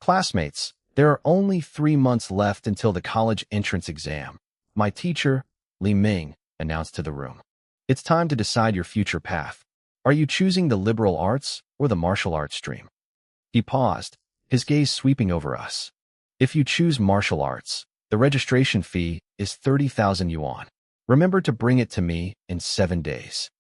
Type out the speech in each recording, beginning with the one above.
Classmates, there are only 3 months left until the college entrance exam. My teacher, Li Ming, announced to the room. It's time to decide your future path. Are you choosing the liberal arts or the martial arts stream? He paused, his gaze sweeping over us. If you choose martial arts, the registration fee is 30,000 yuan. Remember to bring it to me in 7 days.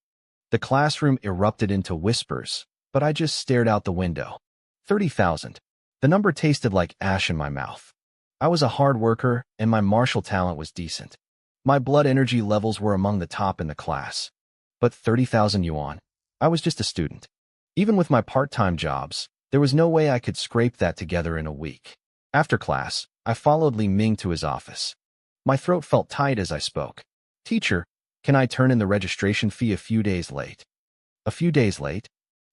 The classroom erupted into whispers, but I just stared out the window. 30,000. The number tasted like ash in my mouth. I was a hard worker, and my martial talent was decent. My blood energy levels were among the top in the class. But 30,000 yuan? I was just a student. Even with my part-time jobs, there was no way I could scrape that together in a week. After class, I followed Li Ming to his office. My throat felt tight as I spoke. Teacher, can I turn in the registration fee a few days late? A few days late?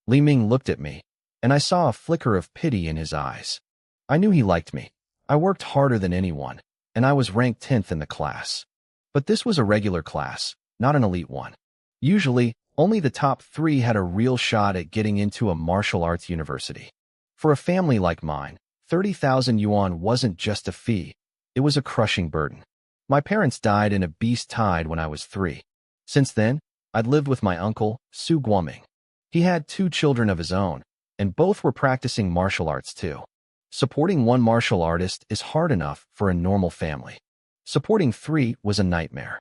Li Ming looked at me, and I saw a flicker of pity in his eyes. I knew he liked me. I worked harder than anyone, and I was ranked 10th in the class. But this was a regular class, not an elite one. Usually, only the top 3 had a real shot at getting into a martial arts university. For a family like mine, 30,000 yuan wasn't just a fee, it was a crushing burden. My parents died in a beast tide when I was 3. Since then, I'd lived with my uncle, Su Guoming. He had 2 children of his own, and both were practicing martial arts too. Supporting one martial artist is hard enough for a normal family. Supporting 3 was a nightmare.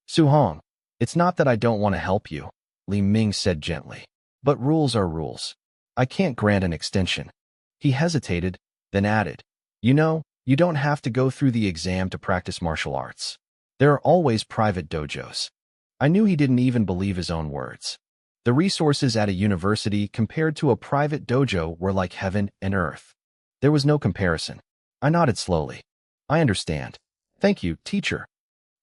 Su Hong, it's not that I don't want to help you, Li Ming said gently. But rules are rules. I can't grant an extension. He hesitated, then added, you know, you don't have to go through the exam to practice martial arts. There are always private dojos. I knew he didn't even believe his own words. The resources at a university compared to a private dojo were like heaven and earth. There was no comparison. I nodded slowly. I understand. Thank you, teacher.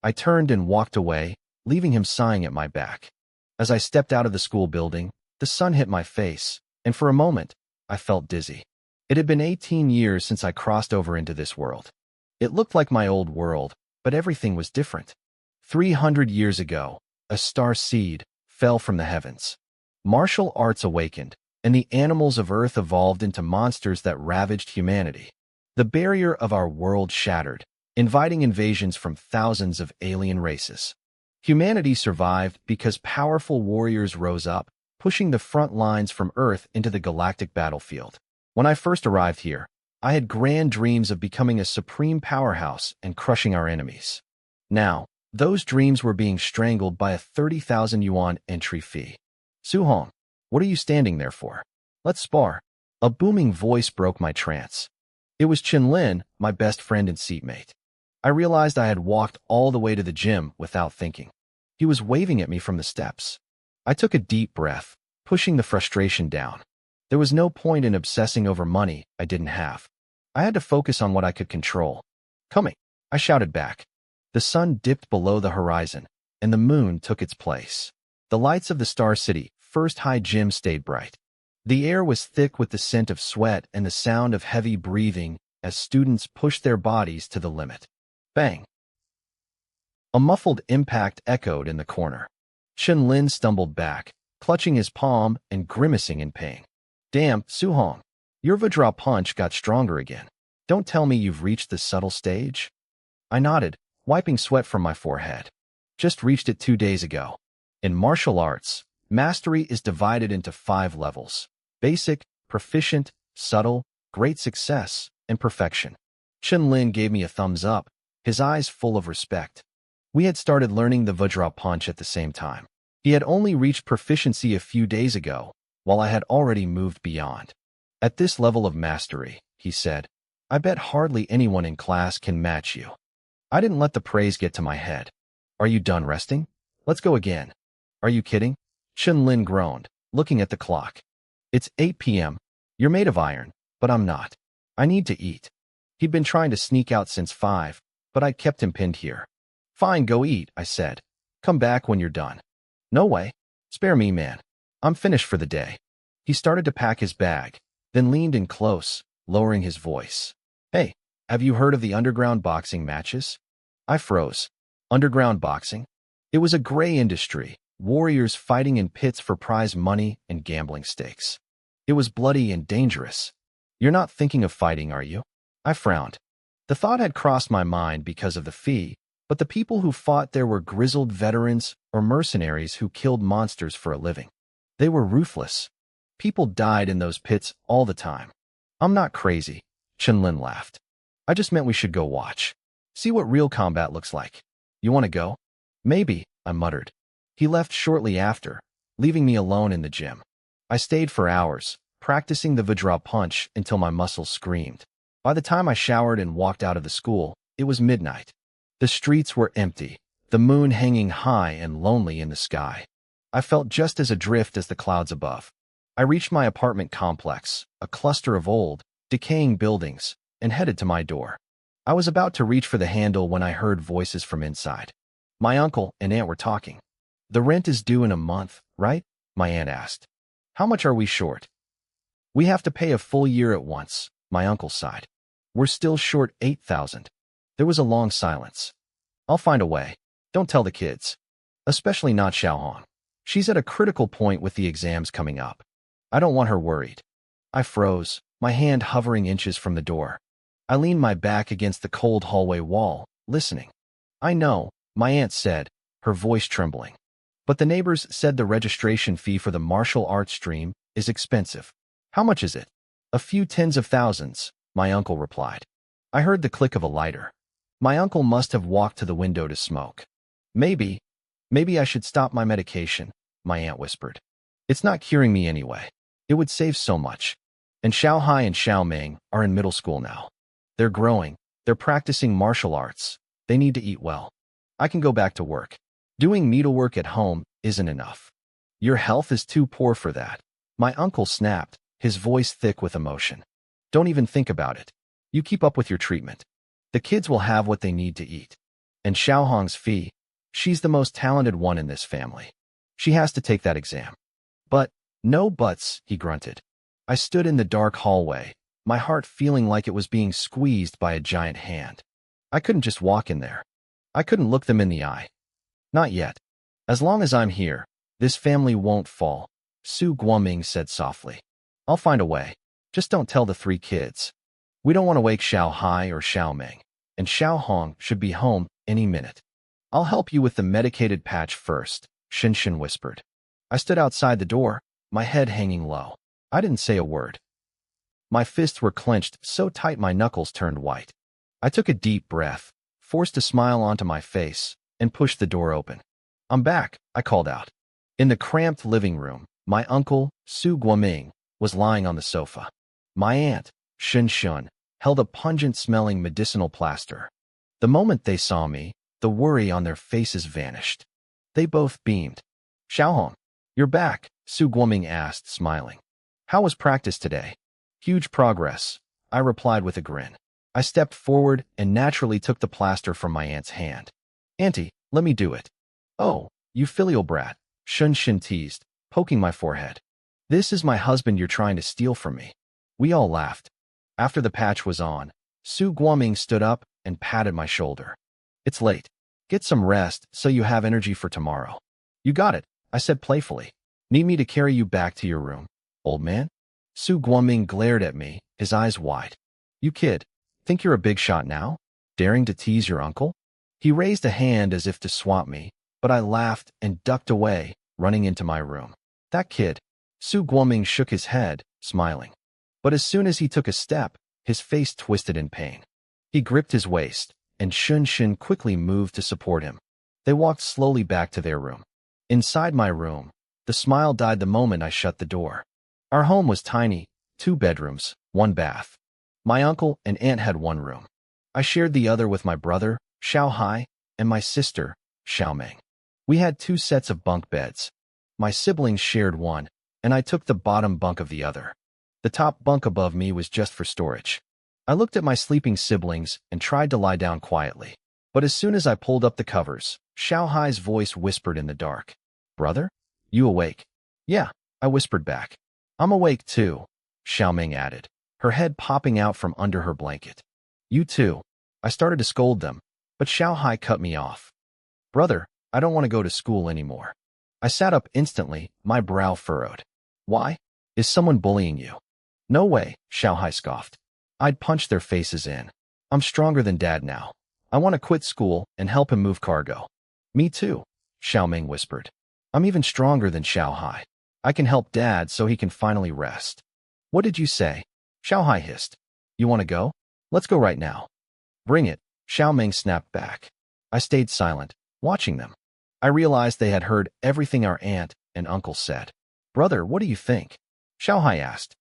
I turned and walked away, leaving him sighing at my back. As I stepped out of the school building, the sun hit my face, and for a moment, I felt dizzy. It had been 18 years since I crossed over into this world. It looked like my old world, but everything was different. 300 years ago, a star seed fell from the heavens. Martial arts awakened, and the animals of Earth evolved into monsters that ravaged humanity. The barrier of our world shattered, inviting invasions from thousands of alien races. Humanity survived because powerful warriors rose up, pushing the front lines from Earth into the galactic battlefield. When I first arrived here, I had grand dreams of becoming a supreme powerhouse and crushing our enemies. Now, those dreams were being strangled by a 30,000 yuan entry fee. Su Hong, what are you standing there for? Let's spar. A booming voice broke my trance. It was Chen Lin, my best friend and seatmate. I realized I had walked all the way to the gym without thinking. He was waving at me from the steps. I took a deep breath, pushing the frustration down. There was no point in obsessing over money I didn't have. I had to focus on what I could control. Coming, I shouted back. The sun dipped below the horizon, and the moon took its place. The lights of the Star City First High Gym stayed bright. The air was thick with the scent of sweat and the sound of heavy breathing as students pushed their bodies to the limit. Bang! A muffled impact echoed in the corner. Chen Lin stumbled back, clutching his palm and grimacing in pain. Damn, Su Hong, your Vajra punch got stronger again. Don't tell me you've reached the subtle stage? I nodded, wiping sweat from my forehead. Just reached it 2 days ago. In martial arts, mastery is divided into 5 levels: basic, proficient, subtle, great success, and perfection. Chen Lin gave me a thumbs up, his eyes full of respect. We had started learning the Vajra punch at the same time. He had only reached proficiency a few days ago, while I had already moved beyond. At this level of mastery, he said, I bet hardly anyone in class can match you. I didn't let the praise get to my head. Are you done resting? Let's go again. Are you kidding? Chen Lin groaned, looking at the clock. It's 8 p.m. You're made of iron, but I'm not. I need to eat. He'd been trying to sneak out since 5, but I'd kept him pinned here. Fine, go eat, I said. Come back when you're done. No way. Spare me, man. I'm finished for the day. He started to pack his bag, then leaned in close, lowering his voice. Hey, have you heard of the underground boxing matches? I froze. Underground boxing? It was a gray industry, warriors fighting in pits for prize money and gambling stakes. It was bloody and dangerous. You're not thinking of fighting, are you? I frowned. The thought had crossed my mind because of the fee, but the people who fought there were grizzled veterans or mercenaries who killed monsters for a living. They were ruthless. People died in those pits all the time. I'm not crazy, Chenlin laughed. I just meant we should go watch. See what real combat looks like. You want to go? Maybe, I muttered. He left shortly after, leaving me alone in the gym. I stayed for hours, practicing the Vajra punch until my muscles screamed. By the time I showered and walked out of the school, it was midnight. The streets were empty, the moon hanging high and lonely in the sky. I felt just as adrift as the clouds above. I reached my apartment complex, a cluster of old, decaying buildings, and headed to my door. I was about to reach for the handle when I heard voices from inside. My uncle and aunt were talking. The rent is due in a month, right? My aunt asked. How much are we short? We have to pay a full year at once, my uncle sighed. We're still short 8,000. There was a long silence. I'll find a way. Don't tell the kids. Especially not Xiaohong. She's at a critical point with the exams coming up. I don't want her worried. I froze, my hand hovering inches from the door. I leaned my back against the cold hallway wall, listening. I know, my aunt said, her voice trembling. But the neighbors said the registration fee for the martial arts stream is expensive. How much is it? A few tens of thousands, my uncle replied. I heard the click of a lighter. My uncle must have walked to the window to smoke. Maybe I should stop my medication, my aunt whispered. It's not curing me anyway. It would save so much. And Xiaohai and Xiaoming are in middle school now. They're growing. They're practicing martial arts. They need to eat well. I can go back to work. Doing needlework at home isn't enough. Your health is too poor for that. My uncle snapped, his voice thick with emotion. Don't even think about it. You keep up with your treatment. The kids will have what they need to eat. And Xiaohong's fee, she's the most talented one in this family. She has to take that exam. But, no buts, he grunted. I stood in the dark hallway, my heart feeling like it was being squeezed by a giant hand. I couldn't just walk in there. I couldn't look them in the eye. Not yet. As long as I'm here, this family won't fall, Su Guoming said softly. I'll find a way. Just don't tell the 3 kids. We don't want to wake Xiao Hai or Xiao Ming, and Xiao Hong should be home any minute. I'll help you with the medicated patch first, Shinshin whispered. I stood outside the door, my head hanging low. I didn't say a word. My fists were clenched so tight my knuckles turned white. I took a deep breath, forced a smile onto my face, and pushed the door open. I'm back, I called out. In the cramped living room, my uncle, Su Guoming, was lying on the sofa. My aunt, Shun Shun, held a pungent-smelling medicinal plaster. The moment they saw me, the worry on their faces vanished. They both beamed. Xiaohong, you're back, Su Guoming asked, smiling. How was practice today? Huge progress, I replied with a grin. I stepped forward and naturally took the plaster from my aunt's hand. Auntie, let me do it. Oh, you filial brat, Shun Shin teased, poking my forehead. This is my husband you're trying to steal from me. We all laughed. After the patch was on, Su Guoming stood up and patted my shoulder. It's late. Get some rest so you have energy for tomorrow. You got it, I said playfully. Need me to carry you back to your room, old man? Su Guoming glared at me, his eyes wide. You kid, think you're a big shot now? Daring to tease your uncle? He raised a hand as if to swat me, but I laughed and ducked away, running into my room. That kid. Su Guoming shook his head, smiling. But as soon as he took a step, his face twisted in pain. He gripped his waist, and Shun Shin quickly moved to support him. They walked slowly back to their room. Inside my room, the smile died the moment I shut the door. Our home was tiny, 2 bedrooms, 1 bath. My uncle and aunt had 1 room. I shared the other with my brother, Xiao Hai, and my sister, Xiao Ming. We had 2 sets of bunk beds. My siblings shared one, and I took the bottom bunk of the other. The top bunk above me was just for storage. I looked at my sleeping siblings and tried to lie down quietly. But as soon as I pulled up the covers, Xiao Hai's voice whispered in the dark. Brother? You awake? Yeah, I whispered back. I'm awake too, Xiao Ming added, her head popping out from under her blanket. You too. I started to scold them, but Xiao Hai cut me off. Brother, I don't want to go to school anymore. I sat up instantly, my brow furrowed. Why? Is someone bullying you? No way, Xiaohai scoffed. I'd punch their faces in. I'm stronger than Dad now. I want to quit school and help him move cargo. Me too, Xiaoming whispered. I'm even stronger than Xiaohai. I can help Dad so he can finally rest. What did you say? Xiaohai hissed. You want to go? Let's go right now. Bring it, Xiaoming snapped back. I stayed silent, watching them. I realized they had heard everything our aunt and uncle said. Brother, what do you think? Xiaohai asked.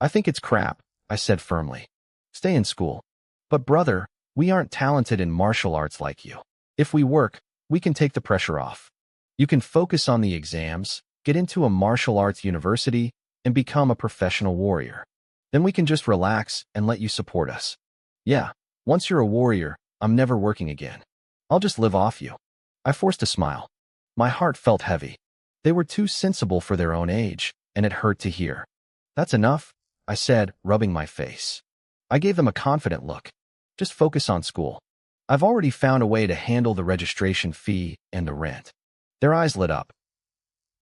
I think it's crap, I said firmly. Stay in school. But brother, we aren't talented in martial arts like you. If we work, we can take the pressure off. You can focus on the exams, get into a martial arts university, and become a professional warrior. Then we can just relax and let you support us. Yeah, once you're a warrior, I'm never working again. I'll just live off you. I forced a smile. My heart felt heavy. They were too sensible for their own age, and it hurt to hear. That's enough, I said, rubbing my face. I gave them a confident look. Just focus on school. I've already found a way to handle the registration fee and the rent. Their eyes lit up.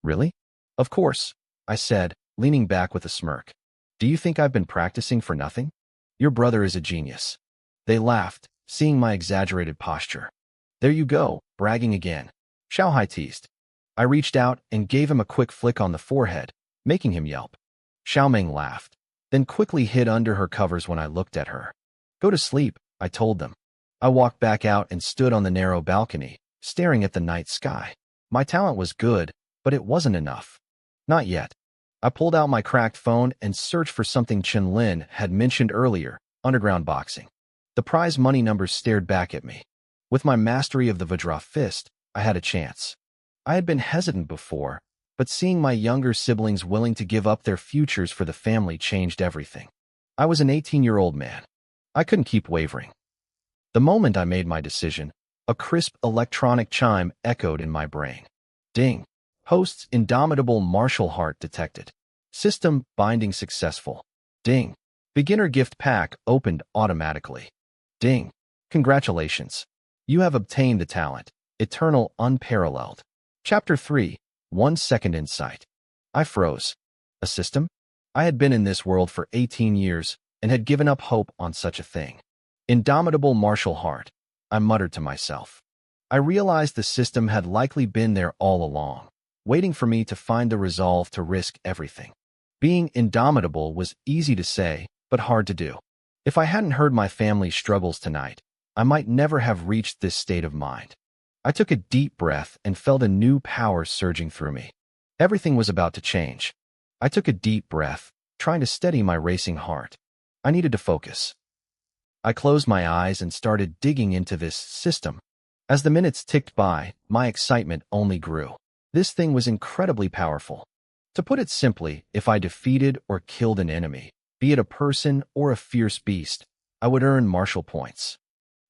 Really? Of course, I said, leaning back with a smirk. Do you think I've been practicing for nothing? Your brother is a genius. They laughed, seeing my exaggerated posture. There you go, bragging again. Xiaohai teased. I reached out and gave him a quick flick on the forehead, making him yelp. Xiaoming laughed, then quickly hid under her covers when I looked at her. Go to sleep, I told them. I walked back out and stood on the narrow balcony, staring at the night sky. My talent was good, but it wasn't enough. Not yet. I pulled out my cracked phone and searched for something Chen Lin had mentioned earlier, underground boxing. The prize money numbers stared back at me. With my mastery of the Vajra fist, I had a chance. I had been hesitant before, but seeing my younger siblings willing to give up their futures for the family changed everything. I was an 18-year-old man. I couldn't keep wavering. The moment I made my decision, a crisp electronic chime echoed in my brain. Ding. Host's indomitable martial heart detected. System binding successful. Ding. Beginner gift pack opened automatically. Ding. Congratulations. You have obtained the talent. Eternal unparalleled. Chapter 3. 1 second insight. I froze. A system? I had been in this world for 18 years and had given up hope on such a thing. Indomitable martial heart, I muttered to myself. I realized the system had likely been there all along, waiting for me to find the resolve to risk everything. Being indomitable was easy to say, but hard to do. If I hadn't heard my family's struggles tonight, I might never have reached this state of mind. I took a deep breath and felt a new power surging through me. Everything was about to change. I took a deep breath, trying to steady my racing heart. I needed to focus. I closed my eyes and started digging into this system. As the minutes ticked by, my excitement only grew. This thing was incredibly powerful. To put it simply, if I defeated or killed an enemy, be it a person or a fierce beast, I would earn martial points.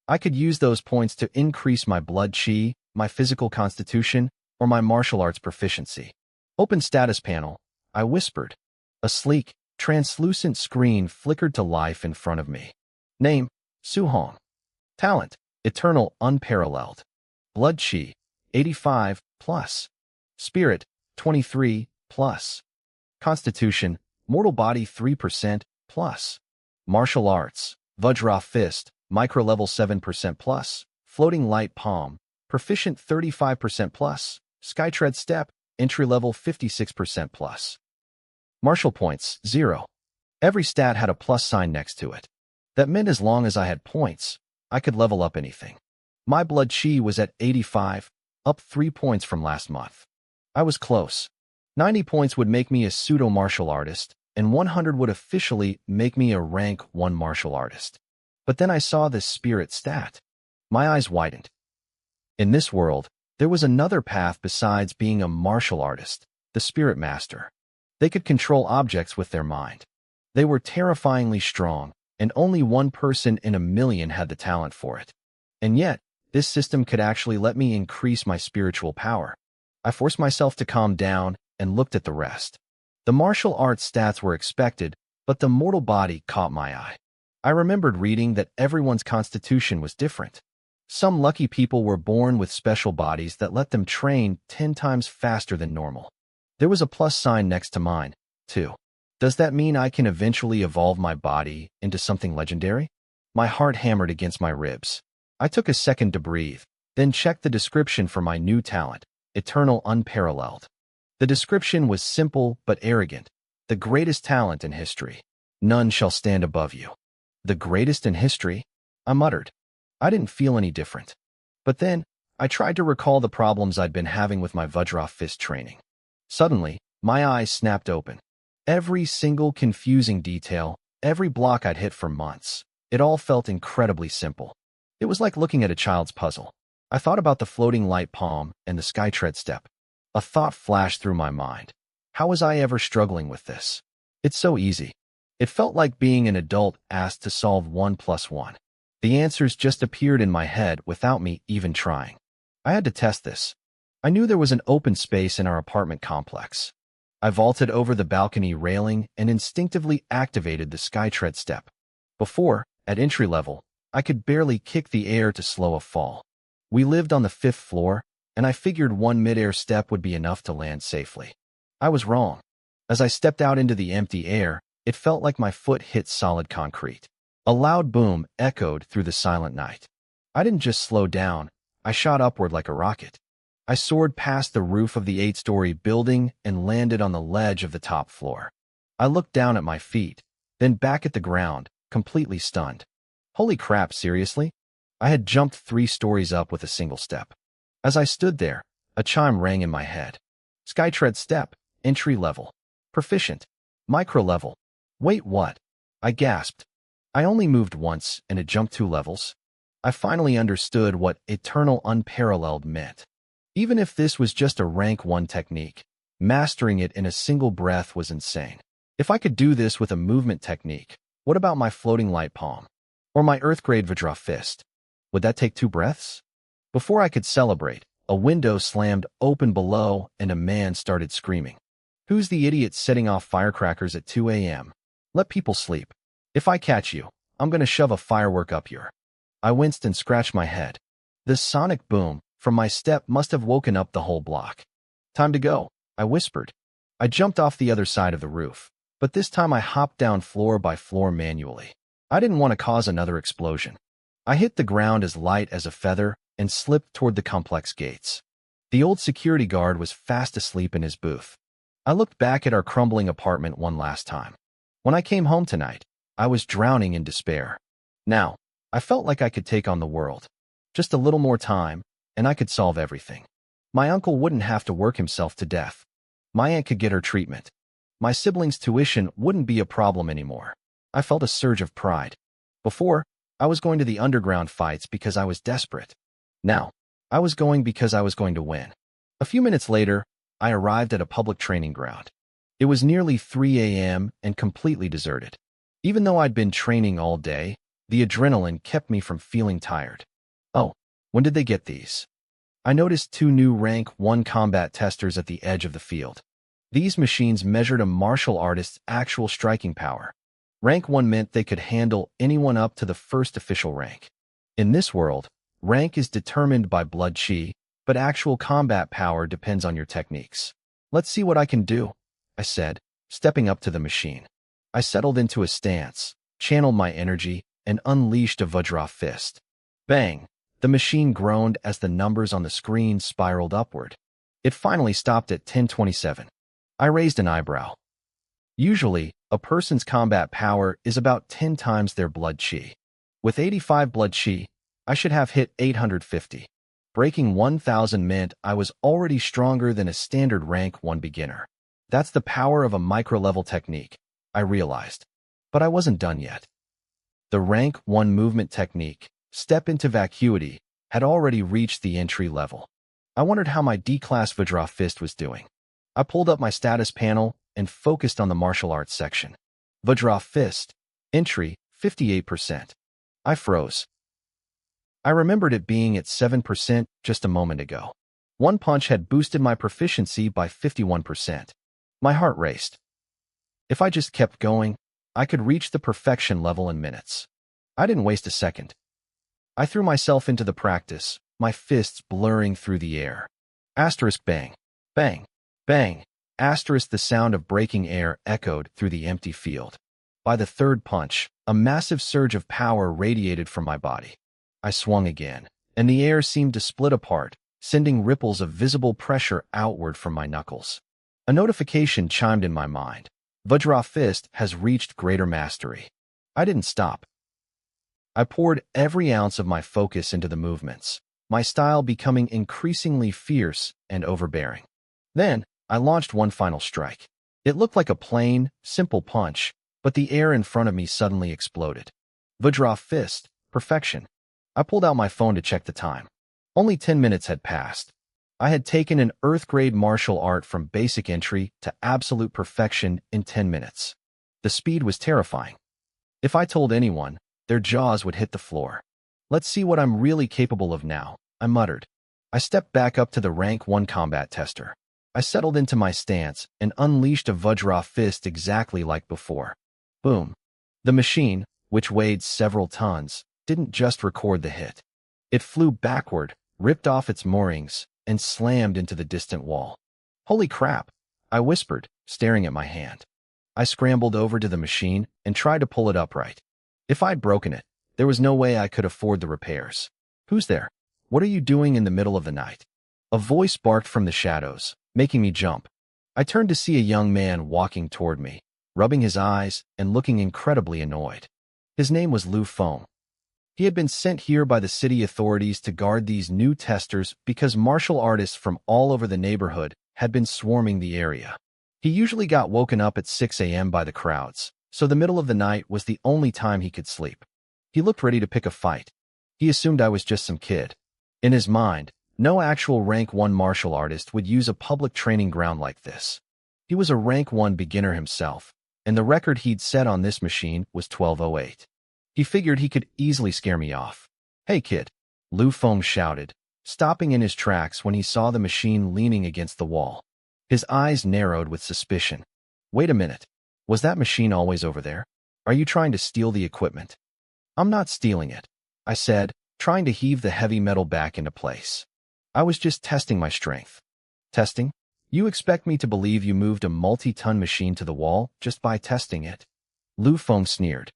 I could use those points to increase my blood chi, my physical constitution, or my martial arts proficiency. Open status panel, I whispered. A sleek, translucent screen flickered to life in front of me. Name, Su-hong. Talent, eternal unparalleled. Blood chi, 85 plus. Spirit, 23 plus. Constitution, mortal body 3% plus. Martial arts, Vajra fist, micro level 7% plus. Floating light palm, proficient 35% plus. Skytread step, entry level 56% plus. Martial points, 0. Every stat had a plus sign next to it. That meant as long as I had points, I could level up anything. My blood chi was at 85, up 3 points from last month. I was close. 90 points would make me a pseudo-martial artist, and 100 would officially make me a rank 1 martial artist. But then I saw this spirit stat. My eyes widened. In this world, there was another path besides being a martial artist, the spirit master. They could control objects with their mind. They were terrifyingly strong, and only one person in a million had the talent for it. And yet, this system could actually let me increase my spiritual power. I forced myself to calm down and looked at the rest. The martial arts stats were expected, but the mortal body caught my eye. I remembered reading that everyone's constitution was different. Some lucky people were born with special bodies that let them train 10 times faster than normal. There was a plus sign next to mine, too. Does that mean I can eventually evolve my body into something legendary? My heart hammered against my ribs. I took a second to breathe, then checked the description for my new talent, eternal unparalleled. The description was simple but arrogant. The greatest talent in history. None shall stand above you. The greatest in history? I muttered. I didn't feel any different. But then, I tried to recall the problems I'd been having with my Vajra fist training. Suddenly, my eyes snapped open. Every single confusing detail, every block I'd hit for months, it all felt incredibly simple. It was like looking at a child's puzzle. I thought about the floating light palm and the skytread step. A thought flashed through my mind. How was I ever struggling with this? It's so easy. It felt like being an adult asked to solve 1 plus 1. The answers just appeared in my head without me even trying. I had to test this. I knew there was an open space in our apartment complex. I vaulted over the balcony railing and instinctively activated the skytread step. Before, at entry level, I could barely kick the air to slow a fall. We lived on the 5th floor, and I figured one mid-air step would be enough to land safely. I was wrong. As I stepped out into the empty air, it felt like my foot hit solid concrete. A loud boom echoed through the silent night. I didn't just slow down, I shot upward like a rocket. I soared past the roof of the 8-story building and landed on the ledge of the top floor. I looked down at my feet, then back at the ground, completely stunned. Holy crap, seriously? I had jumped 3 stories up with a single step. As I stood there, a chime rang in my head. Skytread step, entry level. Proficient. Micro level. Wait, what? I gasped. I only moved once, and it jumped 2 levels. I finally understood what eternal unparalleled meant. Even if this was just a rank 1 technique, mastering it in a single breath was insane. If I could do this with a movement technique, what about my floating light palm? Or my earth-grade Vajra fist? Would that take 2 breaths? Before I could celebrate, a window slammed open below and a man started screaming. Who's the idiot setting off firecrackers at 2 a.m.? Let people sleep. If I catch you, I'm gonna shove a firework up your. I winced and scratched my head. The sonic boom from my step must have woken up the whole block. Time to go, I whispered. I jumped off the other side of the roof, but this time I hopped down floor by floor manually. I didn't want to cause another explosion. I hit the ground as light as a feather and slipped toward the complex gates. The old security guard was fast asleep in his booth. I looked back at our crumbling apartment one last time. When I came home tonight, I was drowning in despair. Now, I felt like I could take on the world. Just a little more time, and I could solve everything. My uncle wouldn't have to work himself to death. My aunt could get her treatment. My siblings' tuition wouldn't be a problem anymore. I felt a surge of pride. Before, I was going to the underground fights because I was desperate. Now, I was going because I was going to win. A few minutes later, I arrived at a public training ground. It was nearly 3 a.m. and completely deserted. Even though I'd been training all day, the adrenaline kept me from feeling tired. Oh, when did they get these? I noticed 2 new rank 1 combat testers at the edge of the field. These machines measured a martial artist's actual striking power. Rank 1 meant they could handle anyone up to the first official rank. In this world, rank is determined by blood chi, but actual combat power depends on your techniques. Let's see what I can do, I said, stepping up to the machine. I settled into a stance, channeled my energy, and unleashed a Vajra fist. Bang! The machine groaned as the numbers on the screen spiraled upward. It finally stopped at 1027. I raised an eyebrow. Usually, a person's combat power is about 10 times their blood chi. With 85 blood chi, I should have hit 850. Breaking 1000 meant I was already stronger than a standard rank 1 beginner. That's the power of a micro-level technique, I realized. But I wasn't done yet. The rank 1 movement technique, step into vacuity, had already reached the entry level. I wondered how my D-class Vajra fist was doing. I pulled up my status panel and focused on the martial arts section. Vajra fist, entry, 58%. I froze. I remembered it being at 7% just a moment ago. One punch had boosted my proficiency by 51%. My heart raced. If I just kept going, I could reach the perfection level in minutes. I didn't waste a second. I threw myself into the practice, my fists blurring through the air. Asterisk bang, bang, bang, Asterisk, the sound of breaking air echoed through the empty field. By the third punch, a massive surge of power radiated from my body. I swung again, and the air seemed to split apart, sending ripples of visible pressure outward from my knuckles. A notification chimed in my mind. Vajra Fist has reached greater mastery. I didn't stop. I poured every ounce of my focus into the movements, my style becoming increasingly fierce and overbearing. Then, I launched one final strike. It looked like a plain, simple punch, but the air in front of me suddenly exploded. Vajra Fist, perfection. I pulled out my phone to check the time. Only 10 minutes had passed. I had taken an earth-grade martial art from basic entry to absolute perfection in 10 minutes. The speed was terrifying. If I told anyone, their jaws would hit the floor. Let's see what I'm really capable of now, I muttered. I stepped back up to the rank 1 combat tester. I settled into my stance and unleashed a Vajra Fist exactly like before. Boom. The machine, which weighed several tons, didn't just record the hit. It flew backward, ripped off its moorings, and slammed into the distant wall. Holy crap, I whispered, staring at my hand. I scrambled over to the machine and tried to pull it upright. If I'd broken it, there was no way I could afford the repairs. Who's there? What are you doing in the middle of the night? A voice barked from the shadows, making me jump. I turned to see a young man walking toward me, rubbing his eyes and looking incredibly annoyed. His name was Lu Feng. He had been sent here by the city authorities to guard these new testers because martial artists from all over the neighborhood had been swarming the area. He usually got woken up at 6 a.m. by the crowds, so the middle of the night was the only time he could sleep. He looked ready to pick a fight. He assumed I was just some kid. In his mind, no actual rank 1 martial artist would use a public training ground like this. He was a rank 1 beginner himself, and the record he'd set on this machine was 12:08. He figured he could easily scare me off. Hey kid, Lu Feng shouted, stopping in his tracks when he saw the machine leaning against the wall. His eyes narrowed with suspicion. Wait a minute. Was that machine always over there? Are you trying to steal the equipment? I'm not stealing it, I said, trying to heave the heavy metal back into place. I was just testing my strength. Testing? You expect me to believe you moved a multi-ton machine to the wall just by testing it? Lu Feng sneered.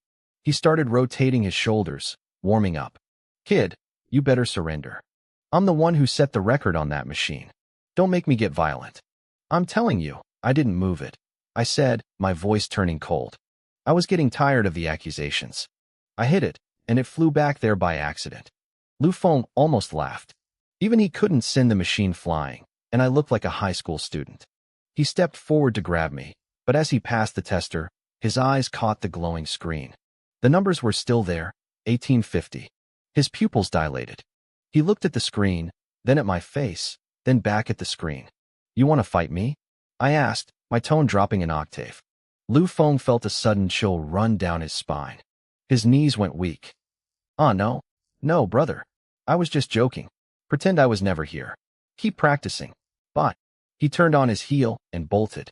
He started rotating his shoulders, warming up. Kid, you better surrender. I'm the one who set the record on that machine. Don't make me get violent. I'm telling you, I didn't move it, I said, my voice turning cold. I was getting tired of the accusations. I hit it, and it flew back there by accident. Lu Feng almost laughed. Even he couldn't send the machine flying, and I looked like a high school student. He stepped forward to grab me, but as he passed the tester, his eyes caught the glowing screen. The numbers were still there, 1850. His pupils dilated. He looked at the screen, then at my face, then back at the screen. You want to fight me? I asked, my tone dropping an octave. Lu Feng felt a sudden chill run down his spine. His knees went weak. No. No, brother. I was just joking. Pretend I was never here. Keep practicing. But he turned on his heel and bolted.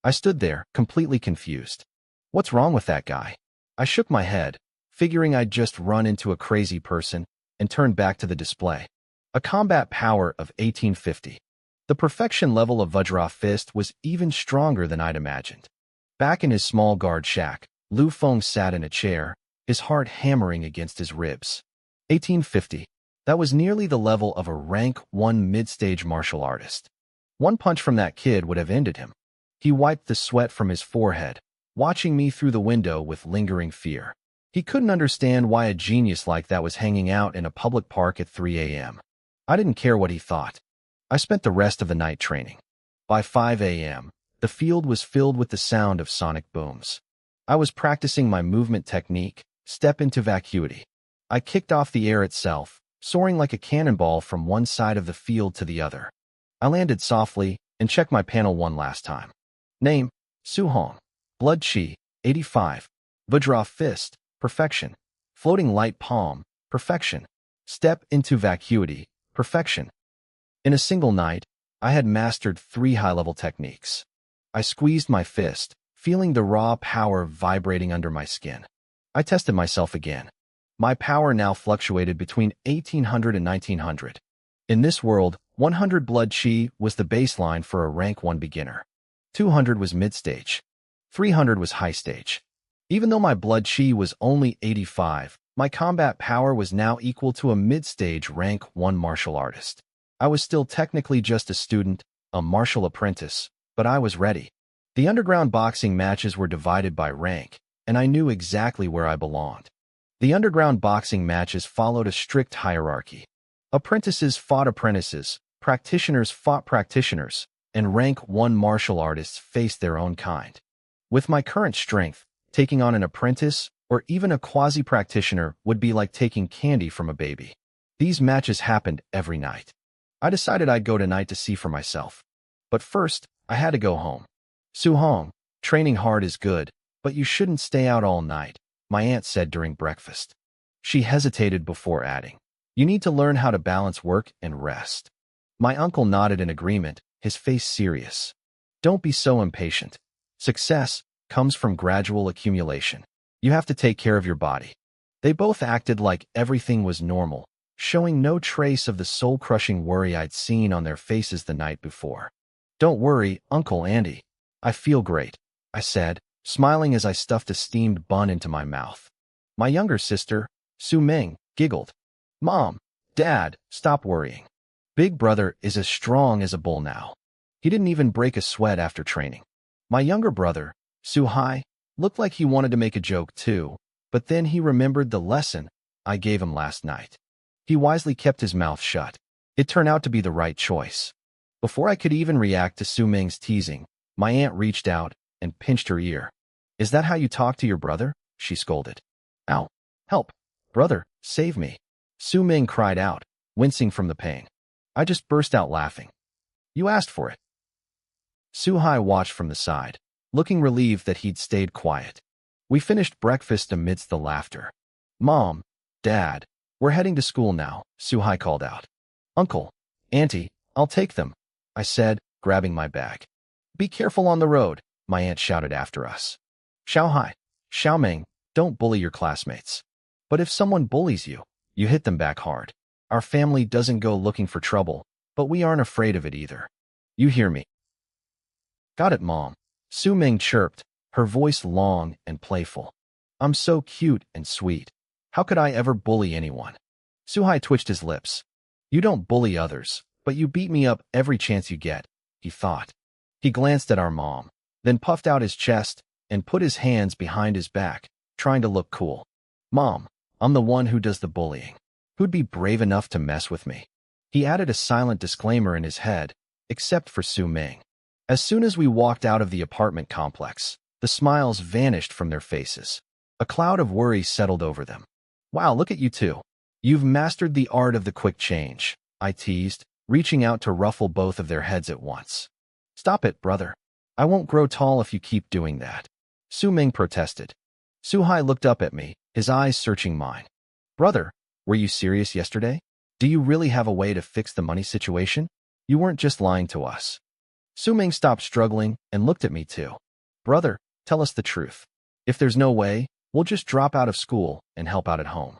I stood there, completely confused. What's wrong with that guy? I shook my head, figuring I'd just run into a crazy person, and turned back to the display. A combat power of 1850. The perfection level of Vajra Fist was even stronger than I'd imagined. Back in his small guard shack, Lu Feng sat in a chair, his heart hammering against his ribs. 1850. That was nearly the level of a rank 1 mid-stage martial artist. One punch from that kid would have ended him. He wiped the sweat from his forehead, watching me through the window with lingering fear. He couldn't understand why a genius like that was hanging out in a public park at 3 a.m. I didn't care what he thought. I spent the rest of the night training. By 5 a.m., the field was filled with the sound of sonic booms. I was practicing my movement technique, step into vacuity. I kicked off the air itself, soaring like a cannonball from one side of the field to the other. I landed softly and checked my panel one last time. Name, Su Hong. Blood Chi, 85. Vajra Fist, perfection. Floating light palm, perfection. Step into vacuity, perfection. In a single night, I had mastered 3 high-level techniques. I squeezed my fist, feeling the raw power vibrating under my skin. I tested myself again. My power now fluctuated between 1800 and 1900. In this world, 100 blood chi was the baseline for a rank 1 beginner. 200 was mid-stage. 300 was high stage. Even though my blood chi was only 85, my combat power was now equal to a mid-stage rank 1 martial artist. I was still technically just a student, a martial apprentice, but I was ready. The underground boxing matches were divided by rank, and I knew exactly where I belonged. The underground boxing matches followed a strict hierarchy. Apprentices fought apprentices, practitioners fought practitioners, and rank 1 martial artists faced their own kind. With my current strength, taking on an apprentice or even a quasi-practitioner would be like taking candy from a baby. These matches happened every night. I decided I'd go tonight to see for myself. But first, I had to go home. Su-hong, training hard is good, but you shouldn't stay out all night, my aunt said during breakfast. She hesitated before adding, you need to learn how to balance work and rest. My uncle nodded in agreement, his face serious. Don't be so impatient. Success comes from gradual accumulation. You have to take care of your body. They both acted like everything was normal, showing no trace of the soul-crushing worry I'd seen on their faces the night before. Don't worry, Uncle Andy. I feel great, I said, smiling as I stuffed a steamed bun into my mouth. My younger sister, Su Ming, giggled. Mom, Dad, stop worrying. Big brother is as strong as a bull now. He didn't even break a sweat after training. My younger brother, Su Hai, looked like he wanted to make a joke too, but then he remembered the lesson I gave him last night. He wisely kept his mouth shut. It turned out to be the right choice. Before I could even react to Su Ming's teasing, my aunt reached out and pinched her ear. Is that how you talk to your brother? She scolded. Ow! Help! Brother, save me! Su Ming cried out, wincing from the pain. I just burst out laughing. You asked for it. Su Hai watched from the side, looking relieved that he'd stayed quiet. We finished breakfast amidst the laughter. Mom, Dad, we're heading to school now, Su Hai called out. Uncle, Auntie, I'll take them, I said, grabbing my bag. Be careful on the road, my aunt shouted after us. Xiao Hai, Xiao Ming, don't bully your classmates. But if someone bullies you, you hit them back hard. Our family doesn't go looking for trouble, but we aren't afraid of it either. You hear me? Got it, Mom. Su Ming chirped, her voice long and playful. I'm so cute and sweet. How could I ever bully anyone? Su Hai twitched his lips. You don't bully others, but you beat me up every chance you get, he thought. He glanced at our mom, then puffed out his chest and put his hands behind his back, trying to look cool. Mom, I'm the one who does the bullying. Who'd be brave enough to mess with me? He added a silent disclaimer in his head, except for Su Ming. As soon as we walked out of the apartment complex, the smiles vanished from their faces. A cloud of worry settled over them. Wow, look at you two. You've mastered the art of the quick change, I teased, reaching out to ruffle both of their heads at once. Stop it, brother. I won't grow tall if you keep doing that. Su Ming protested. Su Hai looked up at me, his eyes searching mine. Brother, were you serious yesterday? Do you really have a way to fix the money situation? You weren't just lying to us. Su Ming stopped struggling and looked at me too. Brother, tell us the truth. If there's no way, we'll just drop out of school and help out at home.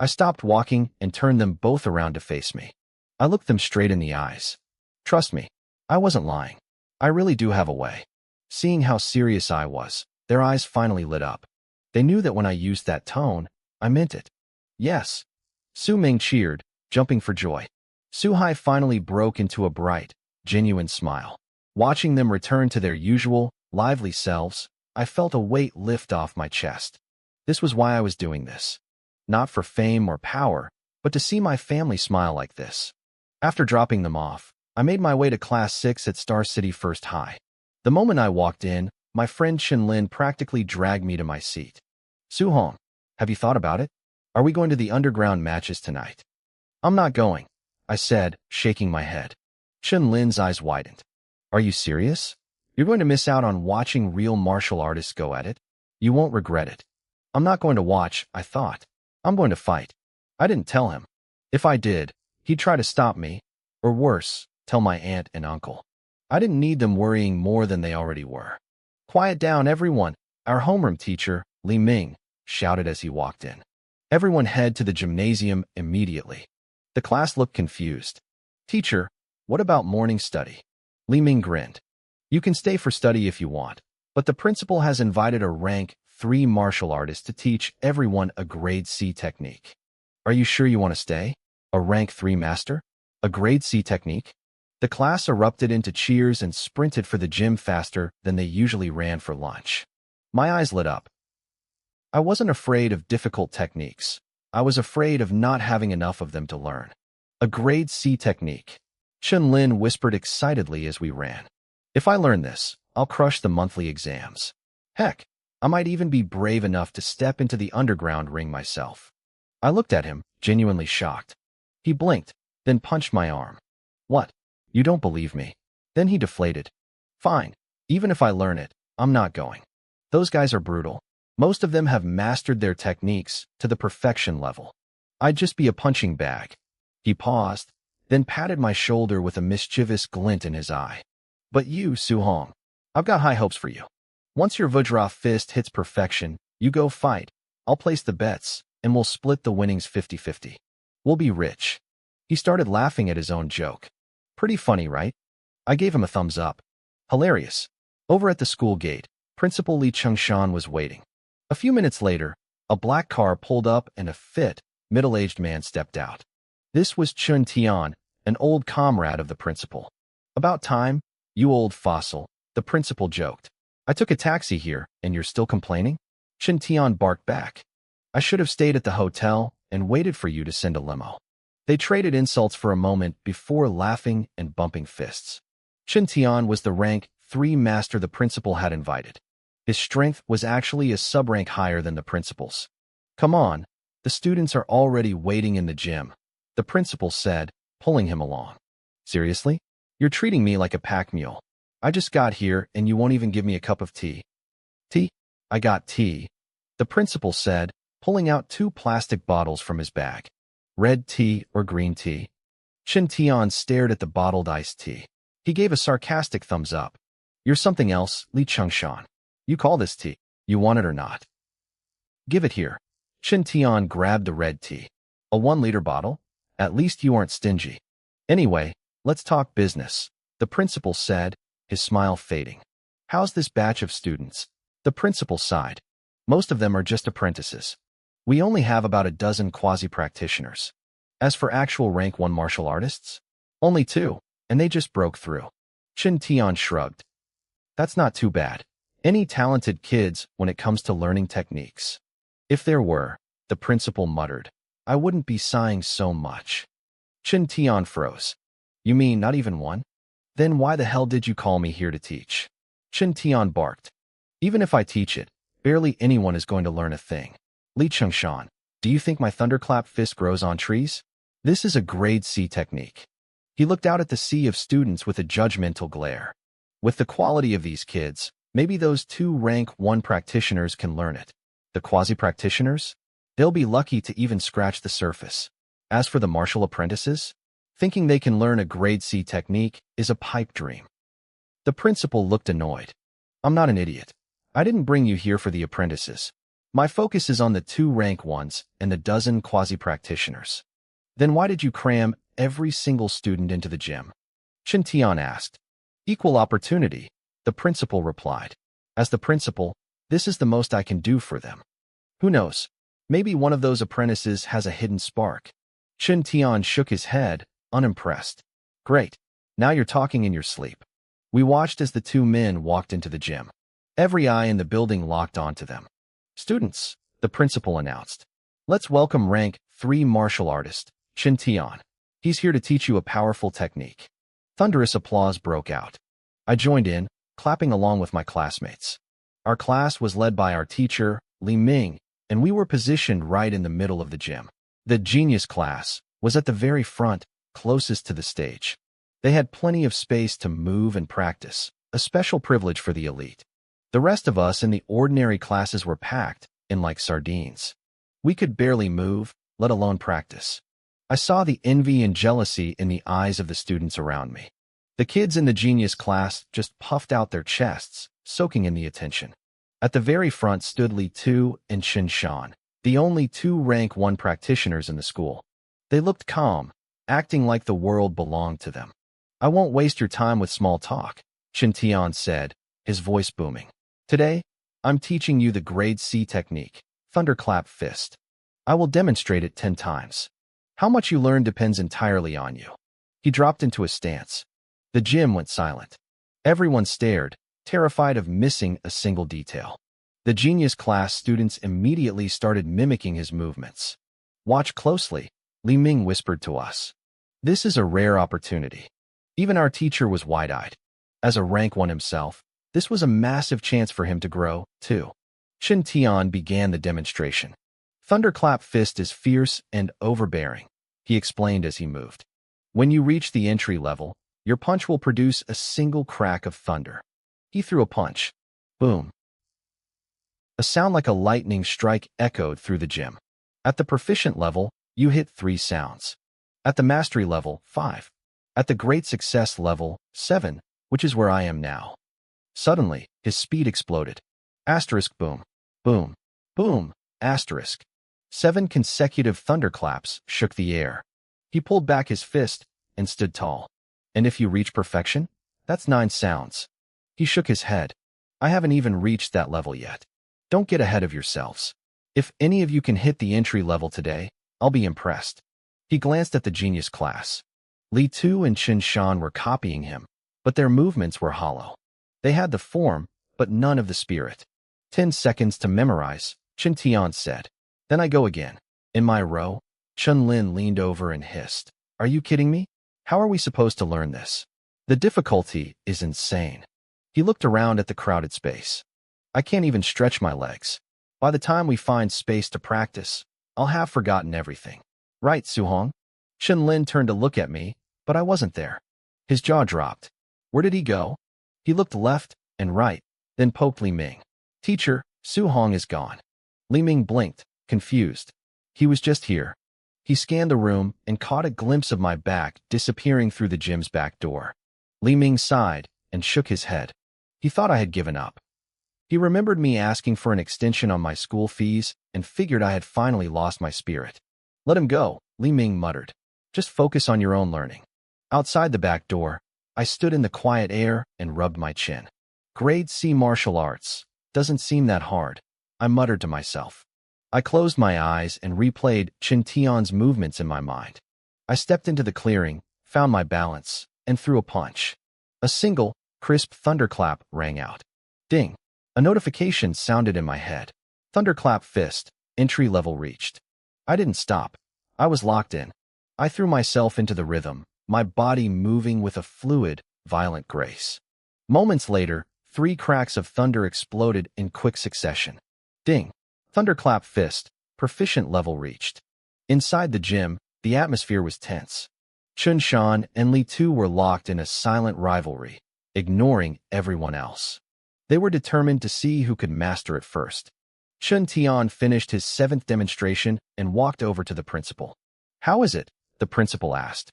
I stopped walking and turned them both around to face me. I looked them straight in the eyes. Trust me, I wasn't lying. I really do have a way. Seeing how serious I was, their eyes finally lit up. They knew that when I used that tone, I meant it. Yes. Su Ming cheered, jumping for joy. Su Hai finally broke into a bright, genuine smile. Watching them return to their usual, lively selves, I felt a weight lift off my chest. This was why I was doing this. Not for fame or power, but to see my family smile like this. After dropping them off, I made my way to Class 6 at Star City First High. The moment I walked in, my friend Lin practically dragged me to my seat. Su-hong, have you thought about it? Are we going to the underground matches tonight? I'm not going, I said, shaking my head. Lin's eyes widened. Are you serious? You're going to miss out on watching real martial artists go at it? You won't regret it. I'm not going to watch, I thought. I'm going to fight. I didn't tell him. If I did, he'd try to stop me, or worse, tell my aunt and uncle. I didn't need them worrying more than they already were. Quiet down, everyone, our homeroom teacher, Li Ming, shouted as he walked in. Everyone head to the gymnasium immediately. The class looked confused. Teacher, what about morning study? Li Ming grinned. You can stay for study if you want, but the principal has invited a rank 3 martial artist to teach everyone a grade C technique. Are you sure you want to stay? A rank 3 master? A grade C technique? The class erupted into cheers and sprinted for the gym faster than they usually ran for lunch. My eyes lit up. I wasn't afraid of difficult techniques. I was afraid of not having enough of them to learn. A grade C technique. Chun Lin whispered excitedly as we ran. If I learn this, I'll crush the monthly exams. Heck, I might even be brave enough to step into the underground ring myself. I looked at him, genuinely shocked. He blinked, then punched my arm. What? You don't believe me? Then he deflated. Fine. Even if I learn it, I'm not going. Those guys are brutal. Most of them have mastered their techniques to the perfection level. I'd just be a punching bag. He paused, then patted my shoulder with a mischievous glint in his eye. But you, Su-hong, I've got high hopes for you. Once your Vajra fist hits perfection, you go fight. I'll place the bets, and we'll split the winnings 50-50. We'll be rich. He started laughing at his own joke. Pretty funny, right? I gave him a thumbs up. Hilarious. Over at the school gate, Principal Li Chengshan was waiting. A few minutes later, a black car pulled up and a fit, middle-aged man stepped out. This was Chun Tian, an old comrade of the principal. About time, you old fossil, the principal joked. I took a taxi here, and you're still complaining? Chun Tian barked back. I should have stayed at the hotel and waited for you to send a limo. They traded insults for a moment before laughing and bumping fists. Chun Tian was the rank 3 master the principal had invited. His strength was actually a sub-rank higher than the principal's. Come on, the students are already waiting in the gym, the principal said, pulling him along. Seriously? You're treating me like a pack mule. I just got here and you won't even give me a cup of tea. Tea? I got tea, the principal said, pulling out 2 plastic bottles from his bag. Red tea or green tea? Chun Tian stared at the bottled iced tea. He gave a sarcastic thumbs up. You're something else, Li Chengshan. You call this tea. You want it or not? Give it here. Chun Tian grabbed the red tea. A 1-liter bottle? At least you aren't stingy. Anyway, let's talk business, the principal said, his smile fading. How's this batch of students? The principal sighed. Most of them are just apprentices. We only have about a dozen quasi-practitioners. As for actual rank 1 martial artists, only 2, and they just broke through. Chun Tian shrugged. That's not too bad. Any talented kids when it comes to learning techniques. If there were, the principal muttered, I wouldn't be sighing so much. Chun Tian froze. You mean not even 1? Then why the hell did you call me here to teach? Chun Tian barked. Even if I teach it, barely anyone is going to learn a thing. Li Chengshan, do you think my thunderclap fist grows on trees? This is a grade C technique. He looked out at the sea of students with a judgmental glare. With the quality of these kids, maybe those 2 rank 1 practitioners can learn it. The quasi-practitioners? They'll be lucky to even scratch the surface. As for the martial apprentices, thinking they can learn a grade C technique is a pipe dream. The principal looked annoyed. I'm not an idiot. I didn't bring you here for the apprentices. My focus is on the 2 rank 1s and the dozen quasi-practitioners. Then why did you cram every single student into the gym? Chun Tian asked. Equal opportunity, the principal replied. As the principal, this is the most I can do for them. Who knows? Maybe one of those apprentices has a hidden spark. Chun Tian shook his head, unimpressed. Great. Now you're talking in your sleep. We watched as the 2 men walked into the gym. Every eye in the building locked onto them. Students, the principal announced. Let's welcome rank 3 martial artist, Chun Tian. He's here to teach you a powerful technique. Thunderous applause broke out. I joined in, clapping along with my classmates. Our class was led by our teacher, Li Ming, and we were positioned right in the middle of the gym. The genius class was at the very front, closest to the stage. They had plenty of space to move and practice, a special privilege for the elite. The rest of us in the ordinary classes were packed in like sardines. We could barely move, let alone practice. I saw the envy and jealousy in the eyes of the students around me. The kids in the genius class just puffed out their chests, soaking in the attention. At the very front stood Li Tu and Shin Shan, the only 2 rank 1 practitioners in the school. They looked calm, acting like the world belonged to them. I won't waste your time with small talk. Tian said, his voice booming. Today, I'm teaching you the grade C technique, thunderclap fist. I will demonstrate it 10 times. How much you learn depends entirely on you. He dropped into a stance. The gym went silent. Everyone stared, terrified of missing a single detail. The genius class students immediately started mimicking his movements. Watch closely, Li Ming whispered to us. This is a rare opportunity. Even our teacher was wide-eyed. As a rank 1 himself, this was a massive chance for him to grow, too. Tian began the demonstration. Thunderclap fist is fierce and overbearing, he explained as he moved. When you reach the entry level, your punch will produce a single crack of thunder. He threw a punch. Boom. A sound like a lightning strike echoed through the gym. At the proficient level, you hit 3 sounds. At the mastery level, 5. At the great success level, 7, which is where I am now. Suddenly, his speed exploded. Asterisk boom. Boom. Boom. Asterisk. 7 consecutive thunderclaps shook the air. He pulled back his fist and stood tall. And if you reach perfection, that's 9 sounds. He shook his head. I haven't even reached that level yet. Don't get ahead of yourselves. If any of you can hit the entry level today, I'll be impressed. He glanced at the genius class. Li Tu and Qin Shan were copying him, but their movements were hollow. They had the form, but none of the spirit. 10 seconds to memorize, Tian said. Then I go again. In my row, Lin leaned over and hissed. Are you kidding me? How are we supposed to learn this? The difficulty is insane. He looked around at the crowded space. I can't even stretch my legs. By the time we find space to practice, I'll have forgotten everything. Right, Suhong? Lin turned to look at me, but I wasn't there. His jaw dropped. Where did he go? He looked left and right, then poked Li Ming. Teacher, Suhong is gone. Li Ming blinked, confused. He was just here. He scanned the room and caught a glimpse of my back disappearing through the gym's back door. Li Ming sighed and shook his head. He thought I had given up. He remembered me asking for an extension on my school fees and figured I had finally lost my spirit. Let him go, Li Ming muttered. Just focus on your own learning. Outside the back door, I stood in the quiet air and rubbed my chin. Grade C martial arts. Doesn't seem that hard, I muttered to myself. I closed my eyes and replayed Tian's movements in my mind. I stepped into the clearing, found my balance, and threw a punch. A single, crisp thunderclap rang out. Ding! A notification sounded in my head. Thunderclap fist, entry level reached. I didn't stop. I was locked in. I threw myself into the rhythm, my body moving with a fluid, violent grace. Moments later, 3 cracks of thunder exploded in quick succession. Ding! Thunderclap fist, proficient level reached. Inside the gym, the atmosphere was tense. Qin Shan and Li Tu were locked in a silent rivalry, ignoring everyone else. They were determined to see who could master it first. Tian finished his 7th demonstration and walked over to the principal. How is it? The principal asked.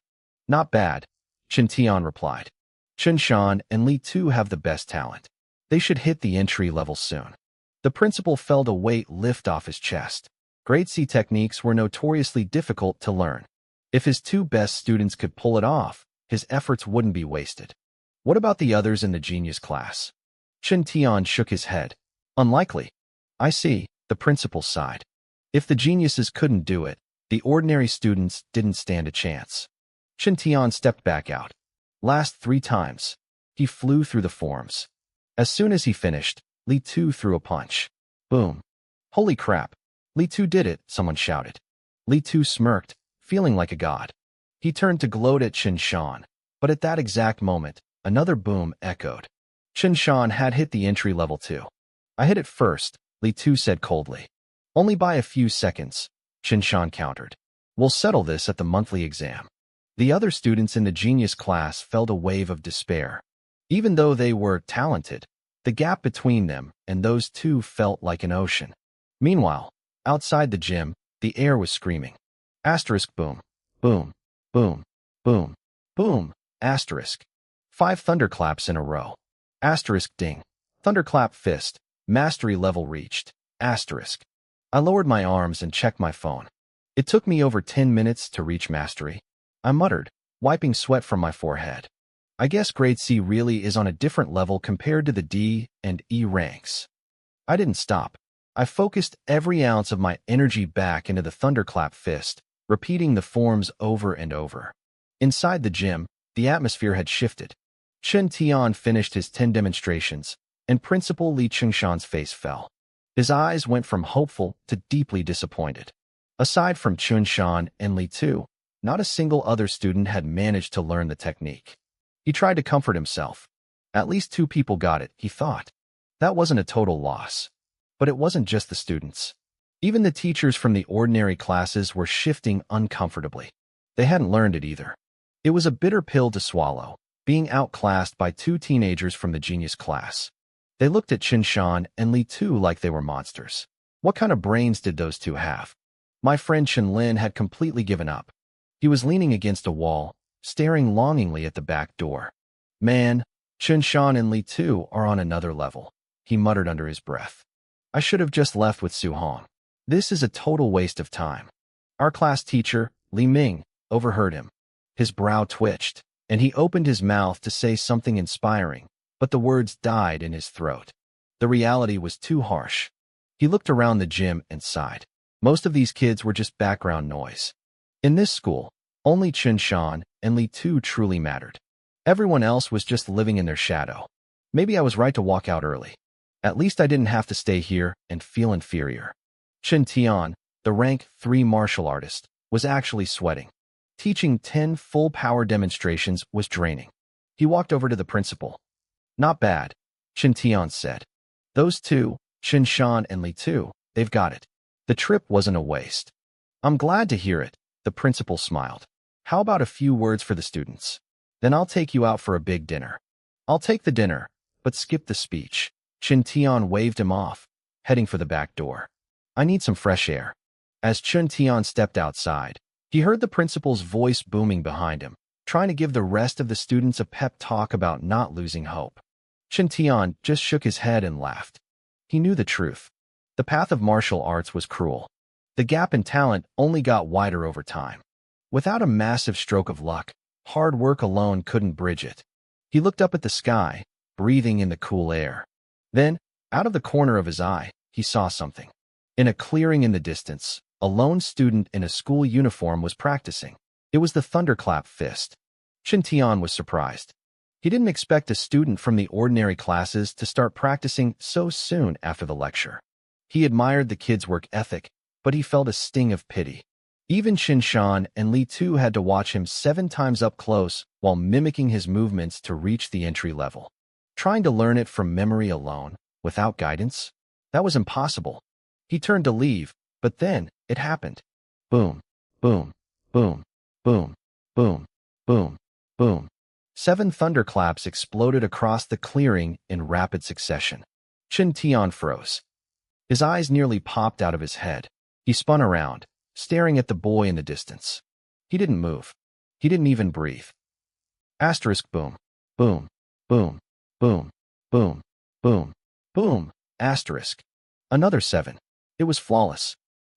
Not bad, Tian replied. Qin Shan and Li Tu have the best talent. They should hit the entry level soon. The principal felt a weight lift off his chest. Grade C techniques were notoriously difficult to learn. If his 2 best students could pull it off, his efforts wouldn't be wasted. What about the others in the genius class? Tian shook his head. Unlikely. I see, the principal sighed. If the geniuses couldn't do it, the ordinary students didn't stand a chance. Tian stepped back out. Last 3 times. He flew through the forms. As soon as he finished, Li Tu threw a punch. Boom. Holy crap. Li Tu did it, someone shouted. Li Tu smirked, feeling like a god. He turned to gloat at Qin Shan, but at that exact moment, another boom echoed. Qin Shan had hit the entry level too. I hit it first, Li Tu said coldly. Only by a few seconds, Qin Shan countered. We'll settle this at the monthly exam. The other students in the genius class felt a wave of despair. Even though they were talented, the gap between them and those 2 felt like an ocean. Meanwhile, outside the gym, the air was screaming. Asterisk boom, boom, boom, boom, boom, asterisk. 5 thunderclaps in a row. Asterisk ding. Thunderclap fist, mastery level reached. Asterisk. I lowered my arms and checked my phone. It took me over 10 minutes to reach mastery. I muttered, wiping sweat from my forehead. I guess grade C really is on a different level compared to the D and E ranks. I didn't stop. I focused every ounce of my energy back into the thunderclap fist, repeating the forms over and over. Inside the gym, the atmosphere had shifted. Chen Tian finished his 10 demonstrations, and Principal Li Chengshan's face fell. His eyes went from hopeful to deeply disappointed. Aside from Chun Shan and Li Tu, not a single other student had managed to learn the technique. He tried to comfort himself. At least 2 people got it, he thought. That wasn't a total loss. But it wasn't just the students. Even the teachers from the ordinary classes were shifting uncomfortably. They hadn't learned it either. It was a bitter pill to swallow, being outclassed by 2 teenagers from the genius class. They looked at Qin Shan and Li Tu like they were monsters. What kind of brains did those 2 have? My friend Chen Lin had completely given up. He was leaning against a wall, staring longingly at the back door. Man, Qin Shan and Li Tu are on another level, he muttered under his breath. I should have just left with Su Hong. This is a total waste of time. Our class teacher, Li Ming, overheard him. His brow twitched, and he opened his mouth to say something inspiring, but the words died in his throat. The reality was too harsh. He looked around the gym and sighed. Most of these kids were just background noise. In this school, only Qin Shan and Li Tu truly mattered. Everyone else was just living in their shadow. Maybe I was right to walk out early. At least I didn't have to stay here and feel inferior. Chen Tian, the rank 3 martial artist, was actually sweating. Teaching 10 full-power demonstrations was draining. He walked over to the principal. Not bad, Chen Tian said. Those 2, Qin Shan and Li Tu, they've got it. The trip wasn't a waste. I'm glad to hear it, the principal smiled. How about a few words for the students? Then I'll take you out for a big dinner. I'll take the dinner, but skip the speech. Chen Tian waved him off, heading for the back door. I need some fresh air. As Chen Tian stepped outside, he heard the principal's voice booming behind him, trying to give the rest of the students a pep talk about not losing hope. Chen Tian just shook his head and laughed. He knew the truth. The path of martial arts was cruel. The gap in talent only got wider over time. Without a massive stroke of luck, hard work alone couldn't bridge it. He looked up at the sky, breathing in the cool air. Then, out of the corner of his eye, he saw something. In a clearing in the distance, a lone student in a school uniform was practicing. It was the thunderclap fist. Chen Tian was surprised. He didn't expect a student from the ordinary classes to start practicing so soon after the lecture. He admired the kid's work ethic, but he felt a sting of pity. Even Qin Shan and Li Tu had to watch him 7 times up close while mimicking his movements to reach the entry level. Trying to learn it from memory alone, without guidance? That was impossible. He turned to leave, but then it happened. Boom, boom, boom, boom, boom, boom, boom. 7 thunderclaps exploded across the clearing in rapid succession. Chen Tian froze. His eyes nearly popped out of his head. He spun around, staring at the boy in the distance. He didn't move. He didn't even breathe. Asterisk boom, boom, boom, boom, boom, boom, boom, asterisk. Another 7. It was flawless.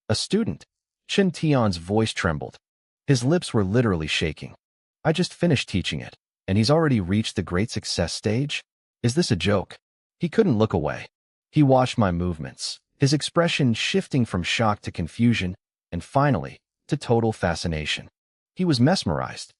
A student. Chen Tian's voice trembled. His lips were literally shaking. I just finished teaching it, and he's already reached the great success stage? Is this a joke? He couldn't look away. He watched my movements, his expression shifting from shock to confusion, and finally, to total fascination. He was mesmerized.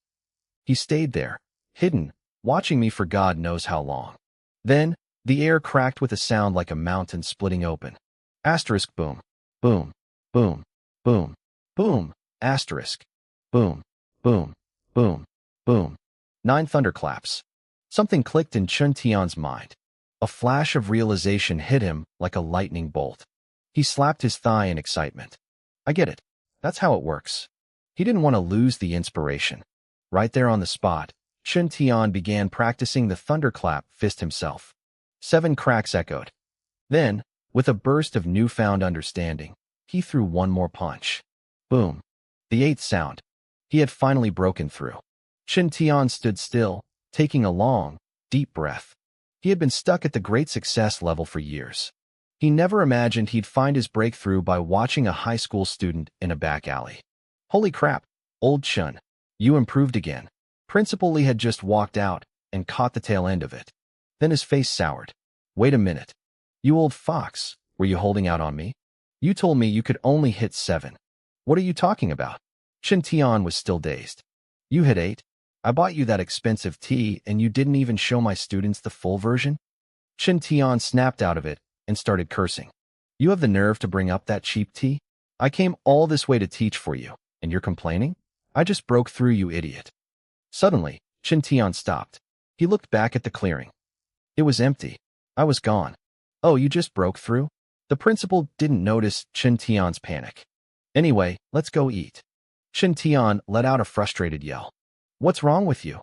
He stayed there, hidden, watching me for God knows how long. Then, the air cracked with a sound like a mountain splitting open. Asterisk boom, boom, boom, boom, boom, asterisk, boom, boom, boom, boom. 9 thunderclaps. Something clicked in Chen Tian's mind. A flash of realization hit him like a lightning bolt. He slapped his thigh in excitement. I get it. That's how it works. He didn't want to lose the inspiration. Right there on the spot, Chen Tian began practicing the thunderclap fist himself. 7 cracks echoed. Then, with a burst of newfound understanding, he threw one more punch. Boom. The 8th sound. He had finally broken through. Chen Tian stood still, taking a long, deep breath. He had been stuck at the great success level for years. He never imagined he'd find his breakthrough by watching a high school student in a back alley. Holy crap, old Chen, you improved again. Principal Li had just walked out, and caught the tail end of it. Then his face soured. Wait a minute. You old fox, were you holding out on me? You told me you could only hit 7. What are you talking about? Chen Tian was still dazed. You hit 8? I bought you that expensive tea and you didn't even show my students the full version? Chen Tian snapped out of it and started cursing. You have the nerve to bring up that cheap tea? I came all this way to teach for you, and you're complaining? I just broke through, you idiot. Suddenly, Chen Tian stopped. He looked back at the clearing. It was empty. I was gone. Oh, you just broke through? The principal didn't notice Chen Tian's panic. Anyway, let's go eat. Chen Tian let out a frustrated yell. What's wrong with you?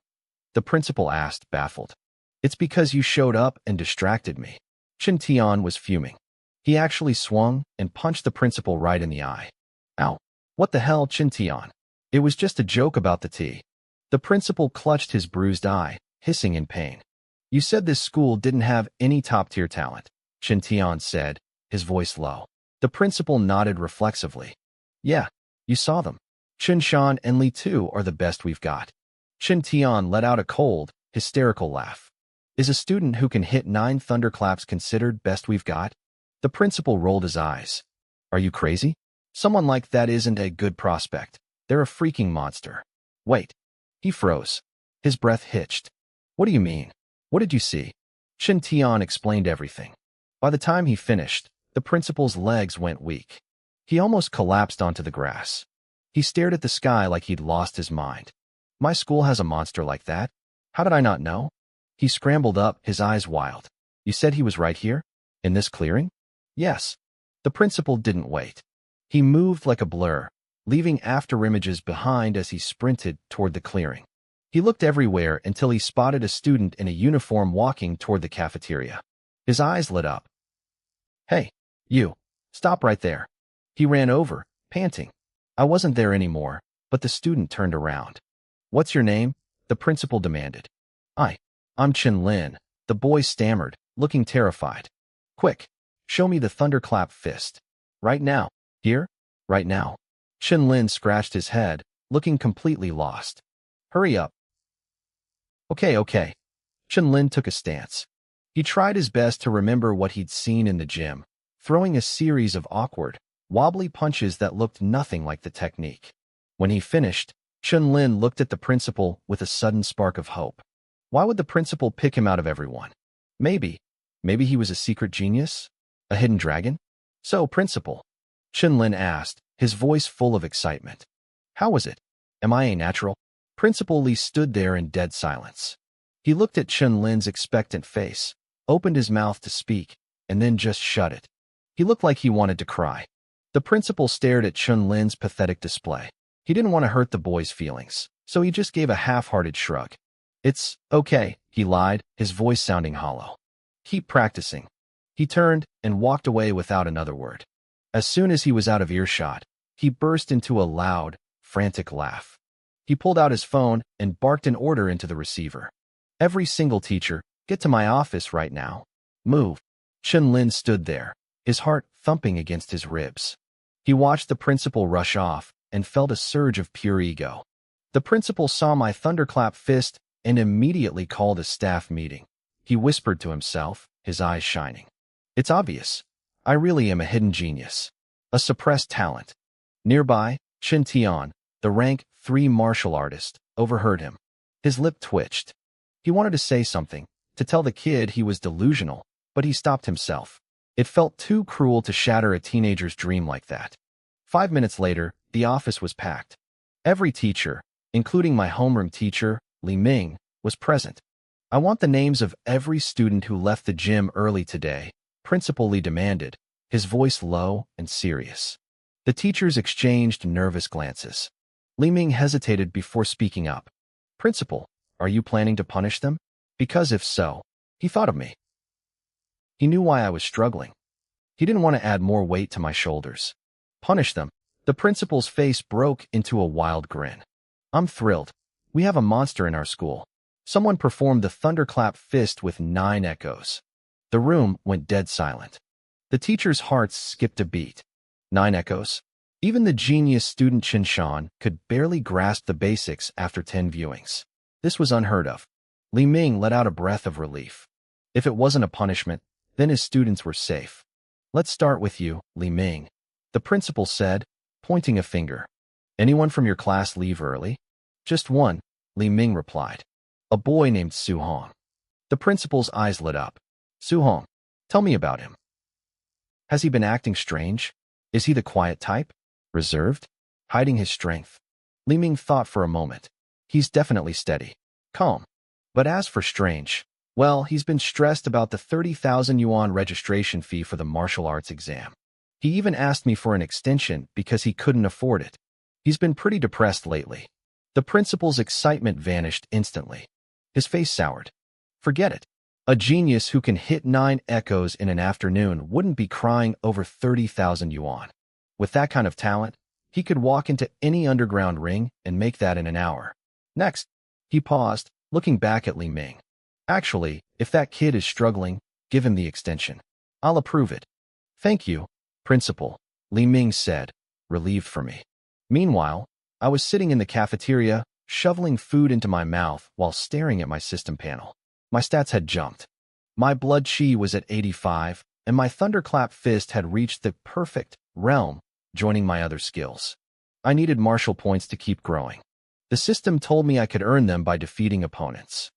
The principal asked, baffled. It's because you showed up and distracted me. Chen Tian was fuming. He actually swung and punched the principal right in the eye. Ow. What the hell, Chen Tian? It was just a joke about the tea. The principal clutched his bruised eye, hissing in pain. You said this school didn't have any top-tier talent, Chen Tian said, his voice low. The principal nodded reflexively. Yeah, you saw them. Chen Shan and Li Tu are the best we've got. Chen Tian let out a cold, hysterical laugh. Is a student who can hit 9 thunderclaps considered best we've got? The principal rolled his eyes. Are you crazy? Someone like that isn't a good prospect. They're a freaking monster. Wait. He froze. His breath hitched. What do you mean? What did you see? Chen Tian explained everything. By the time he finished, the principal's legs went weak. He almost collapsed onto the grass. He stared at the sky like he'd lost his mind. My school has a monster like that? How did I not know? He scrambled up, his eyes wild. You said he was right here? In this clearing? Yes. The principal didn't wait. He moved like a blur, leaving afterimages behind as he sprinted toward the clearing. He looked everywhere until he spotted a student in a uniform walking toward the cafeteria. His eyes lit up. Hey, you. Stop right there. He ran over, panting. I wasn't there anymore, but the student turned around. What's your name? The principal demanded. I'm Chen Lin, the boy stammered, looking terrified. Quick, show me the thunderclap fist. Right now. Here? Right now. Chen Lin scratched his head, looking completely lost. Hurry up. Okay. Chen Lin took a stance. He tried his best to remember what he'd seen in the gym, throwing a series of awkward, wobbly punches that looked nothing like the technique. When he finished, Chen Lin looked at the principal with a sudden spark of hope. Why would the principal pick him out of everyone? Maybe he was a secret genius? A hidden dragon? So, principal, Chen Lin asked, his voice full of excitement. How was it? Am I a natural? Principal Li stood there in dead silence. He looked at Chen Lin's expectant face, opened his mouth to speak, and then just shut it. He looked like he wanted to cry. The principal stared at Chen Lin's pathetic display. He didn't want to hurt the boy's feelings, so he just gave a half-hearted shrug. It's okay, he lied, his voice sounding hollow. Keep practicing. He turned and walked away without another word. As soon as he was out of earshot, he burst into a loud, frantic laugh. He pulled out his phone and barked an order into the receiver. Every single teacher, get to my office right now. Move. Chen Lin stood there, his heart thumping against his ribs. He watched the principal rush off and felt a surge of pure ego. The principal saw my thunderclap fist and immediately called a staff meeting. He whispered to himself, his eyes shining. It's obvious. I really am a hidden genius. A suppressed talent. Nearby, Chen Tian, the rank 3 martial artist, overheard him. His lip twitched. He wanted to say something, to tell the kid he was delusional, but he stopped himself. It felt too cruel to shatter a teenager's dream like that. 5 minutes later, the office was packed. Every teacher, including my homeroom teacher, Li Ming, was present. I want the names of every student who left the gym early today, Principal Li demanded, his voice low and serious. The teachers exchanged nervous glances. Li Ming hesitated before speaking up. Principal, are you planning to punish them? Because if so, he thought of me. He knew why I was struggling. He didn't want to add more weight to my shoulders. Punish them. The principal's face broke into a wild grin. I'm thrilled. We have a monster in our school. Someone performed the thunderclap fist with 9 echoes. The room went dead silent. The teachers' hearts skipped a beat. 9 echoes? Even the genius student Chen Shan could barely grasp the basics after 10 viewings. This was unheard of. Li Ming let out a breath of relief. If it wasn't a punishment, then his students were safe. Let's start with you, Li Ming, the principal said, pointing a finger. Anyone from your class leave early? Just one, Li Ming replied. A boy named Su Hong. The principal's eyes lit up. Su Hong, tell me about him. Has he been acting strange? Is he the quiet type? Reserved? Hiding his strength? Li Ming thought for a moment. He's definitely steady. Calm. But as for strange, well, he's been stressed about the 30,000 yuan registration fee for the martial arts exam. He even asked me for an extension because he couldn't afford it. He's been pretty depressed lately. The principal's excitement vanished instantly. His face soured. Forget it. A genius who can hit 9 echoes in an afternoon wouldn't be crying over 30,000 yuan. With that kind of talent, he could walk into any underground ring and make that in an hour. Next, he paused, looking back at Li Ming. Actually, if that kid is struggling, give him the extension. I'll approve it. Thank you, Principal, Li Ming said, relieved for me. Meanwhile, I was sitting in the cafeteria, shoveling food into my mouth while staring at my system panel. My stats had jumped. My blood chi was at 85, and my thunderclap fist had reached the perfect realm, joining my other skills. I needed martial points to keep growing. The system told me I could earn them by defeating opponents.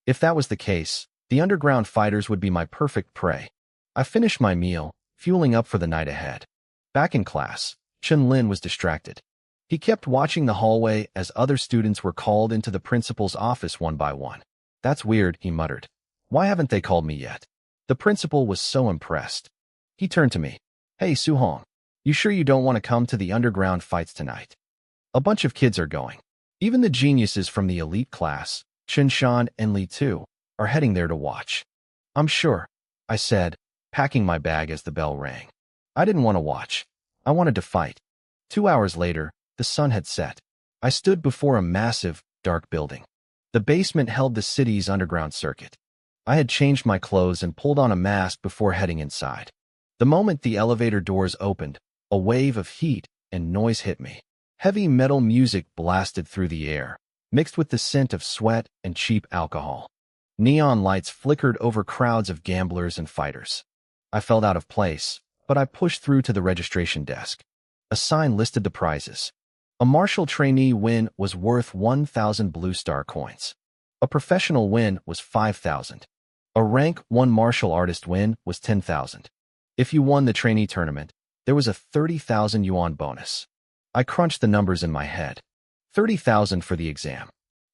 If that was the case, the underground fighters would be my perfect prey. I finished my meal, fueling up for the night ahead. Back in class, Chen Lin was distracted. He kept watching the hallway as other students were called into the principal's office one by one. That's weird, he muttered. Why haven't they called me yet? The principal was so impressed. He turned to me. Hey, Su Hong, you sure you don't want to come to the underground fights tonight? A bunch of kids are going. Even the geniuses from the elite class, Chen Shan and Li Tu, are heading there to watch. I'm sure, I said, packing my bag as the bell rang. I didn't want to watch. I wanted to fight. 2 hours later, the sun had set. I stood before a massive, dark building. The basement held the city's underground circuit. I had changed my clothes and pulled on a mask before heading inside. The moment the elevator doors opened, a wave of heat and noise hit me. Heavy metal music blasted through the air, mixed with the scent of sweat and cheap alcohol. Neon lights flickered over crowds of gamblers and fighters. I felt out of place, but I pushed through to the registration desk. A sign listed the prizes. A martial trainee win was worth 1,000 Blue Star coins. A professional win was 5,000. A rank 1 martial artist win was 10,000. If you won the trainee tournament, there was a 30,000 yuan bonus. I crunched the numbers in my head. 30,000 for the exam,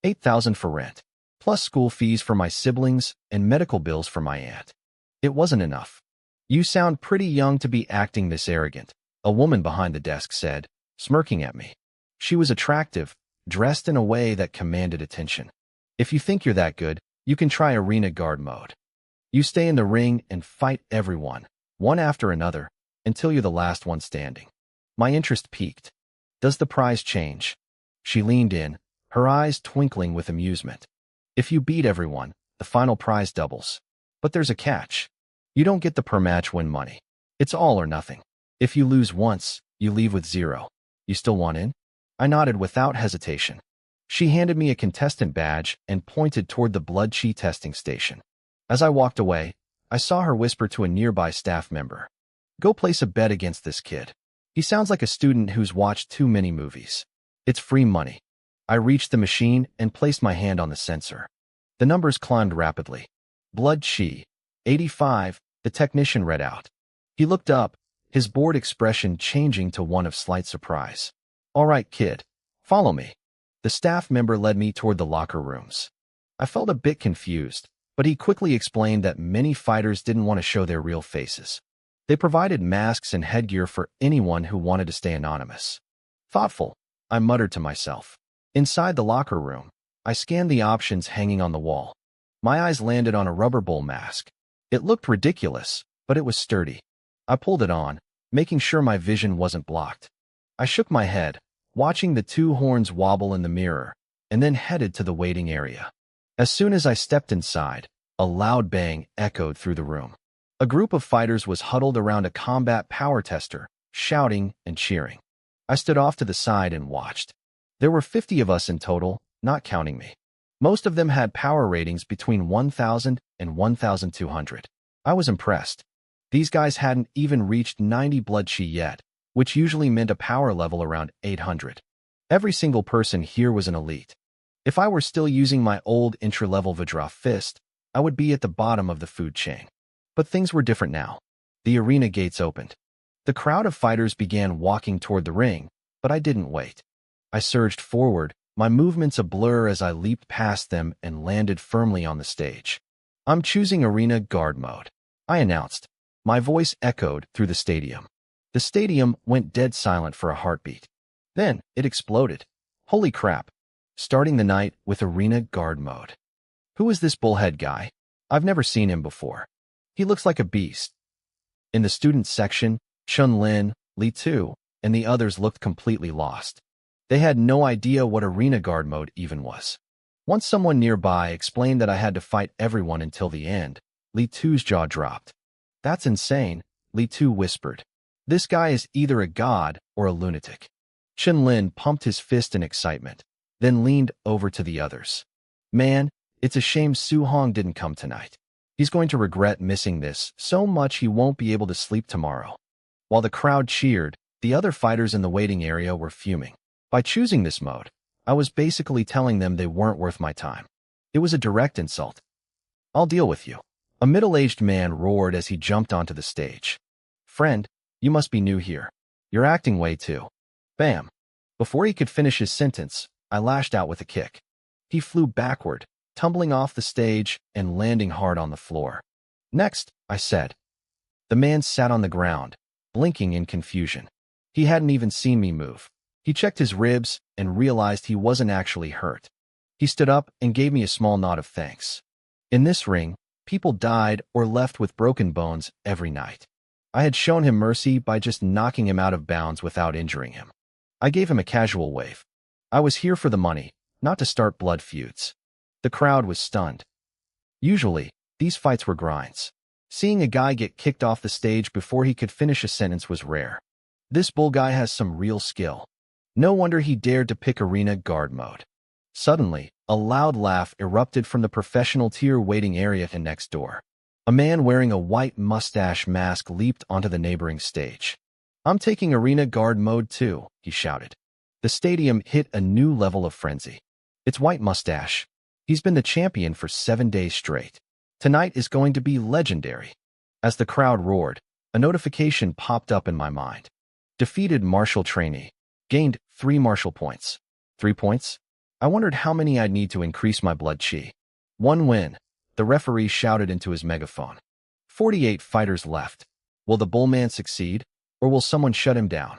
8,000 for rent, plus school fees for my siblings and medical bills for my aunt. It wasn't enough. You sound pretty young to be acting this arrogant, a woman behind the desk said, smirking at me. She was attractive, dressed in a way that commanded attention. If you think you're that good, you can try arena guard mode. You stay in the ring and fight everyone, one after another, until you're the last one standing. My interest piqued. Does the prize change? She leaned in, her eyes twinkling with amusement. If you beat everyone, the final prize doubles. But there's a catch. You don't get the per-match win money. It's all or nothing. If you lose once, you leave with 0. You still want in? I nodded without hesitation. She handed me a contestant badge and pointed toward the blood chi testing station. As I walked away, I saw her whisper to a nearby staff member. Go place a bet against this kid. He sounds like a student who's watched too many movies. It's free money. I reached the machine and placed my hand on the sensor. The numbers climbed rapidly. Blood chi, 85, the technician read out. He looked up, his bored expression changing to one of slight surprise. All right, kid, follow me. The staff member led me toward the locker rooms. I felt a bit confused, but he quickly explained that many fighters didn't want to show their real faces. They provided masks and headgear for anyone who wanted to stay anonymous. Thoughtful, I muttered to myself. Inside the locker room, I scanned the options hanging on the wall. My eyes landed on a rubber bull mask. It looked ridiculous, but it was sturdy. I pulled it on, making sure my vision wasn't blocked. I shook my head, watching the 2 horns wobble in the mirror, and then headed to the waiting area. As soon as I stepped inside, a loud bang echoed through the room. A group of fighters was huddled around a combat power tester, shouting and cheering. I stood off to the side and watched. There were 50 of us in total, not counting me. Most of them had power ratings between 1,000 and 1,200. I was impressed. These guys hadn't even reached 90 blood chi yet, which usually meant a power level around 800. Every single person here was an elite. If I were still using my old intra-level Vajra fist, I would be at the bottom of the food chain. But things were different now. The arena gates opened. The crowd of fighters began walking toward the ring, but I didn't wait. I surged forward, my movements a blur as I leaped past them and landed firmly on the stage. I'm choosing Arena Guard mode, I announced. My voice echoed through the stadium. The stadium went dead silent for a heartbeat. Then it exploded. Holy crap. Starting the night with Arena Guard mode. Who is this bullhead guy? I've never seen him before. He looks like a beast. In the student section, Chun-Lin, Li Tu, and the others looked completely lost. They had no idea what Arena Guard mode even was. Once someone nearby explained that I had to fight everyone until the end, Li Tu's jaw dropped. That's insane, Li Tu whispered. This guy is either a god or a lunatic. Chun-Lin pumped his fist in excitement, then leaned over to the others. Man, it's a shame Su Hong didn't come tonight. He's going to regret missing this so much he won't be able to sleep tomorrow. While the crowd cheered, the other fighters in the waiting area were fuming. By choosing this mode, I was basically telling them they weren't worth my time. It was a direct insult. I'll deal with you. A middle-aged man roared as he jumped onto the stage. Friend, you must be new here. You're acting way too. Bam. Before he could finish his sentence, I lashed out with a kick. He flew backward, tumbling off the stage and landing hard on the floor. Next, I said. The man sat on the ground, blinking in confusion. He hadn't even seen me move. He checked his ribs and realized he wasn't actually hurt. He stood up and gave me a small nod of thanks. In this ring, people died or left with broken bones every night. I had shown him mercy by just knocking him out of bounds without injuring him. I gave him a casual wave. I was here for the money, not to start blood feuds. The crowd was stunned. Usually, these fights were grinds. Seeing a guy get kicked off the stage before he could finish a sentence was rare. This bull guy has some real skill. No wonder he dared to pick Arena Guard mode. Suddenly, a loud laugh erupted from the professional tier waiting area to next door. A man wearing a white mustache mask leaped onto the neighboring stage. I'm taking Arena Guard mode too, he shouted. The stadium hit a new level of frenzy. It's White Mustache. He's been the champion for 7 days straight. Tonight is going to be legendary. As the crowd roared, a notification popped up in my mind. Defeated martial trainee. Gained 3 martial points. 3 points? I wondered how many I'd need to increase my blood chi. 1 win, the referee shouted into his megaphone. 48 fighters left. Will the bullman succeed, or will someone shut him down?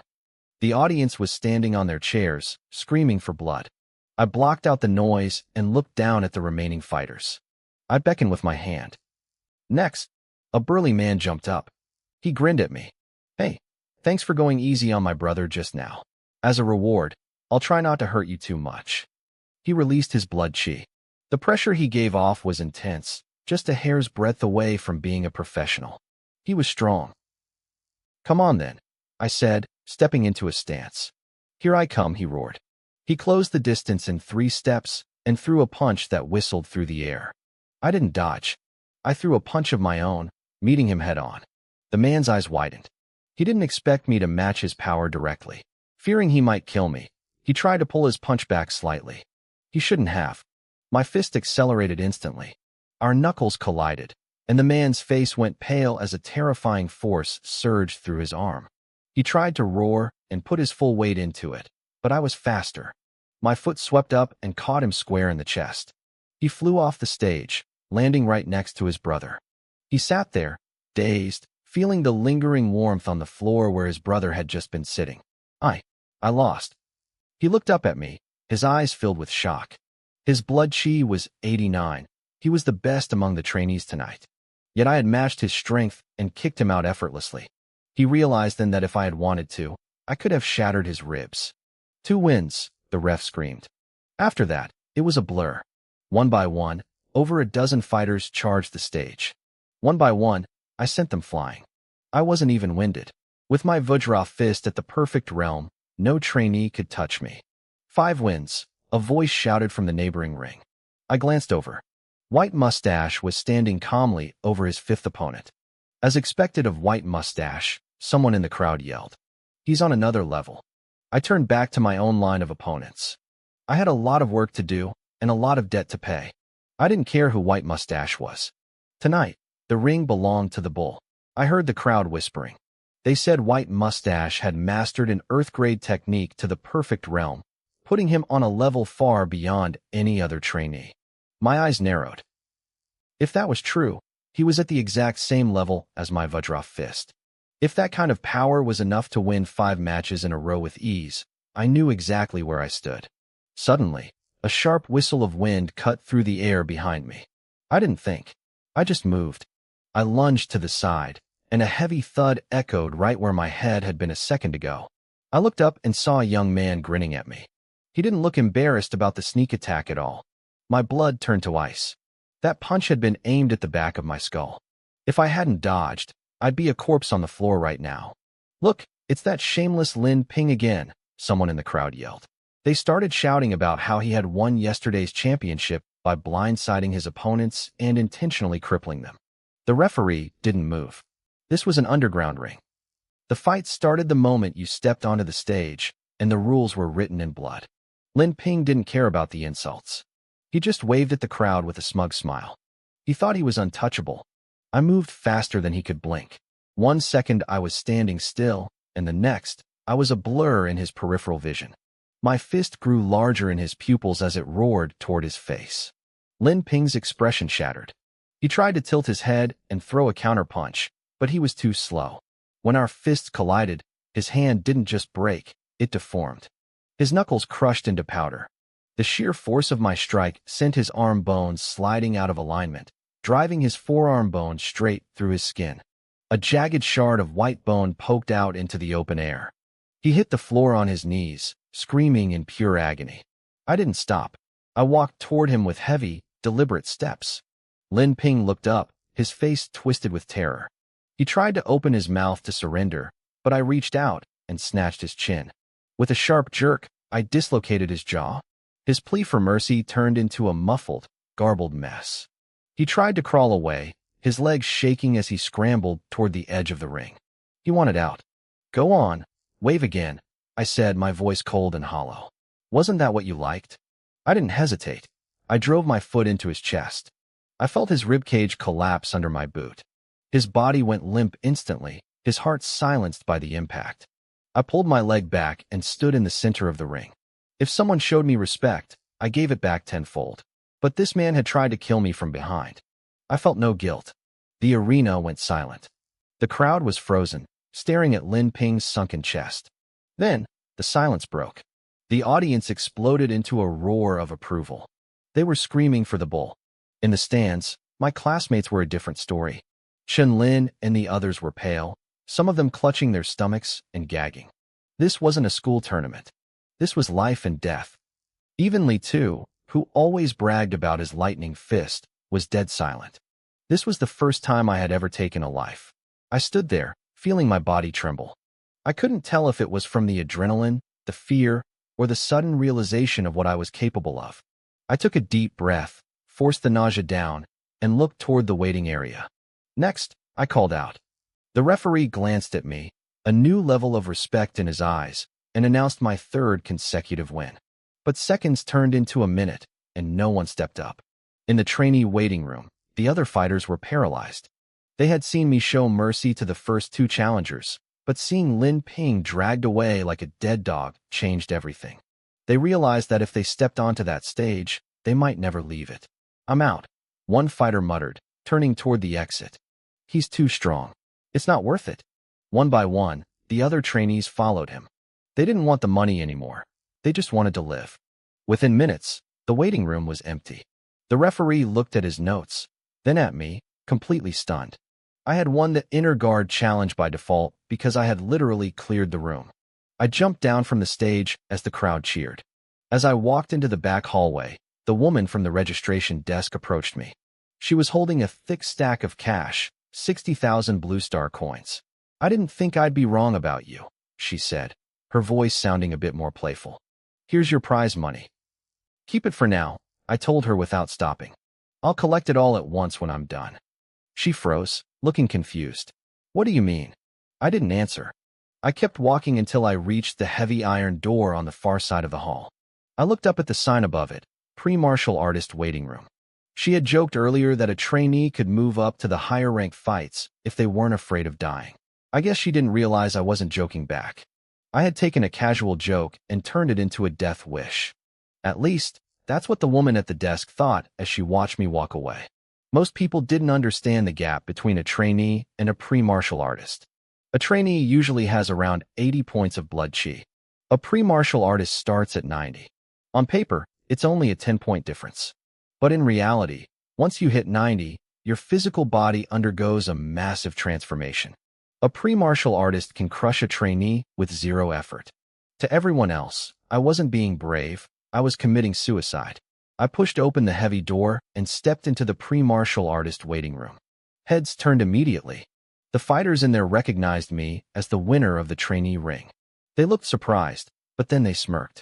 The audience was standing on their chairs, screaming for blood. I blocked out the noise and looked down at the remaining fighters. I beckoned with my hand. Next, a burly man jumped up. He grinned at me. Hey, thanks for going easy on my brother just now. As a reward, I'll try not to hurt you too much. He released his blood chi. The pressure he gave off was intense, just a hair's breadth away from being a professional. He was strong. Come on then, I said, stepping into a stance. Here I come, he roared. He closed the distance in 3 steps and threw a punch that whistled through the air. I didn't dodge. I threw a punch of my own, meeting him head-on. The man's eyes widened. He didn't expect me to match his power directly. Fearing he might kill me, he tried to pull his punch back slightly. He shouldn't have. My fist accelerated instantly. Our knuckles collided, and the man's face went pale as a terrifying force surged through his arm. He tried to roar and put his full weight into it, but I was faster. My foot swept up and caught him square in the chest. He flew off the stage, landing right next to his brother. He sat there, dazed, feeling the lingering warmth on the floor where his brother had just been sitting. I lost. He looked up at me, his eyes filled with shock. His blood chi was 89. He was the best among the trainees tonight. Yet I had matched his strength and kicked him out effortlessly. He realized then that if I had wanted to, I could have shattered his ribs. 2 wins, the ref screamed. After that, it was a blur. One by one, over a dozen fighters charged the stage. One by one, I sent them flying. I wasn't even winded. With my Vajra fist at the perfect realm, no trainee could touch me. 5 wins, a voice shouted from the neighboring ring. I glanced over. White Mustache was standing calmly over his fifth opponent. As expected of White Mustache, someone in the crowd yelled, "He's on another level." I turned back to my own line of opponents. I had a lot of work to do and a lot of debt to pay. I didn't care who White Mustache was. Tonight, the ring belonged to the bull. I heard the crowd whispering. They said White Mustache had mastered an Earth-grade technique to the perfect realm, putting him on a level far beyond any other trainee. My eyes narrowed. If that was true, he was at the exact same level as my Vajra fist. If that kind of power was enough to win 5 matches in a row with ease, I knew exactly where I stood. Suddenly, a sharp whistle of wind cut through the air behind me. I didn't think. I just moved. I lunged to the side, and a heavy thud echoed right where my head had been a second ago. I looked up and saw a young man grinning at me. He didn't look embarrassed about the sneak attack at all. My blood turned to ice. That punch had been aimed at the back of my skull. If I hadn't dodged, I'd be a corpse on the floor right now. "Look, it's that shameless Lin Ping again," someone in the crowd yelled. They started shouting about how he had won yesterday's championship by blindsiding his opponents and intentionally crippling them. The referee didn't move. This was an underground ring. The fight started the moment you stepped onto the stage, and the rules were written in blood. Lin Ping didn't care about the insults. He just waved at the crowd with a smug smile. He thought he was untouchable. I moved faster than he could blink. 1 second I was standing still, and the next, I was a blur in his peripheral vision. My fist grew larger in his pupils as it roared toward his face. Lin Ping's expression shattered. He tried to tilt his head and throw a counterpunch, but he was too slow. When our fists collided, his hand didn't just break, it deformed. His knuckles crushed into powder. The sheer force of my strike sent his arm bones sliding out of alignment, driving his forearm bone straight through his skin. A jagged shard of white bone poked out into the open air. He hit the floor on his knees, screaming in pure agony. I didn't stop. I walked toward him with heavy, deliberate steps. Lin Ping looked up, his face twisted with terror. He tried to open his mouth to surrender, but I reached out and snatched his chin. With a sharp jerk, I dislocated his jaw. His plea for mercy turned into a muffled, garbled mess. He tried to crawl away, his legs shaking as he scrambled toward the edge of the ring. He wanted out. "Go on, wave again," I said, my voice cold and hollow. "Wasn't that what you liked?" I didn't hesitate. I drove my foot into his chest. I felt his ribcage collapse under my boot. His body went limp instantly, his heart silenced by the impact. I pulled my leg back and stood in the center of the ring. If someone showed me respect, I gave it back tenfold. But this man had tried to kill me from behind. I felt no guilt. The arena went silent. The crowd was frozen, staring at Lin Ping's sunken chest. Then, the silence broke. The audience exploded into a roar of approval. They were screaming for the bull. In the stands, my classmates were a different story. Chen Lin and the others were pale, some of them clutching their stomachs and gagging. This wasn't a school tournament. This was life and death. Even Li Tu, who always bragged about his lightning fist, was dead silent. This was the first time I had ever taken a life. I stood there, feeling my body tremble. I couldn't tell if it was from the adrenaline, the fear, or the sudden realization of what I was capable of. I took a deep breath, forced the nausea down, and looked toward the waiting area. Next, I called out. The referee glanced at me, a new level of respect in his eyes, and announced my 3rd consecutive win. But seconds turned into a minute, and no one stepped up. In the trainee waiting room, the other fighters were paralyzed. They had seen me show mercy to the first 2 challengers, but seeing Lin Ping dragged away like a dead dog changed everything. They realized that if they stepped onto that stage, they might never leave it. "I'm out," one fighter muttered, turning toward the exit. "He's too strong. It's not worth it." One by one, the other trainees followed him. They didn't want the money anymore. They just wanted to live. Within minutes, the waiting room was empty. The referee looked at his notes, then at me, completely stunned. I had won the inner guard challenge by default because I had literally cleared the room. I jumped down from the stage as the crowd cheered. As I walked into the back hallway, the woman from the registration desk approached me. She was holding a thick stack of cash, 60,000 Blue Star coins. "I didn't think I'd be wrong about you," she said, her voice sounding a bit more playful. "Here's your prize money. Keep it for now," I told her without stopping. I'll collect it all at once when I'm done. She froze, looking confused. What do you mean? I didn't answer. I kept walking until I reached the heavy iron door on the far side of the hall. I looked up at the sign above it, pre-martial artist waiting room. She had joked earlier that a trainee could move up to the higher-ranked fights if they weren't afraid of dying. I guess she didn't realize I wasn't joking back. I had taken a casual joke and turned it into a death wish. At least, that's what the woman at the desk thought as she watched me walk away. Most people didn't understand the gap between a trainee and a pre-martial artist. A trainee usually has around 80 points of blood chi. A pre-martial artist starts at 90. On paper, it's only a 10-point difference. But in reality, once you hit 90, your physical body undergoes a massive transformation. A pre-martial artist can crush a trainee with zero effort. To everyone else, I wasn't being brave, I was committing suicide. I pushed open the heavy door and stepped into the pre-martial artist waiting room. Heads turned immediately. The fighters in there recognized me as the winner of the trainee ring. They looked surprised, but then they smirked.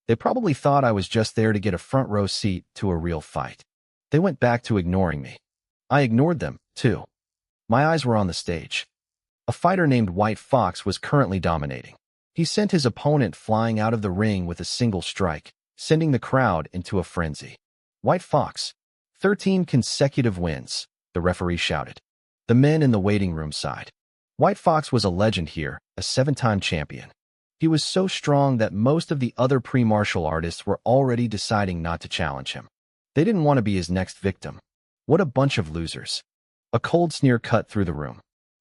They probably thought I was just there to get a front row seat to a real fight. They went back to ignoring me. I ignored them, too. My eyes were on the stage. A fighter named White Fox was currently dominating. He sent his opponent flying out of the ring with a single strike, sending the crowd into a frenzy. White Fox, 13 consecutive wins, the referee shouted. The men in the waiting room sighed. White Fox was a legend here, a 7-time champion. He was so strong that most of the other pre-martial artists were already deciding not to challenge him. They didn't want to be his next victim. What a bunch of losers. A cold sneer cut through the room.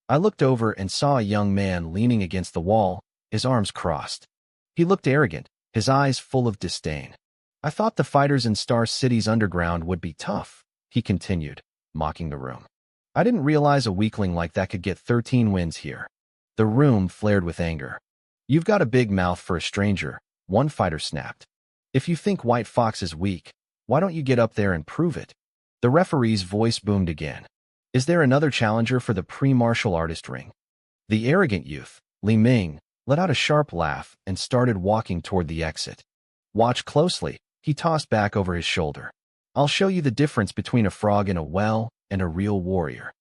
I looked over and saw a young man leaning against the wall, his arms crossed. He looked arrogant, his eyes full of disdain. I thought the fighters in Star City's underground would be tough, he continued, mocking the room. I didn't realize a weakling like that could get 13 wins here. The room flared with anger. You've got a big mouth for a stranger, one fighter snapped. If you think White Fox is weak, why don't you get up there and prove it? The referee's voice boomed again. Is there another challenger for the pre-martial artist ring? The arrogant youth, Li Ming, let out a sharp laugh and started walking toward the exit. Watch closely, he tossed back over his shoulder. I'll show you the difference between a frog in a well and a real warrior.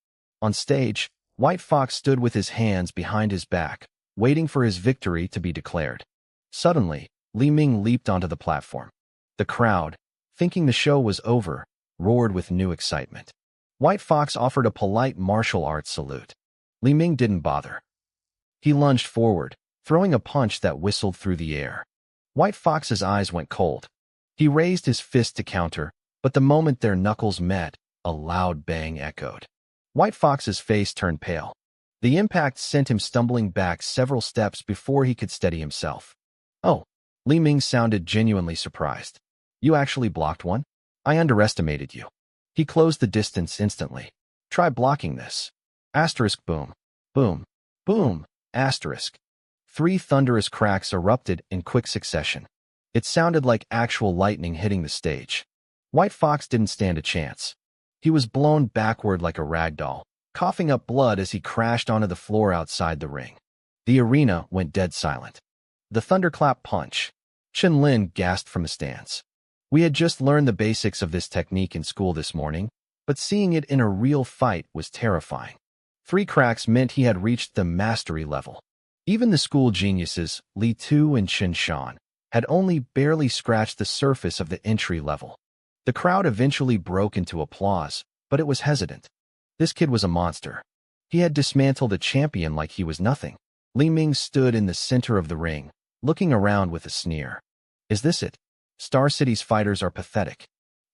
On stage, White Fox stood with his hands behind his back, waiting for his victory to be declared. Suddenly, Li Ming leaped onto the platform. The crowd, thinking the show was over, roared with new excitement. White Fox offered a polite martial arts salute. Li Ming didn't bother. He lunged forward, throwing a punch that whistled through the air. White Fox's eyes went cold. He raised his fist to counter, but the moment their knuckles met, a loud bang echoed. White Fox's face turned pale. The impact sent him stumbling back several steps before he could steady himself. Oh, Li Ming sounded genuinely surprised. You actually blocked one? I underestimated you. He closed the distance instantly. Try blocking this. Asterisk boom. Boom. Boom. Asterisk. 3 thunderous cracks erupted in quick succession. It sounded like actual lightning hitting the stage. White Fox didn't stand a chance. He was blown backward like a rag doll, coughing up blood as he crashed onto the floor outside the ring. The arena went dead silent. The thunderclap punch. Chen Lin gasped from the stands. We had just learned the basics of this technique in school this morning, but seeing it in a real fight was terrifying. 3 cracks meant he had reached the mastery level. Even the school geniuses, Li Tu and Chen Shan, had only barely scratched the surface of the entry level. The crowd eventually broke into applause, but it was hesitant. This kid was a monster. He had dismantled a champion like he was nothing. Li Ming stood in the center of the ring, looking around with a sneer. Is this it? Star City's fighters are pathetic.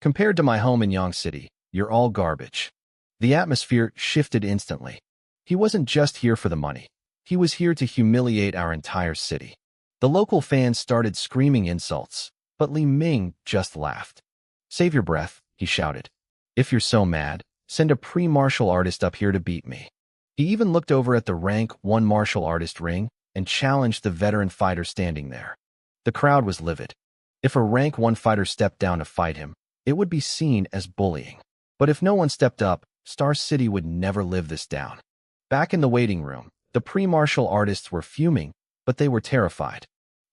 Compared to my home in Yang City, you're all garbage. The atmosphere shifted instantly. He wasn't just here for the money. He was here to humiliate our entire city. The local fans started screaming insults, but Li Ming just laughed. Save your breath, he shouted. If you're so mad, send a pre-martial artist up here to beat me. He even looked over at the rank 1 martial artist ring and challenged the veteran fighter standing there. The crowd was livid. If a rank 1 fighter stepped down to fight him, it would be seen as bullying. But if no one stepped up, Star City would never live this down. Back in the waiting room, the pre-martial artists were fuming, but they were terrified.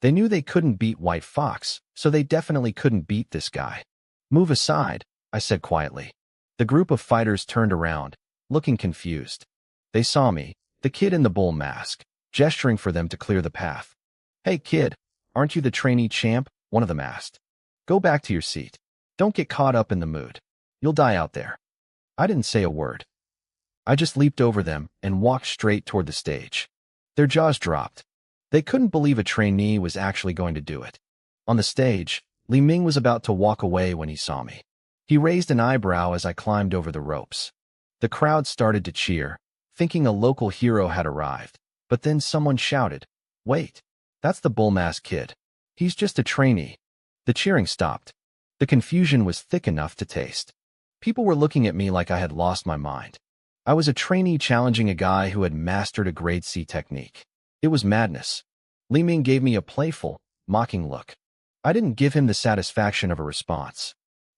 They knew they couldn't beat White Fox, so they definitely couldn't beat this guy. Move aside, I said quietly. The group of fighters turned around, looking confused. They saw me, the kid in the bull mask, gesturing for them to clear the path. Hey kid, aren't you the trainee champ? One of them asked. Go back to your seat. Don't get caught up in the mood. You'll die out there. I didn't say a word. I just leaped over them and walked straight toward the stage. Their jaws dropped. They couldn't believe a trainee was actually going to do it. On the stage, Li Ming was about to walk away when he saw me. He raised an eyebrow as I climbed over the ropes. The crowd started to cheer, thinking a local hero had arrived. But then someone shouted, "Wait, that's the bull mask kid. He's just a trainee." The cheering stopped. The confusion was thick enough to taste. People were looking at me like I had lost my mind. I was a trainee challenging a guy who had mastered a grade C technique. It was madness. Li Ming gave me a playful, mocking look. I didn't give him the satisfaction of a response.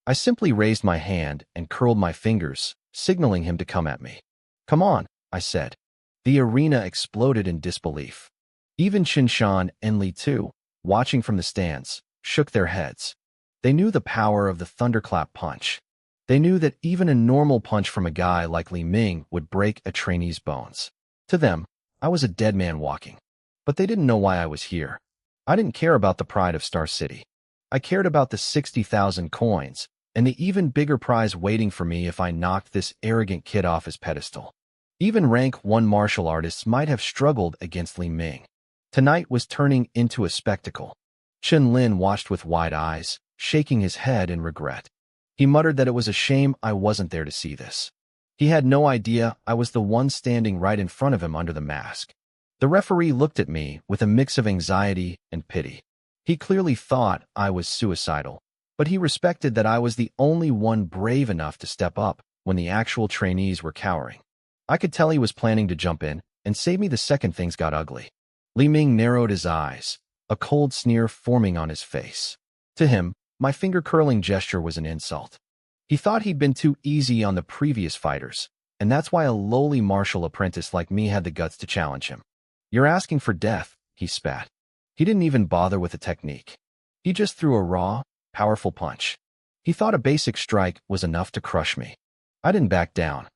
I simply raised my hand and curled my fingers, signaling him to come at me. Come on, I said. The arena exploded in disbelief. Even Qinshan and Li Tu, watching from the stands, shook their heads. They knew the power of the thunderclap punch. They knew that even a normal punch from a guy like Li Ming would break a trainee's bones. To them, I was a dead man walking. But they didn't know why I was here. I didn't care about the pride of Star City. I cared about the 60,000 coins, and the even bigger prize waiting for me if I knocked this arrogant kid off his pedestal. Even rank 1 martial artists might have struggled against Li Ming. Tonight was turning into a spectacle. Chen Lin watched with wide eyes, shaking his head in regret. He muttered that it was a shame I wasn't there to see this. He had no idea I was the one standing right in front of him under the mask. The referee looked at me with a mix of anxiety and pity. He clearly thought I was suicidal, but he respected that I was the only one brave enough to step up when the actual trainees were cowering. I could tell he was planning to jump in and save me the second things got ugly. Li Ming narrowed his eyes, a cold sneer forming on his face. To him, my finger-curling gesture was an insult. He thought he'd been too easy on the previous fighters, and that's why a lowly martial apprentice like me had the guts to challenge him. You're asking for death, he spat. He didn't even bother with a technique. He just threw a raw, powerful punch. He thought a basic strike was enough to crush me. I didn't back down.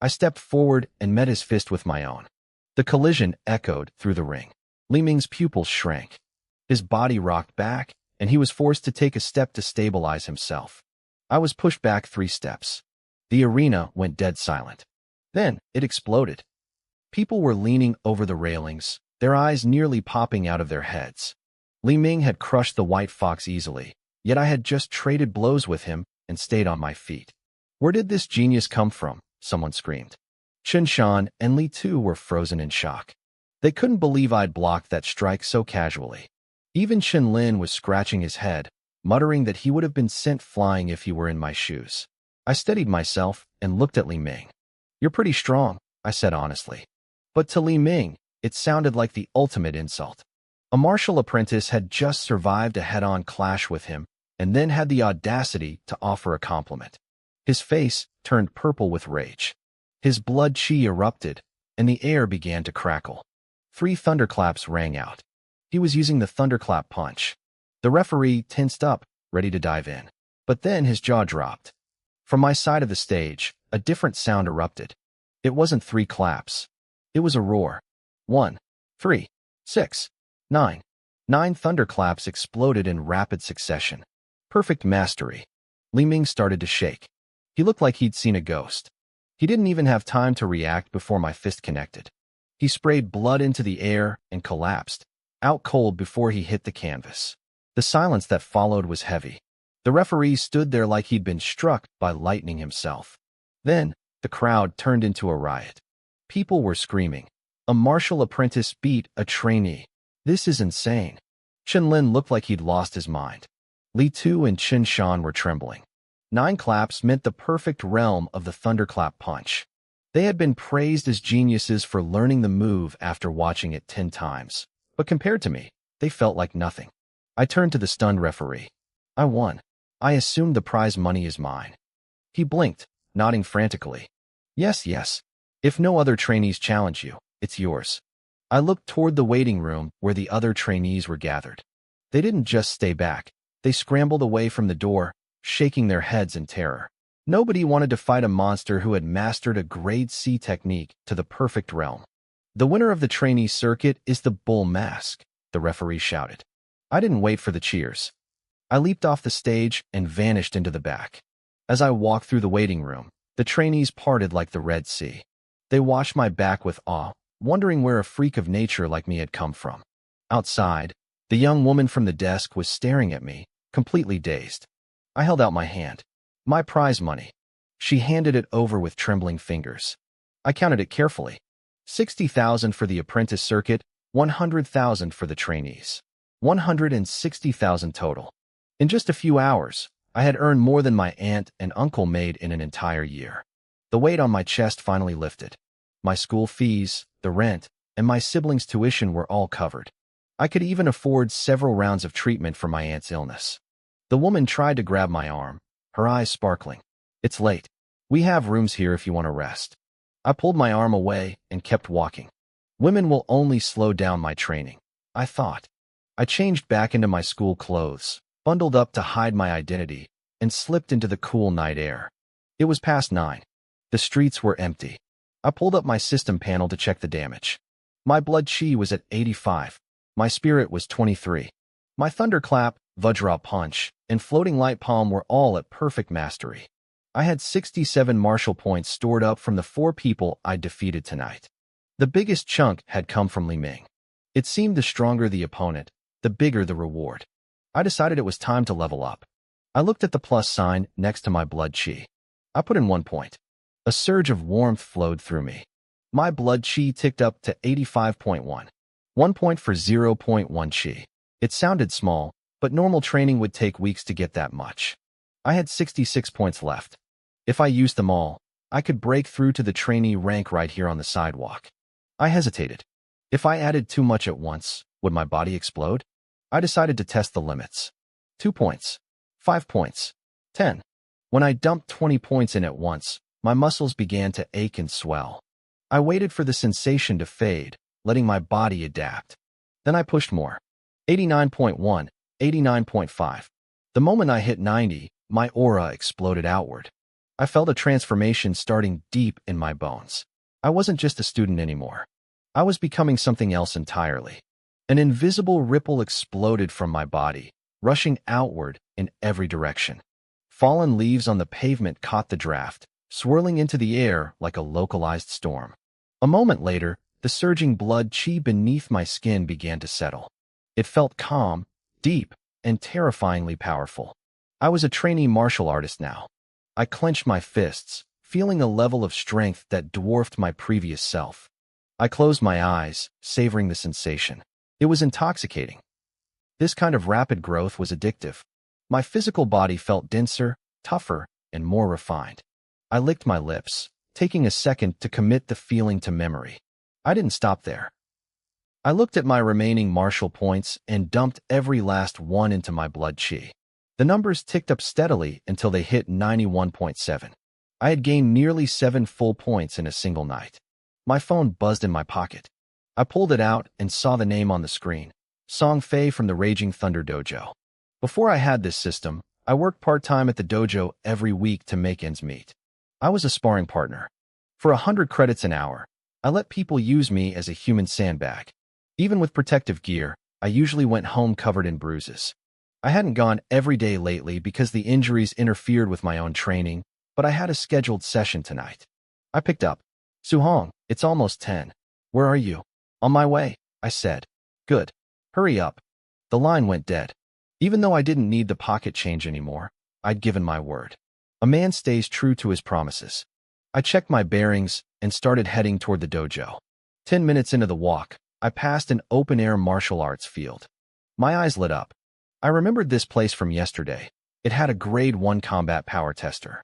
I stepped forward and met his fist with my own. The collision echoed through the ring. Li Ming's pupils shrank. His body rocked back, and he was forced to take a step to stabilize himself. I was pushed back 3 steps. The arena went dead silent. Then it exploded. People were leaning over the railings, their eyes nearly popping out of their heads. Li Ming had crushed the White Fox easily, yet I had just traded blows with him and stayed on my feet. Where did this genius come from? Someone screamed. Qinshan and Li Tu were frozen in shock. They couldn't believe I'd blocked that strike so casually. Even Chen Lin was scratching his head, muttering that he would have been sent flying if he were in my shoes. I steadied myself and looked at Li Ming. You're pretty strong, I said honestly. But to Li Ming, it sounded like the ultimate insult. A martial apprentice had just survived a head-on clash with him and then had the audacity to offer a compliment. His face turned purple with rage. His blood chi erupted, and the air began to crackle. 3 thunderclaps rang out. He was using the thunderclap punch. The referee tensed up, ready to dive in. But then his jaw dropped. From my side of the stage, a different sound erupted. It wasn't 3 claps. It was a roar. 1, 3, 6, 9. 9 thunderclaps exploded in rapid succession. Perfect mastery. Li Ming started to shake. He looked like he'd seen a ghost. He didn't even have time to react before my fist connected. He sprayed blood into the air and collapsed, out cold before he hit the canvas. The silence that followed was heavy. The referee stood there like he'd been struck by lightning himself. Then, the crowd turned into a riot. People were screaming. A martial apprentice beat a trainee. This is insane. Chen Lin looked like he'd lost his mind. Li Tu and Qinshan were trembling. 9 claps meant the perfect realm of the thunderclap punch. They had been praised as geniuses for learning the move after watching it 10 times. But compared to me, they felt like nothing. I turned to the stunned referee. I won. I assumed the prize money is mine. He blinked, nodding frantically. Yes, yes. If no other trainees challenge you, it's yours. I looked toward the waiting room where the other trainees were gathered. They didn't just stay back. They scrambled away from the door, shaking their heads in terror. Nobody wanted to fight a monster who had mastered a grade C technique to the perfect realm. The winner of the trainee circuit is the bull mask, the referee shouted. I didn't wait for the cheers. I leaped off the stage and vanished into the back. As I walked through the waiting room, the trainees parted like the Red Sea. They watched my back with awe, wondering where a freak of nature like me had come from. Outside, the young woman from the desk was staring at me, completely dazed. I held out my hand. My prize money. She handed it over with trembling fingers. I counted it carefully. 60,000 for the apprentice circuit, 100,000 for the trainees. 160,000 total. In just a few hours, I had earned more than my aunt and uncle made in an entire year. The weight on my chest finally lifted. My school fees, the rent, and my siblings' tuition were all covered. I could even afford several rounds of treatment for my aunt's illness. The woman tried to grab my arm, her eyes sparkling. It's late. We have rooms here if you want to rest. I pulled my arm away and kept walking. Women will only slow down my training, I thought. I changed back into my school clothes, bundled up to hide my identity, and slipped into the cool night air. It was past 9. The streets were empty. I pulled up my system panel to check the damage. My blood chi was at 85. My spirit was 23. My thunderclap, Vajra punch, and floating light palm were all at perfect mastery. I had 67 martial points stored up from the 4 people I'd defeated tonight. The biggest chunk had come from Li Ming. It seemed the stronger the opponent, the bigger the reward. I decided it was time to level up. I looked at the plus sign next to my blood chi. I put in 1 point. A surge of warmth flowed through me. My blood chi ticked up to 85.1. 1 point for 0.1 chi. It sounded small, but normal training would take weeks to get that much. I had 66 points left. If I used them all, I could break through to the trainee rank right here on the sidewalk. I hesitated. If I added too much at once, would my body explode? I decided to test the limits. 2 points. 5 points. 10. When I dumped 20 points in at once, my muscles began to ache and swell. I waited for the sensation to fade, letting my body adapt. Then I pushed more. 89.1, 89.5. The moment I hit 90, my aura exploded outward. I felt a transformation starting deep in my bones. I wasn't just a student anymore. I was becoming something else entirely. An invisible ripple exploded from my body, rushing outward in every direction. Fallen leaves on the pavement caught the draft, swirling into the air like a localized storm. A moment later, the surging blood chi beneath my skin began to settle. It felt calm, deep, and terrifyingly powerful. I was a trainee martial artist now. I clenched my fists, feeling a level of strength that dwarfed my previous self. I closed my eyes, savoring the sensation. It was intoxicating. This kind of rapid growth was addictive. My physical body felt denser, tougher, and more refined. I licked my lips, taking a second to commit the feeling to memory. I didn't stop there. I looked at my remaining martial points and dumped every last one into my blood chi. The numbers ticked up steadily until they hit 91.7. I had gained nearly 7 full points in a single night. My phone buzzed in my pocket. I pulled it out and saw the name on the screen, Song Fei from the Raging Thunder Dojo. Before I had this system, I worked part-time at the dojo every week to make ends meet. I was a sparring partner. For 100 credits an hour, I let people use me as a human sandbag. Even with protective gear, I usually went home covered in bruises. I hadn't gone every day lately because the injuries interfered with my own training, but I had a scheduled session tonight. I picked up. Suhong, it's almost 10. Where are you? On my way, I said. Good. Hurry up. The line went dead. Even though I didn't need the pocket change anymore, I'd given my word. A man stays true to his promises. I checked my bearings and started heading toward the dojo. 10 minutes into the walk, I passed an open-air martial arts field. My eyes lit up. I remembered this place from yesterday. It had a grade 1 combat power tester.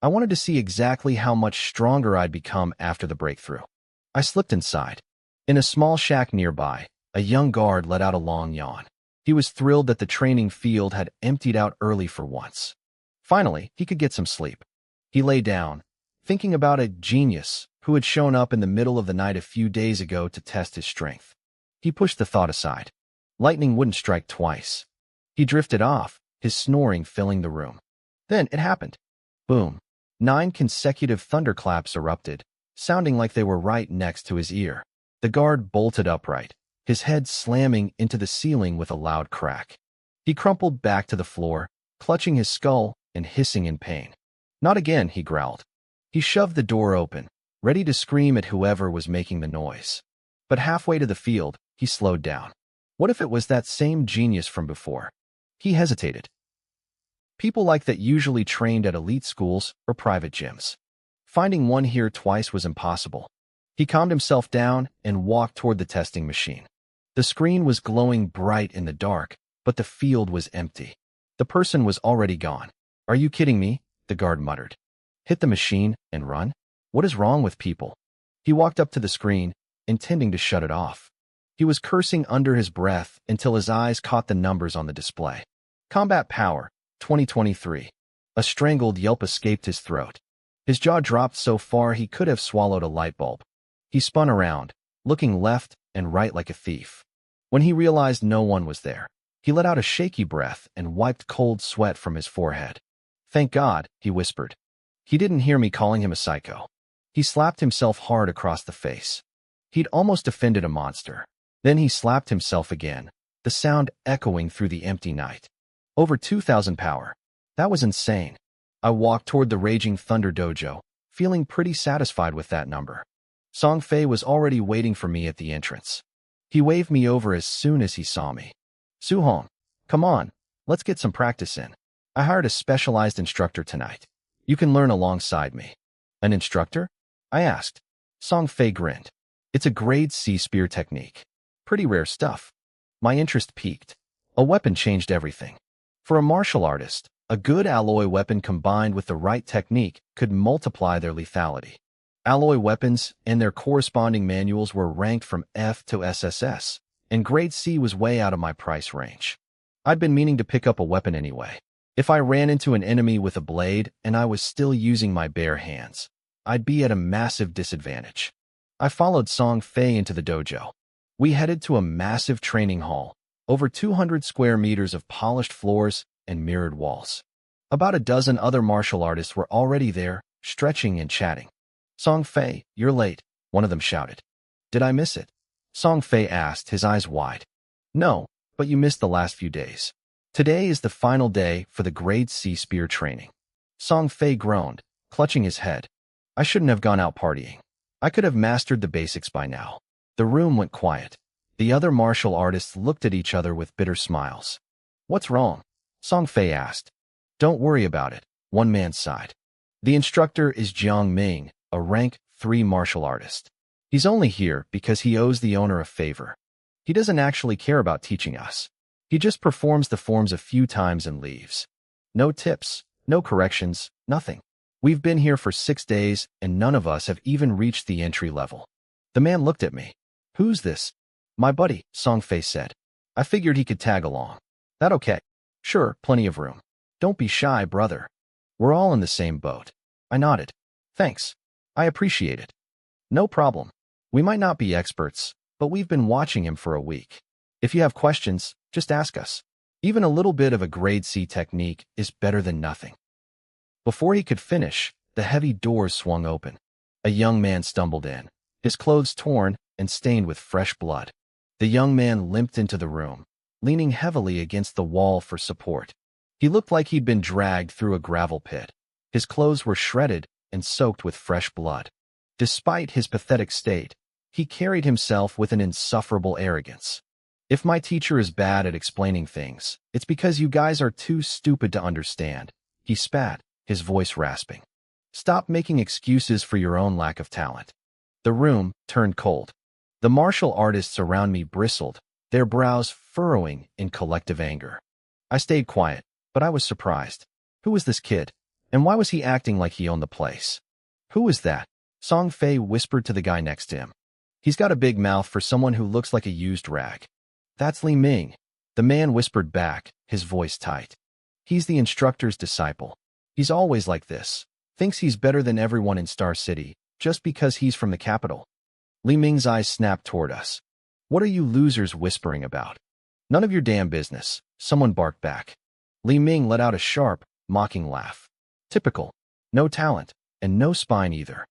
I wanted to see exactly how much stronger I'd become after the breakthrough. I slipped inside. In a small shack nearby, a young guard let out a long yawn. He was thrilled that the training field had emptied out early for once. Finally, he could get some sleep. He lay down, thinking about a genius who had shown up in the middle of the night a few days ago to test his strength. He pushed the thought aside. Lightning wouldn't strike twice. He drifted off, his snoring filling the room. Then it happened. Boom. 9 consecutive thunderclaps erupted, sounding like they were right next to his ear. The guard bolted upright, his head slamming into the ceiling with a loud crack. He crumpled back to the floor, clutching his skull and hissing in pain. Not again, he growled. He shoved the door open, ready to scream at whoever was making the noise. But halfway to the field, he slowed down. What if it was that same genius from before? He hesitated. People like that usually trained at elite schools or private gyms. Finding one here twice was impossible. He calmed himself down and walked toward the testing machine. The screen was glowing bright in the dark, but the field was empty. The person was already gone. Are you kidding me? The guard muttered. Hit the machine and run? What is wrong with people? He walked up to the screen, intending to shut it off. He was cursing under his breath until his eyes caught the numbers on the display. Combat Power, 2023. A strangled yelp escaped his throat. His jaw dropped so far he could have swallowed a light bulb. He spun around, looking left and right like a thief. When he realized no one was there, he let out a shaky breath and wiped cold sweat from his forehead. Thank God, he whispered. He didn't hear me calling him a psycho. He slapped himself hard across the face. He'd almost offended a monster. Then he slapped himself again, the sound echoing through the empty night. Over 2,000 power. That was insane. I walked toward the Raging Thunder Dojo, feeling pretty satisfied with that number. Song Fei was already waiting for me at the entrance. He waved me over as soon as he saw me. Suhong, come on, let's get some practice in. I hired a specialized instructor tonight. You can learn alongside me. An instructor? I asked. Song Fei grinned. It's a grade C spear technique. Pretty rare stuff. My interest piqued. A weapon changed everything. For a martial artist, a good alloy weapon combined with the right technique could multiply their lethality. Alloy weapons and their corresponding manuals were ranked from F to SSS, and grade C was way out of my price range. I'd been meaning to pick up a weapon anyway. If I ran into an enemy with a blade and I was still using my bare hands, I'd be at a massive disadvantage. I followed Song Fei into the dojo. We headed to a massive training hall, over 200 square meters of polished floors and mirrored walls. About a dozen other martial artists were already there, stretching and chatting. Song Fei, you're late, one of them shouted. Did I miss it? Song Fei asked, his eyes wide. No, but you missed the last few days. Today is the final day for the grade C spear training. Song Fei groaned, clutching his head. I shouldn't have gone out partying. I could have mastered the basics by now. The room went quiet. The other martial artists looked at each other with bitter smiles. What's wrong? Song Fei asked. Don't worry about it, one man sighed. The instructor is Jiang Ming, a rank 3 martial artist. He's only here because he owes the owner a favor. He doesn't actually care about teaching us. He just performs the forms a few times and leaves. No tips, no corrections, nothing. We've been here for 6 days and none of us have even reached the entry level. The man looked at me. Who's this? My buddy, Song Fei said. I figured he could tag along. That okay? Sure, plenty of room. Don't be shy, brother. We're all in the same boat. I nodded. Thanks. I appreciate it. No problem. We might not be experts, but we've been watching him for a week. If you have questions, just ask us. Even a little bit of a grade C technique is better than nothing. Before he could finish, the heavy doors swung open. A young man stumbled in, his clothes torn and stained with fresh blood. The young man limped into the room, leaning heavily against the wall for support. He looked like he'd been dragged through a gravel pit. His clothes were shredded and soaked with fresh blood. Despite his pathetic state, he carried himself with an insufferable arrogance. If my teacher is bad at explaining things, it's because you guys are too stupid to understand. He spat, his voice rasping. Stop making excuses for your own lack of talent. The room turned cold. The martial artists around me bristled, their brows furrowing in collective anger. I stayed quiet, but I was surprised. Who was this kid? And why was he acting like he owned the place? Who is that? Song Fei whispered to the guy next to him. He's got a big mouth for someone who looks like a used rag. That's Li Ming. The man whispered back, his voice tight. He's the instructor's disciple. He's always like this. Thinks he's better than everyone in Star City, just because he's from the capital. Li Ming's eyes snapped toward us. What are you losers whispering about? None of your damn business, someone barked back. Li Ming let out a sharp, mocking laugh. Typical. No talent, and no spine either.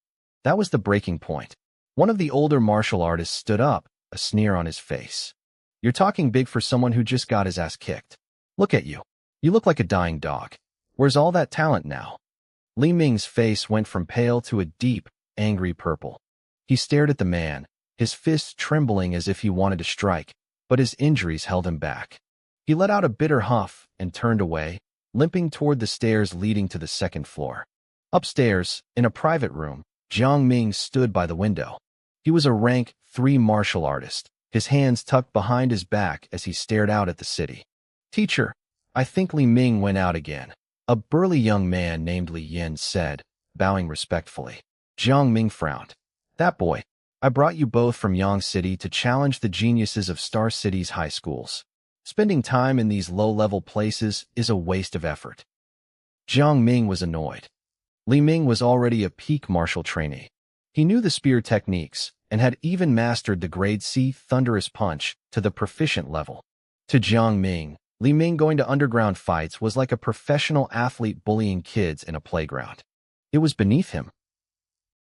That was the breaking point. One of the older martial artists stood up, a sneer on his face. You're talking big for someone who just got his ass kicked. Look at you. You look like a dying dog. Where's all that talent now? Li Ming's face went from pale to a deep, angry purple. He stared at the man, his fists trembling as if he wanted to strike, but his injuries held him back. He let out a bitter huff and turned away, limping toward the stairs leading to the second floor. Upstairs, in a private room, Jiang Ming stood by the window. He was a rank 3 martial artist, his hands tucked behind his back as he stared out at the city. Teacher, I think Li Ming went out again, a burly young man named Li Yin said, bowing respectfully. Jiang Ming frowned. That boy. I brought you both from Yang City to challenge the geniuses of Star City's high schools. Spending time in these low-level places is a waste of effort. Jiang Ming was annoyed. Li Ming was already a peak martial trainee. He knew the spear techniques and had even mastered the grade C thunderous punch to the proficient level. To Jiang Ming, Li Ming going to underground fights was like a professional athlete bullying kids in a playground. It was beneath him.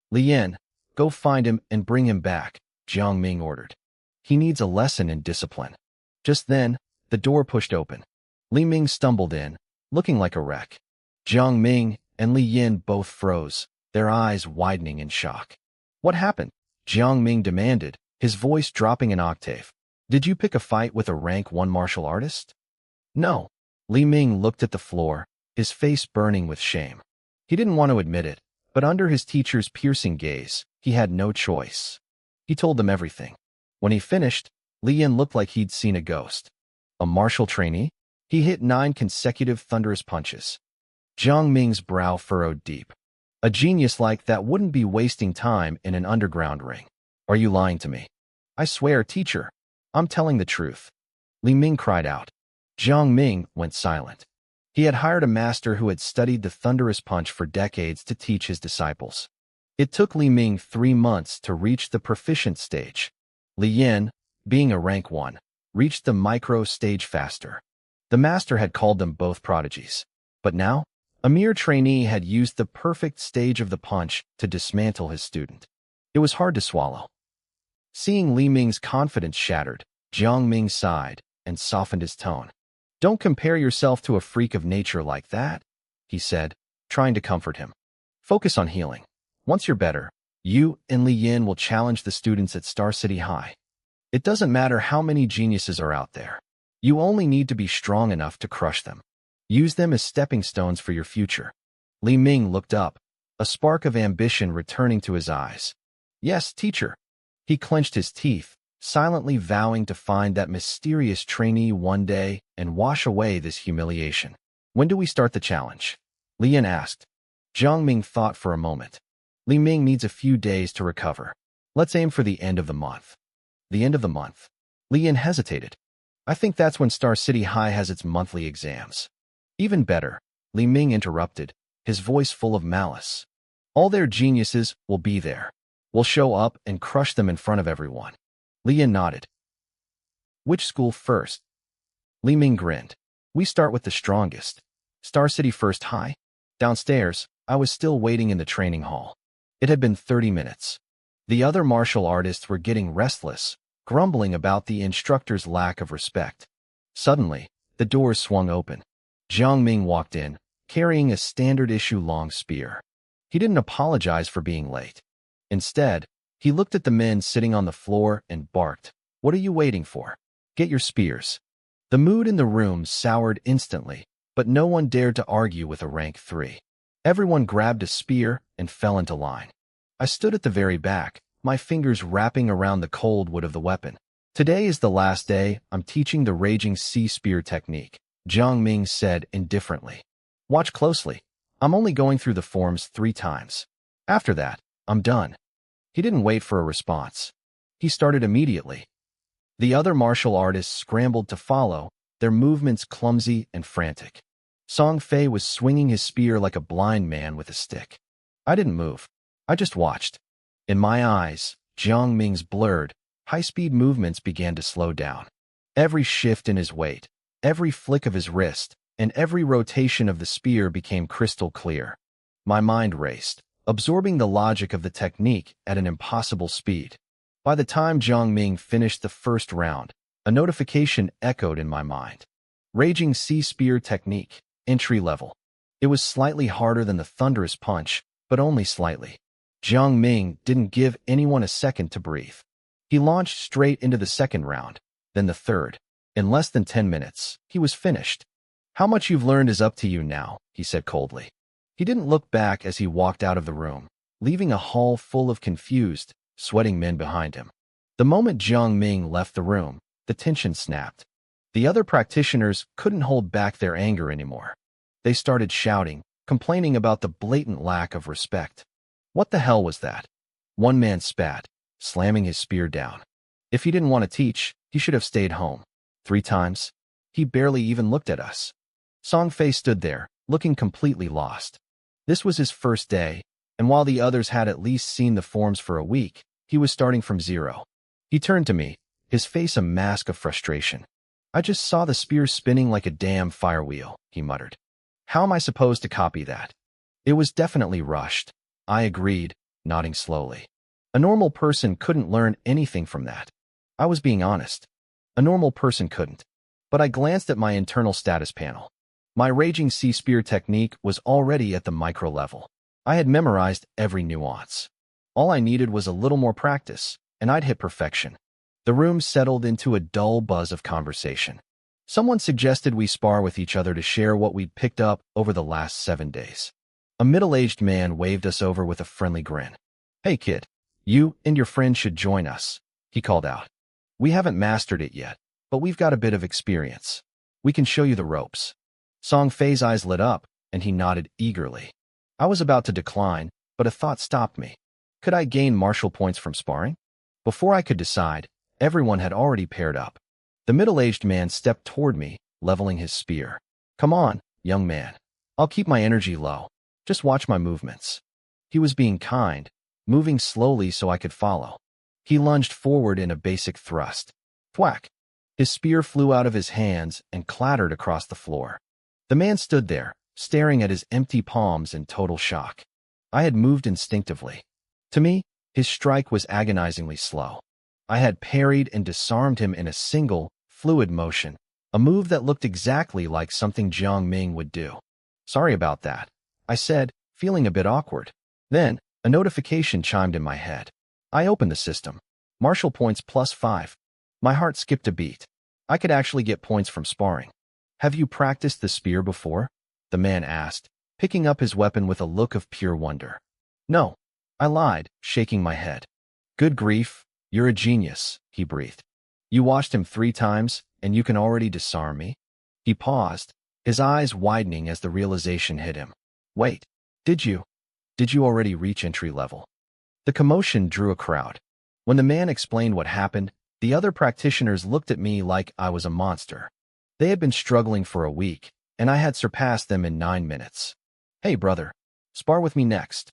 Li Yin, go find him and bring him back, Jiang Ming ordered. He needs a lesson in discipline. Just then, the door pushed open. Li Ming stumbled in, looking like a wreck. Jiang Ming and Li Yin both froze, their eyes widening in shock. What happened? Jiang Ming demanded, his voice dropping an octave. Did you pick a fight with a rank 1 martial artist? No. Li Ming looked at the floor, his face burning with shame. He didn't want to admit it, but under his teacher's piercing gaze, he had no choice. He told them everything. When he finished, Li Yin looked like he'd seen a ghost. A martial trainee? He hit 9 consecutive thunderous punches. Jiang Ming's brow furrowed deep. A genius like that wouldn't be wasting time in an underground ring. Are you lying to me? I swear, teacher, I'm telling the truth. Li Ming cried out. Jiang Ming went silent. He had hired a master who had studied the thunderous punch for decades to teach his disciples. It took Li Ming 3 months to reach the proficient stage. Li Yin, being a rank 1, reached the micro stage faster. The master had called them both prodigies. But now, a mere trainee had used the perfect stage of the punch to dismantle his student. It was hard to swallow. Seeing Li Ming's confidence shattered, Jiang Ming sighed and softened his tone. Don't compare yourself to a freak of nature like that, he said, trying to comfort him. Focus on healing. Once you're better, you and Li Yin will challenge the students at Star City High. It doesn't matter how many geniuses are out there. You only need to be strong enough to crush them. Use them as stepping stones for your future. Li Ming looked up, a spark of ambition returning to his eyes. Yes, teacher. He clenched his teeth, silently vowing to find that mysterious trainee one day and wash away this humiliation. When do we start the challenge? Li Yin asked. Jiang Ming thought for a moment. Li Ming needs a few days to recover. Let's aim for the end of the month. The end of the month? Li Yin hesitated. I think that's when Star City High has its monthly exams. Even better, Li Ming interrupted, his voice full of malice. All their geniuses will be there. We'll show up and crush them in front of everyone. Li Yin nodded. Which school first? Li Ming grinned. We start with the strongest. Star City First High? Downstairs, I was still waiting in the training hall. It had been 30 minutes. The other martial artists were getting restless, grumbling about the instructor's lack of respect. Suddenly, the doors swung open. Jiang Ming walked in, carrying a standard-issue long spear. He didn't apologize for being late. Instead, he looked at the men sitting on the floor and barked, "What are you waiting for? Get your spears." The mood in the room soured instantly, but no one dared to argue with a rank 3. Everyone grabbed a spear and fell into line. I stood at the very back, my fingers wrapping around the cold wood of the weapon. Today is the last day I'm teaching the Raging Sea Spear technique, Jiang Ming said indifferently. Watch closely. I'm only going through the forms 3 times. After that, I'm done. He didn't wait for a response. He started immediately. The other martial artists scrambled to follow, their movements clumsy and frantic. Song Fei was swinging his spear like a blind man with a stick. I didn't move. I just watched. In my eyes, Jiang Ming's blurred, high-speed movements began to slow down. Every shift in his weight, every flick of his wrist, and every rotation of the spear became crystal clear. My mind raced, absorbing the logic of the technique at an impossible speed. By the time Jiang Ming finished the first round, a notification echoed in my mind. Raging Sea Spear Technique, entry level. It was slightly harder than the thunderous punch, but only slightly. Jiang Ming didn't give anyone a second to breathe. He launched straight into the second round, then the third. In less than 10 minutes, he was finished. How much you've learned is up to you now, he said coldly. He didn't look back as he walked out of the room, leaving a hall full of confused, sweating men behind him. The moment Jiang Ming left the room, the tension snapped. The other practitioners couldn't hold back their anger anymore. They started shouting, complaining about the blatant lack of respect. What the hell was that? One man spat, slamming his spear down. If he didn't want to teach, he should have stayed home. 3 times? He barely even looked at us. Song Fei stood there, looking completely lost. This was his first day, and while the others had at least seen the forms for a week, he was starting from zero. He turned to me, his face a mask of frustration. I just saw the spear spinning like a damn firewheel, he muttered. How am I supposed to copy that? It was definitely rushed. I agreed, nodding slowly. A normal person couldn't learn anything from that. I was being honest. A normal person couldn't. But I glanced at my internal status panel. My Raging Sea Spear technique was already at the micro level. I had memorized every nuance. All I needed was a little more practice, and I'd hit perfection. The room settled into a dull buzz of conversation. Someone suggested we spar with each other to share what we'd picked up over the last 7 days. A middle-aged man waved us over with a friendly grin. Hey kid, you and your friend should join us, he called out. We haven't mastered it yet, but we've got a bit of experience. We can show you the ropes. Song Fei's eyes lit up, and he nodded eagerly. I was about to decline, but a thought stopped me. Could I gain martial points from sparring? Before I could decide, everyone had already paired up. The middle-aged man stepped toward me, leveling his spear. Come on, young man. I'll keep my energy low. Just watch my movements. He was being kind, moving slowly so I could follow. He lunged forward in a basic thrust. Thwack! His spear flew out of his hands and clattered across the floor. The man stood there, staring at his empty palms in total shock. I had moved instinctively. To me, his strike was agonizingly slow. I had parried and disarmed him in a single, fluid motion, a move that looked exactly like something Jiang Ming would do. Sorry about that, I said, feeling a bit awkward. Then, a notification chimed in my head. I opened the system. Martial points +5. My heart skipped a beat. I could actually get points from sparring. Have you practiced the spear before? The man asked, picking up his weapon with a look of pure wonder. No, I lied, shaking my head. Good grief, you're a genius, he breathed. You watched him 3 times, and you can already disarm me? He paused, his eyes widening as the realization hit him. Wait, did you already reach entry level? The commotion drew a crowd. When the man explained what happened, the other practitioners looked at me like I was a monster. They had been struggling for a week, and I had surpassed them in 9 minutes. Hey, brother, spar with me next.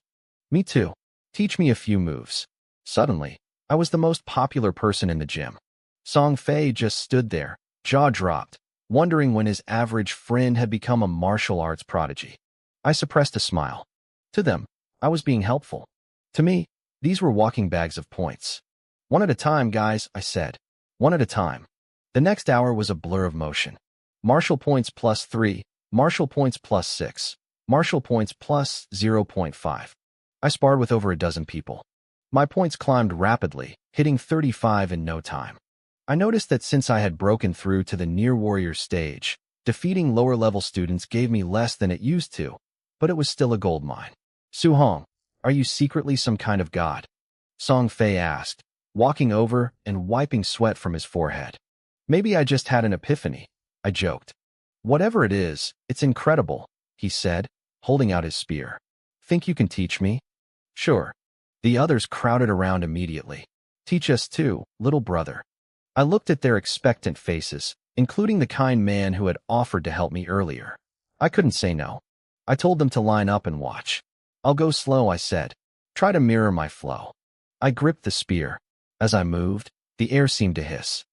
Me too. Teach me a few moves. Suddenly, I was the most popular person in the gym. Song Fei just stood there, jaw dropped, wondering when his average friend had become a martial arts prodigy. I suppressed a smile. To them, I was being helpful. To me, these were walking bags of points. One at a time, guys, I said. One at a time. The next hour was a blur of motion. Martial points +3, martial points +6, martial points +0.5. I sparred with over a dozen people. My points climbed rapidly, hitting 35 in no time. I noticed that since I had broken through to the near warrior stage, defeating lower-level students gave me less than it used to, but it was still a gold mine. Su Hong, are you secretly some kind of god? Song Fei asked, walking over and wiping sweat from his forehead. Maybe I just had an epiphany, I joked. Whatever it is, it's incredible, he said, holding out his spear. Think you can teach me? Sure. The others crowded around immediately. Teach us too, little brother. I looked at their expectant faces, including the kind man who had offered to help me earlier. I couldn't say no. I told them to line up and watch. I'll go slow, I said. Try to mirror my flow. I gripped the spear. As I moved, the air seemed to hiss.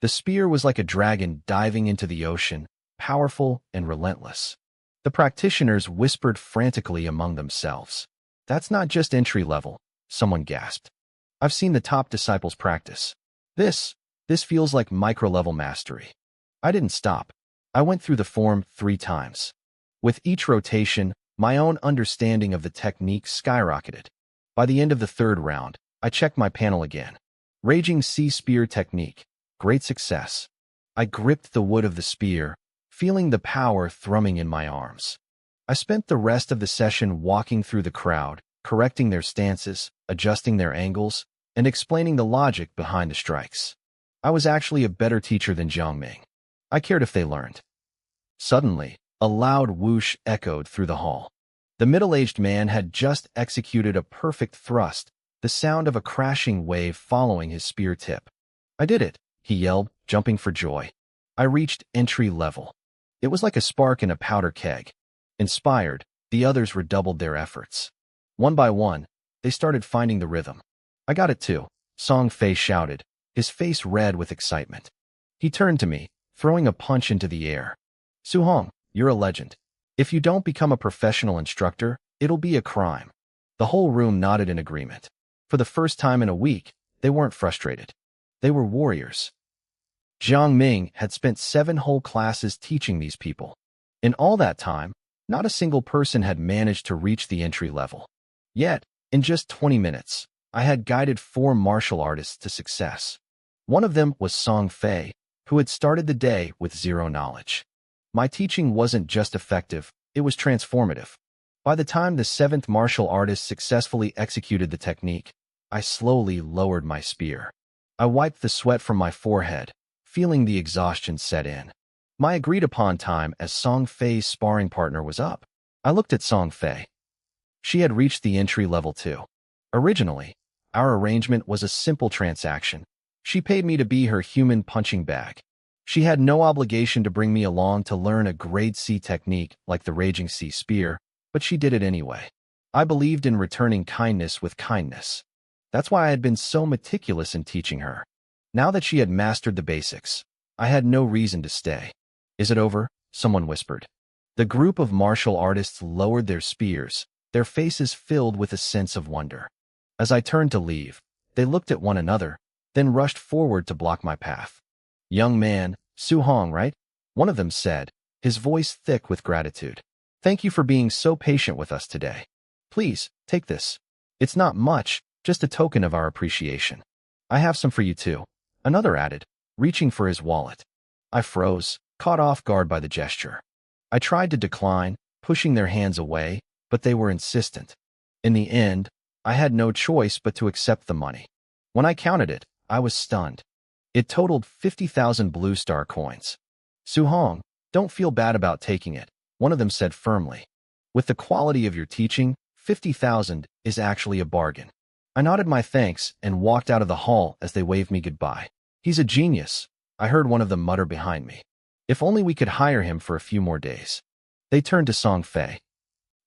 The spear was like a dragon diving into the ocean, powerful and relentless. The practitioners whispered frantically among themselves. That's not just entry level, someone gasped. I've seen the top disciples practice. This feels like micro-level mastery. I didn't stop. I went through the form 3 times. With each rotation, my own understanding of the technique skyrocketed. By the end of the 3rd round, I checked my panel again. Raging Sea Spear Technique. Great success. I gripped the wood of the spear, feeling the power thrumming in my arms. I spent the rest of the session walking through the crowd, correcting their stances, adjusting their angles, and explaining the logic behind the strikes. I was actually a better teacher than Jiang Ming. I cared if they learned. Suddenly, a loud whoosh echoed through the hall. The middle-aged man had just executed a perfect thrust, the sound of a crashing wave following his spear tip. I did it, he yelled, jumping for joy. I reached entry level. It was like a spark in a powder keg. Inspired, the others redoubled their efforts. One by one, they started finding the rhythm. I got it too, Song Fei shouted, his face red with excitement. He turned to me, throwing a punch into the air. Su Hong, you're a legend. If you don't become a professional instructor, it'll be a crime. The whole room nodded in agreement. For the first time in a week, they weren't frustrated. They were warriors. Jiang Ming had spent 7 whole classes teaching these people. In all that time, not a single person had managed to reach the entry level. Yet, in just 20 minutes, I had guided 4 martial artists to success. One of them was Song Fei, who had started the day with 0 knowledge. My teaching wasn't just effective, it was transformative. By the time the 7th martial artist successfully executed the technique, I slowly lowered my spear. I wiped the sweat from my forehead, feeling the exhaustion set in. My agreed-upon time as Song Fei's sparring partner was up. I looked at Song Fei. She had reached the entry level too. Originally, our arrangement was a simple transaction. She paid me to be her human punching bag. She had no obligation to bring me along to learn a grade C technique like the Raging Sea Spear, but she did it anyway. I believed in returning kindness with kindness. That's why I had been so meticulous in teaching her. Now that she had mastered the basics, I had no reason to stay. Is it over? Someone whispered. The group of martial artists lowered their spears, their faces filled with a sense of wonder. As I turned to leave, they looked at one another, then rushed forward to block my path. Young man, Su Hong, right? One of them said, his voice thick with gratitude. Thank you for being so patient with us today. Please, take this. It's not much, just a token of our appreciation. I have some for you too. Another added, reaching for his wallet. I froze, caught off guard by the gesture. I tried to decline, pushing their hands away, but they were insistent. In the end, I had no choice but to accept the money. When I counted it, I was stunned. It totaled 50,000 Blue Star coins. Su Hong, don't feel bad about taking it, one of them said firmly. With the quality of your teaching, 50,000 is actually a bargain. I nodded my thanks and walked out of the hall as they waved me goodbye. He's a genius, I heard one of them mutter behind me. If only we could hire him for a few more days. They turned to Song Fei.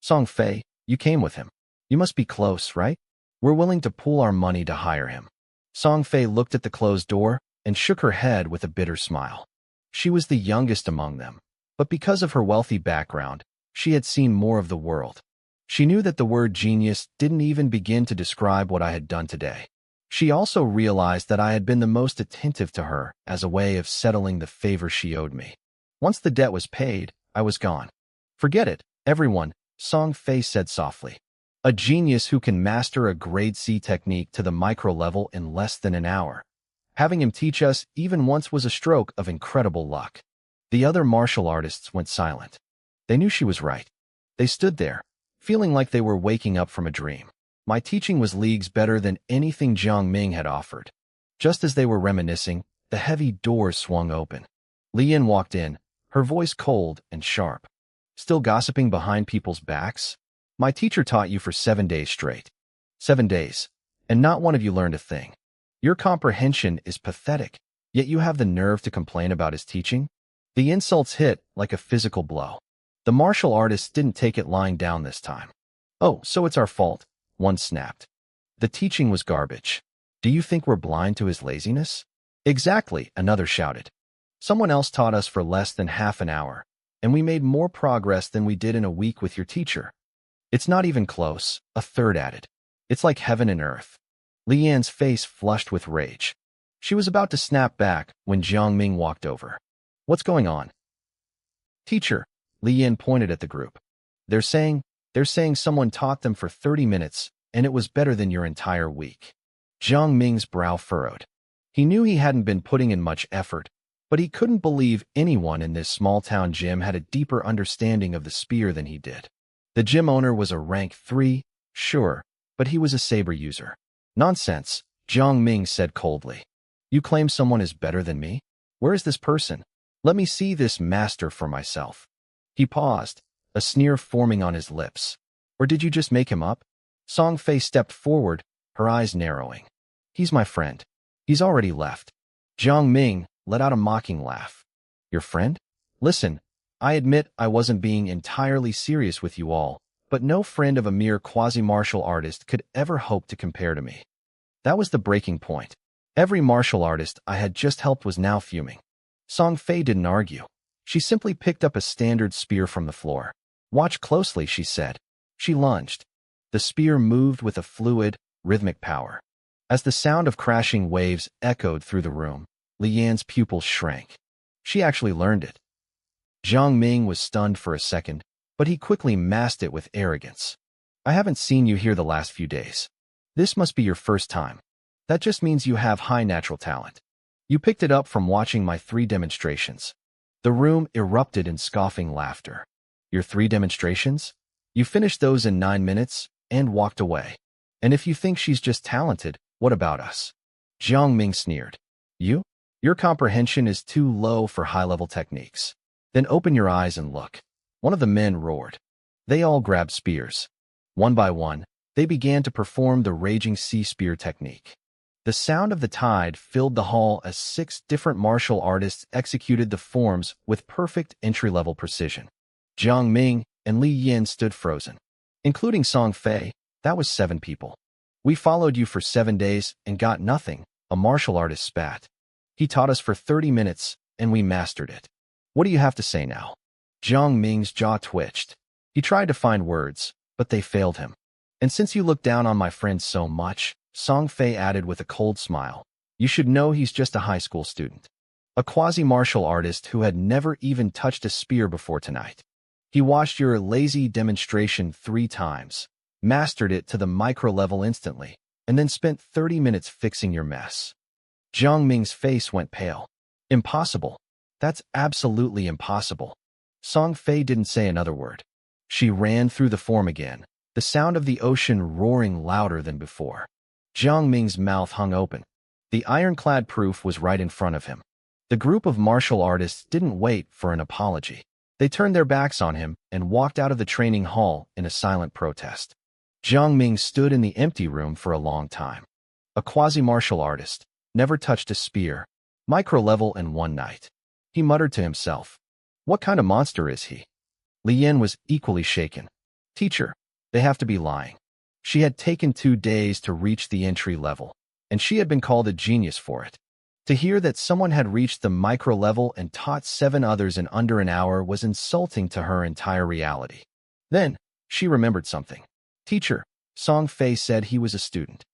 Song Fei, you came with him. You must be close, right? We're willing to pool our money to hire him. Song Fei looked at the closed door and shook her head with a bitter smile. She was the youngest among them, but because of her wealthy background, she had seen more of the world. She knew that the word genius didn't even begin to describe what I had done today. She also realized that I had been the most attentive to her as a way of settling the favor she owed me. Once the debt was paid, I was gone. Forget it, everyone, Song Fei said softly. A genius who can master a grade C technique to the micro level in less than an hour. Having him teach us even once was a stroke of incredible luck. The other martial artists went silent. They knew she was right. They stood there, feeling like they were waking up from a dream. My teaching was leagues better than anything Jiang Ming had offered. Just as they were reminiscing, the heavy doors swung open. Li Yin walked in, her voice cold and sharp. Still gossiping behind people's backs? My teacher taught you for 7 days straight. 7 days, and not one of you learned a thing. Your comprehension is pathetic, yet you have the nerve to complain about his teaching? The insults hit like a physical blow. The martial artists didn't take it lying down this time. Oh, so it's our fault, one snapped. The teaching was garbage. Do you think we're blind to his laziness? Exactly, another shouted. Someone else taught us for less than half an hour, and we made more progress than we did in a week with your teacher. It's not even close, a third added. It's like heaven and earth. Lian's face flushed with rage. She was about to snap back when Jiang Ming walked over. What's going on? Teacher, Lian pointed at the group. They're saying someone taught them for 30 minutes, and it was better than your entire week. Jiang Ming's brow furrowed. He knew he hadn't been putting in much effort, but he couldn't believe anyone in this small-town gym had a deeper understanding of the spear than he did. The gym owner was a rank 3, sure, but he was a saber user. Nonsense, Jiang Ming said coldly. You claim someone is better than me? Where is this person? Let me see this master for myself. He paused, a sneer forming on his lips. Or did you just make him up? Song Fei stepped forward, her eyes narrowing. He's my friend. He's already left. Jiang Ming let out a mocking laugh. Your friend? Listen, I admit I wasn't being entirely serious with you all, but no friend of a mere quasi-martial artist could ever hope to compare to me. That was the breaking point. Every martial artist I had just helped was now fuming. Song Fei didn't argue. She simply picked up a standard spear from the floor. Watch closely, she said. She lunged. The spear moved with a fluid, rhythmic power. As the sound of crashing waves echoed through the room, Lian's pupils shrank. She actually learned it. Jiang Ming was stunned for a second, but he quickly masked it with arrogance. I haven't seen you here the last few days. This must be your first time. That just means you have high natural talent. You picked it up from watching my 3 demonstrations. The room erupted in scoffing laughter. Your 3 demonstrations? You finished those in 9 minutes and walked away. And if you think she's just talented, what about us? Jiang Ming sneered. You? Your comprehension is too low for high-level techniques. Then open your eyes and look. One of the men roared. They all grabbed spears. One by one, they began to perform the Raging Sea Spear technique. The sound of the tide filled the hall as 6 different martial artists executed the forms with perfect entry-level precision. Jiang Ming and Li Yin stood frozen. Including Song Fei, that was 7 people. We followed you for 7 days and got nothing, a martial artist spat. He taught us for 30 minutes, and we mastered it. What do you have to say now? Jiang Ming's jaw twitched. He tried to find words, but they failed him. And since you look down on my friend so much, Song Fei added with a cold smile, you should know he's just a high school student. A quasi-martial artist who had never even touched a spear before tonight. He watched your lazy demonstration 3 times, mastered it to the micro level instantly, and then spent 30 minutes fixing your mess. Jiang Ming's face went pale. Impossible. That's absolutely impossible. Song Fei didn't say another word. She ran through the form again, the sound of the ocean roaring louder than before. Jiang Ming's mouth hung open. The ironclad proof was right in front of him. The group of martial artists didn't wait for an apology. They turned their backs on him and walked out of the training hall in a silent protest. Jiang Ming stood in the empty room for a long time. A quasi-martial artist, never touched a spear, micro-level in 1 night. He muttered to himself, what kind of monster is he? Li Yin was equally shaken. Teacher, they have to be lying. She had taken 2 days to reach the entry level, and she had been called a genius for it. To hear that someone had reached the micro-level and taught 7 others in under an hour was insulting to her entire reality. Then, she remembered something. Teacher, Song Fei said he was a student.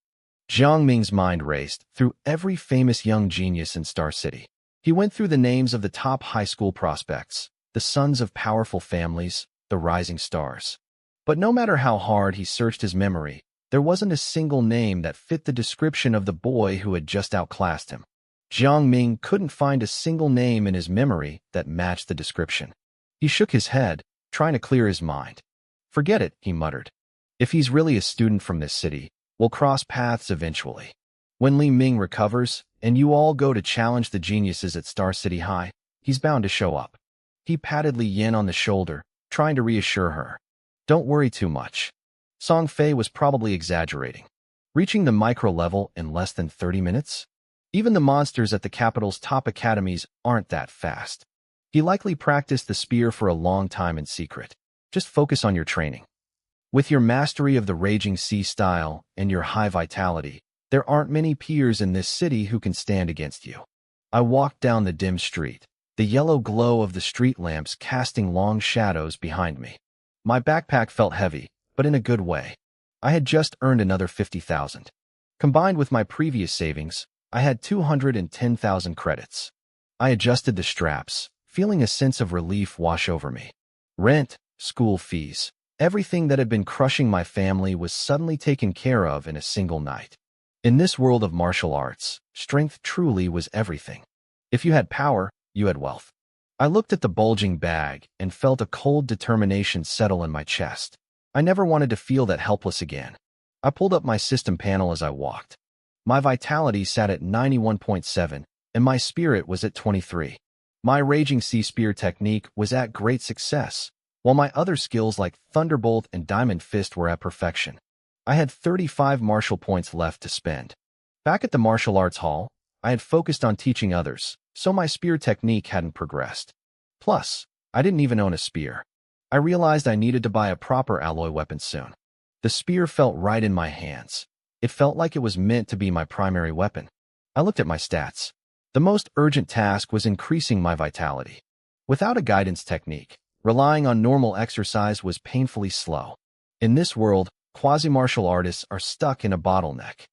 Jiang Ming's mind raced through every famous young genius in Star City. He went through the names of the top high school prospects, the sons of powerful families, the rising stars. But no matter how hard he searched his memory, there wasn't a single name that fit the description of the boy who had just outclassed him. Jiang Ming couldn't find a single name in his memory that matched the description. He shook his head, trying to clear his mind. Forget it, he muttered. If he's really a student from this city, we'll cross paths eventually. When Li Ming recovers, and you all go to challenge the geniuses at Star City High, he's bound to show up. He patted Li Yin on the shoulder, trying to reassure her. Don't worry too much. Song Fei was probably exaggerating. Reaching the micro-level in less than 30 minutes? Even the monsters at the capital's top academies aren't that fast. He likely practiced the spear for a long time in secret. Just focus on your training. With your mastery of the Raging Sea style and your high vitality, there aren't many peers in this city who can stand against you. I walked down the dim street. the yellow glow of the street lamps casting long shadows behind me. My backpack felt heavy, but in a good way. I had just earned another 50,000. Combined with my previous savings, I had 210,000 credits. I adjusted the straps, feeling a sense of relief wash over me. Rent, school fees, everything that had been crushing my family was suddenly taken care of in a single night. In this world of martial arts, strength truly was everything. If you had power, you had wealth. I looked at the bulging bag and felt a cold determination settle in my chest. I never wanted to feel that helpless again. I pulled up my system panel as I walked. My vitality sat at 91.7, and my spirit was at 23. My Raging Sea Spear technique was at great success, while my other skills like Thunderbolt and Diamond Fist were at perfection. I had 35 martial points left to spend. Back at the martial arts hall, I had focused on teaching others, so my spear technique hadn't progressed. Plus, I didn't even own a spear. I realized I needed to buy a proper alloy weapon soon. The spear felt right in my hands. It felt like it was meant to be my primary weapon. I looked at my stats. The most urgent task was increasing my vitality. Without a guidance technique, relying on normal exercise was painfully slow. In this world, quasi-martial artists are stuck in a bottleneck.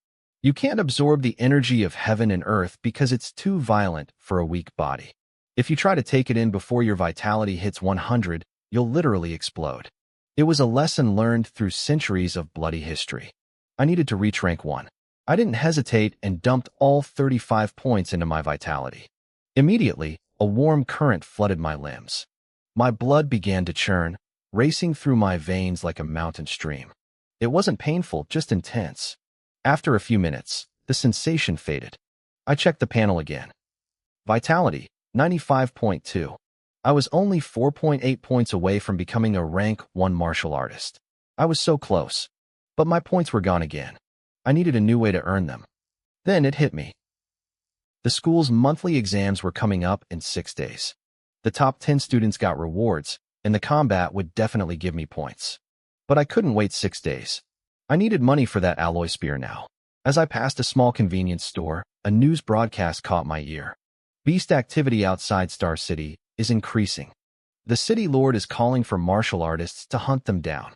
You can't absorb the energy of heaven and earth because it's too violent for a weak body. If you try to take it in before your vitality hits 100, you'll literally explode. It was a lesson learned through centuries of bloody history. I needed to reach rank 1. I didn't hesitate and dumped all 35 points into my vitality. Immediately, a warm current flooded my limbs. My blood began to churn, racing through my veins like a mountain stream. It wasn't painful, just intense. After a few minutes, the sensation faded. I checked the panel again. Vitality, 95.2. I was only 4.8 points away from becoming a rank 1 martial artist. I was so close. But my points were gone again. I needed a new way to earn them. Then it hit me. The school's monthly exams were coming up in 6 days. The top 10 students got rewards, and the combat would definitely give me points. But I couldn't wait 6 days. I needed money for that alloy spear now. As I passed a small convenience store, a news broadcast caught my ear. Beast activity outside Star City is increasing. The city lord is calling for martial artists to hunt them down.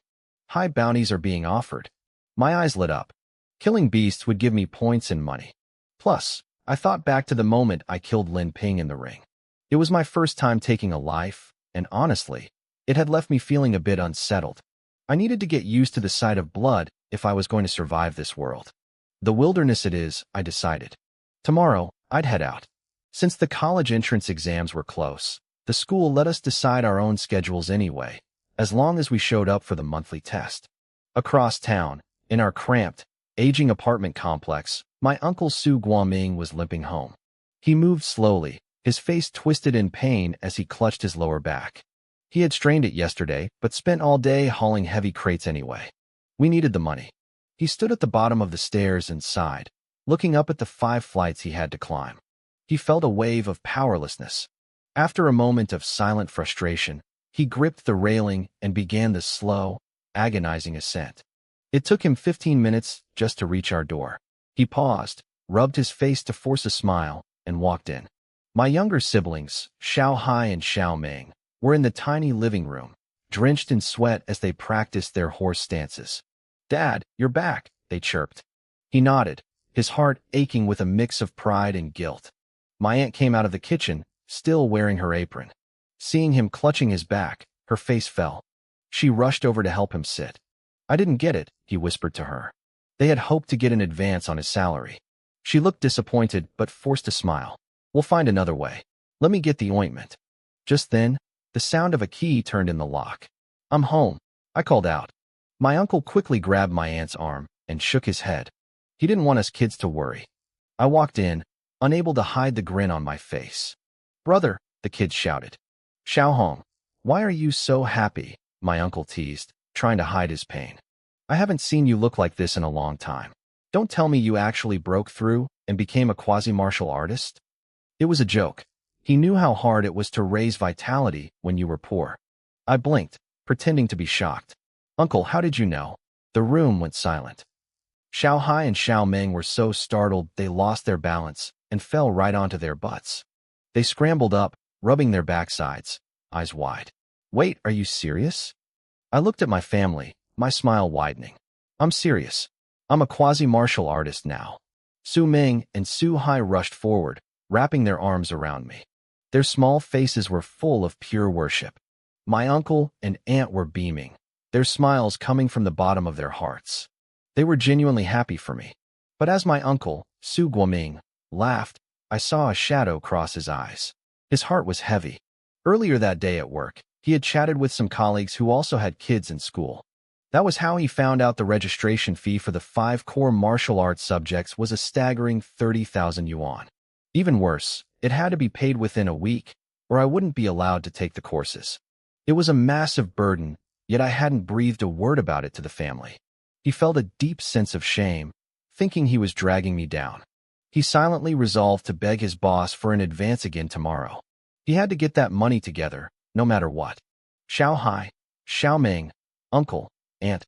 High bounties are being offered. My eyes lit up. Killing beasts would give me points and money. Plus, I thought back to the moment I killed Lin Ping in the ring. It was my first time taking a life, and honestly, it had left me feeling a bit unsettled. I needed to get used to the sight of blood if I was going to survive this world. The wilderness it is, I decided. Tomorrow, I'd head out. Since the college entrance exams were close, the school let us decide our own schedules anyway, as long as we showed up for the monthly test. Across town, in our cramped, aging apartment complex, my uncle Su Guoming was limping home. He moved slowly, his face twisted in pain as he clutched his lower back. He had strained it yesterday, but spent all day hauling heavy crates anyway. We needed the money. He stood at the bottom of the stairs and sighed, looking up at the 5 flights he had to climb. He felt a wave of powerlessness. After a moment of silent frustration, he gripped the railing and began the slow, agonizing ascent. It took him 15 minutes just to reach our door. He paused, rubbed his face to force a smile, and walked in. My younger siblings, Xiao Hai and Xiao Ming, were in the tiny living room, drenched in sweat as they practiced their horse stances. "Dad, you're back," they chirped. He nodded, his heart aching with a mix of pride and guilt. My aunt came out of the kitchen, still wearing her apron. Seeing him clutching his back, her face fell. She rushed over to help him sit. "I didn't get it," he whispered to her. They had hoped to get an advance on his salary. She looked disappointed but forced a smile. "We'll find another way. Let me get the ointment." Just then, the sound of a key turned in the lock. "I'm home," I called out. My uncle quickly grabbed my aunt's arm and shook his head. He didn't want us kids to worry. I walked in, unable to hide the grin on my face. "Brother," the kids shouted. "Xiao Hong, why are you so happy?" my uncle teased, trying to hide his pain. "I haven't seen you look like this in a long time. Don't tell me you actually broke through and became a quasi-martial artist?" It was a joke. He knew how hard it was to raise vitality when you were poor. I blinked, pretending to be shocked. "Uncle, how did you know?" The room went silent. Xiao Hai and Xiao Meng were so startled they lost their balance and fell right onto their butts. They scrambled up, rubbing their backsides, eyes wide. Wait, are you serious? I looked at my family, my smile widening. I'm serious. I'm a quasi-martial artist now. Su Ming and Su Hai rushed forward, wrapping their arms around me. Their small faces were full of pure worship. My uncle and aunt were beaming, their smiles coming from the bottom of their hearts. They were genuinely happy for me. But as my uncle, Su Guoming, laughed, I saw a shadow cross his eyes. His heart was heavy. Earlier that day at work, he had chatted with some colleagues who also had kids in school. That was how he found out the registration fee for the 5 core martial arts subjects was a staggering 30,000 yuan. Even worse, it had to be paid within a week, or I wouldn't be allowed to take the courses. It was a massive burden, yet I hadn't breathed a word about it to the family. He felt a deep sense of shame, thinking he was dragging me down. He silently resolved to beg his boss for an advance again tomorrow. He had to get that money together, no matter what. Xiao Hai, Xiao Ming, uncle, aunt,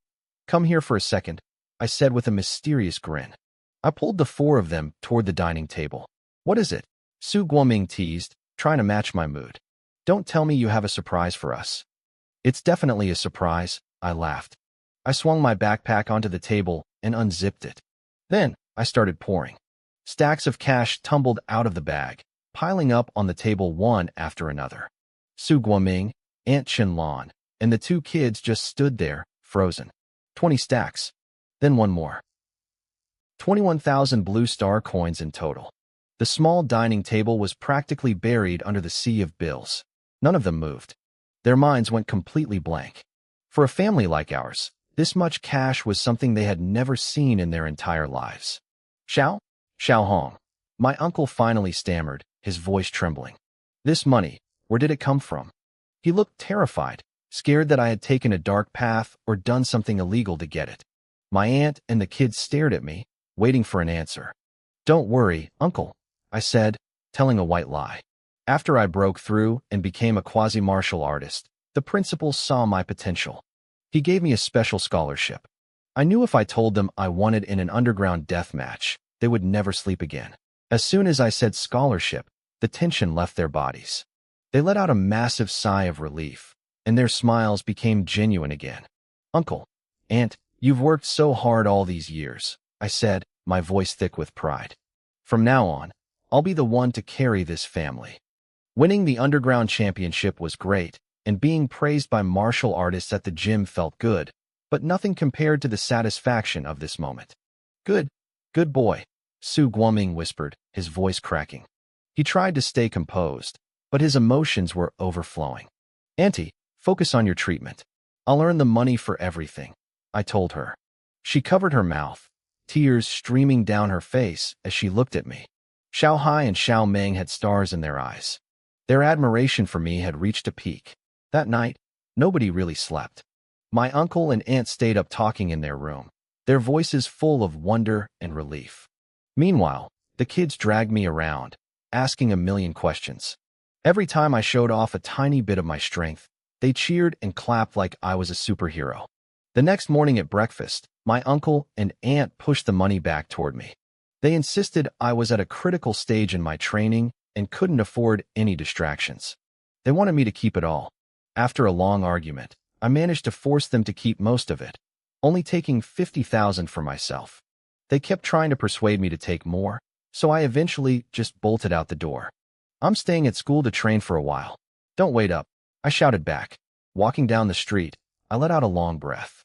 come here for a second, I said with a mysterious grin. I pulled the 4 of them toward the dining table. What is it? Su Guoming teased, trying to match my mood. Don't tell me you have a surprise for us. It's definitely a surprise, I laughed. I swung my backpack onto the table and unzipped it. Then, I started pouring. Stacks of cash tumbled out of the bag, piling up on the table one after another. Su Guoming, Aunt Chinlan, and the 2 kids just stood there, frozen. 20 stacks. Then one more. 21,000 Blue Star coins in total. The small dining table was practically buried under the sea of bills. None of them moved. Their minds went completely blank. For a family like ours, this much cash was something they had never seen in their entire lives. Xiao Hong. My uncle finally stammered, his voice trembling. This money, where did it come from? He looked terrified, scared that I had taken a dark path or done something illegal to get it. My aunt and the kids stared at me, waiting for an answer. Don't worry, uncle, I said, telling a white lie. After I broke through and became a quasi-martial artist, the principal saw my potential. He gave me a special scholarship. I knew if I told them I wanted in an underground death match, they would never sleep again. As soon as I said scholarship, the tension left their bodies. They let out a massive sigh of relief, and their smiles became genuine again. Uncle, aunt, you've worked so hard all these years, I said, my voice thick with pride. From now on, I'll be the one to carry this family. Winning the underground championship was great, and being praised by martial artists at the gym felt good, but nothing compared to the satisfaction of this moment. Good boy, Su Guoming whispered, his voice cracking. He tried to stay composed, but his emotions were overflowing. Auntie, focus on your treatment. I'll earn the money for everything, I told her. She covered her mouth, tears streaming down her face as she looked at me. Xiao Hai and Xiao Ming had stars in their eyes. Their admiration for me had reached a peak. That night, nobody really slept. My uncle and aunt stayed up talking in their room, their voices full of wonder and relief. Meanwhile, the kids dragged me around, asking a million questions. Every time I showed off a tiny bit of my strength, they cheered and clapped like I was a superhero. The next morning at breakfast, my uncle and aunt pushed the money back toward me. They insisted I was at a critical stage in my training and couldn't afford any distractions. They wanted me to keep it all. After a long argument, I managed to force them to keep most of it, only taking 50,000 for myself. They kept trying to persuade me to take more, so I eventually just bolted out the door. I'm staying at school to train for a while. Don't wait up, I shouted back. Walking down the street, I let out a long breath.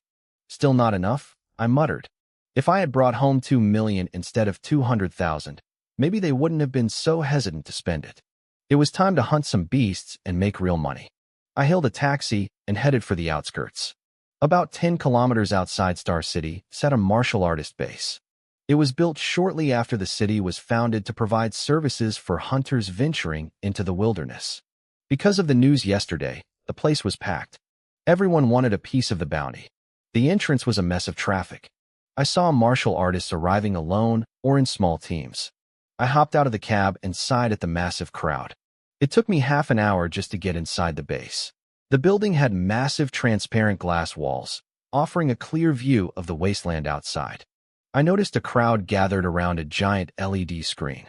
Still not enough, I muttered. If I had brought home 2 million instead of 200,000, maybe they wouldn't have been so hesitant to spend it. It was time to hunt some beasts and make real money. I hailed a taxi and headed for the outskirts. About 10 kilometers outside Star City sat a martial artist base. It was built shortly after the city was founded to provide services for hunters venturing into the wilderness. Because of the news yesterday, the place was packed. Everyone wanted a piece of the bounty. The entrance was a mess of traffic. I saw martial artists arriving alone or in small teams. I hopped out of the cab and sighed at the massive crowd. It took me half an hour just to get inside the base. The building had massive transparent glass walls, offering a clear view of the wasteland outside. I noticed a crowd gathered around a giant LED screen.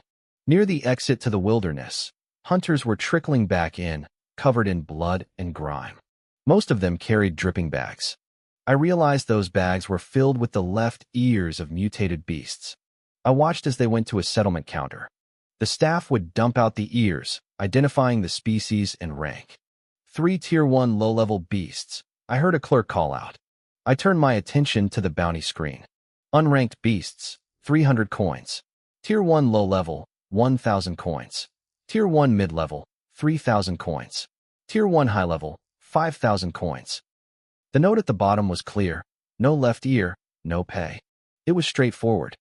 Near the exit to the wilderness, Hunters were trickling back in, covered in blood and grime. Most of them carried dripping bags. I realized those bags were filled with the left ears of mutated beasts. I watched as they went to a settlement counter. The staff would dump out the ears, identifying the species and rank. 3 Tier 1 low-level beasts. I heard a clerk call out. I turned my attention to the bounty screen. Unranked beasts, 300 coins. Tier 1 low-level, 1,000 coins. Tier 1 mid-level, 3,000 coins. Tier 1 high-level, 5,000 coins. The note at the bottom was clear. No left ear, no pay. It was straightforward.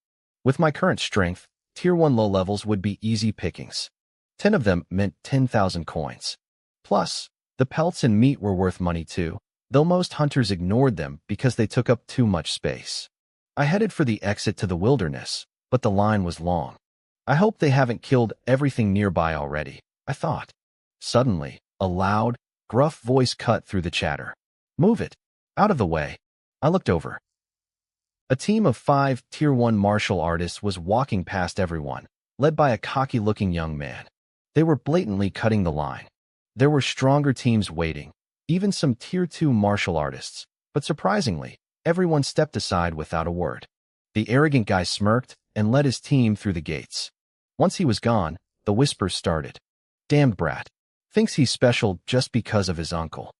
With my current strength, Tier 1 low levels would be easy pickings. 10 of them meant 10,000 coins. Plus, the pelts and meat were worth money too, though most hunters ignored them because they took up too much space. I headed for the exit to the wilderness, but the line was long. I hope they haven't killed everything nearby already, I thought. Suddenly, a loud, gruff voice cut through the chatter. Move it. Out of the way. I looked over. A team of 5 Tier 1 martial artists was walking past everyone, led by a cocky-looking young man. They were blatantly cutting the line. There were stronger teams waiting, even some Tier 2 martial artists, but surprisingly, everyone stepped aside without a word. The arrogant guy smirked and led his team through the gates. Once he was gone, the whispers started. Damned brat. Thinks he's special just because of his uncle.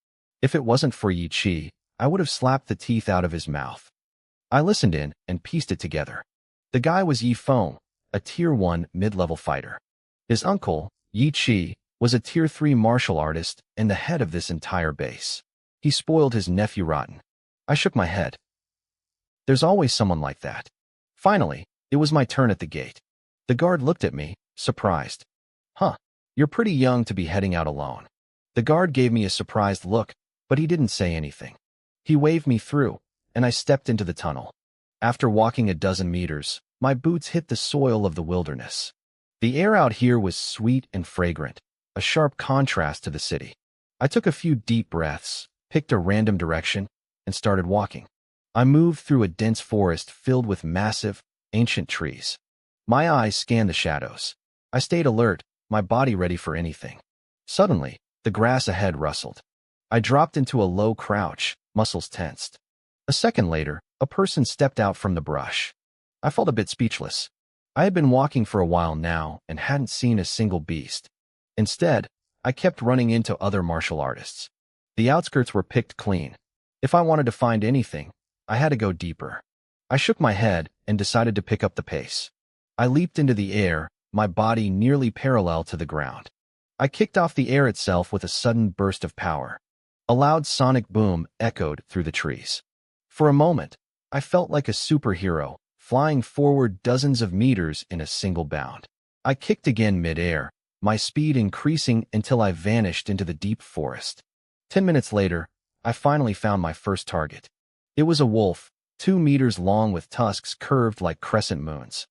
If it wasn't for Yi Chi, I would have slapped the teeth out of his mouth. I listened in and pieced it together. The guy was Yi Feng, a Tier 1 mid-level fighter. His uncle, Yi Chi, was a Tier 3 martial artist and the head of this entire base. He spoiled his nephew rotten. I shook my head. There's always someone like that. Finally, it was my turn at the gate. The guard looked at me, surprised. Huh, you're pretty young to be heading out alone. The guard gave me a surprised look, but he didn't say anything. He waved me through, and I stepped into the tunnel. After walking a dozen meters, my boots hit the soil of the wilderness. The air out here was sweet and fragrant, a sharp contrast to the city. I took a few deep breaths, picked a random direction, and started walking. I moved through a dense forest filled with massive, ancient trees. My eyes scanned the shadows. I stayed alert, my body ready for anything. Suddenly, the grass ahead rustled. I dropped into a low crouch, muscles tensed. A second later, a person stepped out from the brush. I felt a bit speechless. I had been walking for a while now and hadn't seen a single beast. Instead, I kept running into other martial artists. The outskirts were picked clean. If I wanted to find anything, I had to go deeper. I shook my head and decided to pick up the pace. I leaped into the air, my body nearly parallel to the ground. I kicked off the air itself with a sudden burst of power. A loud sonic boom echoed through the trees. For a moment, I felt like a superhero, flying forward dozens of meters in a single bound. I kicked again mid-air, my speed increasing until I vanished into the deep forest. 10 minutes later, I finally found my first target. It was a wolf, 2 meters long with tusks curved like crescent moons.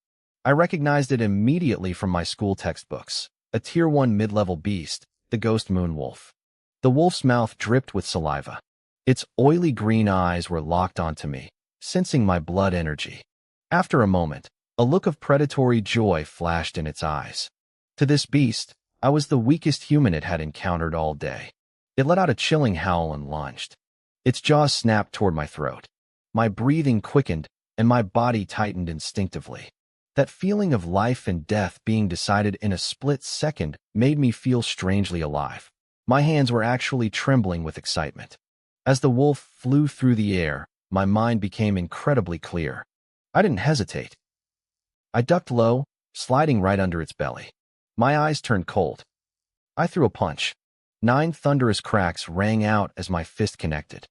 I recognized it immediately from my school textbooks, a Tier 1 mid-level beast, the ghost moon wolf. The wolf's mouth dripped with saliva. Its oily green eyes were locked onto me, sensing my blood energy. After a moment, a look of predatory joy flashed in its eyes. To this beast, I was the weakest human it had encountered all day. It let out a chilling howl and lunged. Its jaws snapped toward my throat. My breathing quickened, and my body tightened instinctively. That feeling of life and death being decided in a split second made me feel strangely alive. My hands were actually trembling with excitement. As the wolf flew through the air, my mind became incredibly clear. I didn't hesitate. I ducked low, sliding right under its belly. My eyes turned cold. I threw a punch. 9 thunderous cracks rang out as my fist connected.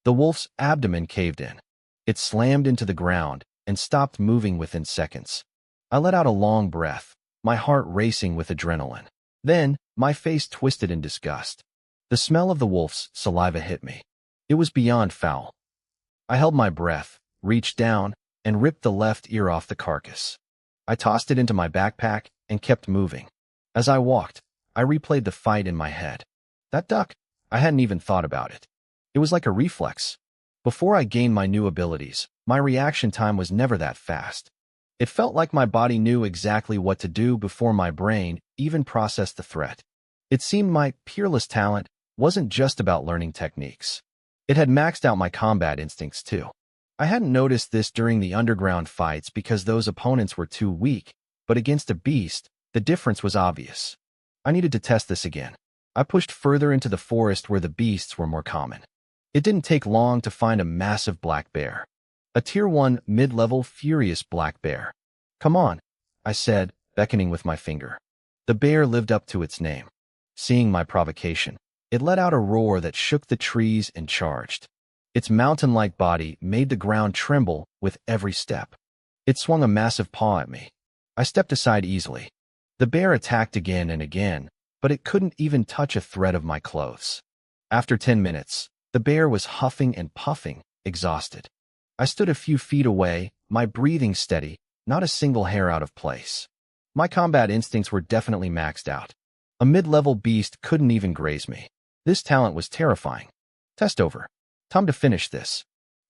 The wolf's abdomen caved in. It slammed into the ground and stopped moving within seconds. I let out a long breath, my heart racing with adrenaline. Then, my face twisted in disgust. The smell of the wolf's saliva hit me. It was beyond foul. I held my breath, reached down, and ripped the left ear off the carcass. I tossed it into my backpack and kept moving. As I walked, I replayed the fight in my head. That duck, I hadn't even thought about it. It was like a reflex. Before I gained my new abilities, my reaction time was never that fast. It felt like my body knew exactly what to do before my brain even processed the threat. It seemed my peerless talent wasn't just about learning techniques. It had maxed out my combat instincts too. I hadn't noticed this during the underground fights because those opponents were too weak, but against a beast, the difference was obvious. I needed to test this again. I pushed further into the forest where the beasts were more common. It didn't take long to find a massive black bear. A Tier 1 mid-level furious black bear. "Come on," I said, beckoning with my finger. The bear lived up to its name. Seeing my provocation, it let out a roar that shook the trees and charged. Its mountain-like body made the ground tremble with every step. It swung a massive paw at me. I stepped aside easily. The bear attacked again and again, but it couldn't even touch a thread of my clothes. After 10 minutes, the bear was huffing and puffing, exhausted. I stood a few feet away, my breathing steady, not a single hair out of place. My combat instincts were definitely maxed out. A mid-level beast couldn't even graze me. This talent was terrifying. Test over. Time to finish this.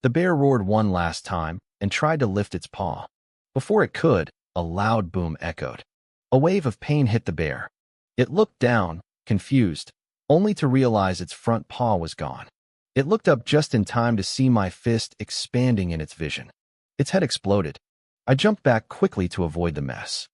The bear roared one last time and tried to lift its paw. Before it could, a loud boom echoed. A wave of pain hit the bear. It looked down, confused, only to realize its front paw was gone. It looked up just in time to see my fist expanding in its vision. Its head exploded. I jumped back quickly to avoid the mess.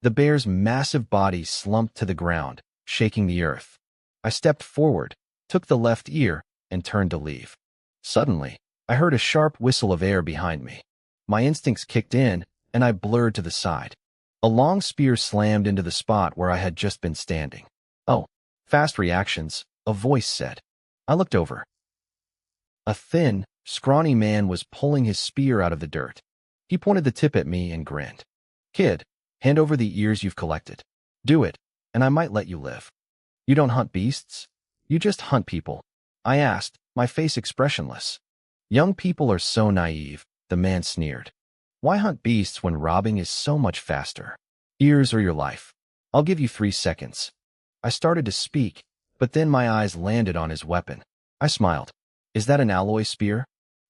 The bear's massive body slumped to the ground, shaking the earth. I stepped forward, took the left ear, and turned to leave. Suddenly, I heard a sharp whistle of air behind me. My instincts kicked in, and I blurred to the side. A long spear slammed into the spot where I had just been standing. "Oh, fast reactions," a voice said. I looked over. A thin, scrawny man was pulling his spear out of the dirt. He pointed the tip at me and grinned. "Kid, hand over the ears you've collected. Do it, and I might let you live." "You don't hunt beasts? You just hunt people?" I asked, my face expressionless. "Young people are so naive," the man sneered. "Why hunt beasts when robbing is so much faster? Ears or your life. I'll give you 3 seconds." I started to speak, but then my eyes landed on his weapon. I smiled. "Is that an alloy spear?"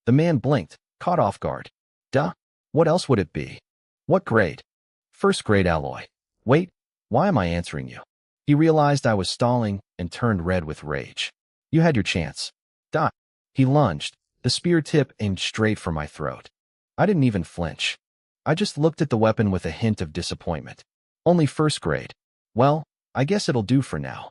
The man blinked, caught off guard. "Duh. What else would it be?" "What grade?" "First grade alloy." "Wait, why am I answering you?" He realized I was stalling and turned red with rage. "You had your chance. Die." He lunged, the spear tip aimed straight for my throat. I didn't even flinch. I just looked at the weapon with a hint of disappointment. "Only first grade. Well, I guess it'll do for now."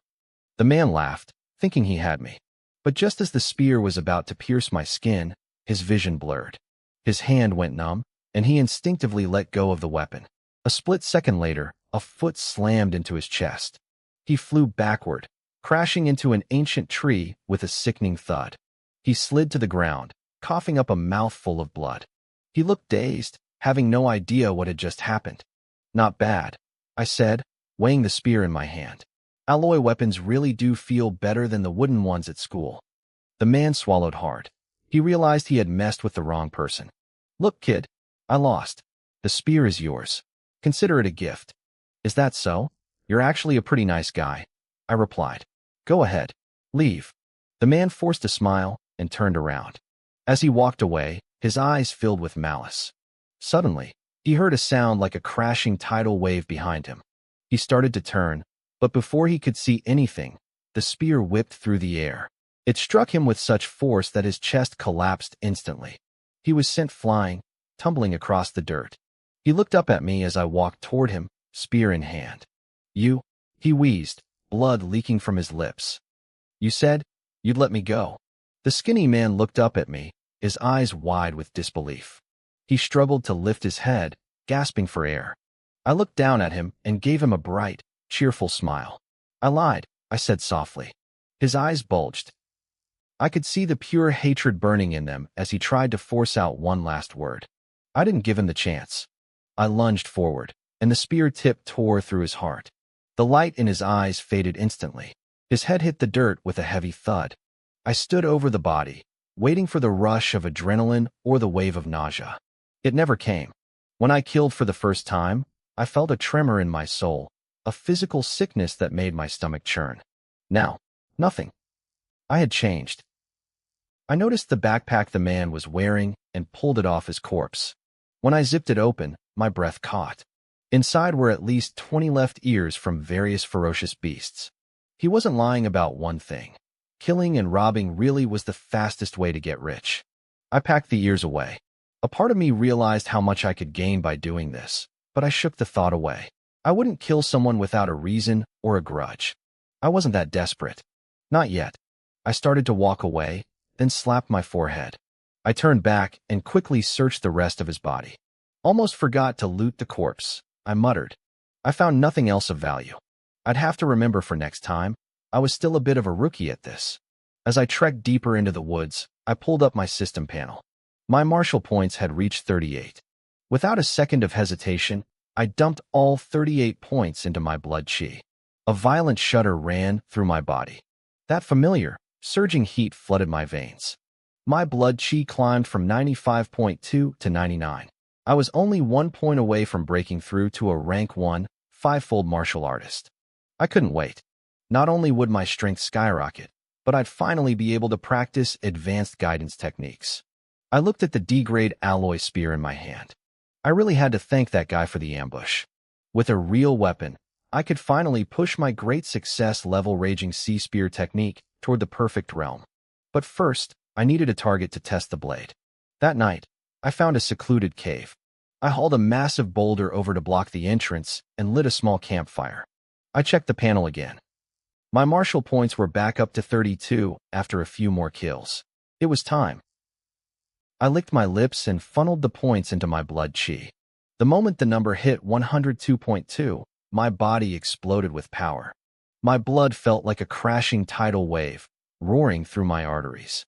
The man laughed, thinking he had me. But just as the spear was about to pierce my skin, his vision blurred. His hand went numb, and he instinctively let go of the weapon. A split second later, a foot slammed into his chest. He flew backward, crashing into an ancient tree with a sickening thud. He slid to the ground, coughing up a mouthful of blood. He looked dazed, having no idea what had just happened. "Not bad," I said, weighing the spear in my hand. "Alloy weapons really do feel better than the wooden ones at school." The man swallowed hard. He realized he had messed with the wrong person. "Look, kid, I lost. The spear is yours. Consider it a gift." "Is that so? You're actually a pretty nice guy," I replied. "Go ahead. Leave." The man forced a smile and turned around. As he walked away, his eyes filled with malice. Suddenly, he heard a sound like a crashing tidal wave behind him. He started to turn, but before he could see anything, the spear whipped through the air. It struck him with such force that his chest collapsed instantly. He was sent flying, tumbling across the dirt. He looked up at me as I walked toward him, spear in hand. "You," he wheezed, blood leaking from his lips. "You said you'd let me go." The skinny man looked up at me, his eyes wide with disbelief. He struggled to lift his head, gasping for air. I looked down at him and gave him a bright, cheerful smile. "I lied," I said softly. His eyes bulged. I could see the pure hatred burning in them as he tried to force out one last word. I didn't give him the chance. I lunged forward, and the spear tip tore through his heart. The light in his eyes faded instantly. His head hit the dirt with a heavy thud. I stood over the body, waiting for the rush of adrenaline or the wave of nausea. It never came. When I killed for the first time, I felt a tremor in my soul, a physical sickness that made my stomach churn. Now, nothing. I had changed. I noticed the backpack the man was wearing and pulled it off his corpse. When I zipped it open, my breath caught. Inside were at least 20 left ears from various ferocious beasts. He wasn't lying about one thing. Killing and robbing really was the fastest way to get rich. I packed the ears away. A part of me realized how much I could gain by doing this, but I shook the thought away. I wouldn't kill someone without a reason or a grudge. I wasn't that desperate. Not yet. I started to walk away, then slapped my forehead. I turned back and quickly searched the rest of his body. Almost forgot to loot the corpse. I muttered. I found nothing else of value. I'd have to remember for next time. I was still a bit of a rookie at this. As I trekked deeper into the woods, I pulled up my system panel. My martial points had reached 38. Without a second of hesitation, I dumped all 38 points into my blood chi. A violent shudder ran through my body. That familiar, surging heat flooded my veins. My blood chi climbed from 95.2 to 99. I was only 1 point away from breaking through to a rank 1, 5-fold martial artist. I couldn't wait. Not only would my strength skyrocket, but I'd finally be able to practice advanced guidance techniques. I looked at the D-grade alloy spear in my hand. I really had to thank that guy for the ambush. With a real weapon, I could finally push my great success level Raging Sea Spear technique toward the perfect realm. But first, I needed a target to test the blade. That night, I found a secluded cave. I hauled a massive boulder over to block the entrance and lit a small campfire. I checked the panel again. My martial points were back up to 32 after a few more kills. It was time. I licked my lips and funneled the points into my blood chi. The moment the number hit 102.2, my body exploded with power. My blood felt like a crashing tidal wave, roaring through my arteries.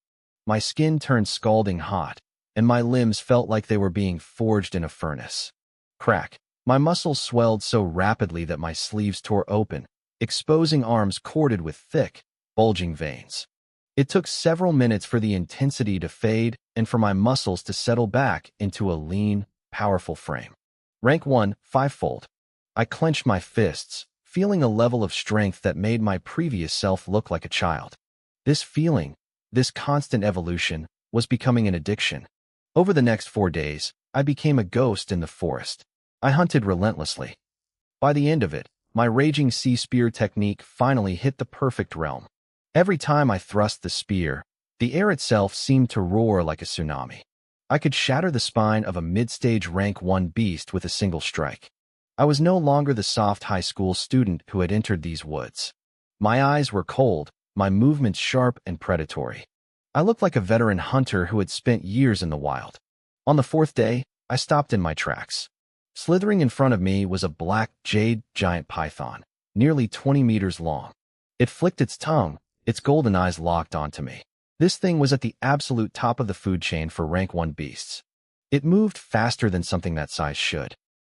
My skin turned scalding hot, and my limbs felt like they were being forged in a furnace. Crack. My muscles swelled so rapidly that my sleeves tore open, exposing arms corded with thick, bulging veins. It took several minutes for the intensity to fade and for my muscles to settle back into a lean, powerful frame. Rank 1, 5-fold. I clenched my fists, feeling a level of strength that made my previous self look like a child. This feeling, this constant evolution, was becoming an addiction. Over the next 4 days, I became a ghost in the forest. I hunted relentlessly. By the end of it, my Raging Sea Spear technique finally hit the perfect realm. Every time I thrust the spear, the air itself seemed to roar like a tsunami. I could shatter the spine of a mid-stage rank 1 beast with a single strike. I was no longer the soft high school student who had entered these woods. My eyes were cold, my movements sharp and predatory. I looked like a veteran hunter who had spent years in the wild. On the 4th day, I stopped in my tracks. Slithering in front of me was a black jade giant python, nearly 20 meters long. It flicked its tongue, its golden eyes locked onto me. This thing was at the absolute top of the food chain for rank 1 beasts. It moved faster than something that size should.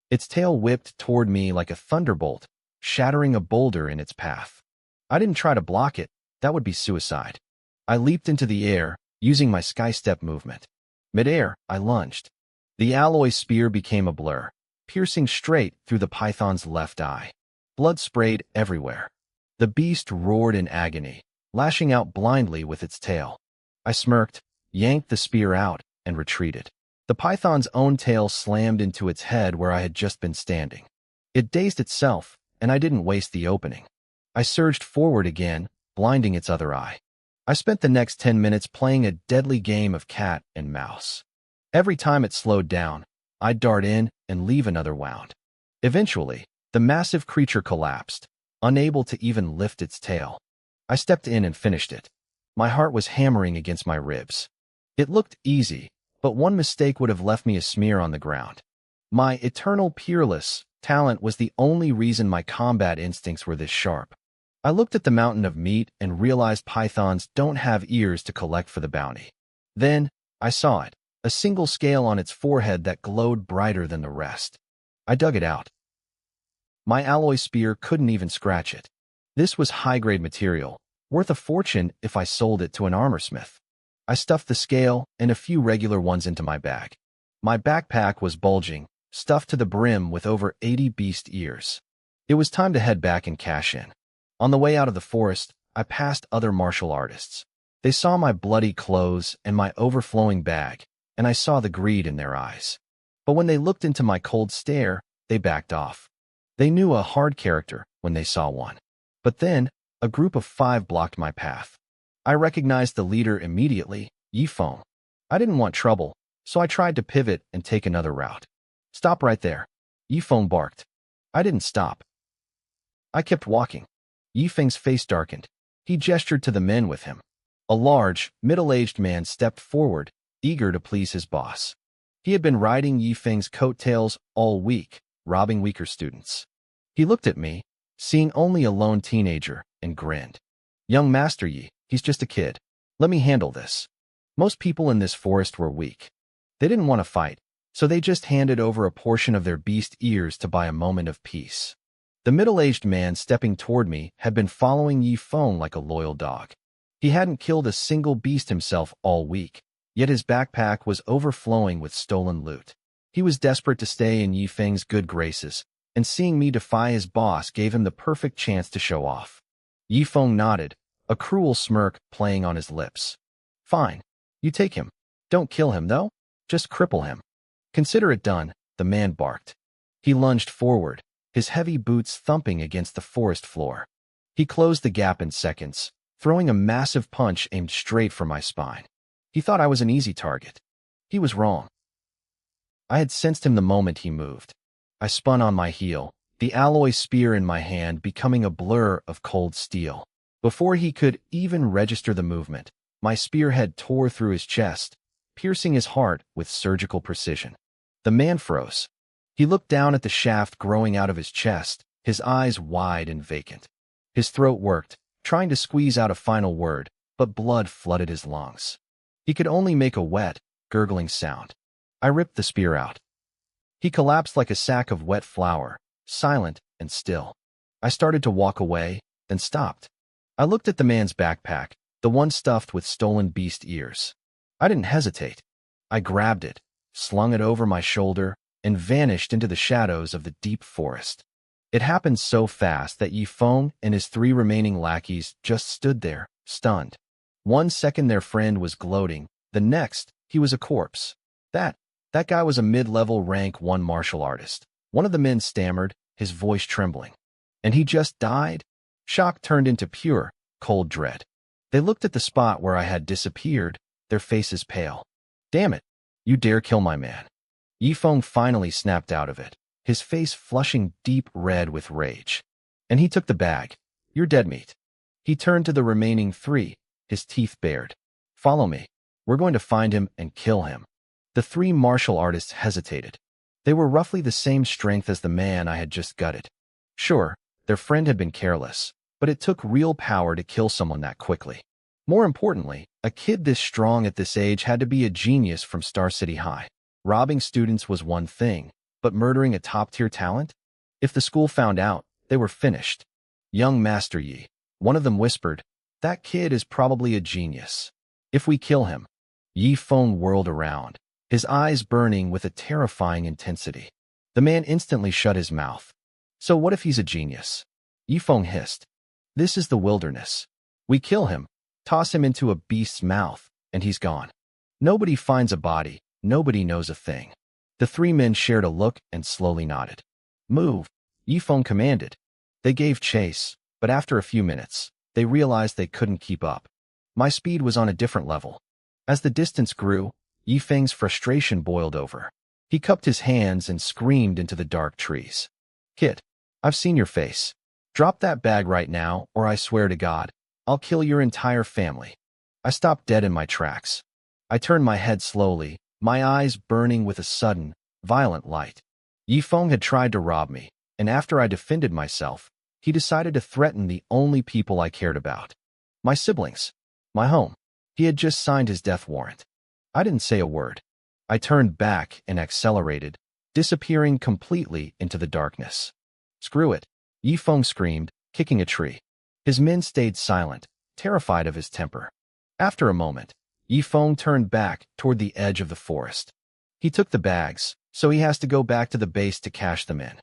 Its tail whipped toward me like a thunderbolt, shattering a boulder in its path. I didn't try to block it. That would be suicide. I leaped into the air, using my skystep movement. Mid-air, I lunged. The alloy spear became a blur, piercing straight through the python's left eye. Blood sprayed everywhere. The beast roared in agony, lashing out blindly with its tail. I smirked, yanked the spear out, and retreated. The python's own tail slammed into its head where I had just been standing. It dazed itself, and I didn't waste the opening. I surged forward again, blinding its other eye. I spent the next 10 minutes playing a deadly game of cat and mouse. Every time it slowed down, I'd dart in and leave another wound. Eventually, the massive creature collapsed, unable to even lift its tail. I stepped in and finished it. My heart was hammering against my ribs. It looked easy, but one mistake would have left me a smear on the ground. My eternal peerless talent was the only reason my combat instincts were this sharp. I looked at the mountain of meat and realized pythons don't have ears to collect for the bounty. Then, I saw it, a single scale on its forehead that glowed brighter than the rest. I dug it out. My alloy spear couldn't even scratch it. This was high-grade material, worth a fortune if I sold it to an armorsmith. I stuffed the scale and a few regular ones into my bag. My backpack was bulging, stuffed to the brim with over 80 beast ears. It was time to head back and cash in. On the way out of the forest, I passed other martial artists. They saw my bloody clothes and my overflowing bag, and I saw the greed in their eyes. But when they looked into my cold stare, they backed off. They knew a hard character when they saw one. But then, A group of 5 blocked my path. I recognized the leader immediately, Yifeng. I didn't want trouble, so I tried to pivot and take another route. Stop right there, Yifeng barked. I didn't stop. I kept walking. Yifeng's face darkened. He gestured to the men with him. A large, middle-aged man stepped forward, eager to please his boss. He had been riding Yifeng's coattails all week, robbing weaker students. He looked at me, seeing only a lone teenager, and grinned. Young Master Yi, he's just a kid. Let me handle this. Most people in this forest were weak. They didn't want to fight, so they just handed over a portion of their beast ears to buy a moment of peace. The middle-aged man stepping toward me had been following Yifeng like a loyal dog. He hadn't killed a single beast himself all week, yet his backpack was overflowing with stolen loot. He was desperate to stay in Yifeng's good graces, and seeing me defy his boss gave him the perfect chance to show off. Yifeng nodded, a cruel smirk playing on his lips. Fine. You take him. Don't kill him, though. Just cripple him. Consider it done, the man barked. He lunged forward, his heavy boots thumping against the forest floor. He closed the gap in seconds, throwing a massive punch aimed straight for my spine. He thought I was an easy target. He was wrong. I had sensed him the moment he moved. I spun on my heel, the alloy spear in my hand becoming a blur of cold steel. Before he could even register the movement, my spearhead tore through his chest, piercing his heart with surgical precision. The man froze. He looked down at the shaft growing out of his chest, his eyes wide and vacant. His throat worked, trying to squeeze out a final word, but blood flooded his lungs. He could only make a wet, gurgling sound. I ripped the spear out. He collapsed like a sack of wet flour, silent and still. I started to walk away, then stopped. I looked at the man's backpack, the one stuffed with stolen beast ears. I didn't hesitate. I grabbed it, slung it over my shoulder, and vanished into the shadows of the deep forest. It happened so fast that Yifeng and his 3 remaining lackeys just stood there, stunned. 1 second their friend was gloating, the next, he was a corpse. That guy was a mid-level rank 1 martial artist. One of the men stammered, his voice trembling. And he just died? Shock turned into pure, cold dread. They looked at the spot where I had disappeared, their faces pale. Damn it, you dare kill my man. Yifeng finally snapped out of it, his face flushing deep red with rage. And he took the bag. You're dead meat. He turned to the remaining 3, his teeth bared. Follow me. We're going to find him and kill him. The 3 martial artists hesitated. They were roughly the same strength as the man I had just gutted. Sure, their friend had been careless, but it took real power to kill someone that quickly. More importantly, a kid this strong at this age had to be a genius from Star City High. Robbing students was one thing, but murdering a top-tier talent? If the school found out, they were finished. Young Master Yi, one of them whispered, that kid is probably a genius. If we kill him. Yifeng whirled around, his eyes burning with a terrifying intensity. The man instantly shut his mouth. So what if he's a genius? Yifeng hissed. This is the wilderness. We kill him, toss him into a beast's mouth, and he's gone. Nobody finds a body, nobody knows a thing. The 3 men shared a look and slowly nodded. Move, Yifeng commanded. They gave chase, but after a few minutes, they realized they couldn't keep up. My speed was on a different level. As the distance grew, Yifeng's frustration boiled over. He cupped his hands and screamed into the dark trees. Kid, I've seen your face. Drop that bag right now, or I swear to God, I'll kill your entire family. I stopped dead in my tracks. I turned my head slowly, my eyes burning with a sudden, violent light. Yifeng had tried to rob me, and after I defended myself, he decided to threaten the only people I cared about. My siblings. My home. He had just signed his death warrant. I didn't say a word. I turned back and accelerated, disappearing completely into the darkness. Screw it, Yifeng screamed, kicking a tree. His men stayed silent, terrified of his temper. After a moment, Yifeng turned back toward the edge of the forest. He took the bags, so he has to go back to the base to cash them in.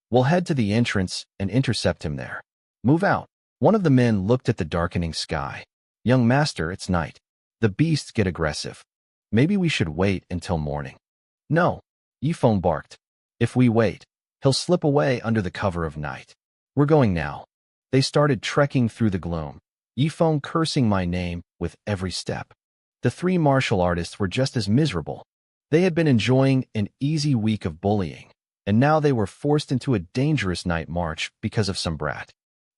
We'll head to the entrance and intercept him there. Move out. One of the men looked at the darkening sky. Young master, it's night. The beasts get aggressive. Maybe we should wait until morning. No, Yifeng barked. If we wait, he'll slip away under the cover of night. We're going now. They started trekking through the gloom, Yifeng cursing my name with every step. The three martial artists were just as miserable. They had been enjoying an easy week of bullying, and now they were forced into a dangerous night march because of some brat.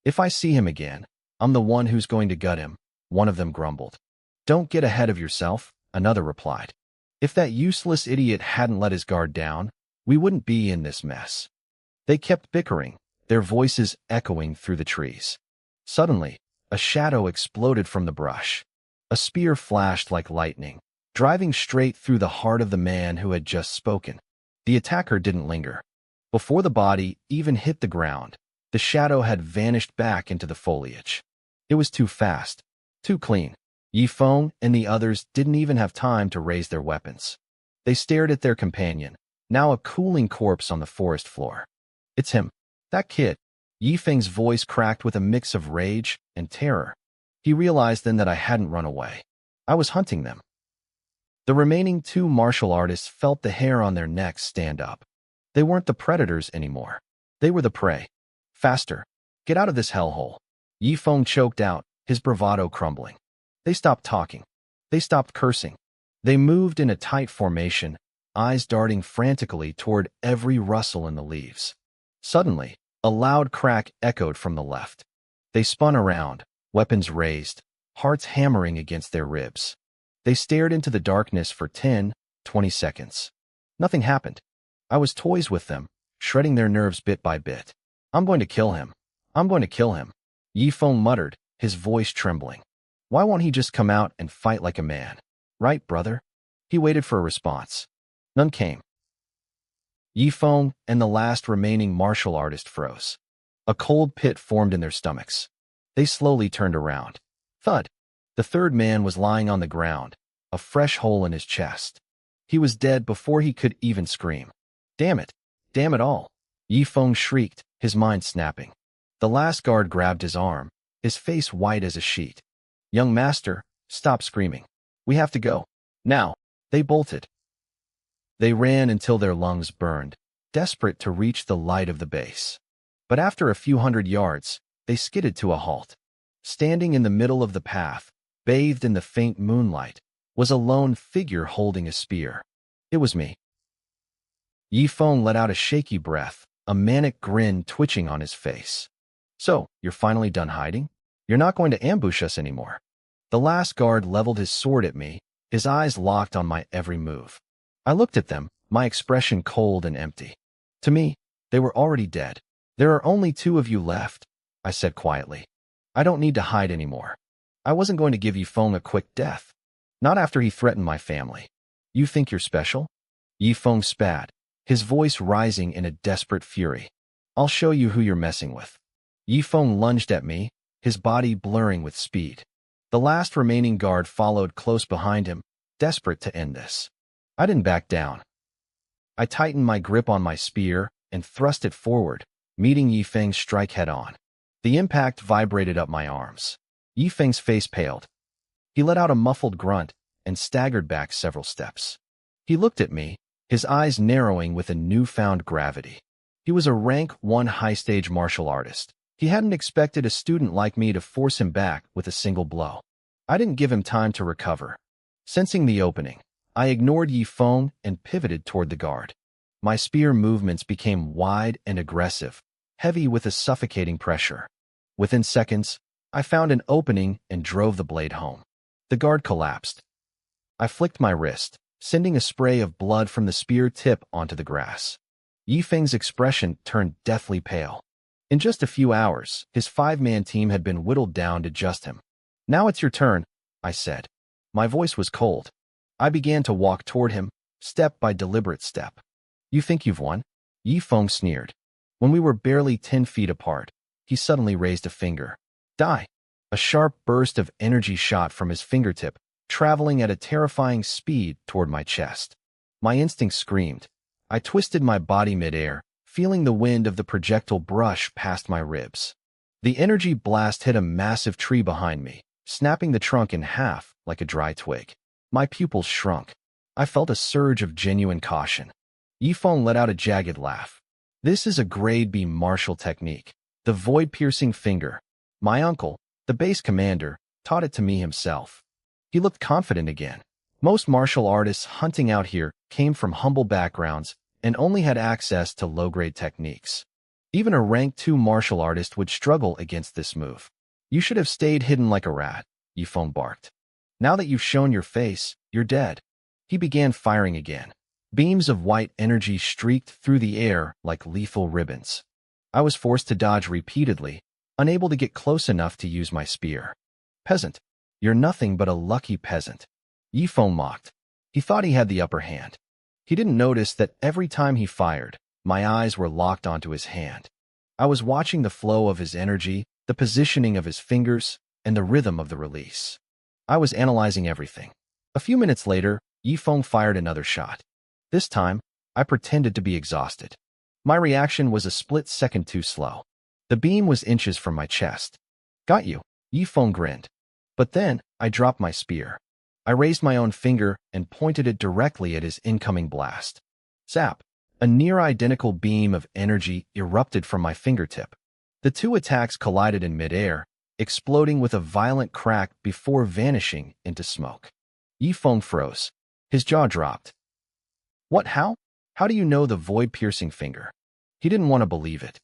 If I see him again, I'm the one who's going to gut him, one of them grumbled. Don't get ahead of yourself, another replied. If that useless idiot hadn't let his guard down, we wouldn't be in this mess. They kept bickering, their voices echoing through the trees. Suddenly, a shadow exploded from the brush. A spear flashed like lightning, driving straight through the heart of the man who had just spoken. The attacker didn't linger. Before the body even hit the ground, the shadow had vanished back into the foliage. It was too fast, too clean. Yifeng and the others didn't even have time to raise their weapons. They stared at their companion, now a cooling corpse on the forest floor. It's him. That kid. Yifeng's voice cracked with a mix of rage and terror. He realized then that I hadn't run away. I was hunting them. The remaining two martial artists felt the hair on their necks stand up. They weren't the predators anymore. They were the prey. Faster. Get out of this hellhole. Yifeng choked out, his bravado crumbling. They stopped talking. They stopped cursing. They moved in a tight formation, eyes darting frantically toward every rustle in the leaves. Suddenly, a loud crack echoed from the left. They spun around, weapons raised, hearts hammering against their ribs. They stared into the darkness for 10, 20 seconds. Nothing happened. I was toys with them, shredding their nerves bit by bit. I'm going to kill him. I'm going to kill him. Yifeng muttered, his voice trembling. Why won't he just come out and fight like a man? Right, brother? He waited for a response. None came. Yifeng and the last remaining martial artist froze. A cold pit formed in their stomachs. They slowly turned around. Thud! The third man was lying on the ground, a fresh hole in his chest. He was dead before he could even scream. Damn it! Damn it all! Yifeng shrieked, his mind snapping. The last guard grabbed his arm, his face white as a sheet. Young master, stop screaming. We have to go. Now. They bolted. They ran until their lungs burned, desperate to reach the light of the base. But after a few hundred yards, they skidded to a halt. Standing in the middle of the path, bathed in the faint moonlight, was a lone figure holding a spear. It was me. Yifeng let out a shaky breath, a manic grin twitching on his face. So, you're finally done hiding? You're not going to ambush us anymore. The last guard leveled his sword at me, his eyes locked on my every move. I looked at them, my expression cold and empty. To me, they were already dead. There are only two of you left, I said quietly. I don't need to hide anymore. I wasn't going to give Yifeng a quick death. Not after he threatened my family. You think you're special? Yifeng spat, his voice rising in a desperate fury. I'll show you who you're messing with. Yifeng lunged at me, his body blurring with speed. The last remaining guard followed close behind him, desperate to end this. I didn't back down. I tightened my grip on my spear and thrust it forward, meeting Yifeng's strike head-on. The impact vibrated up my arms. Yifeng's face paled. He let out a muffled grunt and staggered back several steps. He looked at me, his eyes narrowing with a newfound gravity. He was a rank 1 high-stage martial artist. He hadn't expected a student like me to force him back with a single blow. I didn't give him time to recover. Sensing the opening, I ignored Yifeng and pivoted toward the guard. My spear movements became wide and aggressive, heavy with a suffocating pressure. Within seconds, I found an opening and drove the blade home. The guard collapsed. I flicked my wrist, sending a spray of blood from the spear tip onto the grass. Yifeng's expression turned deathly pale. In just a few hours, his 5-man team had been whittled down to just him. Now it's your turn, I said. My voice was cold. I began to walk toward him, step by deliberate step. You think you've won? Yifeng sneered. When we were barely 10 feet apart, he suddenly raised a finger. Die! A sharp burst of energy shot from his fingertip, traveling at a terrifying speed toward my chest. My instinct screamed. I twisted my body midair, feeling the wind of the projectile brush past my ribs. The energy blast hit a massive tree behind me, snapping the trunk in half like a dry twig. My pupils shrunk. I felt a surge of genuine caution. Yifeng let out a jagged laugh. This is a grade B martial technique. The void-piercing finger. My uncle, the base commander, taught it to me himself. He looked confident again. Most martial artists hunting out here came from humble backgrounds and only had access to low-grade techniques. Even a rank 2 martial artist would struggle against this move. You should have stayed hidden like a rat, Yifeng barked. Now that you've shown your face, you're dead. He began firing again. Beams of white energy streaked through the air like lethal ribbons. I was forced to dodge repeatedly, unable to get close enough to use my spear. Peasant, you're nothing but a lucky peasant. Yifeng mocked. He thought he had the upper hand. He didn't notice that every time he fired, my eyes were locked onto his hand. I was watching the flow of his energy, the positioning of his fingers, and the rhythm of the release. I was analyzing everything. A few minutes later, Yifeng fired another shot. This time, I pretended to be exhausted. My reaction was a split second too slow. The beam was inches from my chest. Got you, Yifeng grinned. But then, I dropped my spear. I raised my own finger and pointed it directly at his incoming blast. Zap! A near-identical beam of energy erupted from my fingertip. The two attacks collided in midair, exploding with a violent crack before vanishing into smoke. Yifeng froze. His jaw dropped. What, how? How do you know the void-piercing finger? He didn't want to believe it.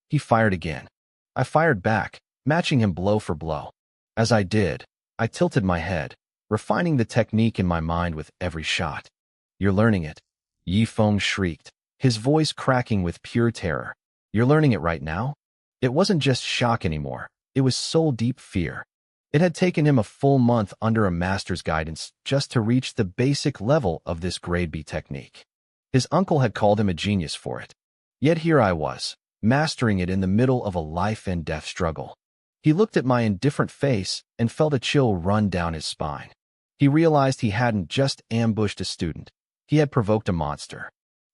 He fired again. I fired back, matching him blow for blow. As I did, I tilted my head, refining the technique in my mind with every shot. You're learning it. Yifeng shrieked, his voice cracking with pure terror. You're learning it right now? It wasn't just shock anymore. It was soul-deep fear. It had taken him a full month under a master's guidance just to reach the basic level of this grade B technique. His uncle had called him a genius for it. Yet here I was, mastering it in the middle of a life-and-death struggle. He looked at my indifferent face and felt a chill run down his spine. He realized he hadn't just ambushed a student. He had provoked a monster.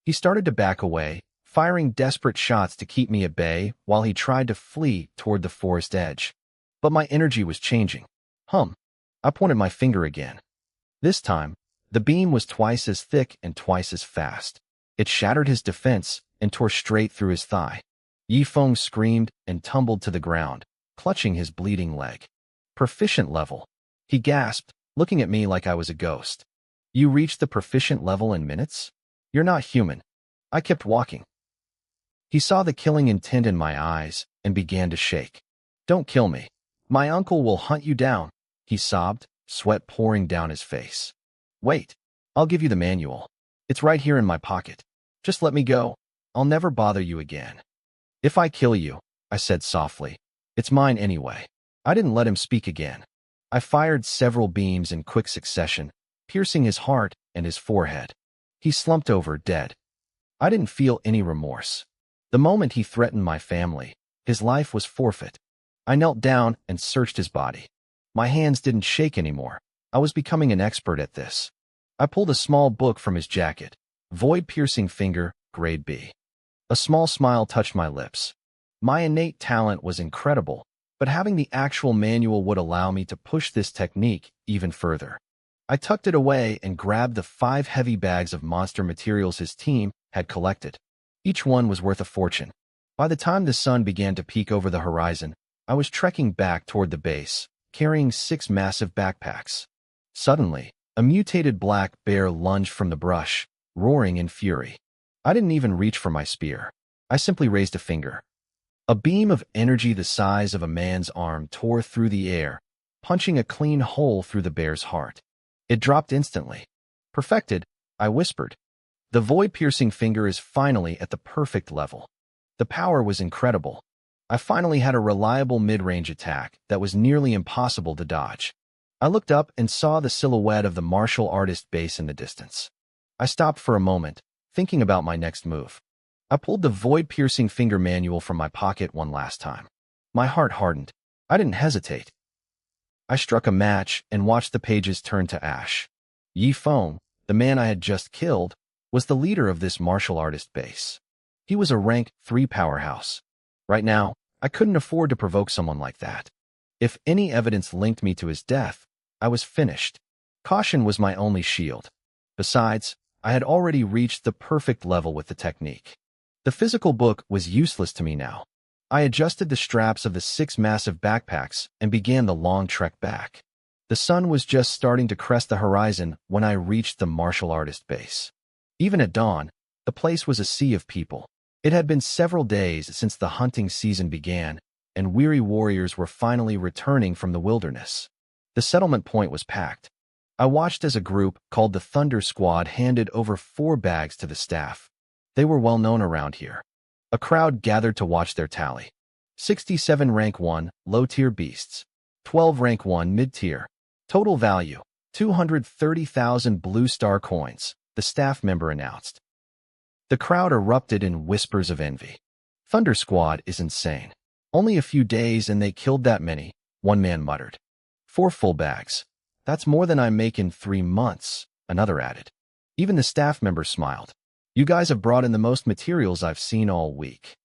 He started to back away, firing desperate shots to keep me at bay while he tried to flee toward the forest edge. But my energy was changing. I pointed my finger again. This time, the beam was twice as thick and twice as fast. It shattered his defense and tore straight through his thigh. Yifeng screamed and tumbled to the ground, clutching his bleeding leg. Proficient level. He gasped, looking at me like I was a ghost. You reached the proficient level in minutes? You're not human. I kept walking. He saw the killing intent in my eyes and began to shake. Don't kill me. My uncle will hunt you down, he sobbed, sweat pouring down his face. Wait, I'll give you the manual. It's right here in my pocket. Just let me go. I'll never bother you again. If I kill you, I said softly, it's mine anyway. I didn't let him speak again. I fired several beams in quick succession, piercing his heart and his forehead. He slumped over dead. I didn't feel any remorse. The moment he threatened my family, his life was forfeit. I knelt down and searched his body. My hands didn't shake anymore. I was becoming an expert at this. I pulled a small book from his jacket. Void-piercing finger, grade B. A small smile touched my lips. My innate talent was incredible, but having the actual manual would allow me to push this technique even further. I tucked it away and grabbed the 5 heavy bags of monster materials his team had collected. Each one was worth a fortune. By the time the sun began to peek over the horizon, I was trekking back toward the base, carrying 6 massive backpacks. Suddenly, a mutated black bear lunged from the brush, roaring in fury. I didn't even reach for my spear. I simply raised a finger. A beam of energy the size of a man's arm tore through the air, punching a clean hole through the bear's heart. It dropped instantly. Perfected, I whispered. The void-piercing finger is finally at the perfect level. The power was incredible. I finally had a reliable mid-range attack that was nearly impossible to dodge. I looked up and saw the silhouette of the martial artist base in the distance. I stopped for a moment, thinking about my next move. I pulled the void-piercing finger manual from my pocket one last time. My heart hardened. I didn't hesitate. I struck a match and watched the pages turn to ash. Yifeng, the man I had just killed, was the leader of this martial artist base. He was a rank 3 powerhouse. Right now, I couldn't afford to provoke someone like that. If any evidence linked me to his death, I was finished. Caution was my only shield. Besides, I had already reached the perfect level with the technique. The physical book was useless to me now. I adjusted the straps of the 6 massive backpacks and began the long trek back. The sun was just starting to crest the horizon when I reached the martial artist base. Even at dawn, the place was a sea of people. It had been several days since the hunting season began, and weary warriors were finally returning from the wilderness. The settlement point was packed. I watched as a group called the Thunder Squad handed over 4 bags to the staff. They were well known around here. A crowd gathered to watch their tally. 67 rank 1, low-tier beasts. 12 rank 1, mid-tier. Total value, 230,000 Blue Star coins, the staff member announced. The crowd erupted in whispers of envy. Thunder Squad is insane. Only a few days and they killed that many, one man muttered. 4 full bags. That's more than I make in 3 months, another added. Even the staff member smiled. You guys have brought in the most materials I've seen all week.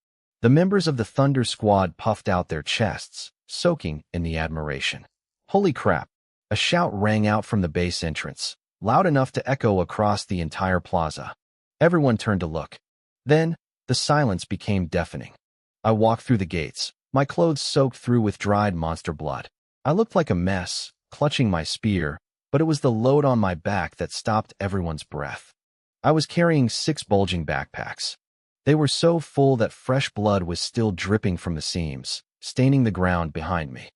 The members of the Thunder Squad puffed out their chests, soaking in the admiration. Holy crap! A shout rang out from the base entrance, loud enough to echo across the entire plaza. Everyone turned to look. Then, the silence became deafening. I walked through the gates, my clothes soaked through with dried monster blood. I looked like a mess, clutching my spear, but it was the load on my back that stopped everyone's breath. I was carrying 6 bulging backpacks. They were so full that fresh blood was still dripping from the seams, staining the ground behind me.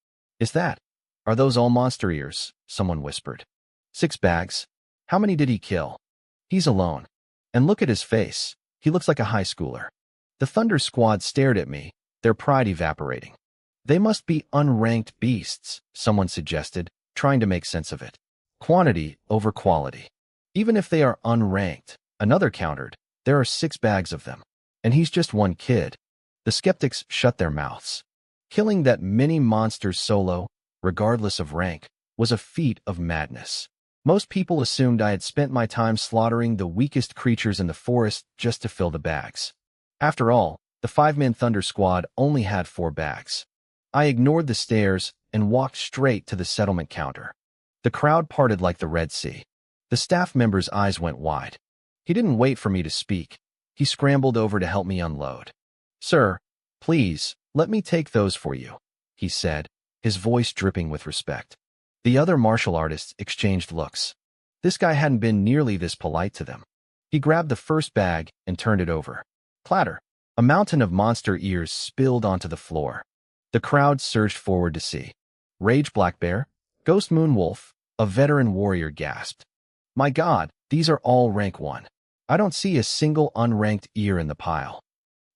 Are those all monster ears? Someone whispered. 6 bags? How many did he kill? He's alone. And look at his face. He looks like a high schooler. The Thunder Squad stared at me, their pride evaporating. They must be unranked beasts, someone suggested, trying to make sense of it. Quantity over quality. Even if they are unranked, another countered, there are 6 bags of them. And he's just one kid. The skeptics shut their mouths. Killing that many monsters solo, regardless of rank, was a feat of madness. Most people assumed I had spent my time slaughtering the weakest creatures in the forest just to fill the bags. After all, the 5-man Thunder Squad only had 4 bags. I ignored the stares and walked straight to the settlement counter. The crowd parted like the Red Sea. The staff member's eyes went wide. He didn't wait for me to speak. He scrambled over to help me unload. Sir, please, let me take those for you, he said, his voice dripping with respect. The other martial artists exchanged looks. This guy hadn't been nearly this polite to them. He grabbed the first bag and turned it over. Clatter! A mountain of monster ears spilled onto the floor. The crowd surged forward to see. Rage Black Bear, Ghost Moon Wolf, a veteran warrior gasped. My God, these are all rank 1. I don't see a single unranked ear in the pile.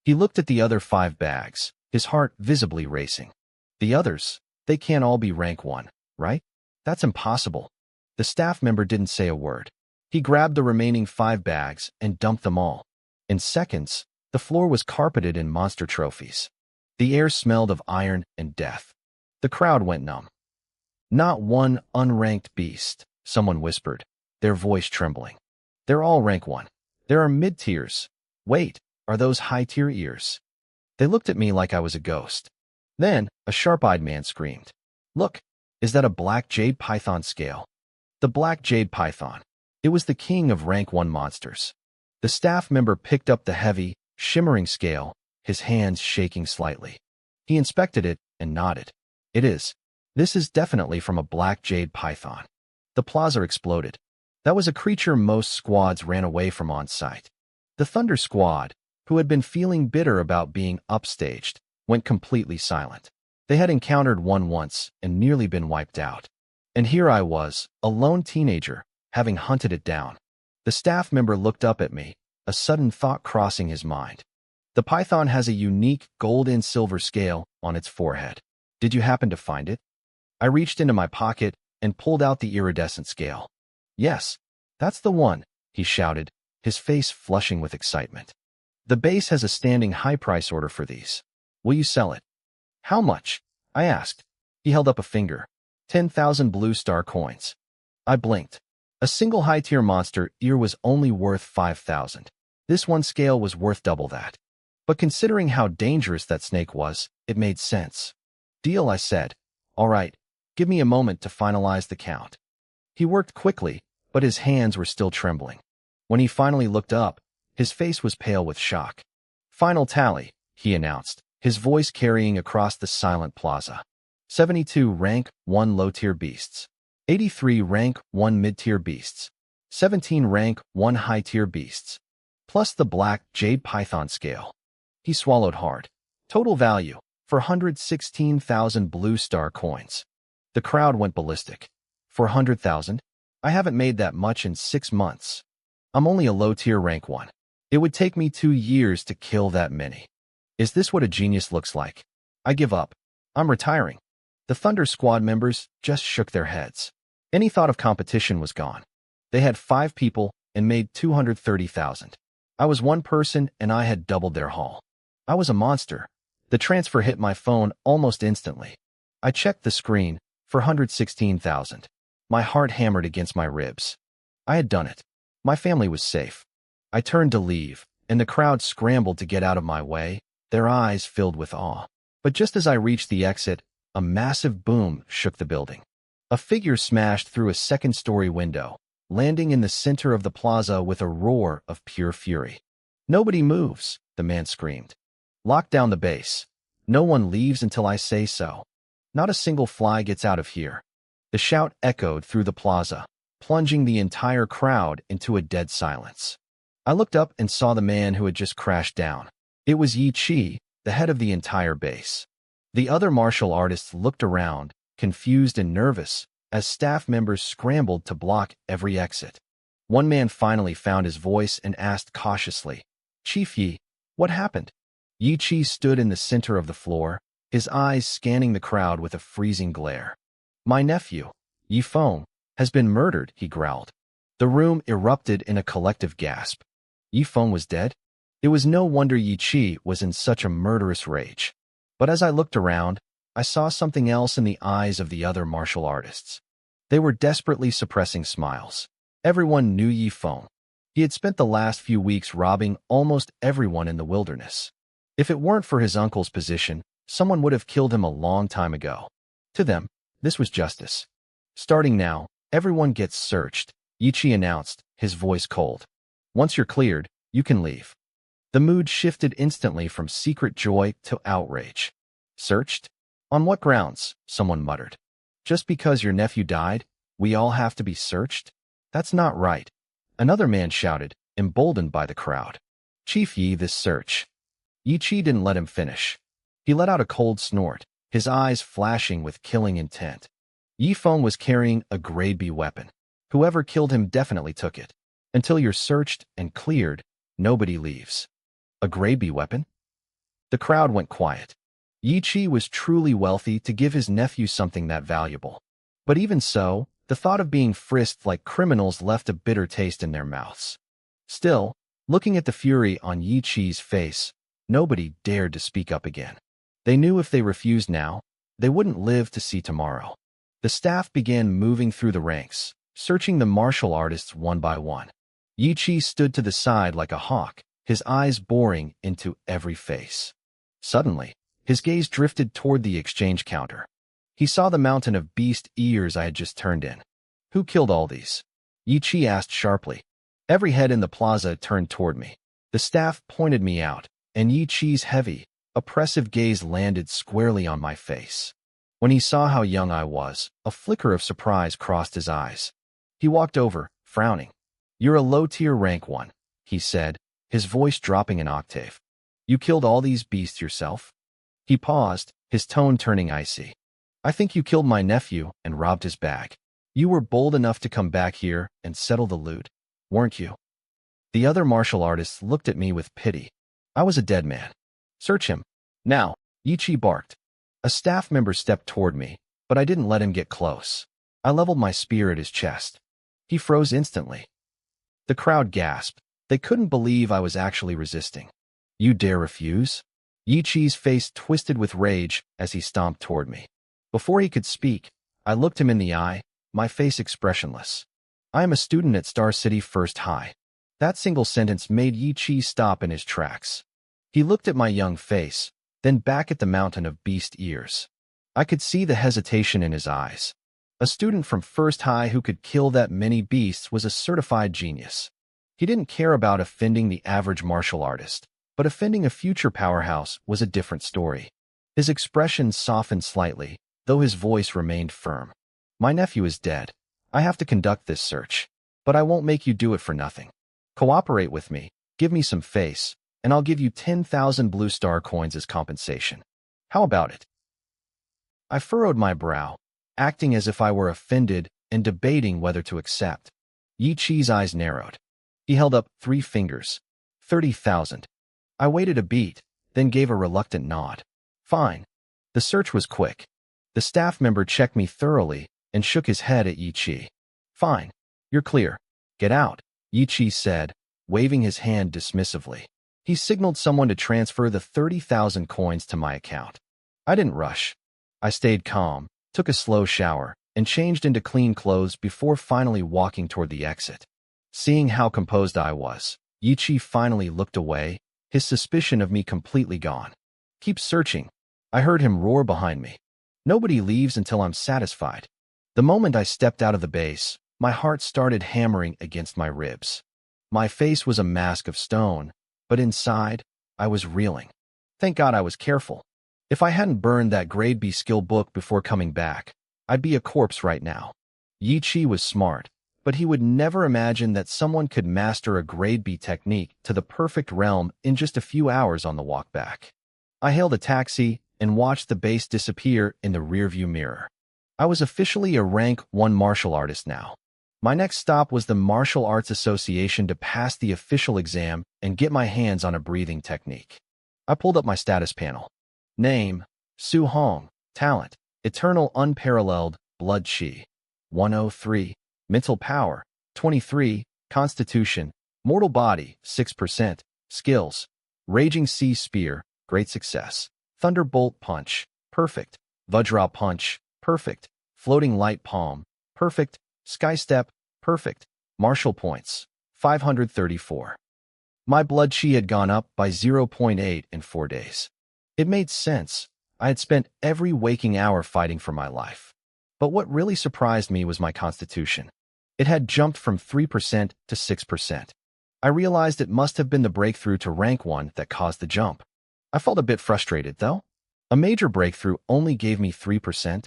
He looked at the other 5 bags, his heart visibly racing. The others, they can't all be rank 1, right? That's impossible. The staff member didn't say a word. He grabbed the remaining 5 bags and dumped them all. In seconds, the floor was carpeted in monster trophies. The air smelled of iron and death. The crowd went numb. Not one unranked beast, someone whispered, their voice trembling. They're all rank 1. There are mid-tiers. Wait, are those high-tier ears? They looked at me like I was a ghost. Then, a sharp-eyed man screamed. Look, is that a black jade python scale? The black jade python. It was the king of rank 1 monsters. The staff member picked up the heavy, shimmering scale, his hands shaking slightly. He inspected it and nodded. It is. This is definitely from a black jade python. The plaza exploded. That was a creature most squads ran away from on sight. The Thunder Squad, who had been feeling bitter about being upstaged, went completely silent. They had encountered one once and nearly been wiped out. And here I was, a lone teenager, having hunted it down. The staff member looked up at me, a sudden thought crossing his mind. The python has a unique gold and silver scale on its forehead. Did you happen to find it? I reached into my pocket and pulled out the iridescent scale. Yes, that's the one, he shouted, his face flushing with excitement. The base has a standing high price order for these. Will you sell it? How much? I asked. He held up a finger. 10,000 Blue Star coins. I blinked. A single high-tier monster ear was only worth 5,000. This one scale was worth double that. But considering how dangerous that snake was, it made sense. Deal, I said. All right, give me a moment to finalize the count. He worked quickly, but his hands were still trembling. When he finally looked up, his face was pale with shock. Final tally, he announced, his voice carrying across the silent plaza. 72 rank 1 low-tier beasts. 83 rank 1 mid-tier beasts. 17 rank 1 high-tier beasts. Plus the black jade python scale. He swallowed hard. Total value, 416,000 blue star coins. The crowd went ballistic. 400,000? I haven't made that much in 6 months. I'm only a low-tier rank 1. It would take me 2 years to kill that many. Is this what a genius looks like? I give up. I'm retiring. The Thunder Squad members just shook their heads. Any thought of competition was gone. They had 5 people and made 230,000. I was 1 person and I had doubled their haul. I was a monster. The transfer hit my phone almost instantly. I checked the screen, 416,000. My heart hammered against my ribs. I had done it. My family was safe. I turned to leave, and the crowd scrambled to get out of my way, their eyes filled with awe. But just as I reached the exit, a massive boom shook the building. A figure smashed through a second-story window, landing in the center of the plaza with a roar of pure fury. "Nobody moves," the man screamed. "Lock down the base. No one leaves until I say so. Not a single fly gets out of here." The shout echoed through the plaza, plunging the entire crowd into a dead silence. I looked up and saw the man who had just crashed down. It was Yi Chi, the head of the entire base. The other martial artists looked around, confused and nervous, as staff members scrambled to block every exit. One man finally found his voice and asked cautiously, "Chief Yi, what happened?" Yi Chi stood in the center of the floor, his eyes scanning the crowd with a freezing glare. "My nephew, Yi Feng, has been murdered," he growled. The room erupted in a collective gasp. Yi Feng was dead? It was no wonder Yi Chi was in such a murderous rage. But as I looked around, I saw something else in the eyes of the other martial artists. They were desperately suppressing smiles. Everyone knew Yi Feng. He had spent the last few weeks robbing almost everyone in the wilderness. If it weren't for his uncle's position, someone would have killed him a long time ago. To them, this was justice. "Starting now, everyone gets searched," Yi Chi announced, his voice cold. "Once you're cleared, you can leave." The mood shifted instantly from secret joy to outrage. "Searched? On what grounds?" someone muttered. "Just because your nephew died, we all have to be searched? That's not right," another man shouted, emboldened by the crowd. "Chief Yi, this search." Yi Chi didn't let him finish. He let out a cold snort, his eyes flashing with killing intent. Yi Feng was carrying a grade B weapon. Whoever killed him definitely took it. Until you're searched and cleared, nobody leaves. A grade B weapon? The crowd went quiet. Yi Chi was truly wealthy to give his nephew something that valuable. But even so, the thought of being frisked like criminals left a bitter taste in their mouths. Still, looking at the fury on Yi Chi's face, nobody dared to speak up again. They knew if they refused now, they wouldn't live to see tomorrow. The staff began moving through the ranks, searching the martial artists one by one. Yi Chi stood to the side like a hawk, his eyes boring into every face. Suddenly, his gaze drifted toward the exchange counter. He saw the mountain of beast ears I had just turned in. "Who killed all these?" Yi Chi asked sharply. Every head in the plaza turned toward me. The staff pointed me out, and Yi Chi's heavy, oppressive gaze landed squarely on my face. When he saw how young I was, a flicker of surprise crossed his eyes. He walked over, frowning. "You're a low-tier rank 1, he said, his voice dropping an octave. "You killed all these beasts yourself?" He paused, his tone turning icy. "I think you killed my nephew and robbed his bag. You were bold enough to come back here and settle the loot, weren't you?" The other martial artists looked at me with pity. I was a dead man. "Search him. Now," Yi Chi barked. A staff member stepped toward me, but I didn't let him get close. I leveled my spear at his chest. He froze instantly. The crowd gasped. They couldn't believe I was actually resisting. "You dare refuse?" Yi Chi's face twisted with rage as he stomped toward me. Before he could speak, I looked him in the eye, my face expressionless. "I am a student at Star City First High." That single sentence made Yi Chi stop in his tracks. He looked at my young face, then back at the mountain of beast ears. I could see the hesitation in his eyes. A student from First High who could kill that many beasts was a certified genius. He didn't care about offending the average martial artist. But offending a future powerhouse was a different story. His expression softened slightly, though his voice remained firm. My nephew is dead. I have to conduct this search. But I won't make you do it for nothing. Cooperate with me, give me some face, and I'll give you 10,000 blue star coins as compensation. How about it? I furrowed my brow, acting as if I were offended and debating whether to accept. Yi Chi's eyes narrowed. He held up 3 fingers. 30,000. I waited a beat, then gave a reluctant nod. Fine. The search was quick. The staff member checked me thoroughly and shook his head at Yi Chi. Fine. You're clear. Get out, Yi Chi said, waving his hand dismissively. He signaled someone to transfer the 30,000 coins to my account. I didn't rush. I stayed calm, took a slow shower, and changed into clean clothes before finally walking toward the exit. Seeing how composed I was, Yi Chi finally looked away, his suspicion of me completely gone. Keep searching. I heard him roar behind me. Nobody leaves until I'm satisfied. The moment I stepped out of the base, my heart started hammering against my ribs. My face was a mask of stone, but inside, I was reeling. Thank God I was careful. If I hadn't burned that grade B skill book before coming back, I'd be a corpse right now. Yi Chi was smart, but he would never imagine that someone could master a grade B technique to the perfect realm in just a few hours on the walk back. I hailed a taxi and watched the base disappear in the rearview mirror. I was officially a rank 1 martial artist now. My next stop was the Martial Arts Association to pass the official exam and get my hands on a breathing technique. I pulled up my status panel. Name, Su Hong. Talent, Eternal Unparalleled, Blood Chi. 103. Mental Power, 23. Constitution, Mortal Body, 6%. Skills, Raging Sea Spear, Great Success. Thunderbolt Punch, Perfect. Vajra Punch, Perfect. Floating Light Palm, Perfect. Sky Step, Perfect. Martial Points, 534. My blood chi had gone up by 0.8 in 4 days. It made sense. I had spent every waking hour fighting for my life. But what really surprised me was my constitution. It had jumped from 3% to 6%. I realized it must have been the breakthrough to rank 1 that caused the jump. I felt a bit frustrated, though. A major breakthrough only gave me 3%.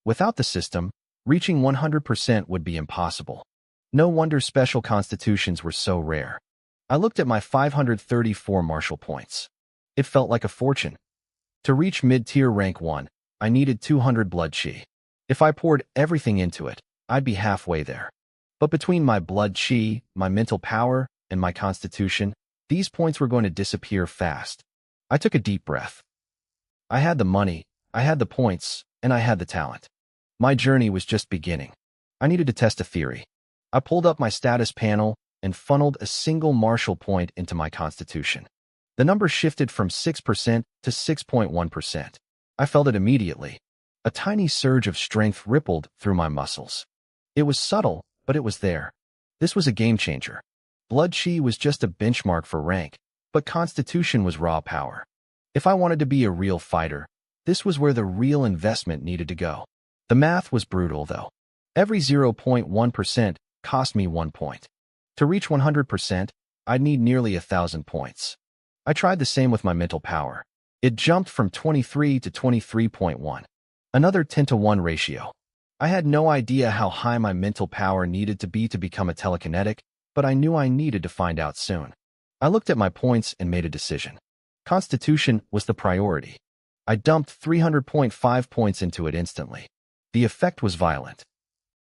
Without the system, reaching 100% would be impossible. No wonder special constitutions were so rare. I looked at my 534 martial points. It felt like a fortune. To reach mid-tier rank 1, I needed 200 blood chi. If I poured everything into it, I'd be halfway there. But between my blood chi, my mental power, and my constitution, these points were going to disappear fast. I took a deep breath. I had the money, I had the points, and I had the talent. My journey was just beginning. I needed to test a theory. I pulled up my status panel and funneled a single martial point into my constitution. The number shifted from 6% to 6.1%. I felt it immediately. A tiny surge of strength rippled through my muscles. It was subtle, but it was there. This was a game changer. Blood chi was just a benchmark for rank, but constitution was raw power. If I wanted to be a real fighter, this was where the real investment needed to go. The math was brutal, though. Every 0.1% cost me 1 point. To reach 100%, I'd need nearly 1,000 points. I tried the same with my mental power. It jumped from 23 to 23.1. Another 10-to-1 ratio. I had no idea how high my mental power needed to be to become a telekinetic, but I knew I needed to find out soon. I looked at my points and made a decision. Constitution was the priority. I dumped 300.5 points into it instantly. The effect was violent.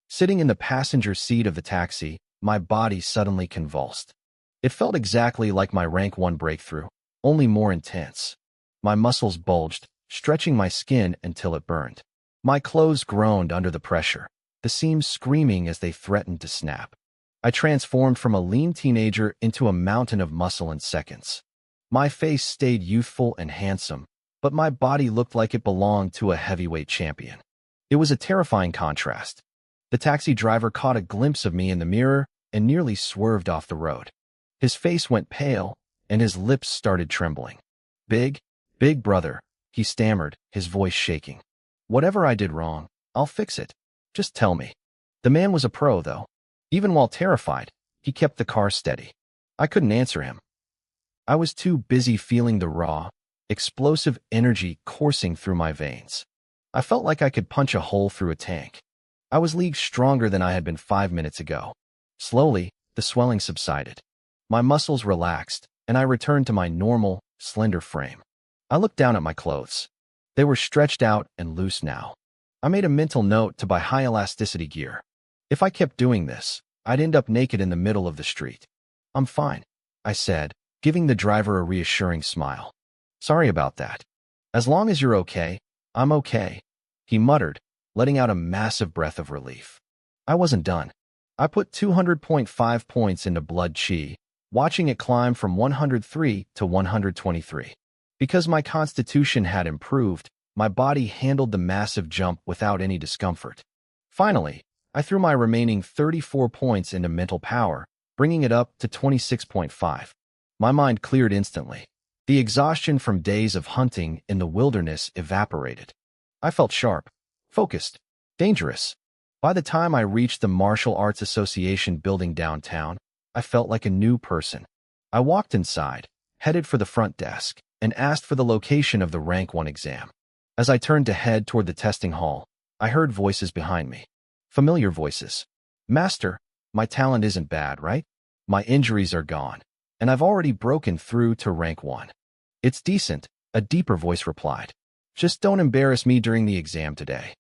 Sitting in the passenger seat of the taxi, my body suddenly convulsed. It felt exactly like my rank 1 breakthrough, only more intense. My muscles bulged, stretching my skin until it burned. My clothes groaned under the pressure, the seams screaming as they threatened to snap. I transformed from a lean teenager into a mountain of muscle in seconds. My face stayed youthful and handsome, but my body looked like it belonged to a heavyweight champion. It was a terrifying contrast. The taxi driver caught a glimpse of me in the mirror and nearly swerved off the road. His face went pale, and his lips started trembling. Big brother, he stammered, his voice shaking. Whatever I did wrong, I'll fix it. Just tell me. The man was a pro, though. Even while terrified, he kept the car steady. I couldn't answer him. I was too busy feeling the raw, explosive energy coursing through my veins. I felt like I could punch a hole through a tank. I was leagues stronger than I had been 5 minutes ago. Slowly, the swelling subsided. My muscles relaxed, and I returned to my normal, slender frame. I looked down at my clothes. They were stretched out and loose now. I made a mental note to buy high-elasticity gear. If I kept doing this, I'd end up naked in the middle of the street. I'm fine, I said, giving the driver a reassuring smile. Sorry about that. As long as you're okay, I'm okay, he muttered, letting out a massive breath of relief. I wasn't done. I put 200.5 points into blood chi, watching it climb from 103 to 123. Because my constitution had improved, my body handled the massive jump without any discomfort. Finally, I threw my remaining 34 points into mental power, bringing it up to 26.5. My mind cleared instantly. The exhaustion from days of hunting in the wilderness evaporated. I felt sharp, focused, dangerous. By the time I reached the Martial Arts Association building downtown, I felt like a new person. I walked inside, headed for the front desk, and asked for the location of the Rank 1 exam. As I turned to head toward the testing hall, I heard voices behind me. Familiar voices. Master, my talent isn't bad, right? My injuries are gone, and I've already broken through to Rank 1. It's decent, a deeper voice replied. Just don't embarrass me during the exam today.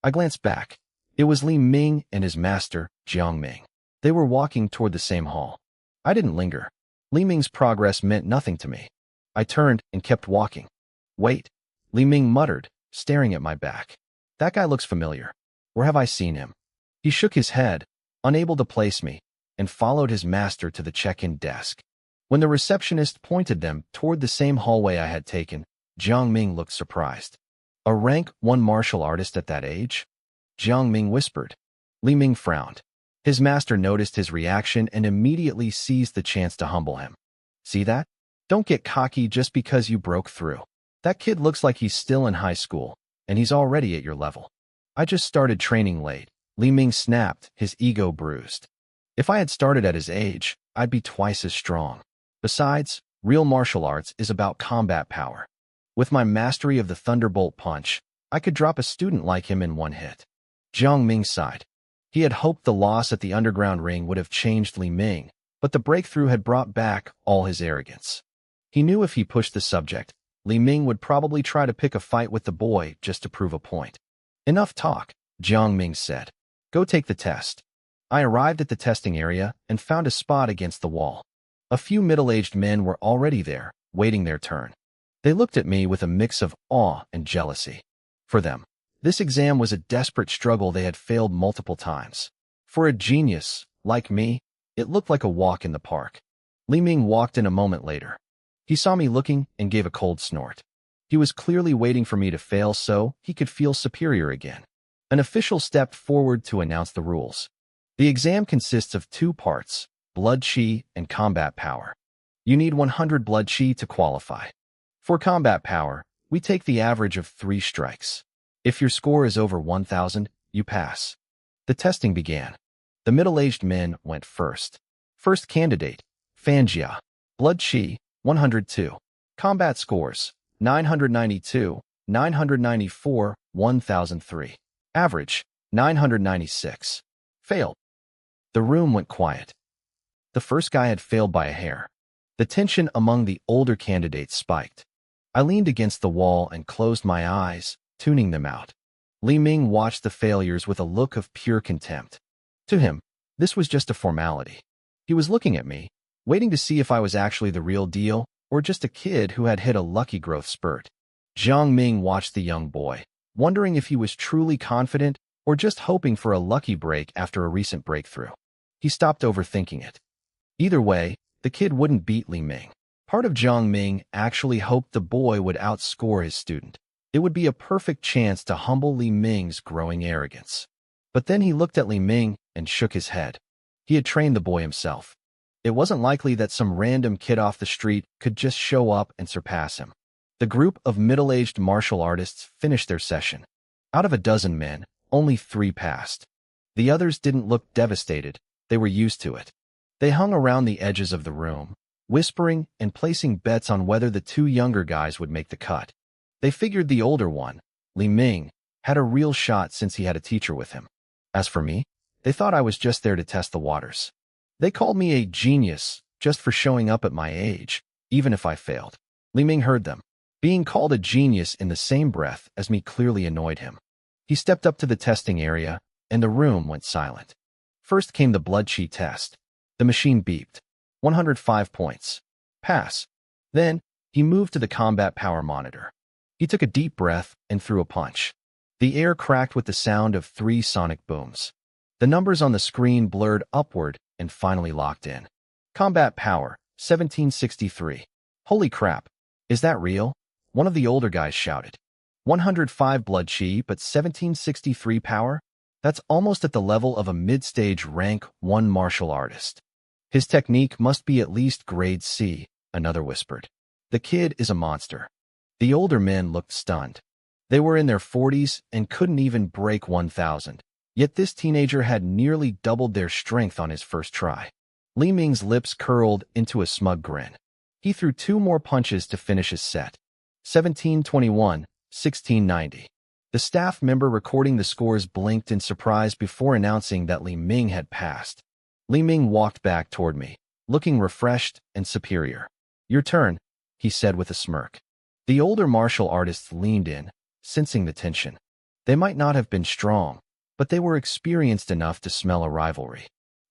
I glanced back. It was Li Ming and his master, Jiang Ming. They were walking toward the same hall. I didn't linger. Li Ming's progress meant nothing to me. I turned and kept walking. Wait, Li Ming muttered, staring at my back. That guy looks familiar. Where have I seen him? He shook his head, unable to place me, and followed his master to the check-in desk. When the receptionist pointed them toward the same hallway I had taken, Jiang Ming looked surprised. A Rank 1 martial artist at that age? Jiang Ming whispered. Li Ming frowned. His master noticed his reaction and immediately seized the chance to humble him. See that? Don't get cocky just because you broke through. That kid looks like he's still in high school, and he's already at your level. I just started training late, Li Ming snapped, his ego bruised. If I had started at his age, I'd be twice as strong. Besides, real martial arts is about combat power. With my mastery of the Thunderbolt Punch, I could drop a student like him in one hit. Jiang Ming sighed. He had hoped the loss at the underground ring would have changed Li Ming, but the breakthrough had brought back all his arrogance. He knew if he pushed the subject, Li Ming would probably try to pick a fight with the boy just to prove a point. Enough talk, Jiang Ming said. Go take the test. I arrived at the testing area and found a spot against the wall. A few middle-aged men were already there, waiting their turn. They looked at me with a mix of awe and jealousy. For them, this exam was a desperate struggle they had failed multiple times. For a genius, like me, it looked like a walk in the park. Li Ming walked in a moment later. He saw me looking and gave a cold snort. He was clearly waiting for me to fail so he could feel superior again. An official stepped forward to announce the rules. The exam consists of 2 parts, blood chi and combat power. You need 100 blood chi to qualify. For combat power, we take the average of 3 strikes. If your score is over 1,000, you pass. The testing began. The middle-aged men went first. First candidate, Fanjia. Blood chi, 102. Combat scores, 992, 994, 1003. Average, 996. Failed. The room went quiet. The first guy had failed by a hair. The tension among the older candidates spiked. I leaned against the wall and closed my eyes, tuning them out. Li Ming watched the failures with a look of pure contempt. To him, this was just a formality. He was looking at me, waiting to see if I was actually the real deal or just a kid who had hit a lucky growth spurt. Jiang Ming watched the young boy, wondering if he was truly confident or just hoping for a lucky break after a recent breakthrough. He stopped overthinking it. Either way, the kid wouldn't beat Li Ming. Part of Jiang Ming actually hoped the boy would outscore his student. It would be a perfect chance to humble Li Ming's growing arrogance. But then he looked at Li Ming and shook his head. He had trained the boy himself. It wasn't likely that some random kid off the street could just show up and surpass him. The group of middle-aged martial artists finished their session. Out of a dozen men, only 3 passed. The others didn't look devastated. They were used to it. They hung around the edges of the room, whispering and placing bets on whether the two younger guys would make the cut. They figured the older one, Li Ming, had a real shot since he had a teacher with him. As for me, they thought I was just there to test the waters. They called me a genius just for showing up at my age, even if I failed. Li Ming heard them. Being called a genius in the same breath as me clearly annoyed him. He stepped up to the testing area, and the room went silent. First came the blood chi test. The machine beeped. 105 points. Pass. Then, he moved to the combat power monitor. He took a deep breath and threw a punch. The air cracked with the sound of 3 sonic booms. The numbers on the screen blurred upward and finally locked in. Combat power, 1763. Holy crap. Is that real? One of the older guys shouted. 105 blood chi, but 1763 power? That's almost at the level of a mid-stage rank 1 martial artist. His technique must be at least grade C, another whispered. The kid is a monster. The older men looked stunned. They were in their 40s and couldn't even break 1,000. Yet this teenager had nearly doubled their strength on his first try. Li Ming's lips curled into a smug grin. He threw 2 more punches to finish his set. 1721, 1690. The staff member recording the scores blinked in surprise before announcing that Li Ming had passed. Li Ming walked back toward me, looking refreshed and superior. Your turn, he said with a smirk. The older martial artists leaned in, sensing the tension. They might not have been strong, but they were experienced enough to smell a rivalry.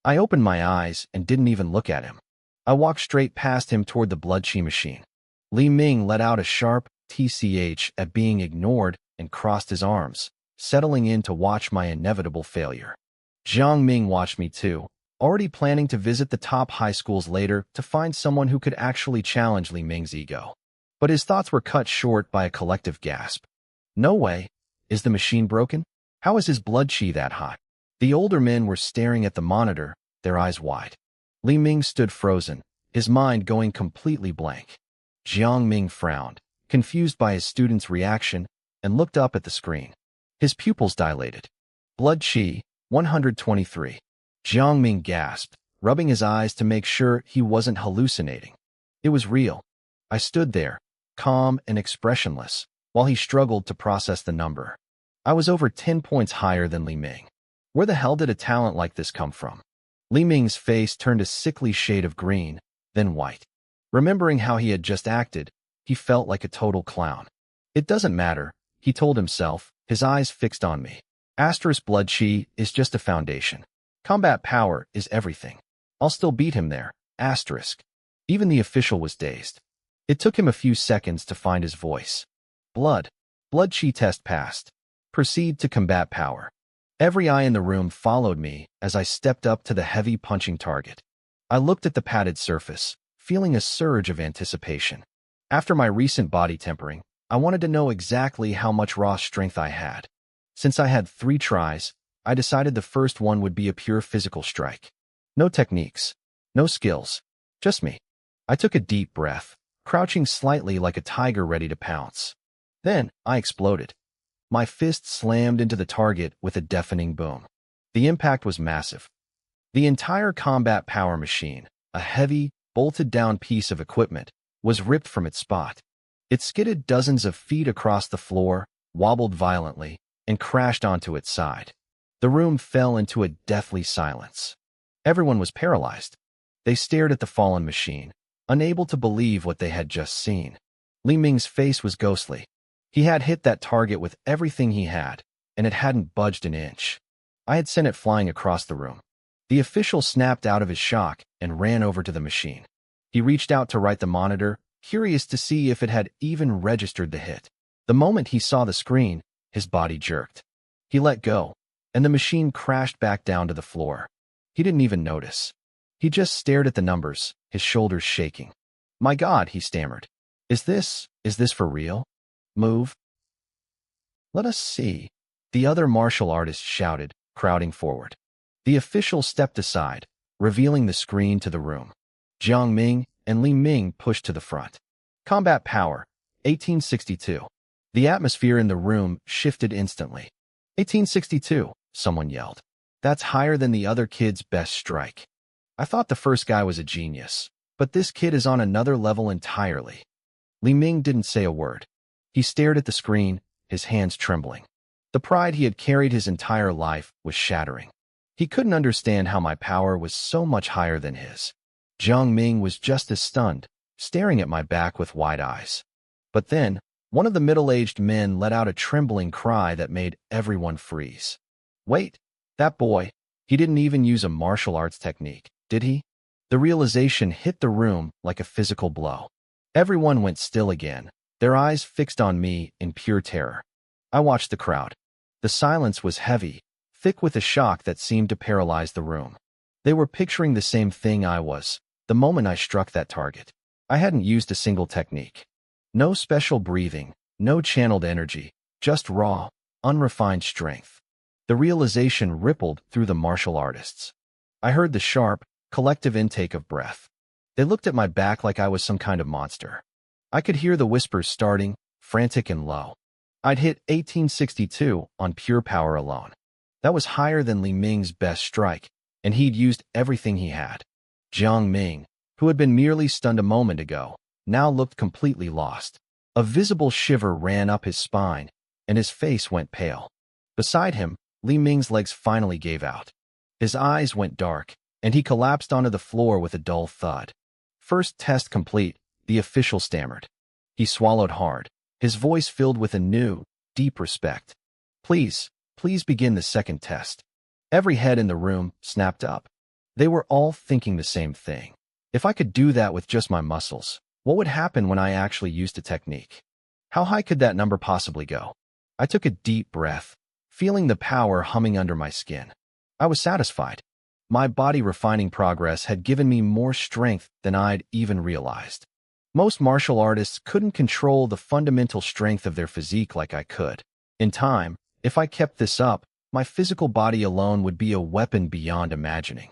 I opened my eyes and didn't even look at him. I walked straight past him toward the blood chi machine. Li Ming let out a sharp TCH at being ignored and crossed his arms, settling in to watch my inevitable failure. Jiang Ming watched me too, already planning to visit the top high schools later to find someone who could actually challenge Li Ming's ego. But his thoughts were cut short by a collective gasp. No way. Is the machine broken? How is his blood chi that hot? The older men were staring at the monitor, their eyes wide. Li Ming stood frozen, his mind going completely blank. Jiang Ming frowned, confused by his student's reaction, and looked up at the screen. His pupils dilated. Blood chi, 123. Jiang Ming gasped, rubbing his eyes to make sure he wasn't hallucinating. It was real. I stood there, calm and expressionless, while he struggled to process the number. I was over 10 points higher than Li Ming. Where the hell did a talent like this come from? Li Ming's face turned a sickly shade of green, then white. Remembering how he had just acted, he felt like a total clown. It doesn't matter, he told himself, his eyes fixed on me. Asterisk blood chi is just a foundation. Combat power is everything. I'll still beat him there. Asterisk. Even the official was dazed. It took him a few seconds to find his voice. Blood chi test passed. Proceed to combat power. Every eye in the room followed me as I stepped up to the heavy punching target. I looked at the padded surface, feeling a surge of anticipation. After my recent body tempering, I wanted to know exactly how much raw strength I had. Since I had 3 tries, I decided the first one would be a pure physical strike. No techniques, no skills, just me. I took a deep breath, crouching slightly like a tiger ready to pounce. Then, I exploded. My fist slammed into the target with a deafening boom. The impact was massive. The entire combat power machine, a heavy, bolted-down piece of equipment, was ripped from its spot. It skidded dozens of feet across the floor, wobbled violently, and crashed onto its side. The room fell into a deathly silence. Everyone was paralyzed. They stared at the fallen machine, unable to believe what they had just seen. Li Ming's face was ghostly. He had hit that target with everything he had, and it hadn't budged an inch. I had sent it flying across the room. The official snapped out of his shock and ran over to the machine. He reached out to right the monitor, curious to see if it had even registered the hit. The moment he saw the screen, his body jerked. He let go, and the machine crashed back down to the floor. He didn't even notice. He just stared at the numbers, his shoulders shaking. My God, he stammered. Is this for real? Move. Let us see, the other martial artist shouted, crowding forward. The official stepped aside, revealing the screen to the room. Jiang Ming and Li Ming pushed to the front. Combat power, 1862. The atmosphere in the room shifted instantly. 1862, someone yelled. That's higher than the other kid's best strike. I thought the first guy was a genius, But this kid is on another level entirely. Li Ming didn't say a word. He stared at the screen, his hands trembling. The pride he had carried his entire life was shattering. He couldn't understand how my power was so much higher than his. Jiang Ming was just as stunned, staring at my back with wide eyes. But then, one of the middle-aged men let out a trembling cry that made everyone freeze. Wait, that boy, he didn't even use a martial arts technique, did he? The realization hit the room like a physical blow. Everyone went still again, their eyes fixed on me in pure terror. I watched the crowd. The silence was heavy, thick with a shock that seemed to paralyze the room. They were picturing the same thing I was, the moment I struck that target. I hadn't used a single technique. No special breathing, no channeled energy, just raw, unrefined strength. The realization rippled through the martial artists. I heard the sharp, collective intake of breath. They looked at my back like I was some kind of monster. I could hear the whispers starting, frantic and low. I'd hit 1862 on pure power alone. That was higher than Li Ming's best strike, and he'd used everything he had. Jiang Ming, who had been merely stunned a moment ago, now looked completely lost. A visible shiver ran up his spine, and his face went pale. Beside him, Li Ming's legs finally gave out. His eyes went dark, and he collapsed onto the floor with a dull thud. First test complete, the official stammered. He swallowed hard, his voice filled with a new, deep respect. Please begin the second test. Every head in the room snapped up. They were all thinking the same thing. If I could do that with just my muscles, what would happen when I actually used a technique? How high could that number possibly go? I took a deep breath, feeling the power humming under my skin. I was satisfied. My body refining progress had given me more strength than I'd even realized. Most martial artists couldn't control the fundamental strength of their physique like I could. In time, if I kept this up, my physical body alone would be a weapon beyond imagining.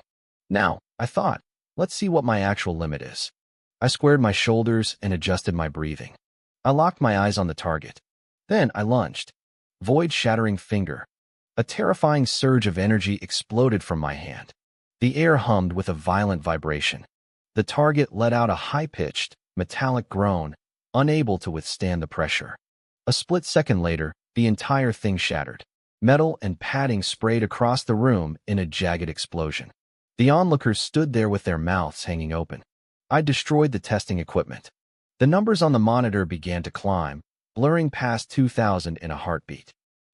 Now, I thought, let's see what my actual limit is. I squared my shoulders and adjusted my breathing. I locked my eyes on the target. Then I lunged. Void-shattering finger. A terrifying surge of energy exploded from my hand. The air hummed with a violent vibration. The target let out a high-pitched, metallic groan, unable to withstand the pressure. A split second later, the entire thing shattered. Metal and padding sprayed across the room in a jagged explosion. The onlookers stood there with their mouths hanging open. I destroyed the testing equipment. The numbers on the monitor began to climb, blurring past 2,000 in a heartbeat.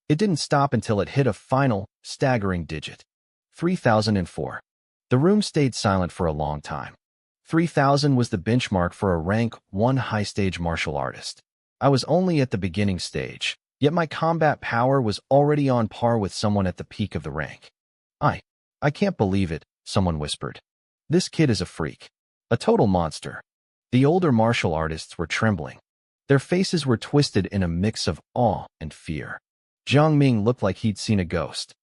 It didn't stop until it hit a final, staggering digit. 3,004. The room stayed silent for a long time. 3,000 was the benchmark for a rank 1 high-stage martial artist. I was only at the beginning stage, yet my combat power was already on par with someone at the peak of the rank. I can't believe it, someone whispered. This kid is a freak. A total monster. The older martial artists were trembling. Their faces were twisted in a mix of awe and fear. Jiang Ming looked like he'd seen a ghost.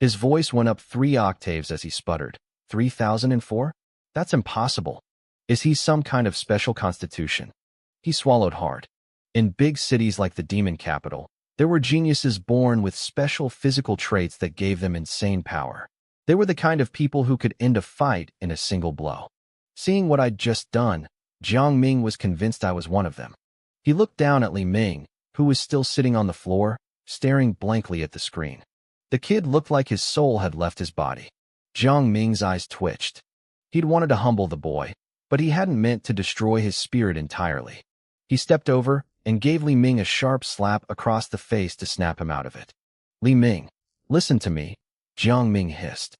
His voice went up 3 octaves as he sputtered. 3,004? That's impossible. Is he some kind of special constitution? He swallowed hard. In big cities like the demon capital, there were geniuses born with special physical traits that gave them insane power. They were the kind of people who could end a fight in a single blow. Seeing what I'd just done, Jiang Ming was convinced I was one of them. He looked down at Li Ming, who was still sitting on the floor, staring blankly at the screen. The kid looked like his soul had left his body. Jiang Ming's eyes twitched. He'd wanted to humble the boy, but he hadn't meant to destroy his spirit entirely. He stepped over and gave Li Ming a sharp slap across the face to snap him out of it. Li Ming, listen to me, Jiang Ming hissed.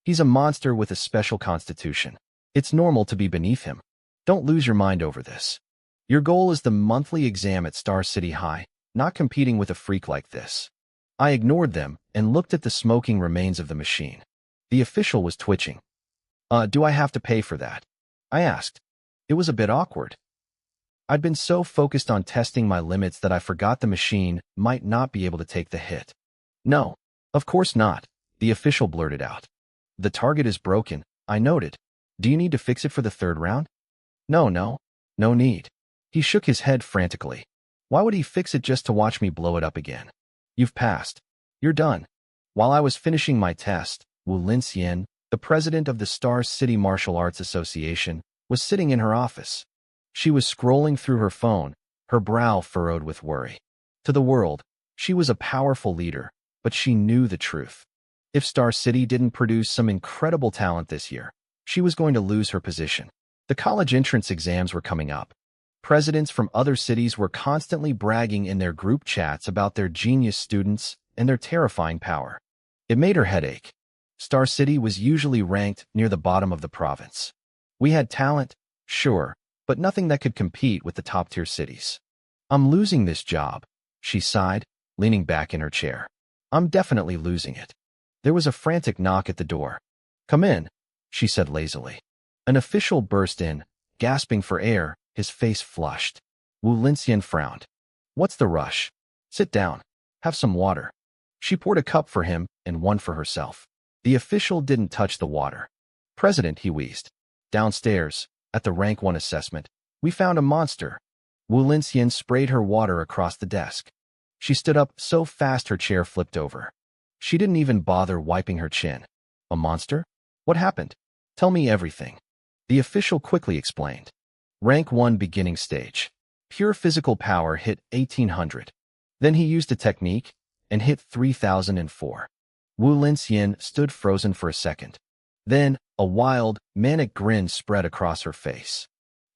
He's a monster with a special constitution. It's normal to be beneath him. Don't lose your mind over this. Your goal is the monthly exam at Star City High, not competing with a freak like this. I ignored them and looked at the smoking remains of the machine. The official was twitching. Do I have to pay for that? I asked. It was a bit awkward. I'd been so focused on testing my limits that I forgot the machine might not be able to take the hit. No, of course not, the official blurted out. The target is broken, I noted. Do you need to fix it for the 3rd round? No need. He shook his head frantically. Why would he fix it just to watch me blow it up again? You've passed. You're done. While I was finishing my test, Wu Linxian, the president of the Star City Martial Arts Association, was sitting in her office. She was scrolling through her phone, her brow furrowed with worry. To the world, she was a powerful leader, but she knew the truth. If Star City didn't produce some incredible talent this year, she was going to lose her position. The college entrance exams were coming up. Presidents from other cities were constantly bragging in their group chats about their genius students and their terrifying power. It made her head ache. Star City was usually ranked near the bottom of the province. We had talent, sure, but nothing that could compete with the top-tier cities. I'm losing this job, she sighed, leaning back in her chair. I'm definitely losing it. There was a frantic knock at the door. Come in, she said lazily. An official burst in, gasping for air, his face flushed. Wu Linxian frowned. What's the rush? Sit down. Have some water. She poured a cup for him and one for herself. The official didn't touch the water. President, he wheezed. Downstairs, at the Rank 1 assessment, we found a monster. Wu Linxian sprayed her water across the desk. She stood up so fast her chair flipped over. She didn't even bother wiping her chin. A monster? What happened? Tell me everything. The official quickly explained. Rank 1 beginning stage. Pure physical power hit 1800. Then he used a technique and hit 3004. Wu Linxian stood frozen for a second. Then, a wild, manic grin spread across her face.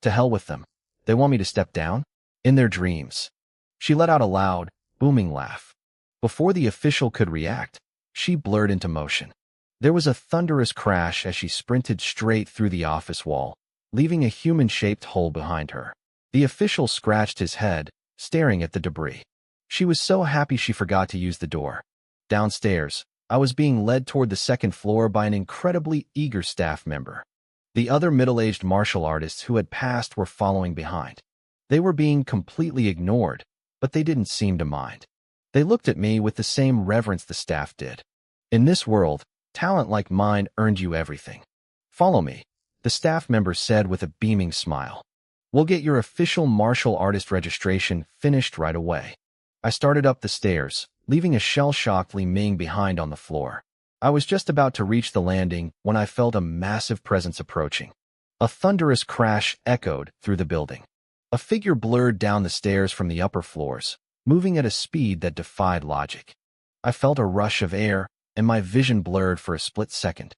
To hell with them. They want me to step down? In their dreams. She let out a loud, booming laugh. Before the official could react, she blurred into motion. There was a thunderous crash as she sprinted straight through the office wall, leaving a human-shaped hole behind her. The official scratched his head, staring at the debris. She was so happy she forgot to use the door. Downstairs, I was being led toward the second floor by an incredibly eager staff member. The other middle-aged martial artists who had passed were following behind. They were being completely ignored, but they didn't seem to mind. They looked at me with the same reverence the staff did. In this world, talent like mine earned you everything. Follow me, the staff member said with a beaming smile. We'll get your official martial artist registration finished right away. I started up the stairs, leaving a shell-shocked Li Ming behind on the floor. I was just about to reach the landing when I felt a massive presence approaching. A thunderous crash echoed through the building. A figure blurred down the stairs from the upper floors, moving at a speed that defied logic. I felt a rush of air, and my vision blurred for a split second.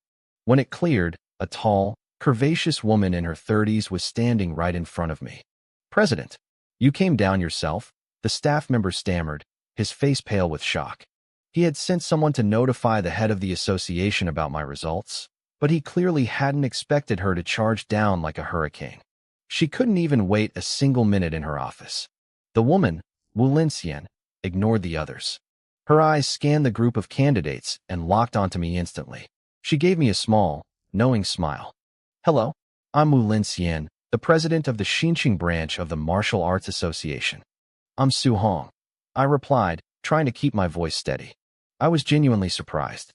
When it cleared, a tall, curvaceous woman in her 30s was standing right in front of me. President, you came down yourself? The staff member stammered, his face pale with shock. He had sent someone to notify the head of the association about my results, but he clearly hadn't expected her to charge down like a hurricane. She couldn't even wait a single minute in her office. The woman, Wu Linxian, ignored the others. Her eyes scanned the group of candidates and locked onto me instantly. She gave me a small, knowing smile. Hello, I'm Wu Linxian, the president of the Xinqing branch of the Martial Arts Association. I'm Su Hong. I replied, trying to keep my voice steady. I was genuinely surprised.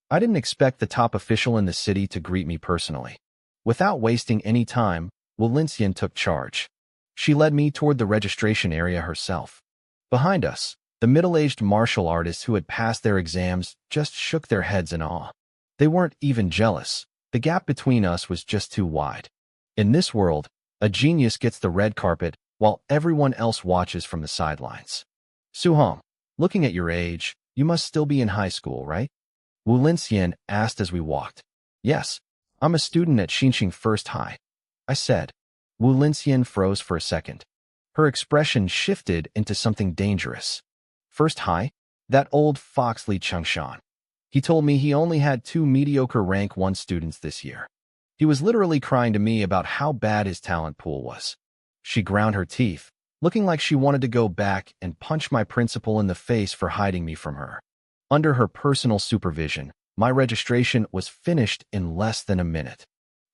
I didn't expect the top official in the city to greet me personally. Without wasting any time, Wu Linxian took charge. She led me toward the registration area herself. Behind us, the middle-aged martial artists who had passed their exams just shook their heads in awe. They weren't even jealous. The gap between us was just too wide. In this world, a genius gets the red carpet while everyone else watches from the sidelines. Su Hong, looking at your age, you must still be in high school, right? Wu Linxian asked as we walked. Yes, I'm a student at Xinqing First High, I said. Wu Linxian froze for a second. Her expression shifted into something dangerous. First High? That old fox Li Chengshan. He told me he only had 2 mediocre rank 1 students this year. He was literally crying to me about how bad his talent pool was. She ground her teeth, looking like she wanted to go back and punch my principal in the face for hiding me from her. Under her personal supervision, my registration was finished in less than a minute.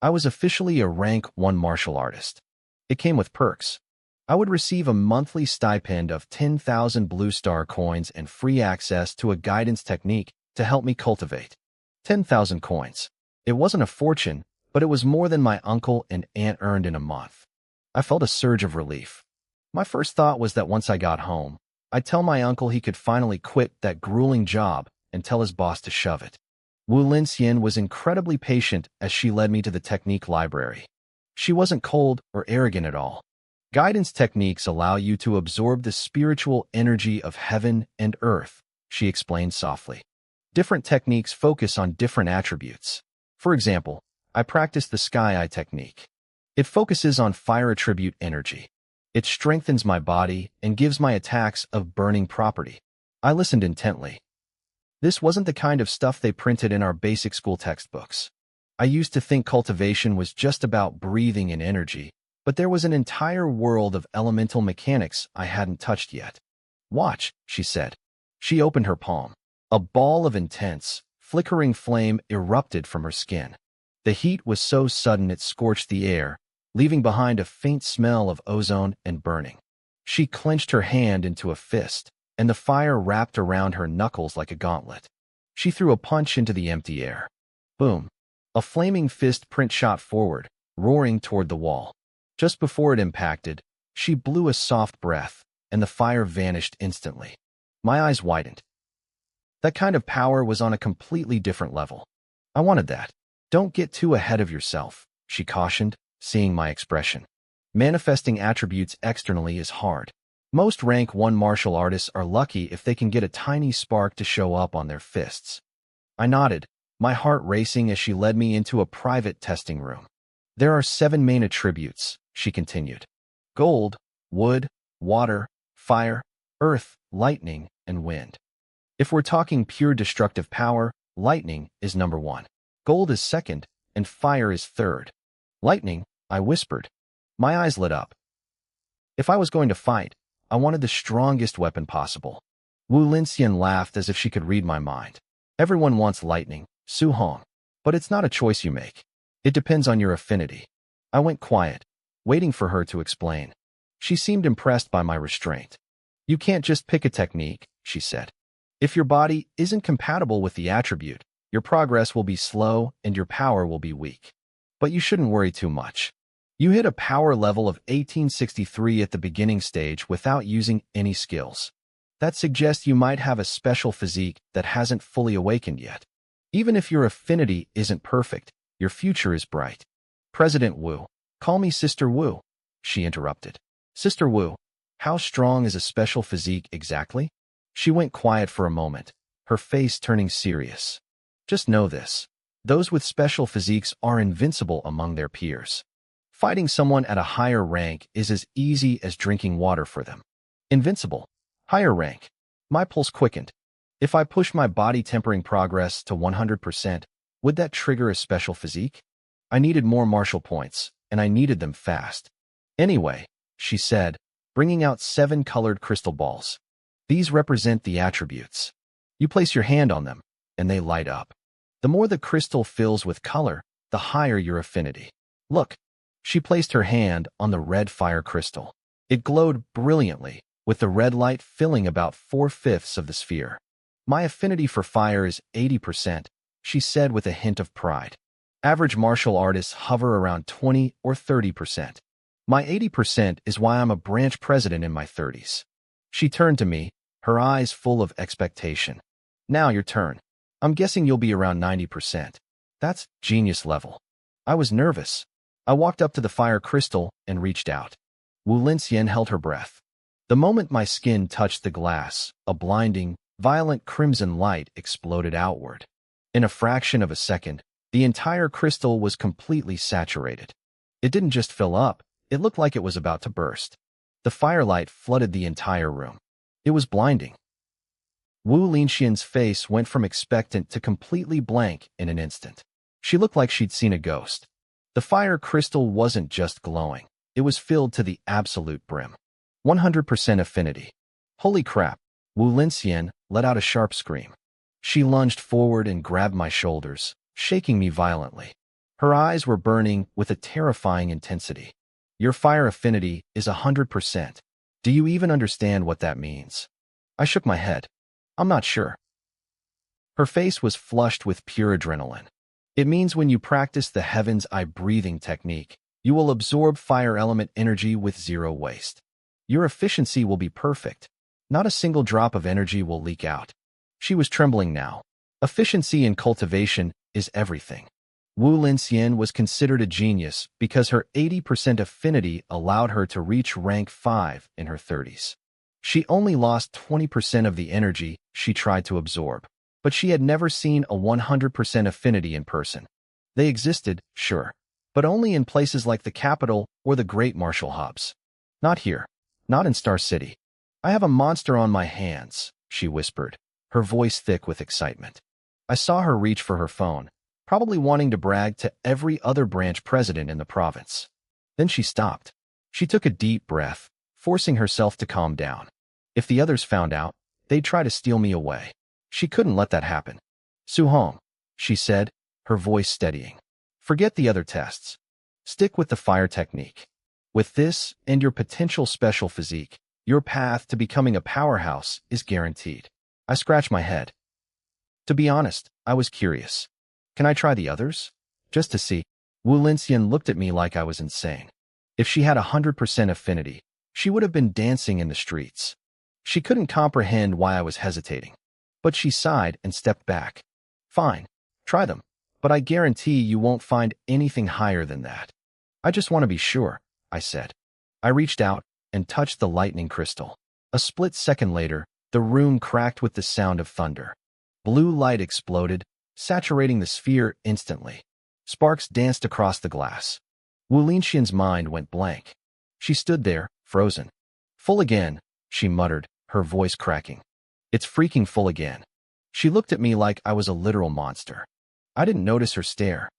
I was officially a rank 1 martial artist. It came with perks. I would receive a monthly stipend of 10,000 Blue Star coins and free access to a guidance technique to help me cultivate. 10,000 coins. It wasn't a fortune, but it was more than my uncle and aunt earned in a month. I felt a surge of relief. My first thought was that once I got home, I'd tell my uncle he could finally quit that grueling job and tell his boss to shove it. Wu Linxian was incredibly patient as she led me to the technique library. She wasn't cold or arrogant at all. Guidance techniques allow you to absorb the spiritual energy of heaven and earth, she explained softly. Different techniques focus on different attributes. For example, I practice the Sky Eye technique. It focuses on fire attribute energy. It strengthens my body and gives my attacks of burning property. I listened intently. This wasn't the kind of stuff they printed in our basic school textbooks. I used to think cultivation was just about breathing and energy, but there was an entire world of elemental mechanics I hadn't touched yet. Watch, she said. She opened her palm. A ball of intense, flickering flame erupted from her skin. The heat was so sudden it scorched the air, leaving behind a faint smell of ozone and burning. She clenched her hand into a fist, and the fire wrapped around her knuckles like a gauntlet. She threw a punch into the empty air. Boom! A flaming fist print shot forward, roaring toward the wall. Just before it impacted, she blew a soft breath, and the fire vanished instantly. My eyes widened. That kind of power was on a completely different level. I wanted that. Don't get too ahead of yourself, she cautioned, seeing my expression. Manifesting attributes externally is hard. Most rank 1 martial artists are lucky if they can get a tiny spark to show up on their fists. I nodded, my heart racing as she led me into a private testing room. There are 7 main attributes, she continued. Gold, wood, water, fire, earth, lightning, and wind. If we're talking pure destructive power, lightning is number 1. Gold is second, and fire is third. Lightning, I whispered. My eyes lit up. If I was going to fight, I wanted the strongest weapon possible. Wu Linxian laughed as if she could read my mind. Everyone wants lightning, Su Hong. But it's not a choice you make. It depends on your affinity. I went quiet, waiting for her to explain. She seemed impressed by my restraint. You can't just pick a technique, she said. If your body isn't compatible with the attribute, your progress will be slow and your power will be weak. But you shouldn't worry too much. You hit a power level of 1863 at the beginning stage without using any skills. That suggests you might have a special physique that hasn't fully awakened yet. Even if your affinity isn't perfect, your future is bright. President Wu, call me Sister Wu, she interrupted. Sister Wu, how strong is a special physique exactly? She went quiet for a moment, her face turning serious. Just know this. Those with special physiques are invincible among their peers. Fighting someone at a higher rank is as easy as drinking water for them. Invincible. Higher rank. My pulse quickened. If I pushed my body tempering progress to 100%, would that trigger a special physique? I needed more martial points, and I needed them fast. Anyway, she said, bringing out 7 colored crystal balls. These represent the attributes. You place your hand on them, and they light up. The more the crystal fills with color, the higher your affinity. Look. She placed her hand on the red fire crystal. It glowed brilliantly, with the red light filling about 4/5 of the sphere. My affinity for fire is 80%, she said with a hint of pride. Average martial artists hover around 20 or 30%. My 80% is why I'm a branch president in my 30s. She turned to me, her eyes full of expectation. Now your turn. I'm guessing you'll be around 90%. That's genius level. I was nervous. I walked up to the fire crystal and reached out. Wu Linxian held her breath. The moment my skin touched the glass, a blinding, violent crimson light exploded outward. In a fraction of a second, the entire crystal was completely saturated. It didn't just fill up, it looked like it was about to burst. The firelight flooded the entire room. It was blinding. Wu Linxian's face went from expectant to completely blank in an instant. She looked like she'd seen a ghost. The fire crystal wasn't just glowing. It was filled to the absolute brim. 100% affinity. Holy crap! Wu Linxian let out a sharp scream. She lunged forward and grabbed my shoulders, shaking me violently. Her eyes were burning with a terrifying intensity. Your fire affinity is 100%. Do you even understand what that means? I shook my head. I'm not sure. Her face was flushed with pure adrenaline. It means when you practice the Heaven's Eye breathing technique, you will absorb fire element energy with 0 waste. Your efficiency will be perfect. Not a single drop of energy will leak out. She was trembling now. Efficiency in cultivation is everything. Wu Linxian was considered a genius because her 80% affinity allowed her to reach rank 5 in her 30s. She only lost 20% of the energy she tried to absorb, but she had never seen a 100% affinity in person. They existed, sure, but only in places like the capital or the great martial hubs. Not here, not in Star City. I have a monster on my hands, she whispered, her voice thick with excitement. I saw her reach for her phone, probably wanting to brag to every other branch president in the province. Then she stopped. She took a deep breath, forcing herself to calm down. If the others found out, they'd try to steal me away. She couldn't let that happen. Su Hong, she said, her voice steadying. Forget the other tests. Stick with the fire technique. With this and your potential special physique, your path to becoming a powerhouse is guaranteed. I scratched my head. To be honest, I was curious. Can I try the others? Just to see. Wu Linxian looked at me like I was insane. If she had 100% affinity, she would have been dancing in the streets. She couldn't comprehend why I was hesitating. But she sighed and stepped back. Fine, try them, but I guarantee you won't find anything higher than that. I just want to be sure, I said. I reached out and touched the lightning crystal. A split second later, the room cracked with the sound of thunder. Blue light exploded, saturating the sphere instantly. Sparks danced across the glass. Wu Linxian's mind went blank. She stood there, frozen. Full again, she muttered, her voice cracking. It's freaking full again. She looked at me like I was a literal monster. I didn't notice her stare.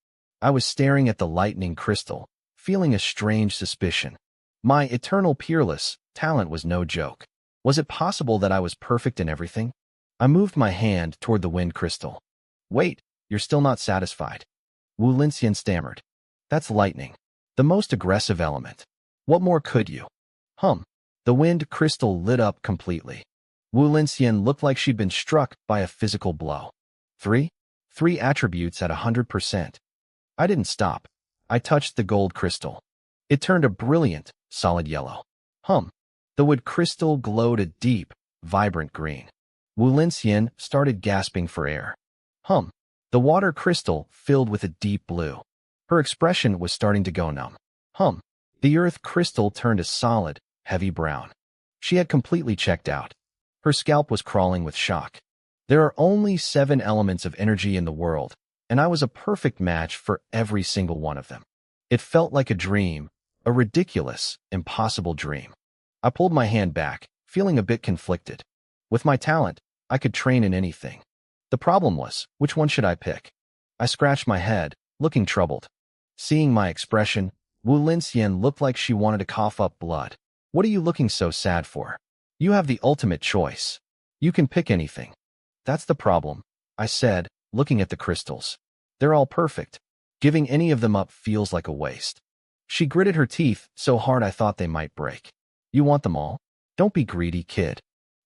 I was staring at the lightning crystal, feeling a strange suspicion. My eternal peerless talent was no joke. Was it possible that I was perfect in everything? I moved my hand toward the wind crystal. Wait, you're still not satisfied. Wu Linxian stammered. That's lightning. The most aggressive element. What more could you? The wind crystal lit up completely. Wu Linxian looked like she'd been struck by a physical blow. Three attributes at 100%. I didn't stop. I touched the gold crystal. It turned a brilliant, solid yellow. The wood crystal glowed a deep, vibrant green. Wu Linxian started gasping for air. The water crystal filled with a deep blue. Her expression was starting to go numb. The earth crystal turned a solid, heavy brown. She had completely checked out. Her scalp was crawling with shock. There are only 7 elements of energy in the world, and I was a perfect match for every single one of them. It felt like a dream, a ridiculous, impossible dream. I pulled my hand back, feeling a bit conflicted. With my talent, I could train in anything. The problem was, which one should I pick? I scratched my head, looking troubled. Seeing my expression, Wu Linxian looked like she wanted to cough up blood. What are you looking so sad for? You have the ultimate choice. You can pick anything. That's the problem, I said, looking at the crystals. They're all perfect. Giving any of them up feels like a waste. She gritted her teeth so hard I thought they might break. You want them all? Don't be greedy, kid.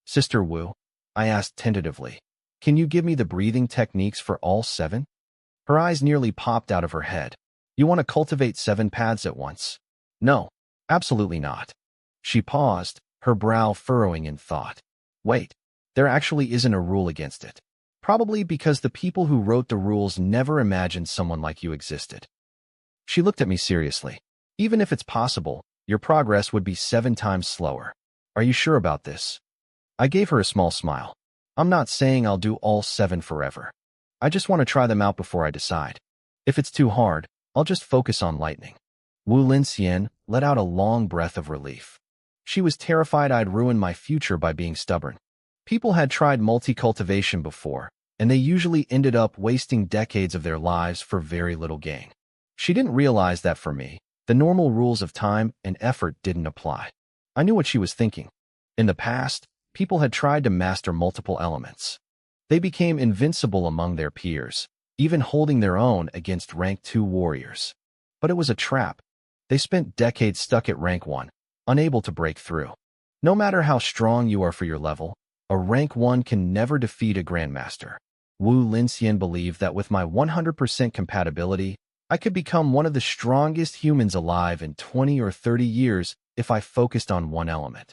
Sister Wu, I asked tentatively. Can you give me the breathing techniques for all 7? Her eyes nearly popped out of her head. You want to cultivate 7 paths at once? No, absolutely not. She paused, her brow furrowing in thought. Wait, there actually isn't a rule against it. Probably because the people who wrote the rules never imagined someone like you existed. She looked at me seriously. Even if it's possible, your progress would be 7 times slower. Are you sure about this? I gave her a small smile. I'm not saying I'll do all 7 forever. I just want to try them out before I decide. If it's too hard, I'll just focus on lightning. Wu Linxian let out a long breath of relief. She was terrified I'd ruin my future by being stubborn. People had tried multi-cultivation before, and they usually ended up wasting decades of their lives for very little gain. She didn't realize that for me, the normal rules of time and effort didn't apply. I knew what she was thinking. In the past, people had tried to master multiple elements. They became invincible among their peers, even holding their own against rank 2 warriors. But it was a trap. They spent decades stuck at rank 1, unable to break through. No matter how strong you are for your level, a rank 1 can never defeat a grandmaster. Wu Linxian believed that with my 100% compatibility, I could become one of the strongest humans alive in 20 or 30 years if I focused on one element.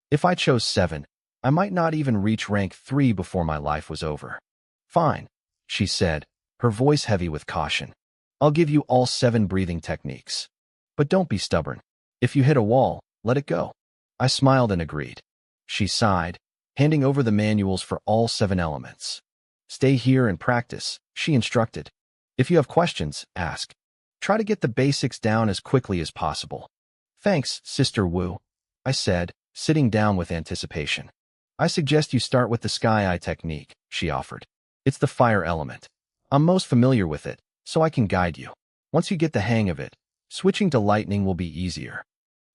If I chose 7, I might not even reach rank 3 before my life was over. Fine, she said, her voice heavy with caution. I'll give you all 7 breathing techniques. But don't be stubborn. If you hit a wall, let it go. I smiled and agreed. She sighed, handing over the manuals for all 7 elements. Stay here and practice, she instructed. If you have questions, ask. Try to get the basics down as quickly as possible. Thanks, Sister Wu, I said, sitting down with anticipation. I suggest you start with the sky eye technique, she offered. It's the fire element. I'm most familiar with it, so I can guide you. Once you get the hang of it, switching to lightning will be easier.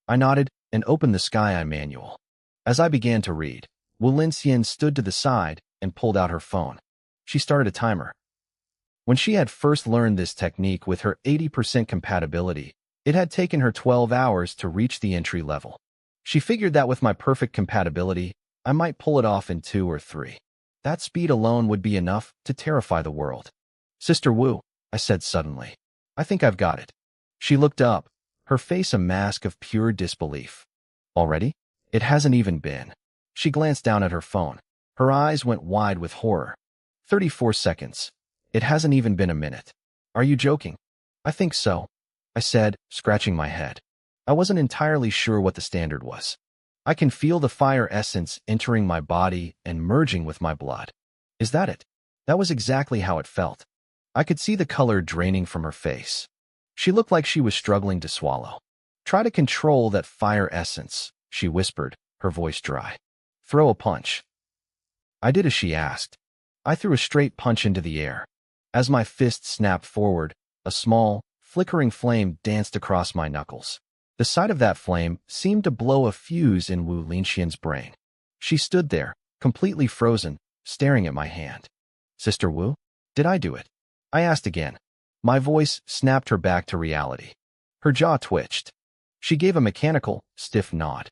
I nodded and opened the sky eye manual. As I began to read, Wu Linxian stood to the side and pulled out her phone. She started a timer. When she had first learned this technique with her 80% compatibility, it had taken her 12 hours to reach the entry level. She figured that with my perfect compatibility, I might pull it off in 2 or 3. That speed alone would be enough to terrify the world. Sister Wu, I said suddenly. I think I've got it. She looked up, her face a mask of pure disbelief. Already? It hasn't even been. She glanced down at her phone. Her eyes went wide with horror. 34 seconds. It hasn't even been a minute. Are you joking? I think so, I said, scratching my head. I wasn't entirely sure what the standard was. I can feel the fire essence entering my body and merging with my blood. Is that it? That was exactly how it felt. I could see the color draining from her face. She looked like she was struggling to swallow. Try to control that fire essence, she whispered, her voice dry. Throw a punch. I did as she asked. I threw a straight punch into the air. As my fist snapped forward, a small, flickering flame danced across my knuckles. The sight of that flame seemed to blow a fuse in Wu Linxian's brain. She stood there, completely frozen, staring at my hand. Sister Wu, did I do it? I asked again. My voice snapped her back to reality. Her jaw twitched. She gave a mechanical, stiff nod.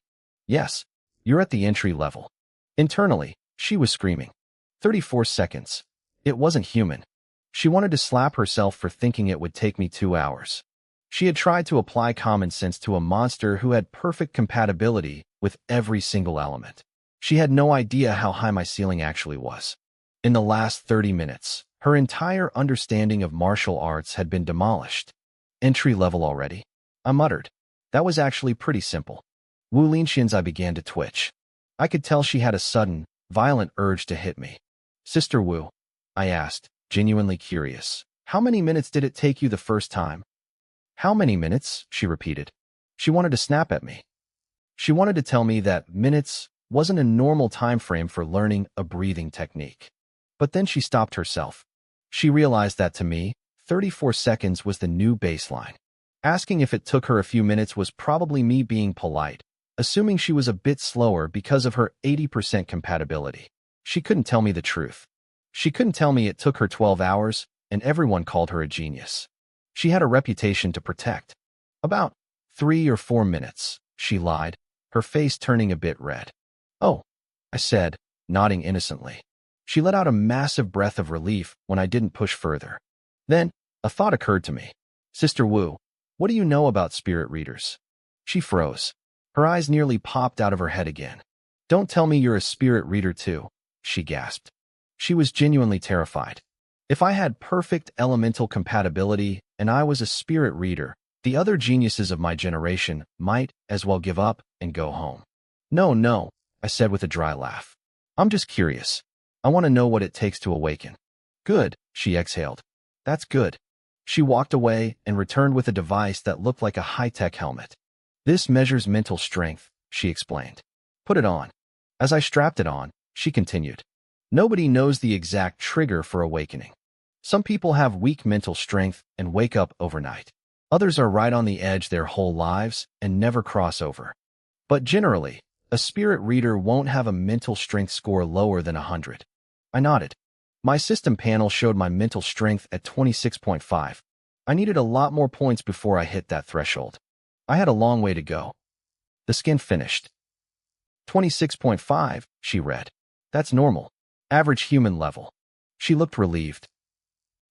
Yes, you're at the entry level. Internally, she was screaming. 34 seconds. It wasn't human. She wanted to slap herself for thinking it would take me 2 hours. She had tried to apply common sense to a monster who had perfect compatibility with every single element. She had no idea how high my ceiling actually was. In the last 30 minutes, her entire understanding of martial arts had been demolished. Entry level already? I muttered. That was actually pretty simple. Wu Linxian's eye began to twitch. I could tell she had a sudden, violent urge to hit me. Sister Wu, I asked, genuinely curious. How many minutes did it take you the first time? How many minutes? She repeated. She wanted to snap at me. She wanted to tell me that minutes wasn't a normal time frame for learning a breathing technique. But then she stopped herself. She realized that to me, 34 seconds was the new baseline. Asking if it took her a few minutes was probably me being polite, assuming she was a bit slower because of her 80% compatibility. She couldn't tell me the truth. She couldn't tell me it took her 12 hours, and everyone called her a genius. She had a reputation to protect. About 3 or 4 minutes, she lied, her face turning a bit red. Oh, I said, nodding innocently. She let out a massive breath of relief when I didn't push further. Then, a thought occurred to me. Sister Wu, what do you know about spirit readers? She froze. Her eyes nearly popped out of her head again. Don't tell me you're a spirit reader too, she gasped. She was genuinely terrified. If I had perfect elemental compatibility and I was a spirit reader, the other geniuses of my generation might as well give up and go home. No, I said with a dry laugh. I'm just curious. I want to know what it takes to awaken. Good, she exhaled. That's good. She walked away and returned with a device that looked like a high-tech helmet. This measures mental strength, she explained. Put it on. As I strapped it on, she continued. Nobody knows the exact trigger for awakening. Some people have weak mental strength and wake up overnight. Others are right on the edge their whole lives and never cross over. But generally, a spirit reader won't have a mental strength score lower than 100. I nodded. My system panel showed my mental strength at 26.5. I needed a lot more points before I hit that threshold. I had a long way to go. The skin finished. 26.5, she read. That's normal. Average human level. She looked relieved.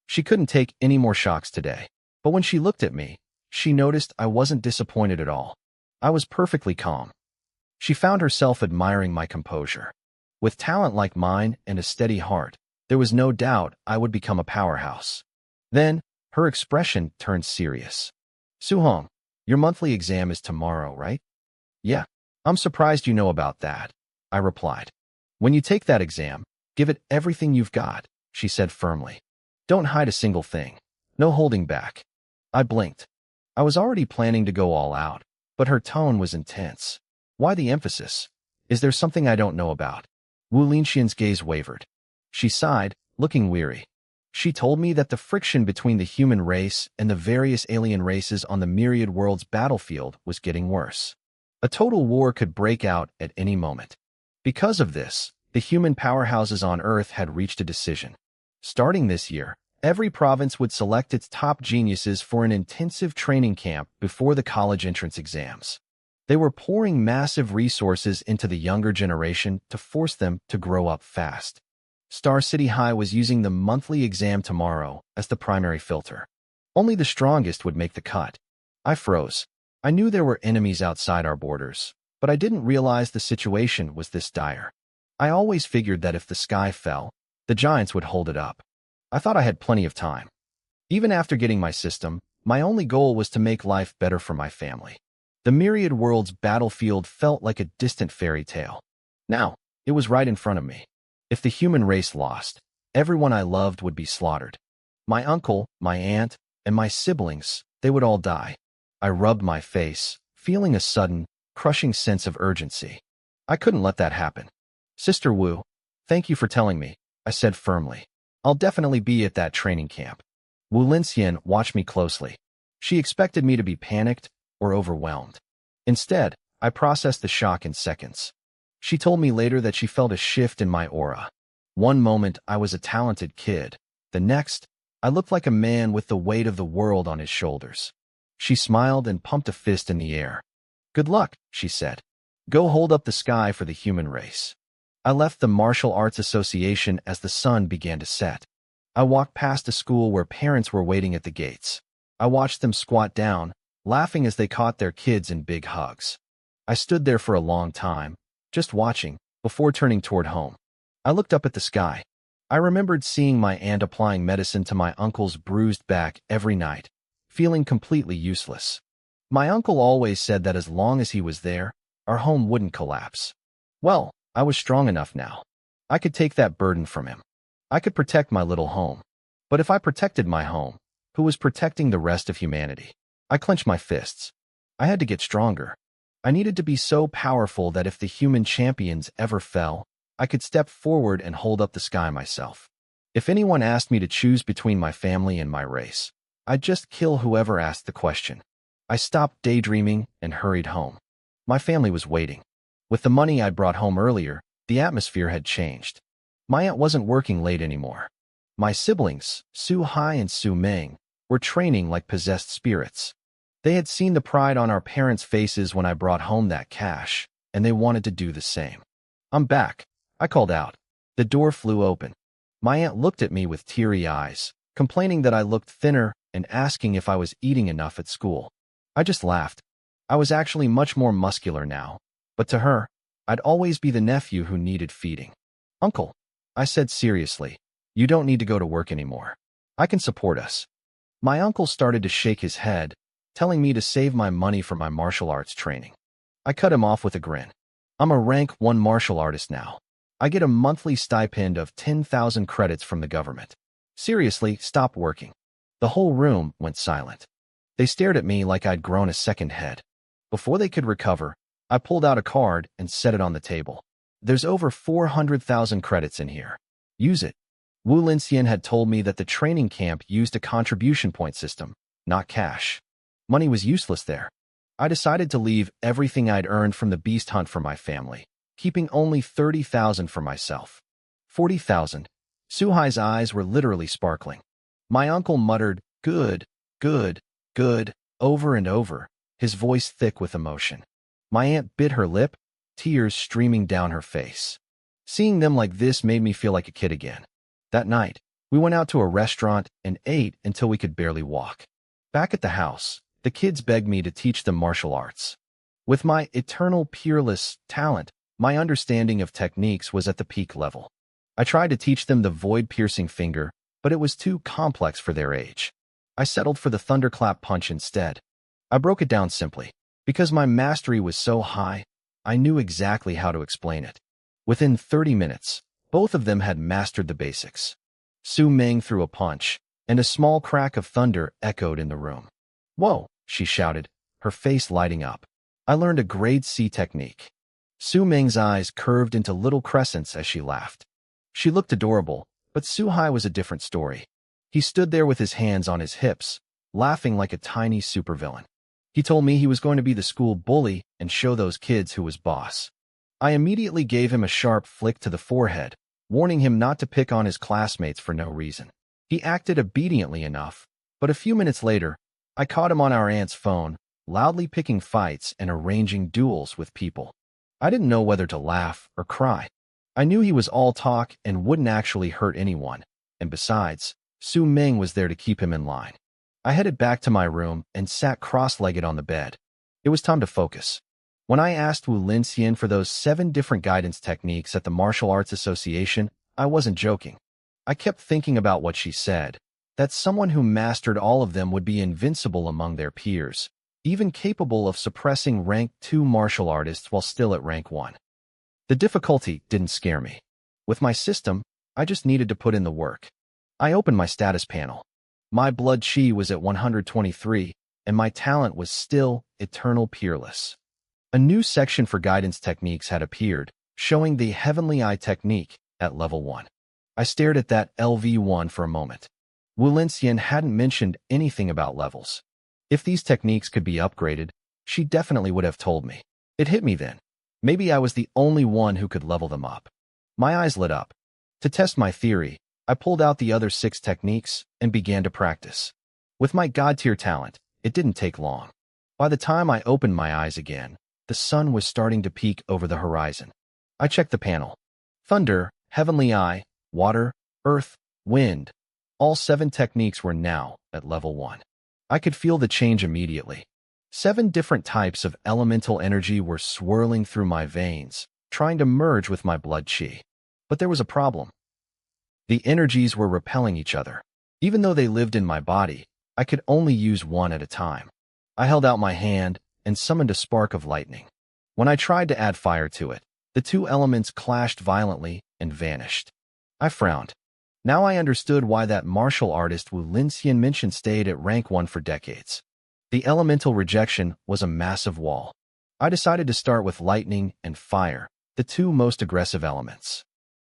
She couldn't take any more shocks today. But when she looked at me, she noticed I wasn't disappointed at all. I was perfectly calm. She found herself admiring my composure. With talent like mine and a steady heart, there was no doubt I would become a powerhouse. Then, Her expression turned serious. Suhong, your monthly exam is tomorrow, right? Yeah. I'm surprised you know about that, I replied. When you take that exam, give it everything you've got, she said firmly. Don't hide a single thing. No holding back. I blinked. I was already planning to go all out, but her tone was intense. Why the emphasis? Is there something I don't know about? Wu Linxian's gaze wavered. She sighed, looking weary. She told me that the friction between the human race and the various alien races on the myriad world's battlefield was getting worse. A total war could break out at any moment. Because of this, the human powerhouses on Earth had reached a decision. Starting this year, every province would select its top geniuses for an intensive training camp before the college entrance exams. They were pouring massive resources into the younger generation to force them to grow up fast. Star City High was using the monthly exam tomorrow as the primary filter. Only the strongest would make the cut. I froze. I knew there were enemies outside our borders, but I didn't realize the situation was this dire. I always figured that if the sky fell, the giants would hold it up. I thought I had plenty of time. Even after getting my system, my only goal was to make life better for my family. The myriad world's battlefield felt like a distant fairy tale. Now, it was right in front of me. If the human race lost, everyone I loved would be slaughtered. My uncle, my aunt, and my siblings, they would all die. I rubbed my face, feeling a sudden, crushing sense of urgency. I couldn't let that happen. Sister Wu, thank you for telling me, I said firmly. I'll definitely be at that training camp. Wu Linxian watched me closely. She expected me to be panicked or overwhelmed. Instead, I processed the shock in seconds. She told me later that she felt a shift in my aura. One moment, I was a talented kid. The next, I looked like a man with the weight of the world on his shoulders. She smiled and pumped a fist in the air. Good luck, she said. Go hold up the sky for the human race. I left the Martial Arts Association as the sun began to set. I walked past a school where parents were waiting at the gates. I watched them squat down, laughing as they caught their kids in big hugs. I stood there for a long time, just watching, before turning toward home. I looked up at the sky. I remembered seeing my aunt applying medicine to my uncle's bruised back every night, feeling completely useless. My uncle always said that as long as he was there, our home wouldn't collapse. Well, I was strong enough now. I could take that burden from him. I could protect my little home. But if I protected my home, who was protecting the rest of humanity? I clenched my fists. I had to get stronger. I needed to be so powerful that if the human champions ever fell, I could step forward and hold up the sky myself. If anyone asked me to choose between my family and my race, I'd just kill whoever asked the question. I stopped daydreaming and hurried home. My family was waiting. With the money I'd brought home earlier, the atmosphere had changed. My aunt wasn't working late anymore. My siblings, Su Hai and Su Ming, were training like possessed spirits. They had seen the pride on our parents' faces when I brought home that cash, and they wanted to do the same. I'm back, I called out. The door flew open. My aunt looked at me with teary eyes, complaining that I looked thinner and asking if I was eating enough at school. I just laughed. I was actually much more muscular now, but to her, I'd always be the nephew who needed feeding. Uncle, I said seriously, you don't need to go to work anymore. I can support us. My uncle started to shake his head, telling me to save my money for my martial arts training. I cut him off with a grin. I'm a rank 1 martial artist now. I get a monthly stipend of 10,000 credits from the government. Seriously, stop working. The whole room went silent. They stared at me like I'd grown a second head. Before they could recover, I pulled out a card and set it on the table. There's over 400,000 credits in here. Use it. Wu Linxian had told me that the training camp used a contribution point system, not cash. Money was useless there. I decided to leave everything I'd earned from the beast hunt for my family, keeping only 30,000 for myself. 40,000. Suhai's eyes were literally sparkling. My uncle muttered, good, good, good, over and over, his voice thick with emotion. My aunt bit her lip, tears streaming down her face. Seeing them like this made me feel like a kid again. That night, we went out to a restaurant and ate until we could barely walk. Back at the house, the kids begged me to teach them martial arts. With my eternal peerless talent, my understanding of techniques was at the peak level. I tried to teach them the void-piercing finger, but it was too complex for their age. I settled for the thunderclap punch instead. I broke it down simply. Because my mastery was so high, I knew exactly how to explain it. Within 30 minutes, both of them had mastered the basics. Su Ming threw a punch, and a small crack of thunder echoed in the room. "Whoa," she shouted, her face lighting up. "I learned a grade C technique." Su Ming's eyes curved into little crescents as she laughed. She looked adorable, but Su Hai was a different story. He stood there with his hands on his hips, laughing like a tiny supervillain. He told me he was going to be the school bully and show those kids who was boss. I immediately gave him a sharp flick to the forehead, warning him not to pick on his classmates for no reason. He acted obediently enough, but a few minutes later, I caught him on our aunt's phone, loudly picking fights and arranging duels with people. I didn't know whether to laugh or cry. I knew he was all talk and wouldn't actually hurt anyone, and besides, Su Ming was there to keep him in line. I headed back to my room and sat cross-legged on the bed. It was time to focus. When I asked Wu Linxian for those 7 different guidance techniques at the Martial Arts Association, I wasn't joking. I kept thinking about what she said, that someone who mastered all of them would be invincible among their peers, even capable of suppressing rank 2 martial artists while still at rank 1. The difficulty didn't scare me. With my system, I just needed to put in the work. I opened my status panel. My blood chi was at 123, and my talent was still eternal peerless. A new section for guidance techniques had appeared, showing the Heavenly Eye technique at level 1. I stared at that LV1 for a moment. Wu Linxian hadn't mentioned anything about levels. If these techniques could be upgraded, she definitely would have told me. It hit me then. Maybe I was the only one who could level them up. My eyes lit up. To test my theory, I pulled out the other 6 techniques and began to practice. With my god-tier talent, it didn't take long. By the time I opened my eyes again, the sun was starting to peek over the horizon. I checked the panel. Thunder, Heavenly Eye, Water, Earth, Wind. All 7 techniques were now at level 1. I could feel the change immediately. 7 different types of elemental energy were swirling through my veins, trying to merge with my blood chi. But there was a problem. The energies were repelling each other. Even though they lived in my body, I could only use one at a time. I held out my hand and summoned a spark of lightning. When I tried to add fire to it, the 2 elements clashed violently and vanished. I frowned. Now I understood why that martial artist Wu Linxian mentioned stayed at rank 1 for decades. The elemental rejection was a massive wall. I decided to start with lightning and fire, the 2 most aggressive elements.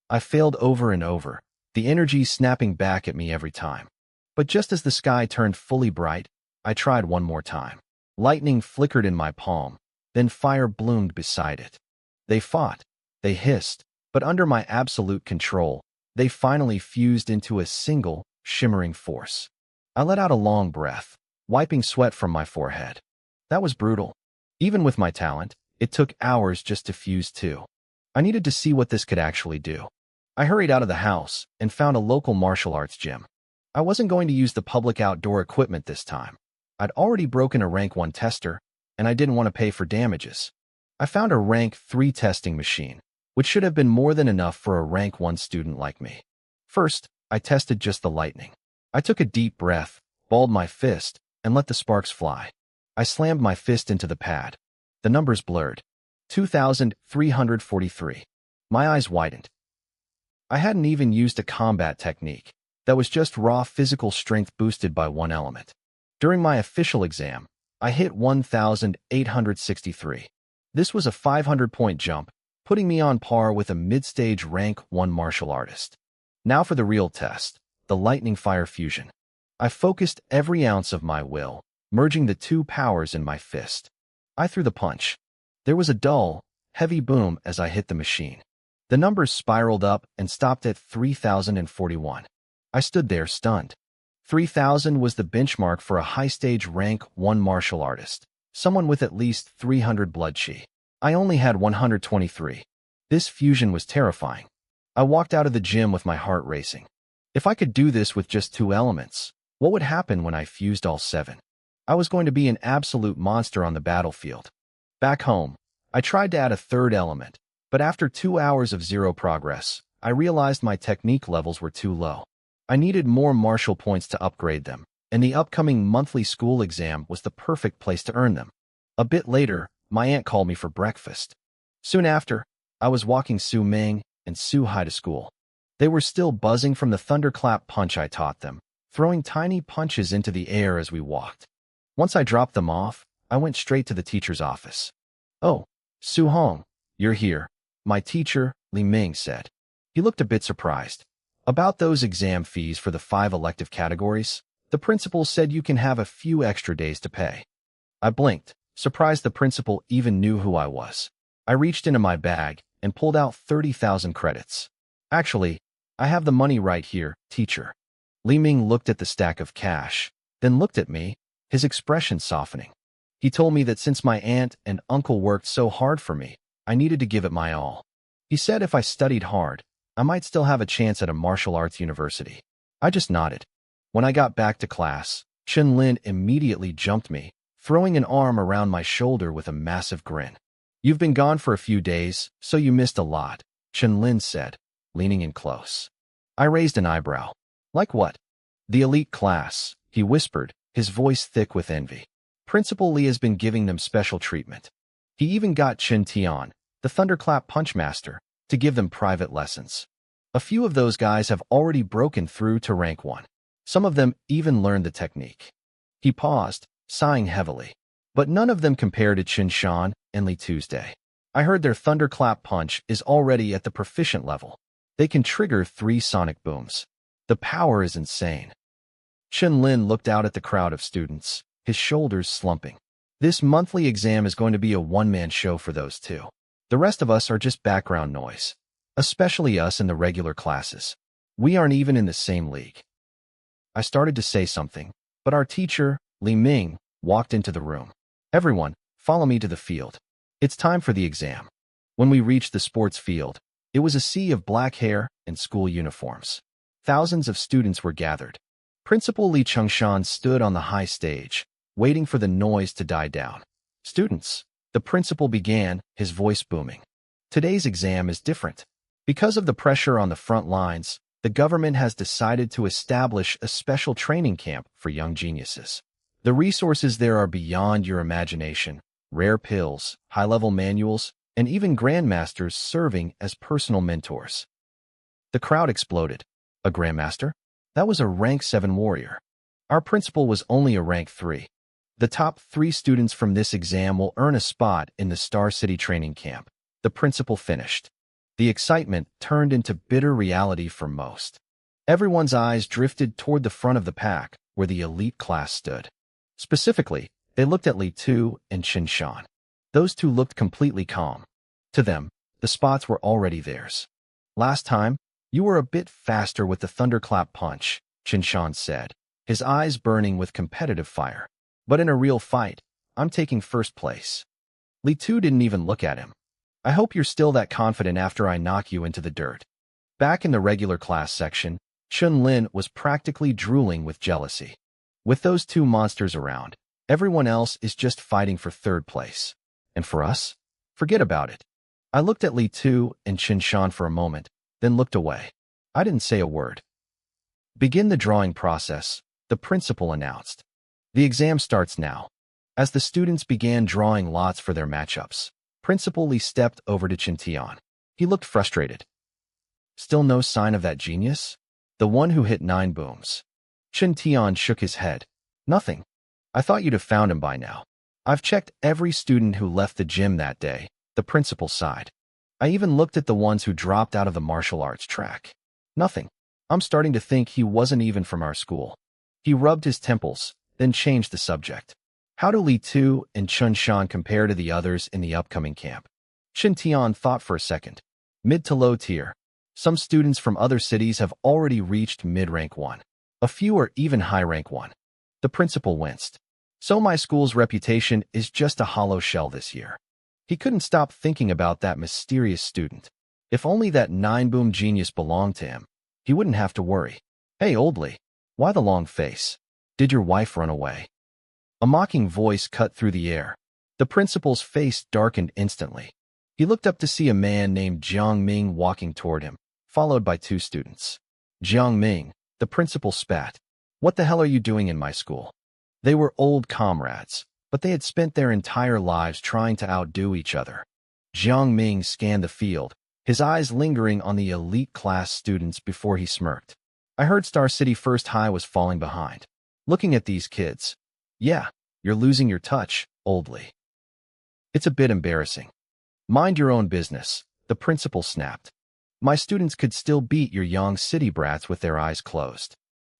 I failed over and over, the energy snapping back at me every time. But just as the sky turned fully bright, I tried one more time. Lightning flickered in my palm, then fire bloomed beside it. They fought, they hissed, but under my absolute control, they finally fused into a single, shimmering force. I let out a long breath, wiping sweat from my forehead. That was brutal. Even with my talent, it took hours just to fuse 2. I needed to see what this could actually do. I hurried out of the house and found a local martial arts gym. I wasn't going to use the public outdoor equipment this time. I'd already broken a rank 1 tester, and I didn't want to pay for damages. I found a rank 3 testing machine, which should have been more than enough for a rank 1 student like me. First, I tested just the lightning. I took a deep breath, balled my fist, and let the sparks fly. I slammed my fist into the pad. The numbers blurred. 2,343. My eyes widened. I hadn't even used a combat technique. That was just raw physical strength boosted by 1 element. During my official exam, I hit 1,863. This was a 500-point jump, putting me on par with a mid-stage rank 1 martial artist. Now for the real test, the lightning fire fusion. I focused every ounce of my will, merging the 2 powers in my fist. I threw the punch. There was a dull, heavy boom as I hit the machine. The numbers spiraled up and stopped at 3,041. I stood there stunned. 3,000 was the benchmark for a high-stage rank 1 martial artist, someone with at least 300 blood chi. I only had 123. This fusion was terrifying. I walked out of the gym with my heart racing. If I could do this with just 2 elements, what would happen when I fused all 7? I was going to be an absolute monster on the battlefield. Back home, I tried to add a 3rd element, but after 2 hours of zero progress, I realized my technique levels were too low. I needed more martial points to upgrade them, and the upcoming monthly school exam was the perfect place to earn them. A bit later, my aunt called me for breakfast. Soon after, I was walking Su Ming and Su Hai to school. They were still buzzing from the thunderclap punch I taught them, throwing tiny punches into the air as we walked. Once I dropped them off, I went straight to the teacher's office. "Oh, Su Hong, you're here," my teacher, Li Ming, said. He looked a bit surprised. "About those exam fees for the 5 elective categories, the principal said you can have a few extra days to pay." I blinked, surprised the principal even knew who I was. I reached into my bag and pulled out 30,000 credits. "Actually, I have the money right here, teacher." Li Ming looked at the stack of cash, then looked at me, his expression softening. He told me that since my aunt and uncle worked so hard for me, I needed to give it my all. He said if I studied hard, I might still have a chance at a martial arts university. I just nodded. When I got back to class, Chen Lin immediately jumped me, throwing an arm around my shoulder with a massive grin. "You've been gone for a few days, so you missed a lot," Chen Lin said, leaning in close. I raised an eyebrow. "Like what?" "The elite class," he whispered, his voice thick with envy. "Principal Li has been giving them special treatment. He even got Chen Tian, the thunderclap punch master, to give them private lessons. A few of those guys have already broken through to rank 1. Some of them even learned the technique." He paused, sighing heavily. "But none of them compare to Chen Shan and Li Tuesday. I heard their thunderclap punch is already at the proficient level. They can trigger 3 sonic booms. The power is insane." Chen Lin looked out at the crowd of students, his shoulders slumping. "This monthly exam is going to be a one-man show for those two. The rest of us are just background noise, especially us in the regular classes. We aren't even in the same league." I started to say something, but our teacher, Li Ming, walked into the room. "Everyone, follow me to the field. It's time for the exam." When we reached the sports field, it was a sea of black hair and school uniforms. Thousands of students were gathered. Principal Li Chengshan stood on the high stage, waiting for the noise to die down. "Students," the principal began, his voice booming. "Today's exam is different. Because of the pressure on the front lines, the government has decided to establish a special training camp for young geniuses. The resources there are beyond your imagination: rare pills, high-level manuals, and even grandmasters serving as personal mentors." The crowd exploded. "A grandmaster? That was a rank 7 warrior. Our principal was only a rank 3. The top 3 students from this exam will earn a spot in the Star City training camp." The principal finished. The excitement turned into bitter reality for most. Everyone's eyes drifted toward the front of the pack, where the elite class stood. Specifically, they looked at Li Tu and Chen Shan. Those two looked completely calm. To them, the spots were already theirs. "Last time, you were a bit faster with the thunderclap punch," Chen Shan said, his eyes burning with competitive fire. "But in a real fight, I'm taking first place." Li Tu didn't even look at him. "I hope you're still that confident after I knock you into the dirt." Back in the regular class section, Chen Lin was practically drooling with jealousy. With those two monsters around, everyone else is just fighting for third place. And for us? Forget about it. I looked at Li Tu and Chen Shan for a moment, then looked away. I didn't say a word. "Begin the drawing process," the principal announced. "The exam starts now." As the students began drawing lots for their matchups, Principal Li stepped over to Chen Tian. He looked frustrated. "Still no sign of that genius? The one who hit 9 booms." Chen Tian shook his head. "Nothing. I thought you'd have found him by now. I've checked every student who left the gym that day," the principal sighed. "I even looked at the ones who dropped out of the martial arts track. Nothing. I'm starting to think he wasn't even from our school." He rubbed his temples, then changed the subject. "How do Li Tu and Chen Shan compare to the others in the upcoming camp?" Chen Tian thought for a second. "Mid to low tier. Some students from other cities have already reached mid-rank 1. A few are even high-rank 1. The principal winced. "So my school's reputation is just a hollow shell this year." He couldn't stop thinking about that mysterious student. If only that 9-boom genius belonged to him, he wouldn't have to worry. "Hey, Oldly, why the long face? Did your wife run away?" A mocking voice cut through the air. The principal's face darkened instantly. He looked up to see a man named Jiang Ming walking toward him, followed by 2 students. "Jiang Ming," the principal spat. What the hell are you doing in my school? They were old comrades, but they had spent their entire lives trying to outdo each other. Jiang Ming scanned the field, his eyes lingering on the elite class students before he smirked. I heard Star City First High was falling behind. Looking at these kids. Yeah, you're losing your touch, old Lee. It's a bit embarrassing. Mind your own business, the principal snapped. My students could still beat your young city brats with their eyes closed.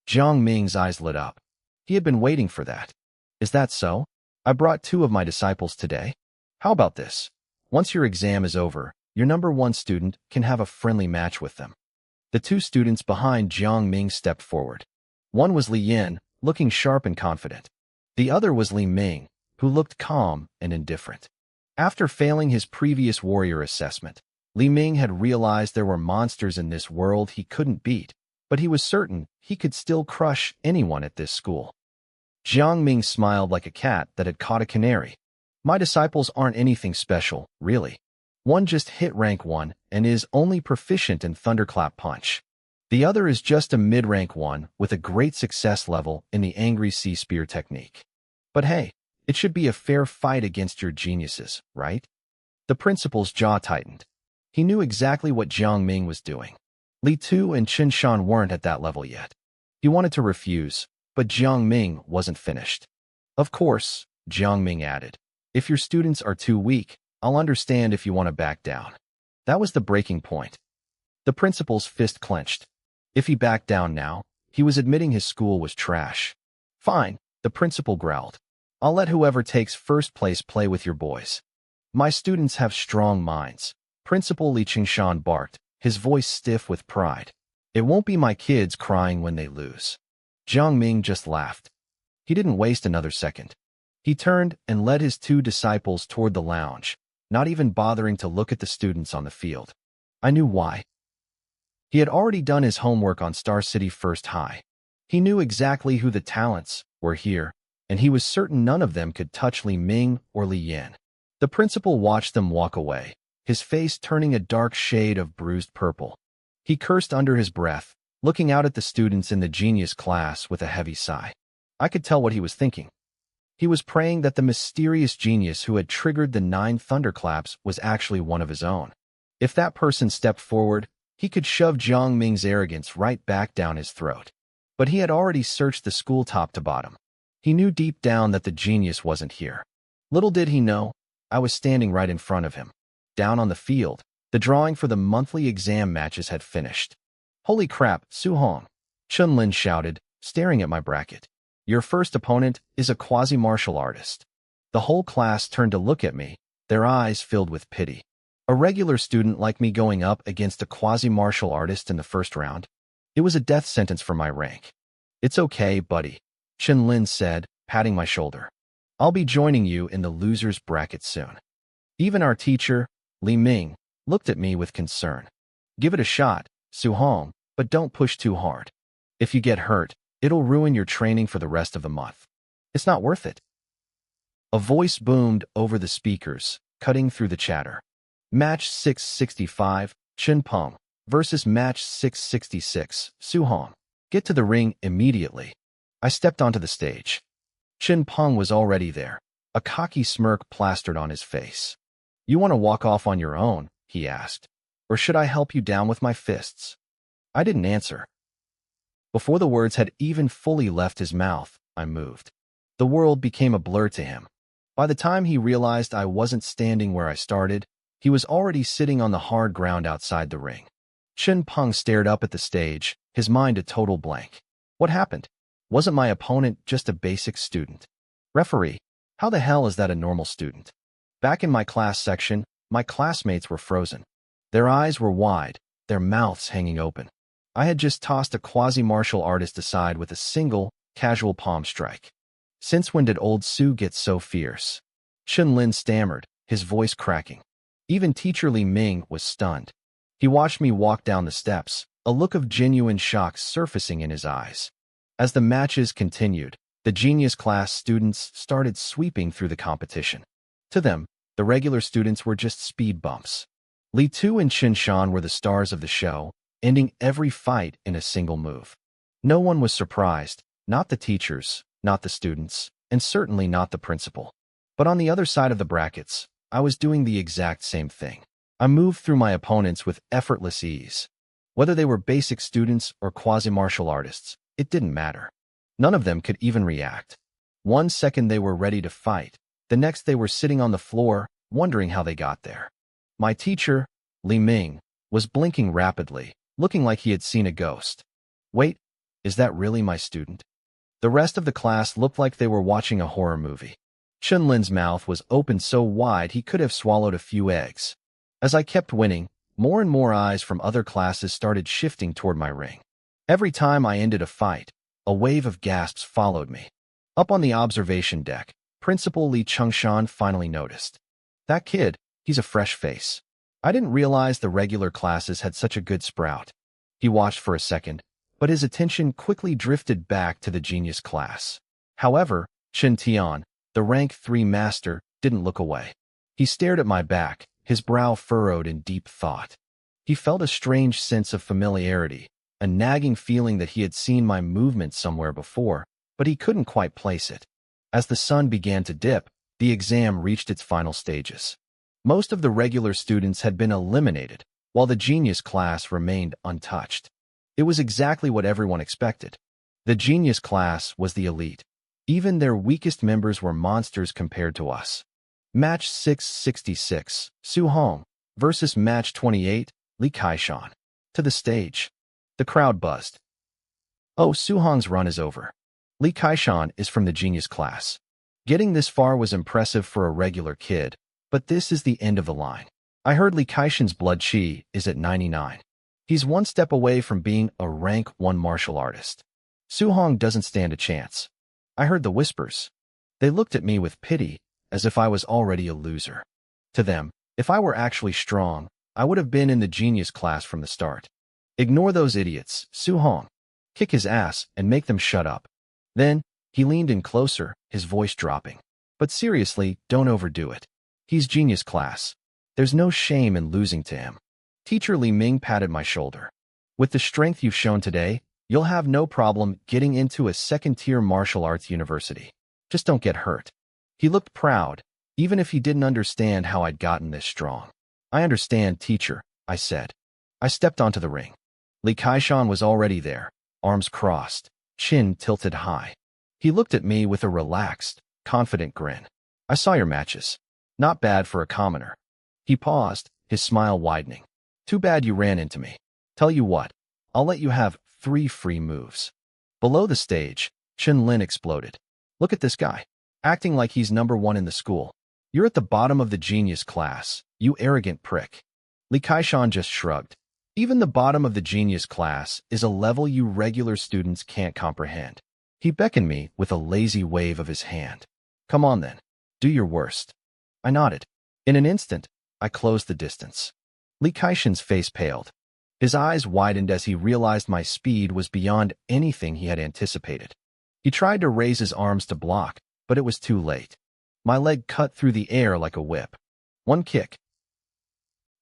Jiang Ming's eyes lit up. He had been waiting for that. Is that so? I brought 2 of my disciples today. How about this? Once your exam is over, your number 1 student can have a friendly match with them. The 2 students behind Jiang Ming stepped forward. One was Li Yin, looking sharp and confident. The other was Li Ming, who looked calm and indifferent. After failing his previous warrior assessment, Li Ming had realized there were monsters in this world he couldn't beat, but he was certain he could still crush anyone at this school. Jiang Ming smiled like a cat that had caught a canary. My disciples aren't anything special, really. One just hit rank 1 and is only proficient in Thunderclap Punch. The other is just a mid-rank 1 with a great success level in the Angry Sea Spear technique. But hey, it should be a fair fight against your geniuses, right? The principal's jaw tightened. He knew exactly what Jiang Ming was doing. Li Tu and Qin Shan weren't at that level yet. He wanted to refuse, but Jiang Ming wasn't finished. Of course, Jiang Ming added, if your students are too weak, I'll understand if you want to back down. That was the breaking point. The principal's fist clenched. If he backed down now, he was admitting his school was trash. Fine, the principal growled. I'll let whoever takes first place play with your boys. My students have strong minds. Principal Li Qingshan barked, his voice stiff with pride. It won't be my kids crying when they lose. Jiang Ming just laughed. He didn't waste another second. He turned and led his 2 disciples toward the lounge, not even bothering to look at the students on the field. I knew why. He had already done his homework on Star City First High. He knew exactly who the talents were here, and he was certain none of them could touch Li Ming or Li Yin. The principal watched them walk away, his face turning a dark shade of bruised purple. He cursed under his breath, looking out at the students in the genius class with a heavy sigh. I could tell what he was thinking. He was praying that the mysterious genius who had triggered the 9 thunderclaps was actually one of his own. If that person stepped forward, he could shove Jiang Ming's arrogance right back down his throat. But he had already searched the school top to bottom. He knew deep down that the genius wasn't here. Little did he know, I was standing right in front of him. Down on the field, the drawing for the monthly exam matches had finished. Holy crap, Su Hong! Chun Lin shouted, staring at my bracket. Your first opponent is a quasi-martial artist. The whole class turned to look at me, their eyes filled with pity. A regular student like me going up against a quasi-martial artist in the first round? It was a death sentence for my rank. It's okay, buddy, Chun Lin said, patting my shoulder. I'll be joining you in the loser's bracket soon. Even our teacher, Li Ming, looked at me with concern. Give it a shot, Su Hong, but don't push too hard. If you get hurt, it'll ruin your training for the rest of the month. It's not worth it. A voice boomed over the speakers, cutting through the chatter. Match 665, Chen Peng, versus Match 666, Su Hong. Get to the ring immediately. I stepped onto the stage. Chen Peng was already there, a cocky smirk plastered on his face. You want to walk off on your own, he asked, or should I help you down with my fists? I didn't answer. Before the words had even fully left his mouth, I moved. The world became a blur to him. By the time he realized I wasn't standing where I started, he was already sitting on the hard ground outside the ring. Chen Peng stared up at the stage, his mind a total blank. What happened? Wasn't my opponent just a basic student? Referee, how the hell is that a normal student? Back in my class section, my classmates were frozen. Their eyes were wide, their mouths hanging open. I had just tossed a quasi-martial artist aside with a single, casual palm strike. Since when did old Su get so fierce? Chun Lin stammered, his voice cracking. Even teacher Li Ming was stunned. He watched me walk down the steps, a look of genuine shock surfacing in his eyes. As the matches continued, the genius class students started sweeping through the competition. To them, the regular students were just speed bumps. Li Tu and Qin Shan were the stars of the show, ending every fight in a single move. No one was surprised. Not the teachers, not the students, and certainly not the principal. But on the other side of the brackets, I was doing the exact same thing. I moved through my opponents with effortless ease. Whether they were basic students or quasi-martial artists, it didn't matter. None of them could even react. One second they were ready to fight, the next they were sitting on the floor, wondering how they got there. My teacher, Li Ming, was blinking rapidly, looking like he had seen a ghost. Wait, is that really my student? The rest of the class looked like they were watching a horror movie. Chunlin's mouth was open so wide he could have swallowed a few eggs. As I kept winning, more and more eyes from other classes started shifting toward my ring. Every time I ended a fight, a wave of gasps followed me. Up on the observation deck, Principal Li Chengshan finally noticed. That kid, he's a fresh face. I didn't realize the regular classes had such a good sprout. He watched for a second, but his attention quickly drifted back to the genius class. However, Chen Tian, the rank 3 master, didn't look away. He stared at my back, his brow furrowed in deep thought. He felt a strange sense of familiarity, a nagging feeling that he had seen my movements somewhere before, but he couldn't quite place it. As the sun began to dip, the exam reached its final stages. Most of the regular students had been eliminated, while the genius class remained untouched. It was exactly what everyone expected. The genius class was the elite. Even their weakest members were monsters compared to us. Match 666, Su Hong, versus Match 28, Li Kaishan. To the stage. The crowd buzzed. Oh, Su Hong's run is over. Li Kaishan is from the genius class. Getting this far was impressive for a regular kid, but this is the end of the line. I heard Li Kaishan's blood chi is at 99. He's one step away from being a rank 1 martial artist. Su Hong doesn't stand a chance. I heard the whispers. They looked at me with pity, as if I was already a loser. To them, if I were actually strong, I would have been in the genius class from the start. Ignore those idiots, Su Hong. Kick his ass and make them shut up. Then, he leaned in closer, his voice dropping. But seriously, don't overdo it. He's genius class. There's no shame in losing to him. Teacher Li Ming patted my shoulder. With the strength you've shown today, you'll have no problem getting into a second-tier martial arts university. Just don't get hurt. He looked proud, even if he didn't understand how I'd gotten this strong. I understand, teacher, I said. I stepped onto the ring. Li Kaishan was already there, arms crossed, chin tilted high. He looked at me with a relaxed, confident grin. I saw your matches. Not bad for a commoner. He paused, his smile widening. Too bad you ran into me. Tell you what, I'll let you have 3 free moves. Below the stage, Chen Lin exploded. Look at this guy, acting like he's number 1 in the school. You're at the bottom of the genius class, you arrogant prick. Li Kaishan just shrugged. Even the bottom of the genius class is a level you regular students can't comprehend. He beckoned me with a lazy wave of his hand. Come on then, do your worst. I nodded. In an instant, I closed the distance. Li Kaishan's face paled. His eyes widened as he realized my speed was beyond anything he had anticipated. He tried to raise his arms to block, but it was too late. My leg cut through the air like a whip. One kick.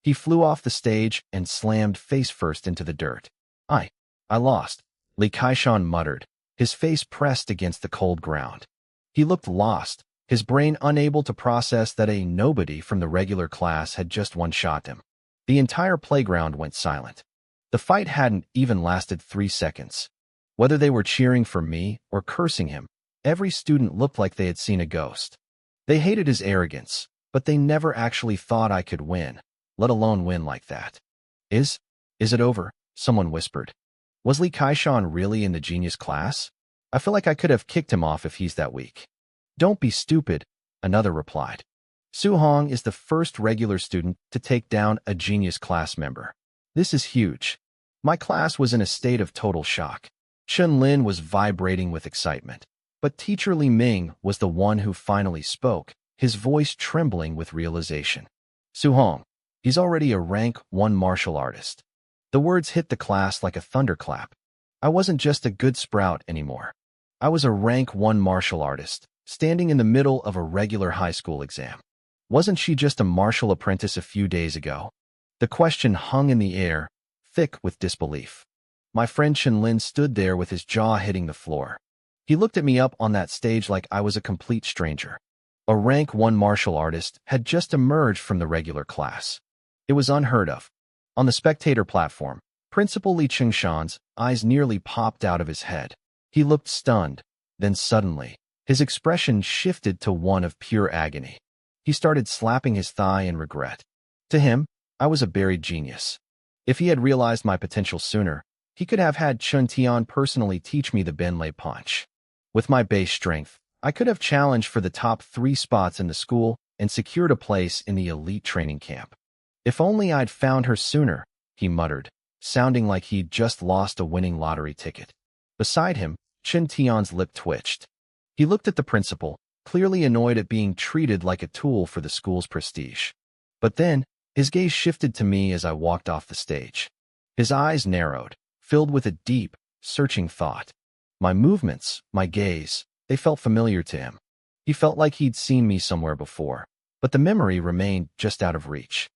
He flew off the stage and slammed face first into the dirt. I lost, Li Kaishan muttered, his face pressed against the cold ground. He looked lost, his brain unable to process that a nobody from the regular class had just one-shot him. The entire playground went silent. The fight hadn't even lasted 3 seconds. Whether they were cheering for me or cursing him, every student looked like they had seen a ghost. They hated his arrogance, but they never actually thought I could win, let alone win like that. Is it over? Someone whispered. Was Li Kaishan really in the genius class? I feel like I could have kicked him off if he's that weak. Don't be stupid, another replied. Su Hong is the first regular student to take down a genius class member. This is huge. My class was in a state of total shock. Chen Lin was vibrating with excitement. But Teacher Li Ming was the one who finally spoke, his voice trembling with realization. Su Hong, he's already a rank 1 martial artist. The words hit the class like a thunderclap. I wasn't just a good sprout anymore. I was a rank 1 martial artist, standing in the middle of a regular high school exam. Wasn't she just a martial apprentice a few days ago? The question hung in the air, thick with disbelief. My friend Chen Lin stood there with his jaw hitting the floor. He looked at me up on that stage like I was a complete stranger. A rank 1 martial artist had just emerged from the regular class. It was unheard of. On the spectator platform, Principal Li Qingshan's eyes nearly popped out of his head. He looked stunned. Then suddenly, his expression shifted to one of pure agony. He started slapping his thigh in regret. To him, I was a buried genius. If he had realized my potential sooner, he could have had Chun Tian personally teach me the Benlei punch. With my base strength, I could have challenged for the top 3 spots in the school and secured a place in the elite training camp. If only I'd found her sooner, he muttered, sounding like he'd just lost a winning lottery ticket. Beside him, Chun Tian's lip twitched. He looked at the principal, clearly annoyed at being treated like a tool for the school's prestige. But then, his gaze shifted to me as I walked off the stage. His eyes narrowed, filled with a deep, searching thought. My movements, my gaze, they felt familiar to him. He felt like he'd seen me somewhere before, but the memory remained just out of reach.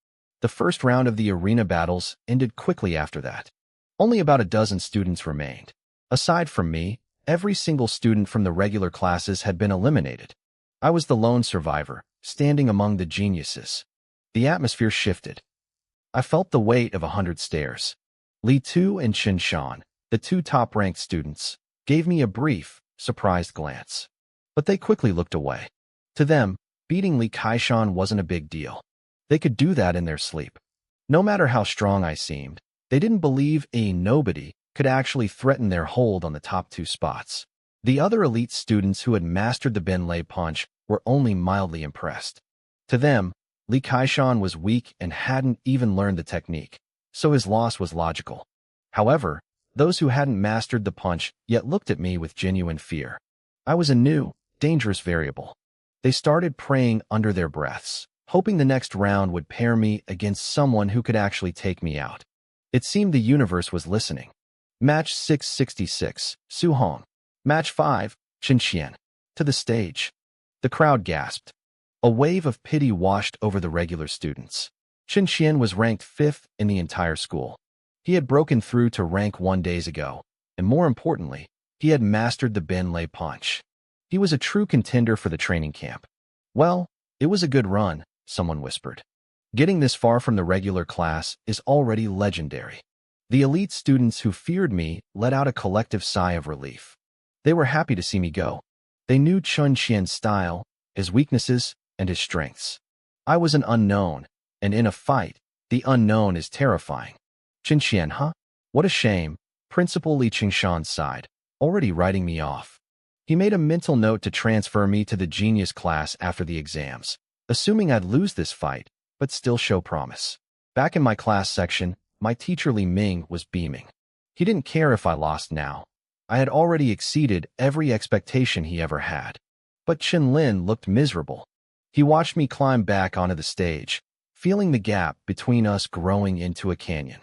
The first round of the arena battles ended quickly after that. Only about a dozen students remained. Aside from me, every single student from the regular classes had been eliminated. I was the lone survivor, standing among the geniuses. The atmosphere shifted. I felt the weight of 100 stares. Li Tu and Chen Shan, the 2 top-ranked students, gave me a brief, surprised glance. But they quickly looked away. To them, beating Li Kaishan wasn't a big deal. They could do that in their sleep. No matter how strong I seemed, they didn't believe a nobody could actually threaten their hold on the top 2 spots. The other elite students who had mastered the Benlei punch were only mildly impressed. To them, Li Kaishan was weak and hadn't even learned the technique, so his loss was logical. However, those who hadn't mastered the punch yet looked at me with genuine fear. I was a new, dangerous variable. They started praying under their breaths, hoping the next round would pair me against someone who could actually take me out. It seemed the universe was listening. Match 666, Su Hong. Match 5, Chen Xian. To the stage. The crowd gasped. A wave of pity washed over the regular students. Chen Xian was ranked 5th in the entire school. He had broken through to rank 1 days ago, and more importantly, he had mastered the Benlei punch. He was a true contender for the training camp. Well, it was a good run, someone whispered. Getting this far from the regular class is already legendary. The elite students who feared me let out a collective sigh of relief. They were happy to see me go. They knew Chun Qian's style, his weaknesses, and his strengths. I was an unknown, and in a fight, the unknown is terrifying. Chen Qian, huh? What a shame, Principal Li Qingshan sighed, already writing me off. He made a mental note to transfer me to the genius class after the exams, assuming I'd lose this fight, but still show promise. Back in my class section, my teacher Li Ming was beaming. He didn't care if I lost now. I had already exceeded every expectation he ever had. But Chen Lin looked miserable. He watched me climb back onto the stage, feeling the gap between us growing into a canyon.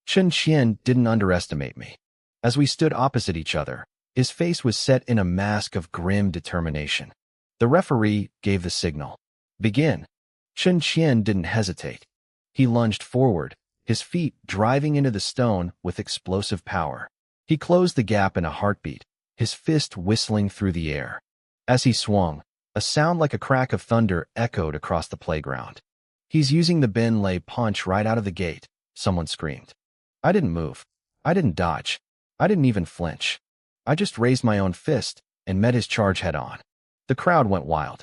Chen Qian didn't underestimate me. As we stood opposite each other, his face was set in a mask of grim determination. The referee gave the signal. Begin. Chen Qian didn't hesitate. He lunged forward, his feet driving into the stone with explosive power. He closed the gap in a heartbeat, his fist whistling through the air. As he swung, a sound like a crack of thunder echoed across the playground. He's using the Benlei punch right out of the gate, someone screamed. I didn't move. I didn't dodge. I didn't even flinch. I just raised my own fist and met his charge head-on. The crowd went wild.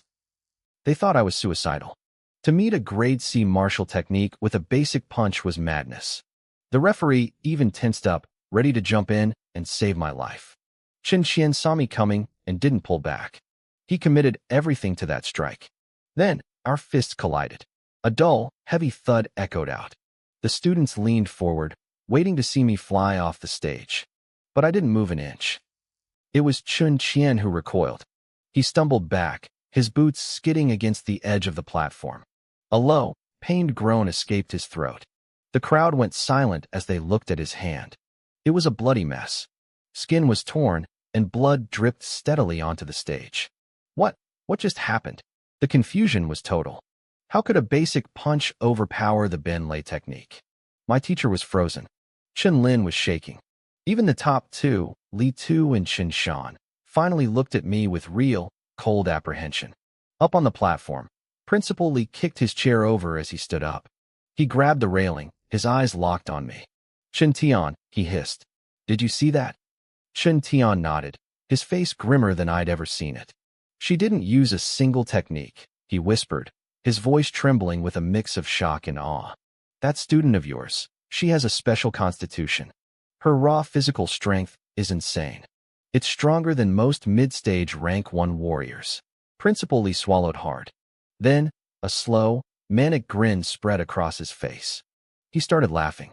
They thought I was suicidal. To meet a grade C martial technique with a basic punch was madness. The referee even tensed up, ready to jump in and save my life. Chen Qian saw me coming and didn't pull back. He committed everything to that strike. Then, our fists collided. A dull, heavy thud echoed out. The students leaned forward, waiting to see me fly off the stage. But I didn't move an inch. It was Chun Qian who recoiled. He stumbled back, his boots skidding against the edge of the platform. A low, pained groan escaped his throat. The crowd went silent as they looked at his hand. It was a bloody mess. Skin was torn, and blood dripped steadily onto the stage. What just happened? The confusion was total. How could a basic punch overpower the Benlei technique? My teacher was frozen. Chen Lin was shaking. Even the top 2, Li Tu and Chen Shan, finally looked at me with real, cold apprehension. Up on the platform, Principal Lee kicked his chair over as he stood up. He grabbed the railing, his eyes locked on me. "Chen Tian," he hissed. "Did you see that?" Chen Tian nodded, his face grimmer than I'd ever seen it. "She didn't use a single technique," he whispered, his voice trembling with a mix of shock and awe. "That student of yours, she has a special constitution. Her raw physical strength is insane. It's stronger than most mid-stage rank 1 warriors." Principal Lee swallowed hard. Then, a slow, manic grin spread across his face. He started laughing.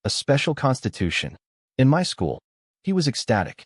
A special constitution. In my school, he was ecstatic.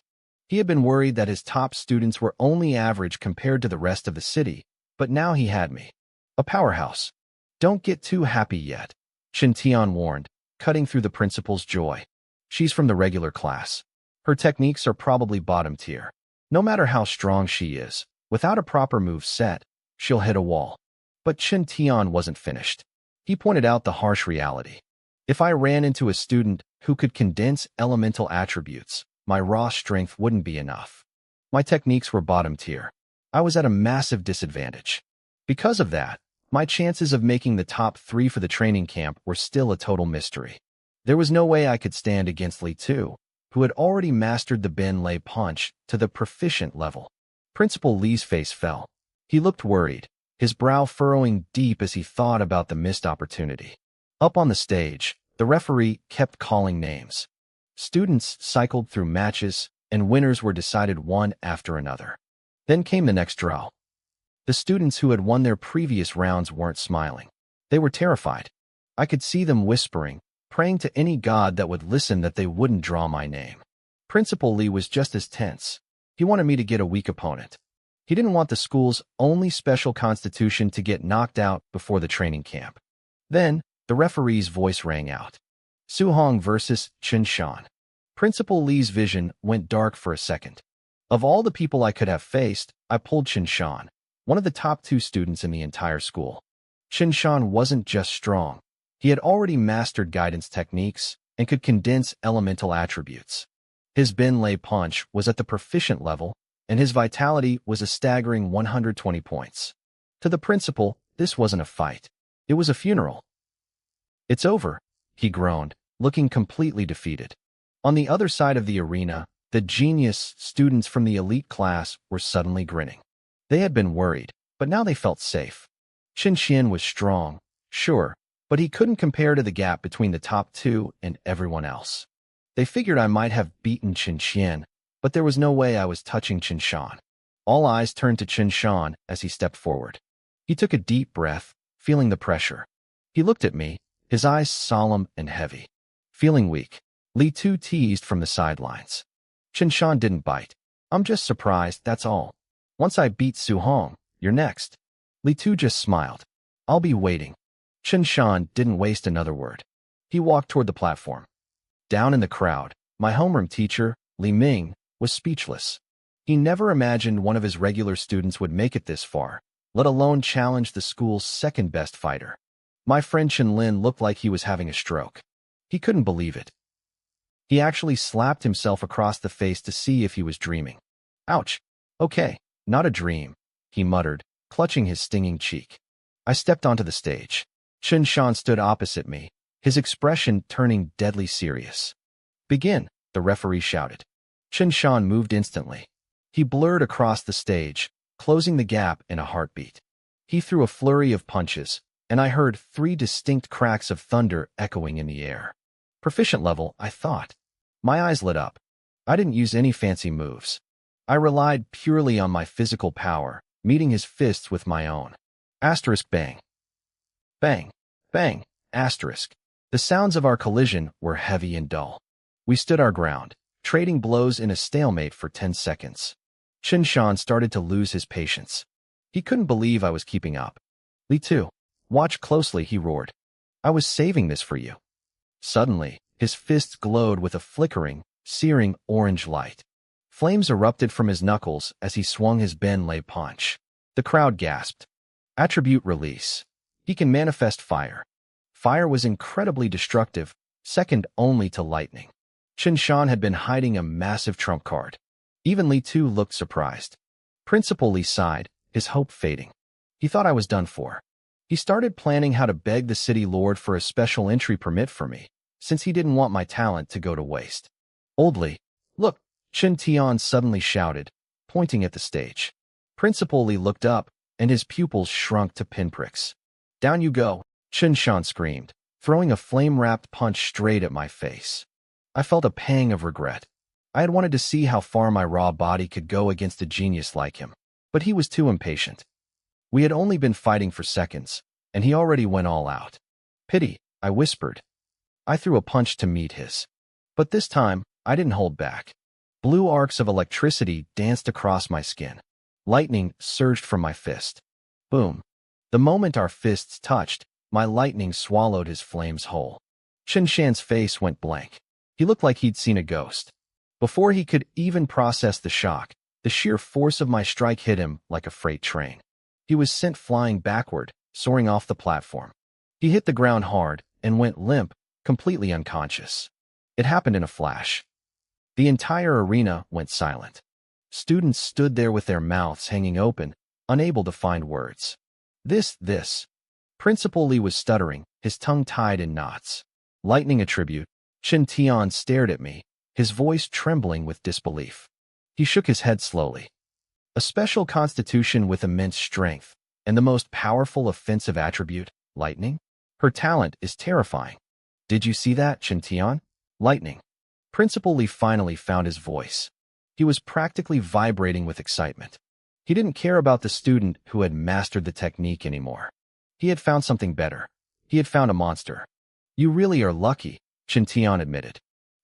He had been worried that his top students were only average compared to the rest of the city, but now he had me. A powerhouse. "Don't get too happy yet," Chen Tian warned, cutting through the principal's joy. "She's from the regular class. Her techniques are probably bottom tier. No matter how strong she is, without a proper move set, she'll hit a wall." But Chen Tian wasn't finished. He pointed out the harsh reality. If I ran into a student who could condense elemental attributes, my raw strength wouldn't be enough. My techniques were bottom tier. I was at a massive disadvantage. Because of that, my chances of making the top 3 for the training camp were still a total mystery. There was no way I could stand against Li Tu, who had already mastered the Ben Lei punch to the proficient level. Principal Li's face fell. He looked worried, his brow furrowing deep as he thought about the missed opportunity. Up on the stage, the referee kept calling names. Students cycled through matches, and winners were decided one after another. Then came the next draw. The students who had won their previous rounds weren't smiling. They were terrified. I could see them whispering, praying to any god that would listen that they wouldn't draw my name. Principal Lee was just as tense. He wanted me to get a weak opponent. He didn't want the school's only special constitution to get knocked out before the training camp. Then, the referee's voice rang out. Su Hong versus Chen Shan. Principal Lee's vision went dark for a second. Of all the people I could have faced, I pulled Chen Shan, one of the top 2 students in the entire school. Chen Shan wasn't just strong. He had already mastered guidance techniques and could condense elemental attributes. His Ben Lei punch was at the proficient level, and his vitality was a staggering 120 points. To the principal, this wasn't a fight. It was a funeral. "It's over," he groaned, looking completely defeated. On the other side of the arena, the genius students from the elite class were suddenly grinning. They had been worried, but now they felt safe. Chen Xian was strong, sure, but he couldn't compare to the gap between the top 2 and everyone else. They figured I might have beaten Chen Xian, but there was no way I was touching Chen Shan. All eyes turned to Chen Shan as he stepped forward. He took a deep breath, feeling the pressure. He looked at me, his eyes solemn and heavy. Feeling weak, Li Tu teased from the sidelines. Chen Shan didn't bite. "I'm just surprised, that's all. Once I beat Su Hong, you're next." Li Tu just smiled. "I'll be waiting." Chen Shan didn't waste another word. He walked toward the platform. Down in the crowd, my homeroom teacher, Li Ming, was speechless. He never imagined one of his regular students would make it this far, let alone challenge the school's second-best fighter. My friend Chen Lin looked like he was having a stroke. He couldn't believe it. He actually slapped himself across the face to see if he was dreaming. "Ouch. Okay, not a dream," he muttered, clutching his stinging cheek. I stepped onto the stage. Chen Shan stood opposite me, his expression turning deadly serious. "Begin," the referee shouted. Chen Shan moved instantly. He blurred across the stage, closing the gap in a heartbeat. He threw a flurry of punches, and I heard 3 distinct cracks of thunder echoing in the air. Proficient level, I thought. My eyes lit up. I didn't use any fancy moves. I relied purely on my physical power, meeting his fists with my own. Asterisk bang. Bang. Bang. Asterisk. The sounds of our collision were heavy and dull. We stood our ground, trading blows in a stalemate for 10 seconds. Chen Shan started to lose his patience. He couldn't believe I was keeping up. "Li Tu, watch closely," he roared. "I was saving this for you." Suddenly, his fists glowed with a flickering, searing orange light. Flames erupted from his knuckles as he swung his Ben Lei punch. The crowd gasped. Attribute release. He can manifest fire. Fire was incredibly destructive, second only to lightning. Chen Shan had been hiding a massive trump card. Even Li Tu looked surprised. Principal Li sighed, his hope fading. He thought I was done for. He started planning how to beg the city lord for a special entry permit for me, since he didn't want my talent to go to waste. Old Li, look, Chen Tian suddenly shouted, pointing at the stage. Principal Li looked up, and his pupils shrunk to pinpricks. Down you go, Chen Shan screamed, throwing a flame-wrapped punch straight at my face. I felt a pang of regret. I had wanted to see how far my raw body could go against a genius like him, but he was too impatient. We had only been fighting for seconds, and he already went all out. Pity, I whispered. I threw a punch to meet his. But this time, I didn't hold back. Blue arcs of electricity danced across my skin. Lightning surged from my fist. Boom. The moment our fists touched, my lightning swallowed his flames whole. Chen Shan's face went blank. He looked like he'd seen a ghost. Before he could even process the shock, the sheer force of my strike hit him like a freight train. He was sent flying backward, soaring off the platform. He hit the ground hard and went limp, completely unconscious. It happened in a flash. The entire arena went silent. Students stood there with their mouths hanging open, unable to find words. This. Principal Li was stuttering, his tongue tied in knots. Lightning attribute. Chen Tian stared at me, his voice trembling with disbelief. He shook his head slowly. A special constitution with immense strength, and the most powerful offensive attribute, lightning? Her talent is terrifying. Did you see that, Chen Tian? Lightning. Principal Li finally found his voice. He was practically vibrating with excitement. He didn't care about the student who had mastered the technique anymore. He had found something better. He had found a monster. You really are lucky, Chen Tian admitted.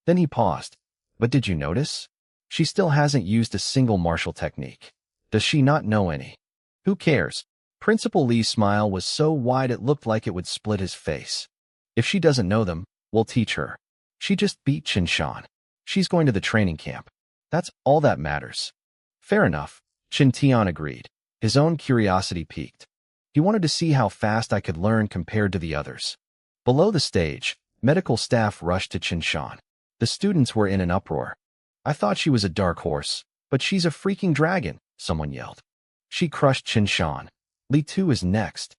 Then he paused. But did you notice? She still hasn't used a single martial technique. Does she not know any? Who cares? Principal Li's smile was so wide it looked like it would split his face. If she doesn't know them, we'll teach her. She just beat Chen Shan. She's going to the training camp. That's all that matters. Fair enough, Chen Tian agreed. His own curiosity piqued. He wanted to see how fast I could learn compared to the others. Below the stage, medical staff rushed to Chen Shan. The students were in an uproar. I thought she was a dark horse, but she's a freaking dragon, someone yelled. She crushed Chen Shan. Li Tu is next.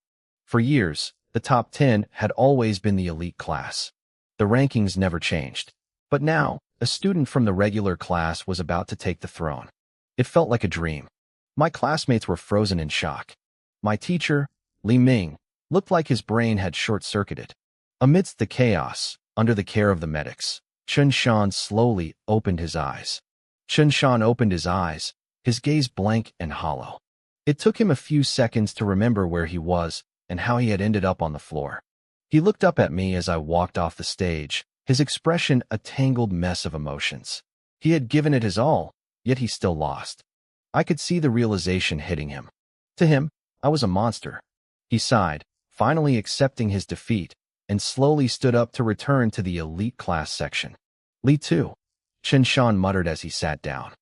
For years, the top 10 had always been the elite class. The rankings never changed. But now, a student from the regular class was about to take the throne. It felt like a dream. My classmates were frozen in shock. My teacher, Li Ming, looked like his brain had short-circuited. Amidst the chaos, under the care of the medics, Chen Shan slowly opened his eyes. Chen Shan opened his eyes, his gaze blank and hollow. It took him a few seconds to remember where he was and how he had ended up on the floor. He looked up at me as I walked off the stage, his expression a tangled mess of emotions. He had given it his all, yet he still lost. I could see the realization hitting him. To him, I was a monster. He sighed, finally accepting his defeat, and slowly stood up to return to the elite class section. Li Tu, Chen Shan muttered as he sat down.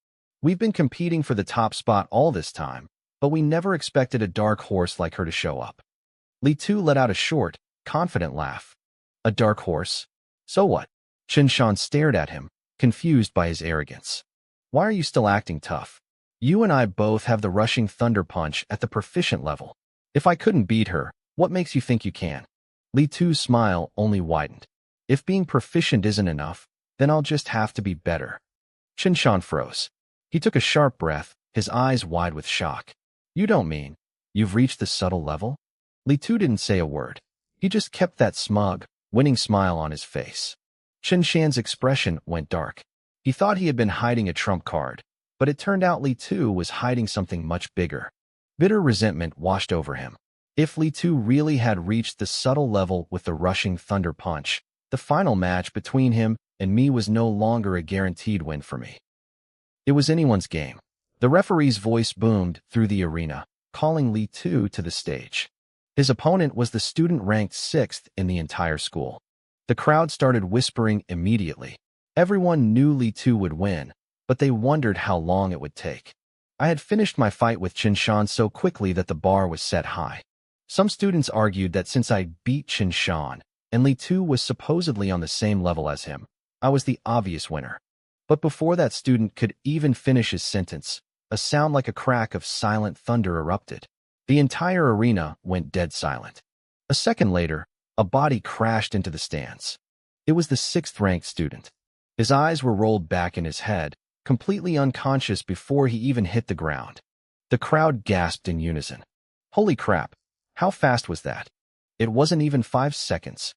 We've been competing for the top spot all this time, but we never expected a dark horse like her to show up. Li Tu let out a short, confident laugh. A dark horse? So what? Chen Shan stared at him, confused by his arrogance. Why are you still acting tough? You and I both have the rushing thunder punch at the proficient level. If I couldn't beat her, what makes you think you can? Li Tu's smile only widened. If being proficient isn't enough, then I'll just have to be better. Chen Shan froze. He took a sharp breath, his eyes wide with shock. You don't mean you've reached the subtle level? Li Tu didn't say a word. He just kept that smug, winning smile on his face. Chen Shan's expression went dark. He thought he had been hiding a trump card, but it turned out Li Tu was hiding something much bigger. Bitter resentment washed over him. If Li Tu really had reached the subtle level with the rushing thunder punch, the final match between him and me was no longer a guaranteed win for me. It was anyone's game. The referee's voice boomed through the arena, calling Li Tu to the stage. His opponent was the student ranked 6th in the entire school. The crowd started whispering immediately. Everyone knew Li Tu would win, but they wondered how long it would take. I had finished my fight with Chen Shan so quickly that the bar was set high. Some students argued that since I beat Chen Shan, and Li Tu was supposedly on the same level as him, I was the obvious winner. But before that student could even finish his sentence, a sound like a crack of silent thunder erupted. The entire arena went dead silent. A second later, a body crashed into the stands. It was the sixth-ranked student. His eyes were rolled back in his head, completely unconscious before he even hit the ground. The crowd gasped in unison. Holy crap! How fast was that? It wasn't even 5 seconds.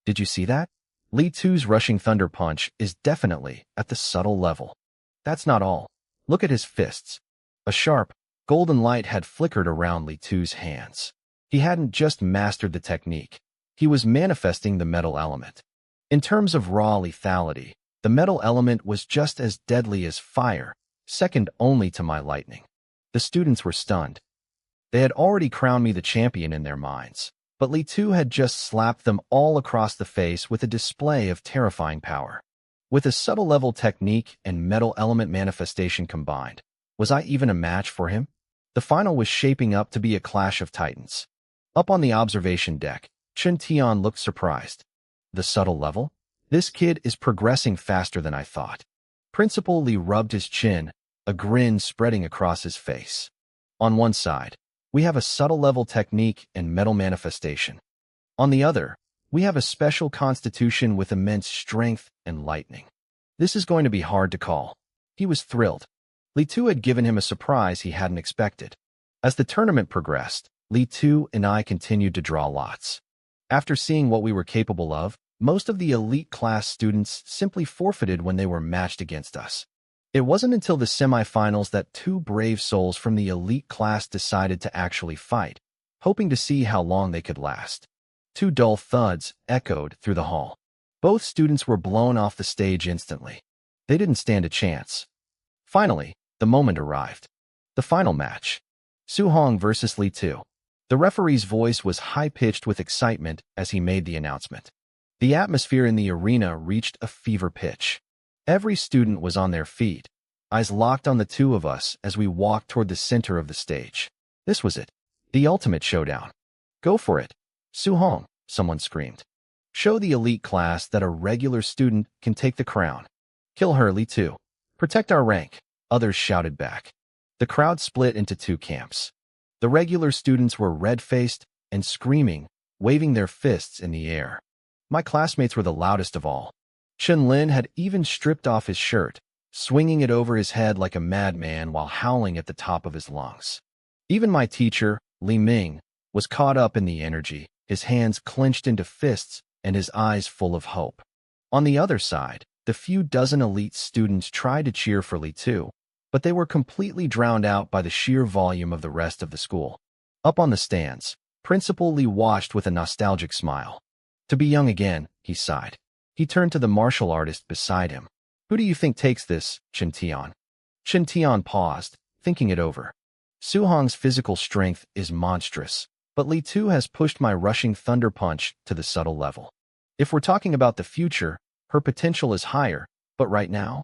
Did you see that? Li Tu's rushing thunder punch is definitely at the subtle level. That's not all. Look at his fists. A sharp, golden light had flickered around Li Tu's hands. He hadn't just mastered the technique. He was manifesting the metal element. In terms of raw lethality, the metal element was just as deadly as fire, second only to my lightning. The students were stunned. They had already crowned me the champion in their minds, but Li Tu had just slapped them all across the face with a display of terrifying power. With a subtle level technique and metal element manifestation combined, was I even a match for him? The final was shaping up to be a clash of titans. Up on the observation deck, Chen Tian looked surprised. The subtle level? This kid is progressing faster than I thought. Principal Li rubbed his chin, a grin spreading across his face. On one side, we have a subtle level technique and metal manifestation. On the other, we have a special constitution with immense strength and lightning. This is going to be hard to call. He was thrilled. Li Tu had given him a surprise he hadn't expected. As the tournament progressed, Li Tu and I continued to draw lots. After seeing what we were capable of, most of the elite class students simply forfeited when they were matched against us. It wasn't until the semifinals that two brave souls from the elite class decided to actually fight, hoping to see how long they could last. Two dull thuds echoed through the hall. Both students were blown off the stage instantly. They didn't stand a chance. Finally, the moment arrived. The final match. Su Hong versus Li Tu. The referee's voice was high-pitched with excitement as he made the announcement. The atmosphere in the arena reached a fever pitch. Every student was on their feet, eyes locked on the two of us as we walked toward the center of the stage. This was it. The ultimate showdown. Go for it. Su Hong, someone screamed. Show the elite class that a regular student can take the crown. Kill her, Li Tu. Protect our rank, others shouted back. The crowd split into two camps. The regular students were red-faced and screaming, waving their fists in the air. My classmates were the loudest of all. Chen Lin had even stripped off his shirt, swinging it over his head like a madman while howling at the top of his lungs. Even my teacher, Li Ming, was caught up in the energy, his hands clenched into fists and his eyes full of hope. On the other side, the few dozen elite students tried to cheer for Li Tu, but they were completely drowned out by the sheer volume of the rest of the school. Up on the stands, Principal Li watched with a nostalgic smile. To be young again, he sighed. He turned to the martial artist beside him. Who do you think takes this, Chen Tian? Chen Tian paused, thinking it over. Su Hong's physical strength is monstrous, but Li Tu has pushed my rushing thunder punch to the subtle level. If we're talking about the future, her potential is higher, but right now,